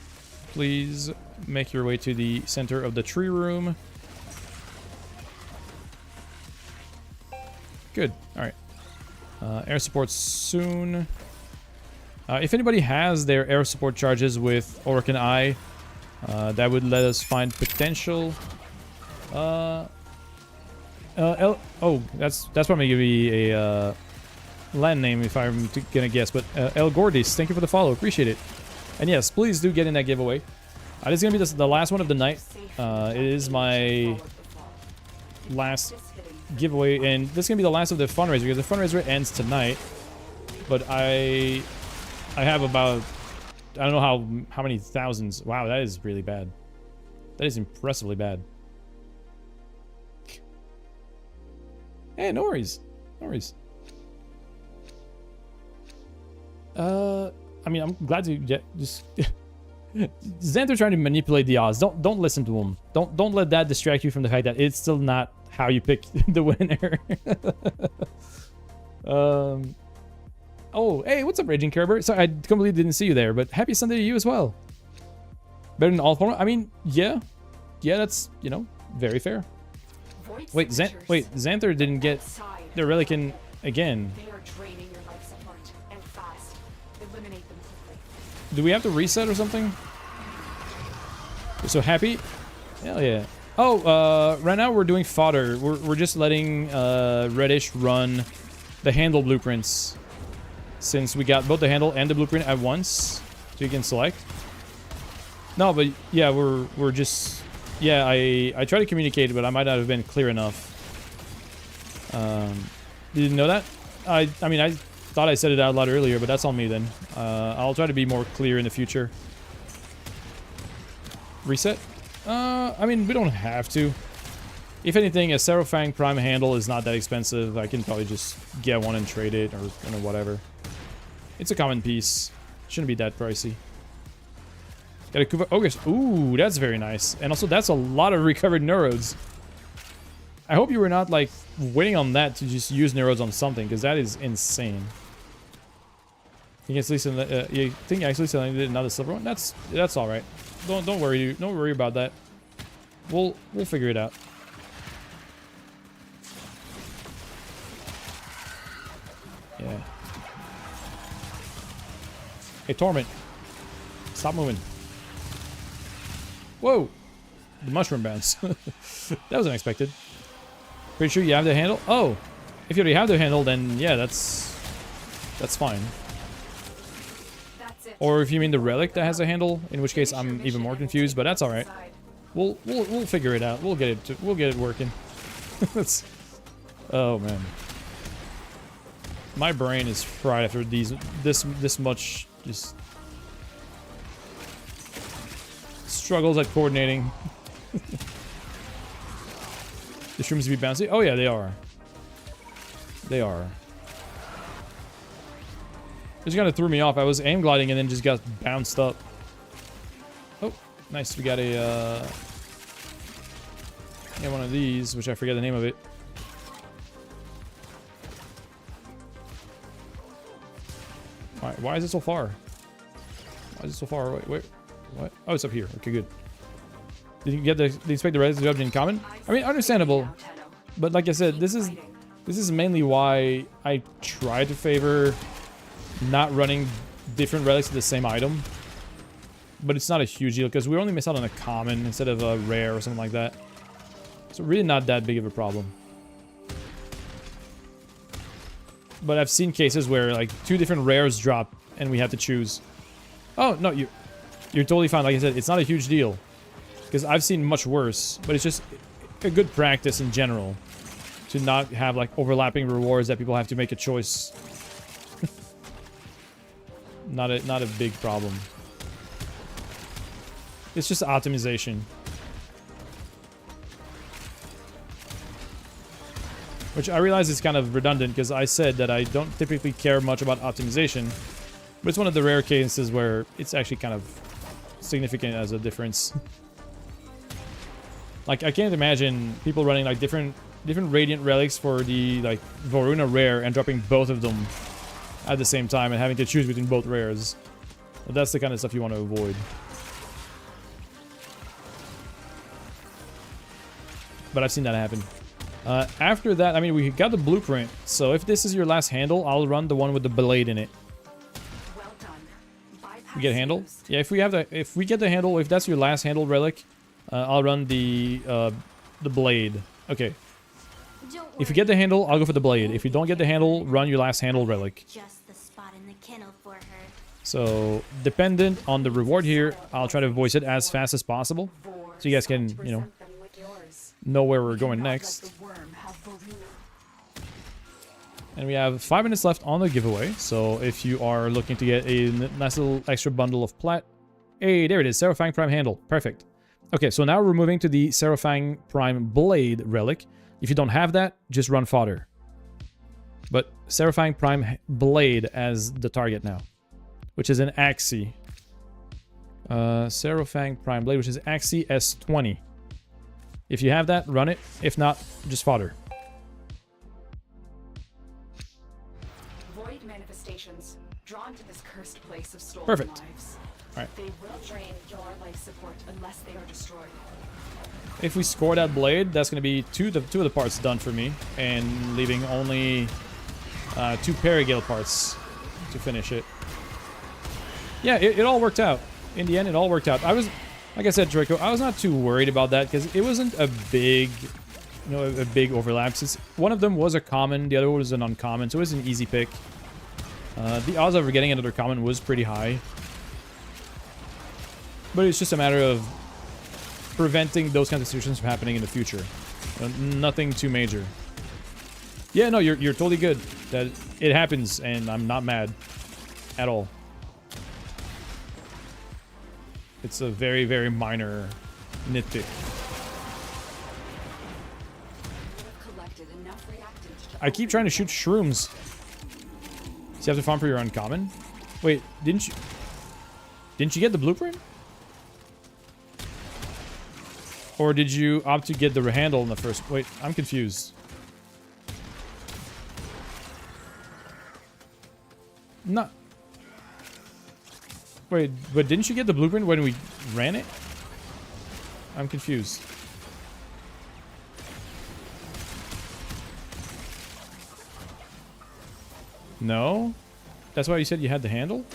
please make your way to the center of the tree room. Good. All right. Air support soon. If anybody has their air support charges with Oric and I, that would let us find potential. Oh, that's probably gonna be a land name if I'm gonna guess. But El Gordis, thank you for the follow, appreciate it. And yes, please do get in that giveaway. This is gonna be the last one of the night. It is my last giveaway, and this is gonna be the last of the fundraiser because the fundraiser ends tonight. But I have about, I don't know how many thousands. Wow, that is really bad. That is impressively bad. Hey, no worries. No worries. I mean, I'm glad to just Xanther trying to manipulate the odds. Don't listen to him. Don't let that distract you from the fact that it's still not how you pick the winner. Oh, hey, what's up, Raging Kerber? Sorry, I completely didn't see you there, but happy Sunday to you as well. Better than all form. I mean, yeah, that's, you know, very fair. Wait, Xanther didn't get the relic in again.
They are draining your life support and fast. Eliminate them quickly.
Do we have to reset or something? You're so happy? Hell yeah. Oh, right now we're doing fodder. We're just letting Reddish run the handle blueprints, since we got both the handle and the blueprint at once, so you can select. No, but yeah, we're just, yeah, I tried to communicate, but I might not have been clear enough. You didn't know that? I mean, I thought I said it out loud earlier, but that's on me then. I'll try to be more clear in the future. Reset? I mean, we don't have to. If anything, a Serafang Prime handle is not that expensive. I can probably just get one and trade it, or you know, whatever. It's a common piece. Shouldn't be that pricey. Got a Kuva Ogre. Ooh, that's very nice. And also, that's a lot of recovered neurodes. I hope you were not, like, waiting on that to just use neurodes on something, because that is insane. You think actually selected another silver one? That's all right. Don't worry about that. We'll figure it out. Yeah. Hey, Torment. Stop moving. Whoa! The mushroom bounce. That was unexpected. Pretty sure you have the handle? Oh! If you already have the handle, then yeah, that's fine. Or if you mean the relic that has a handle, in which case I'm even more confused, but that's alright. We'll figure it out. We'll get it working. Oh man. My brain is fried after this much just struggles at coordinating. The shrooms be bouncy? Oh yeah, they are. They are. It just kind of threw me off. I was aim gliding and then just got bounced up. Oh, nice. We got a one of these, which I forget the name of it. Alright, why is it so far? Why is it so far? Wait, what? Oh, it's up here. Okay, good. Did you get the expect the res judge in common? I mean, understandable. But like I said, this is mainly why I try to favor not running different relics of the same item. But it's not a huge deal, because we only miss out on a common instead of a rare or something like that. So really not that big of a problem. But I've seen cases where like 2 different rares drop and we have to choose. Oh, no, you're totally fine. Like I said, it's not a huge deal. Because I've seen much worse, but it's just a good practice in general to not have like overlapping rewards that people have to make a choice. Not a big problem. It's just optimization. Which I realize is kind of redundant, because I said that I don't typically care much about optimization. But it's one of the rare cases where it's actually kind of significant as a difference. Like, I can't imagine people running like different Radiant relics for the like Voruna rare and dropping both of them at the same time and having to choose between both rares. But that's the kind of stuff you want to avoid. But I've seen that happen. After that, I mean, we got the blueprint. So if this is your last handle, I'll run the one with the blade in it.
Well done.
We get a handle? Yeah, if we get the handle, if that's your last handle relic, I'll run the blade. Okay. If you get the handle, I'll go for the blade. If you don't get the handle, run your last handle relic.
Just the spot in the kennel for her.
So, dependent on the reward here, I'll try to voice it as fast as possible, so you guys can, you know where we're going next. And we have 5 minutes left on the giveaway, so if you are looking to get a nice little extra bundle of plat... Hey, there it is, Serafang Prime Handle. Perfect. Okay, so now we're moving to the Serafang Prime Blade relic. If you don't have that, just run fodder. But Serafang Prime Blade as the target now, which is an Axie. Serafang Prime Blade, which is Axie S20. If you have that, run it. If not, just fodder.
Void manifestations drawn to this cursed place of stolen
Perfect.
lives.
All right.
They will drain your life support unless they are destroyed.
If we score that blade, that's going to be two of the parts done for me, and leaving only 2 Paragale parts to finish it. Yeah, it all worked out. In the end, it all worked out. I was, like I said, Draco, I was not too worried about that because it wasn't a big, a big overlap. Since one of them was a common, the other was an uncommon, so it was an easy pick. The odds of getting another common was pretty high. But it's just a matter of preventing those kinds of situations from happening in the future. Nothing too major. Yeah, no, you're totally good. That it happens, and I'm not mad at all. It's a very, very minor nitpick. I keep trying to shoot shrooms. So you have to farm for your uncommon? Wait, didn't you get the blueprint? Or did you opt to get the handle in the first? Wait, I'm confused. No. Wait, but didn't you get the blueprint when we ran it? I'm confused. No? That's why you said you had the handle?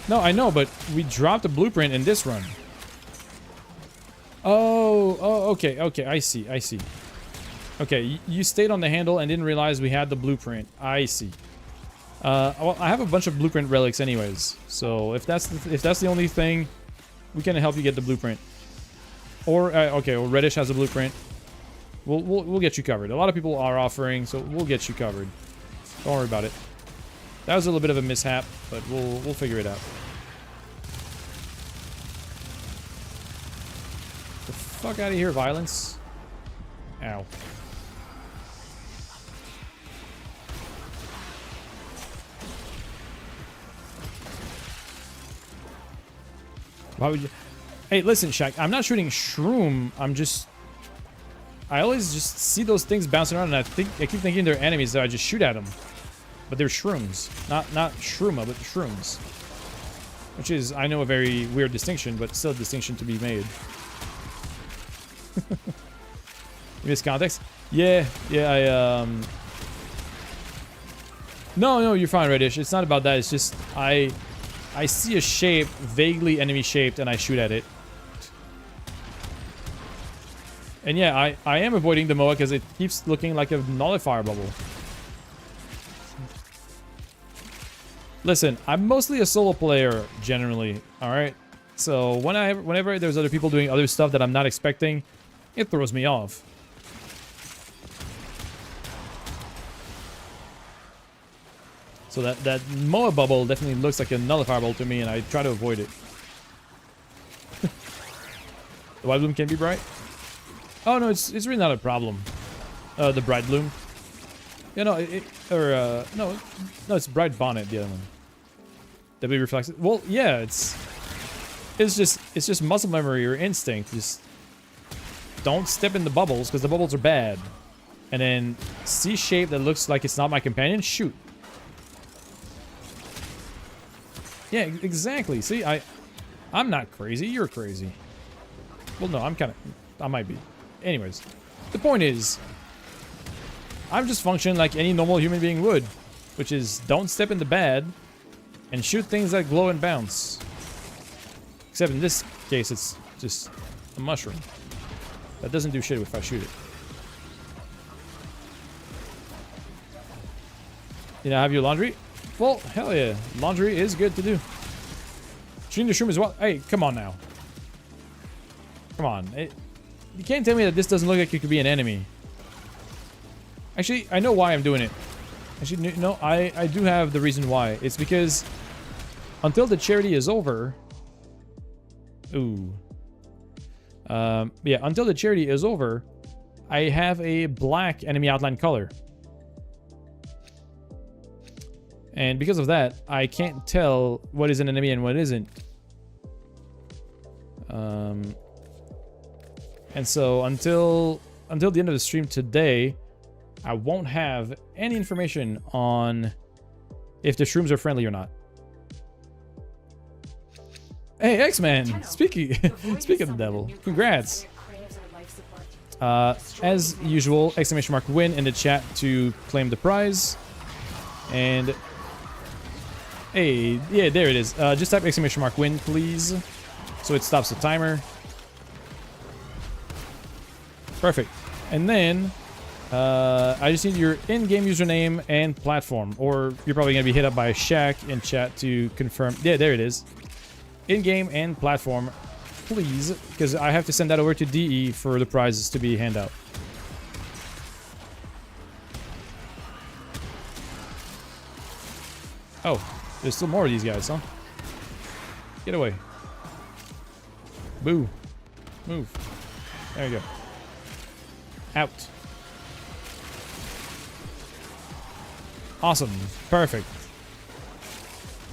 No, I know, but we dropped the blueprint in this run. Oh, okay, I see. Okay, you stayed on the handle and didn't realize we had the blueprint. I see. Well, I have a bunch of blueprint relics anyways, so if that's the only thing, we can help you get the blueprint. Or okay, well, Reddish has a blueprint. We'll get you covered. A lot of people are offering, so we'll get you covered. Don't worry about it. That was a little bit of a mishap, but we'll figure it out. The fuck out of here, violence. Ow. Why would you? Hey, listen, Shaq. I'm not shooting shroom. I always just see those things bouncing around, and I keep thinking they're enemies, so I just shoot at them. But they're shrooms, not shrooma, but shrooms. Which is, I know, a very weird distinction, but still a distinction to be made. In this context, yeah, No, you're fine, Reddish. It's not about that. It's just I see a shape, vaguely enemy shaped, and I shoot at it. And yeah, I am avoiding the MOA because it keeps looking like a nullifier bubble. Listen, I'm mostly a solo player, generally, alright? So whenever there's other people doing other stuff that I'm not expecting, it throws me off. So that MOA bubble definitely looks like a nullifier bubble to me, and I try to avoid it. The white bloom can be bright? Oh no, it's really not a problem. The bright bloom. Yeah, no, no, it's bright bonnet, the other one. W reflects it. Well, yeah, it's just muscle memory or instinct. Just don't step in the bubbles because the bubbles are bad. And then see shape that looks like it's not my companion, shoot. Yeah, exactly. See, I'm not crazy. You're crazy. Well, no, I might be. Anyways, the point is, I'm just functioning like any normal human being would, which is don't step in the bad and shoot things that glow and bounce. Except in this case, it's just a mushroom. That doesn't do shit if I shoot it. You know, have your laundry? Well, hell yeah. Laundry is good to do. Shooting the shroom as well. Hey, come on now. Come on. You can't tell me that this doesn't look like it could be an enemy. Actually, I know why I'm doing it. Actually, no, I do have the reason why. It's because until the charity is over... Ooh. Yeah, until the charity is over, I have a black enemy outline color. And because of that, I can't tell what is an enemy and what isn't. And so until the end of the stream today, I won't have any information on if the shrooms are friendly or not. Hey, X-Man! Speaking of the devil, congrats! As usual, exclamation mark win in the chat to claim the prize. And hey, yeah, there it is. Just type exclamation mark win, please, so it stops the timer. Perfect. And then I just need your in-game username and platform, or you're probably gonna be hit up by Shaq in chat to confirm. Yeah, there it is. In-game and platform, please, because I have to send that over to DE for the prizes to be handed out. Oh, there's still more of these guys, huh? Get away. Boo. Move. There you go. Out. Awesome. Perfect.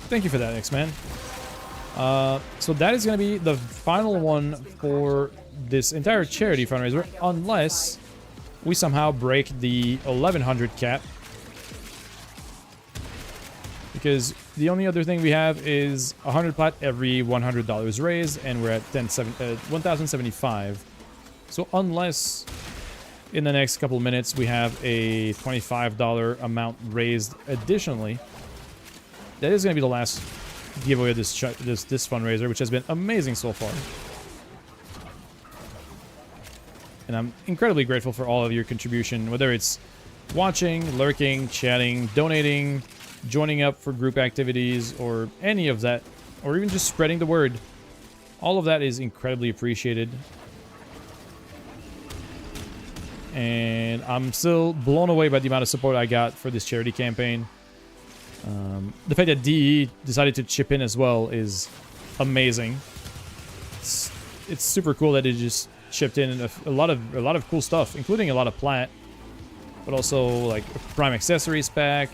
Thank you for that, X-Man. So that is going to be the final one for this entire charity fundraiser, unless we somehow break the 1100 cap. Because the only other thing we have is 100 plat every $100 raised, and we're at 1,075. So unless in the next couple of minutes we have a $25 amount raised additionally, that is going to be the last giveaway of this fundraiser, which has been amazing so far. And I'm incredibly grateful for all of your contribution, whether it's watching, lurking, chatting, donating, joining up for group activities, or any of that, or even just spreading the word. All of that is incredibly appreciated. And I'm still blown away by the amount of support I got for this charity campaign. The fact that DE decided to chip in as well is amazing. It's super cool that it just chipped in a lot of cool stuff, including a lot of plat, but also like a Prime accessories pack,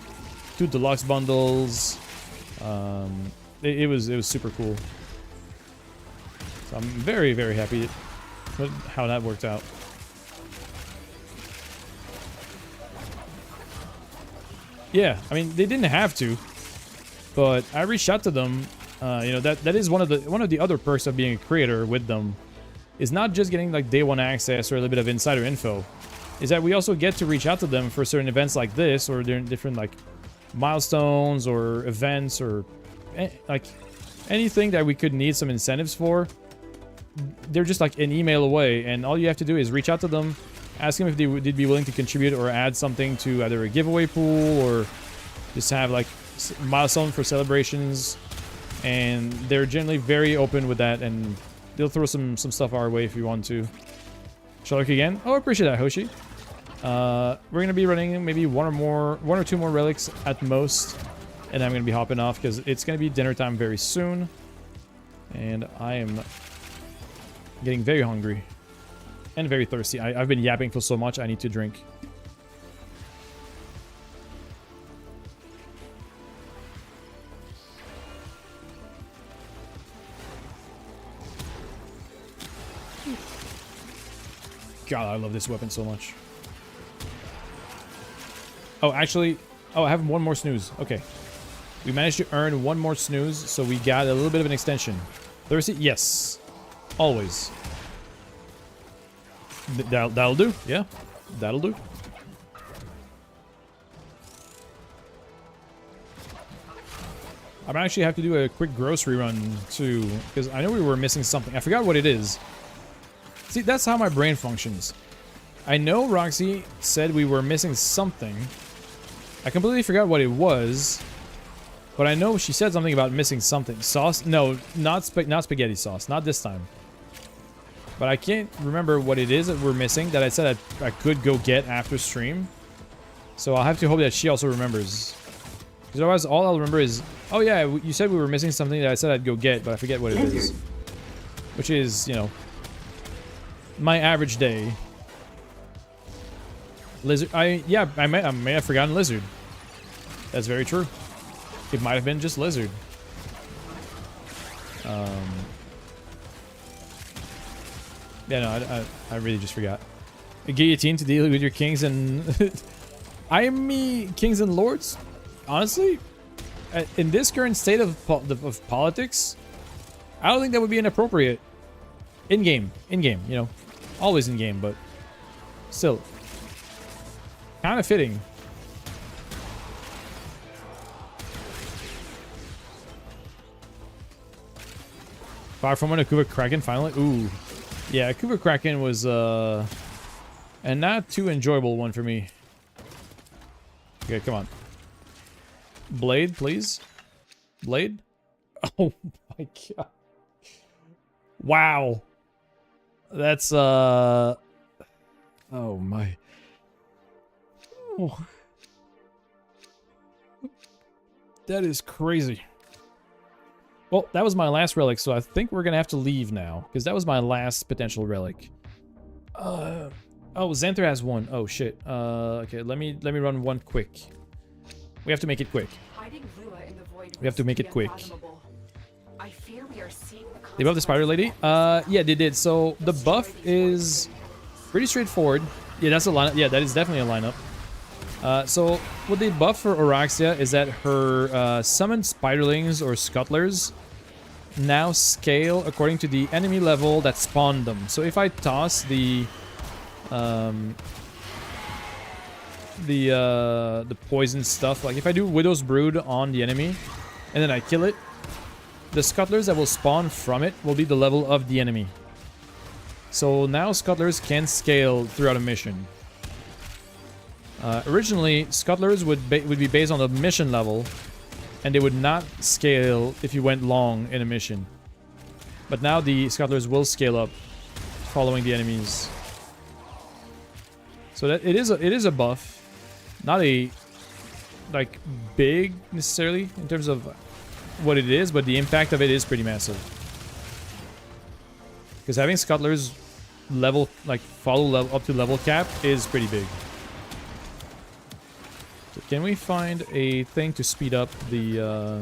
2 deluxe bundles. It was super cool. So I'm very, very happy with how that worked out. Yeah, I mean, they didn't have to, but I reached out to them. You know, that is one of the other perks of being a creator with them, is not just getting like day one access or a little bit of insider info, is that we also get to reach out to them for certain events like this, or different like milestones or events, or like anything that we could need some incentives for. They're just like an email away, and all you have to do is reach out to them, ask them if they'd be willing to contribute or add something to either a giveaway pool or just have like milestone for celebrations. And they're generally very open with that, and they'll throw some stuff our way if you want to. Shall I look again? Oh, I appreciate that, Hoshi. We're gonna be running maybe one or two more relics at most, and I'm gonna be hopping off because it's gonna be dinner time very soon, and I am getting very hungry and very thirsty. I've been yapping for so much. I need to drink. God, I love this weapon so much. Oh, actually, oh, I have one more snooze. Okay. We managed to earn one more snooze, so we got a little bit of an extension. Thirsty? Yes. Always. That'll do. Yeah, that'll do. I might actually have to do a quick grocery run, too, because I know we were missing something. I forgot what it is. See, that's how my brain functions. I know Roxy said we were missing something. I completely forgot what it was, but I know she said something about missing something. Sauce? No, not spaghetti sauce. Not this time. But I can't remember what it is that we're missing that I said I could go get after stream. So I'll have to hope that she also remembers. Because otherwise all I'll remember is, oh yeah, you said we were missing something that I said I'd go get, but I forget what it is. Which is, you know, my average day. Lizard. I may have forgotten lizard. That's very true. It might have been just lizard. Yeah, no, I really just forgot. A guillotine to deal with your kings and... I mean, kings and lords? Honestly, in this current state of politics, I don't think that would be inappropriate. In-game, you know. Always in-game, but still. Kind of fitting. Far from when a Kuba Kraken finally? Ooh. Yeah, Kuba Kraken was a not too enjoyable one for me. Okay, come on. Blade, please. Blade? Oh my god. Wow. That's oh my. Oh. That is crazy. Well, that was my last relic, so I think we're gonna have to leave now, because that was my last potential relic. Oh, Xanther has one. Oh shit. Okay, let me run one quick. We have to make it quick. We have to make it quick.
I fear we are seeing the
They buffed the spider lady? Yeah, they did. So the buff is pretty straightforward. Yeah, that's a lineup. Yeah, that is definitely a lineup. So what they buff for Oraxia is that her summoned spiderlings or scuttlers now scale according to the enemy level that spawned them. So if I toss the poison stuff, like if I do Widow's Brood on the enemy and then I kill it, the scuttlers that will spawn from it will be the level of the enemy. So now scuttlers can scale throughout a mission. Originally, scuttlers would be based on the mission level, and they would not scale if you went long in a mission. But now the scuttlers will scale up, following the enemies. So that it is a buff, not a like big necessarily in terms of what it is, but the impact of it is pretty massive. Because having scuttlers level follow up to level cap is pretty big. So can we find a thing to speed up the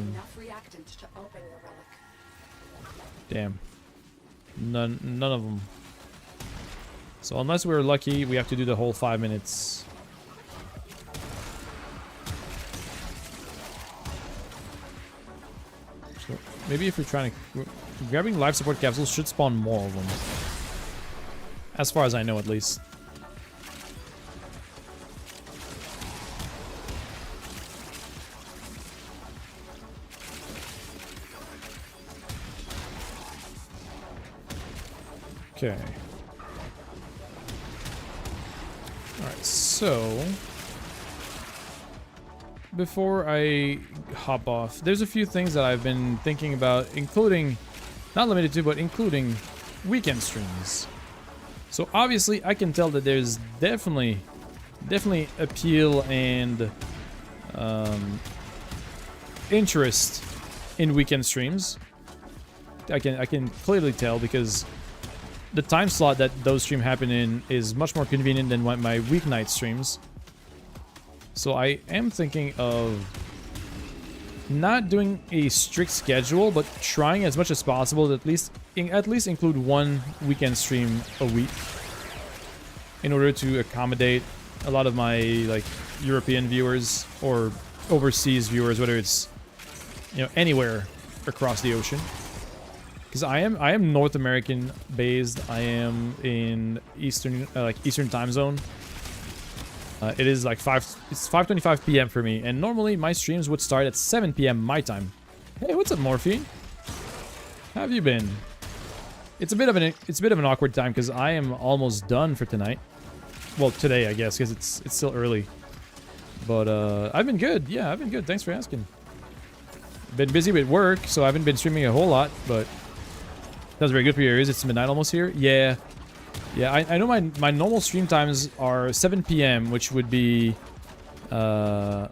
damn. None of them. So unless we're lucky, we have to do the whole 5 minutes. So maybe if we're trying to... Grabbing life support capsules should spawn more of them. As far as I know, at least. Okay. Alright, so... Before I hop off, there's a few things that I've been thinking about, including... Not limited to, but including weekend streams. So obviously, I can tell that there's definitely appeal and interest in weekend streams. I can clearly tell because the time slot that those streams happen in is much more convenient than what my weeknight streams. So I am thinking of not doing a strict schedule, but trying as much as possible to at least include one weekend stream a week in order to accommodate a lot of my like European viewers or overseas viewers, whether it's anywhere across the ocean. Because I am North American based. I am in Eastern time zone. It is like it's 5:25 p.m. for me, and normally my streams would start at 7 p.m. my time. Hey, what's up, Morphine? How have you been? It's a bit of an awkward time because I am almost done for tonight. Well, today I guess because it's still early. But I've been good. Yeah, I've been good. Thanks for asking. Been busy with work, so I haven't been streaming a whole lot, but that's very good for your ears. It's midnight almost here. Yeah. Yeah, I know my normal stream times are 7 p.m., which would be very,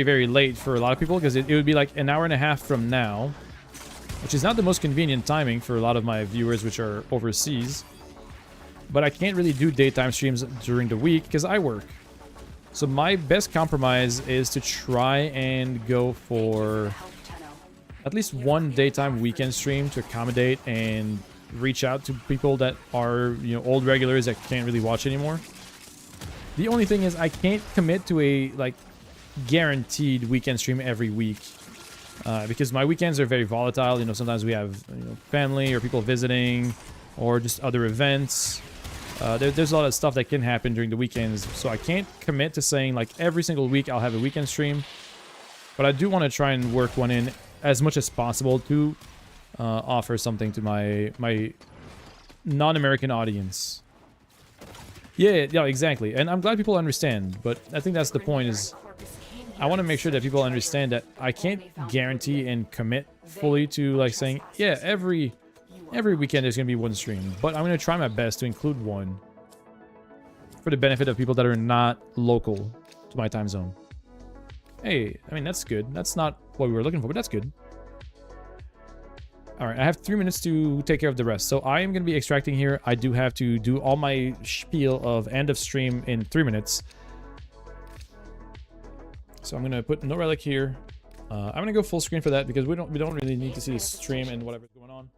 very late for a lot of people, because it would be like an hour and a half from now, which is not the most convenient timing for a lot of my viewers which are overseas. But I can't really do daytime streams during the week because I work. So my best compromise is to try and go for at least one daytime weekend stream to accommodate and reach out to people that are, you know, old regulars that can't really watch anymore. The only thing is I can't commit to a, like, guaranteed weekend stream every week. Because my weekends are very volatile. You know, sometimes we have, you know, family or people visiting or just other events. There's a lot of stuff that can happen during the weekends. So I can't commit to saying, like, every single week I'll have a weekend stream. But I do want to try and work one in as much as possible to offer something to my non-American audience. Yeah, exactly. And I'm glad people understand. But I think that's the point is I want to make sure that people understand that I can't guarantee and commit fully to, like, saying, yeah, every weekend there's going to be one stream. But I'm going to try my best to include one for the benefit of people that are not local to my time zone. Hey, I mean, that's good. That's not what we were looking for, but that's good. All right, I have 3 minutes to take care of the rest. So I am going to be extracting here. I do have to do all my spiel of end of stream in 3 minutes. So I'm going to put no relic here. I'm going to go full screen for that because we don't really need to see the stream and whatever's going on.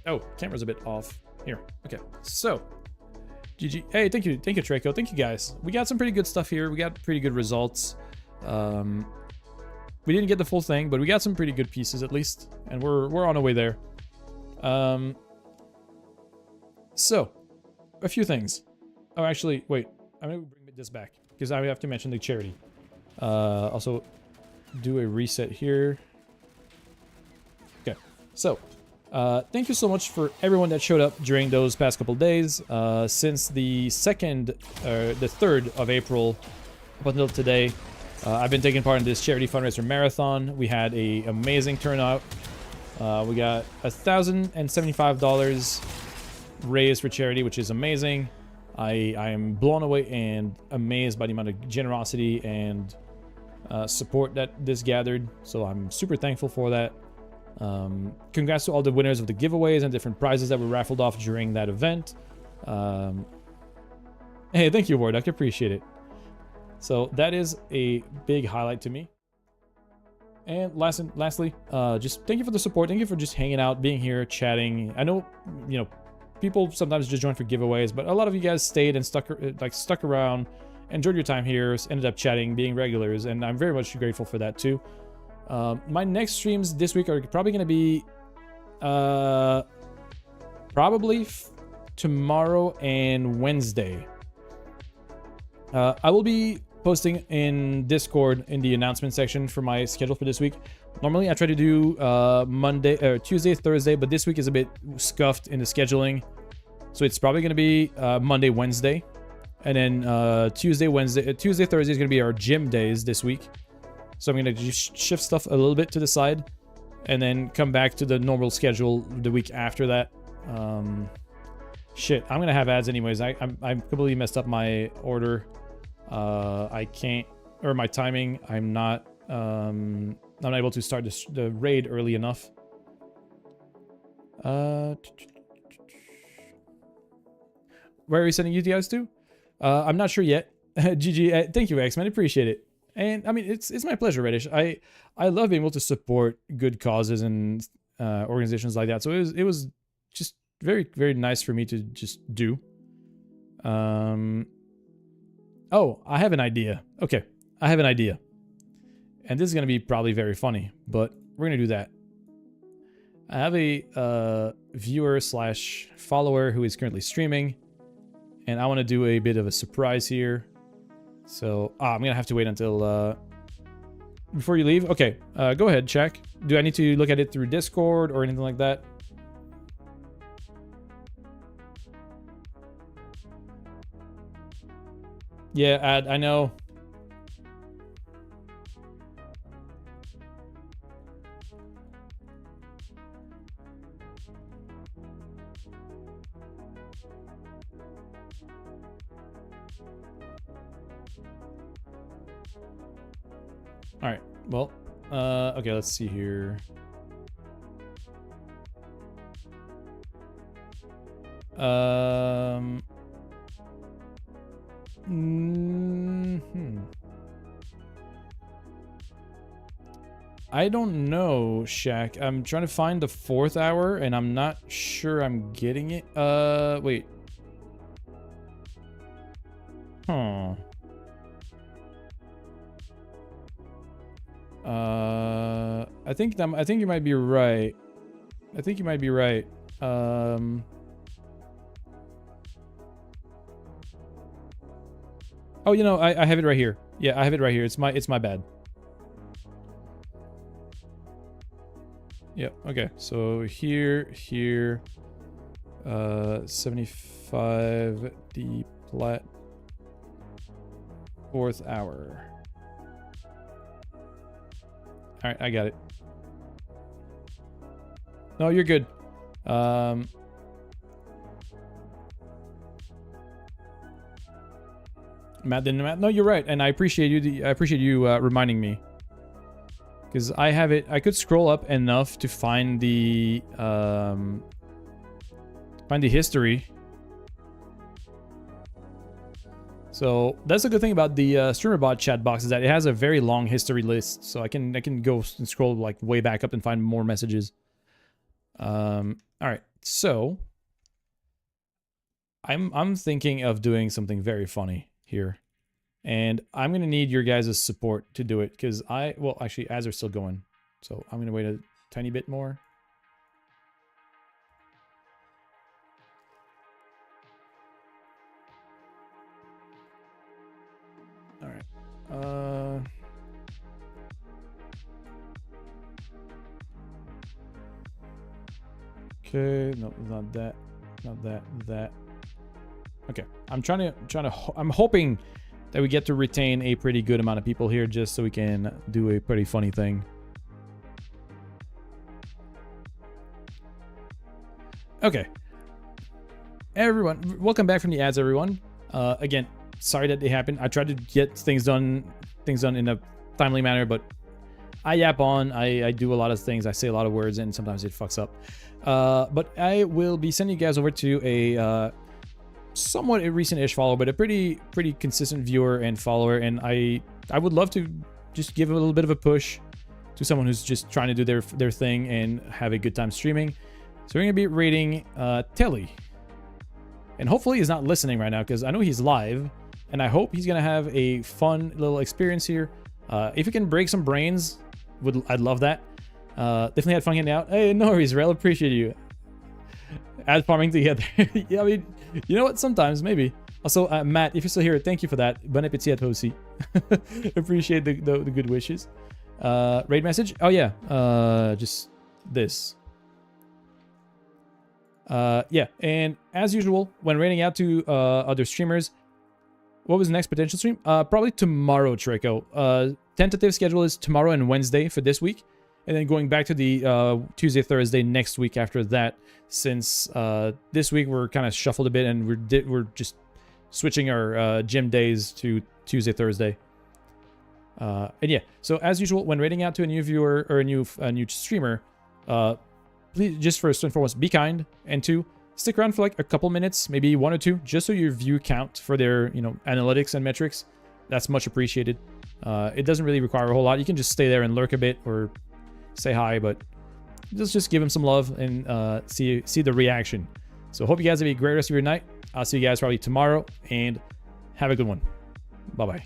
Oh, camera's a bit off. Here. Okay. So, GG. Hey, thank you, Traco. Thank you, guys. We got some pretty good stuff here. We got pretty good results. We didn't get the full thing, but we got some pretty good pieces at least, and we're on our way there. So, a few things. Oh, actually, wait. I'm gonna bring this back because I have to mention the charity. Also, do a reset here. Okay. So, thank you so much for everyone that showed up during those past couple days. Since the 3rd of April up until today, I've been taking part in this charity fundraiser marathon. We had a amazing turnout. We got $1,075 raised for charity, which is amazing. I am blown away and amazed by the amount of generosity and support that this gathered. So I'm super thankful for that. Congrats to all the winners of the giveaways and different prizes that were raffled off during that event. Hey, thank you, Warduck. I appreciate it. So that is a big highlight to me. And lastly, just thank you for the support. Thank you for just hanging out, being here, chatting. I know, you know, people sometimes just join for giveaways, but a lot of you guys stayed and stuck around, enjoyed your time here, ended up chatting, being regulars, and I'm very much grateful for that too. My next streams this week are probably going to be probably tomorrow and Wednesday. I will be posting in Discord in the announcement section for my schedule for this week. Normally I try to do Tuesday, Thursday, but this week is a bit scuffed in the scheduling. So it's probably going to be Monday, Wednesday. And then Tuesday, Thursday is going to be our gym days this week. So I'm going to just shift stuff a little bit to the side and then come back to the normal schedule the week after that. Shit, I'm going to have ads anyways. I completely messed up my order. I can't, or my timing. I'm not able to start the raid early enough. Where are we sending you guys to? I'm not sure yet. GG, thank you, X-Man. Appreciate it. And I mean, it's my pleasure, Reddish. I love being able to support good causes and organizations like that. So it was just very, very nice for me to just do. Oh, I have an idea. Okay, I have an idea. And this is going to be probably very funny, but we're going to do that. I have a viewer / follower who is currently streaming, and I want to do a bit of a surprise here. So, I'm going to have to wait until, before you leave. Okay, go ahead, check. Do I need to look at it through Discord or anything like that? Yeah, I know. All right. Well, okay, let's see here. I don't know, Shaq. I'm trying to find the 4th hour, and I'm not sure I'm getting it. Wait. Huh. I think you might be right. I think you might be right. Oh, you know, I have it right here. Yeah, I have it right here. It's my bad. Yep. Okay. So here, 75 D plat, 4th hour. All right, I got it. No, you're good. Matt didn't. Matt, no, you're right, and I appreciate you. I appreciate you reminding me, because I have it. I could scroll up enough to find the history. So that's a good thing about the StreamerBot chat box, is that it has a very long history list, so I can go and scroll like way back up and find more messages. All right, so I'm thinking of doing something very funny here, and I'm gonna need your guys' support to do it, because well, actually ads are still going, so I'm gonna wait a tiny bit more. All right. Okay, no, not that, that. Okay, I'm I'm hoping that we get to retain a pretty good amount of people here, just so we can do a pretty funny thing. Okay. Everyone, welcome back from the ads, everyone. Again, sorry that it happened. I tried to get things done in a timely manner, but I yap on. I do a lot of things. I say a lot of words, and sometimes it fucks up. But I will be sending you guys over to a somewhat a recent-ish follower, but a pretty consistent viewer and follower. And I would love to just give a little bit of a push to someone who's just trying to do their thing and have a good time streaming. So we're gonna be rating Telly, and hopefully he's not listening right now, because I know he's live, and I hope he's gonna have a fun little experience here. If you can break some brains, I'd love that. Definitely had fun getting out. Hey, no worries, Rel. Appreciate you. Ad farming together. Yeah, I mean, you know what? Sometimes, maybe. Also, Matt, if you're still here, thank you for that. Bon appetit aussi. Appreciate the good wishes. Raid message? Oh, yeah. Just this. Yeah, and as usual, when raiding out to other streamers, what was the next potential stream? Probably tomorrow, Trico. Tentative schedule is tomorrow and Wednesday for this week, and then going back to the Tuesday, Thursday next week after that, since this week we're kind of shuffled a bit, and we're just switching our gym days to Tuesday, Thursday. And yeah, so as usual, when raiding out to a new viewer or a new streamer, please, just first and foremost, be kind, and two, stick around for like a couple minutes, maybe 1 or 2, just so your view count for their, analytics and metrics. That's much appreciated. It doesn't really require a whole lot. You can just stay there and lurk a bit or say hi, but just give them some love and see the reaction. So hope you guys have a great rest of your night. I'll see you guys probably tomorrow, and have a good one. Bye-bye.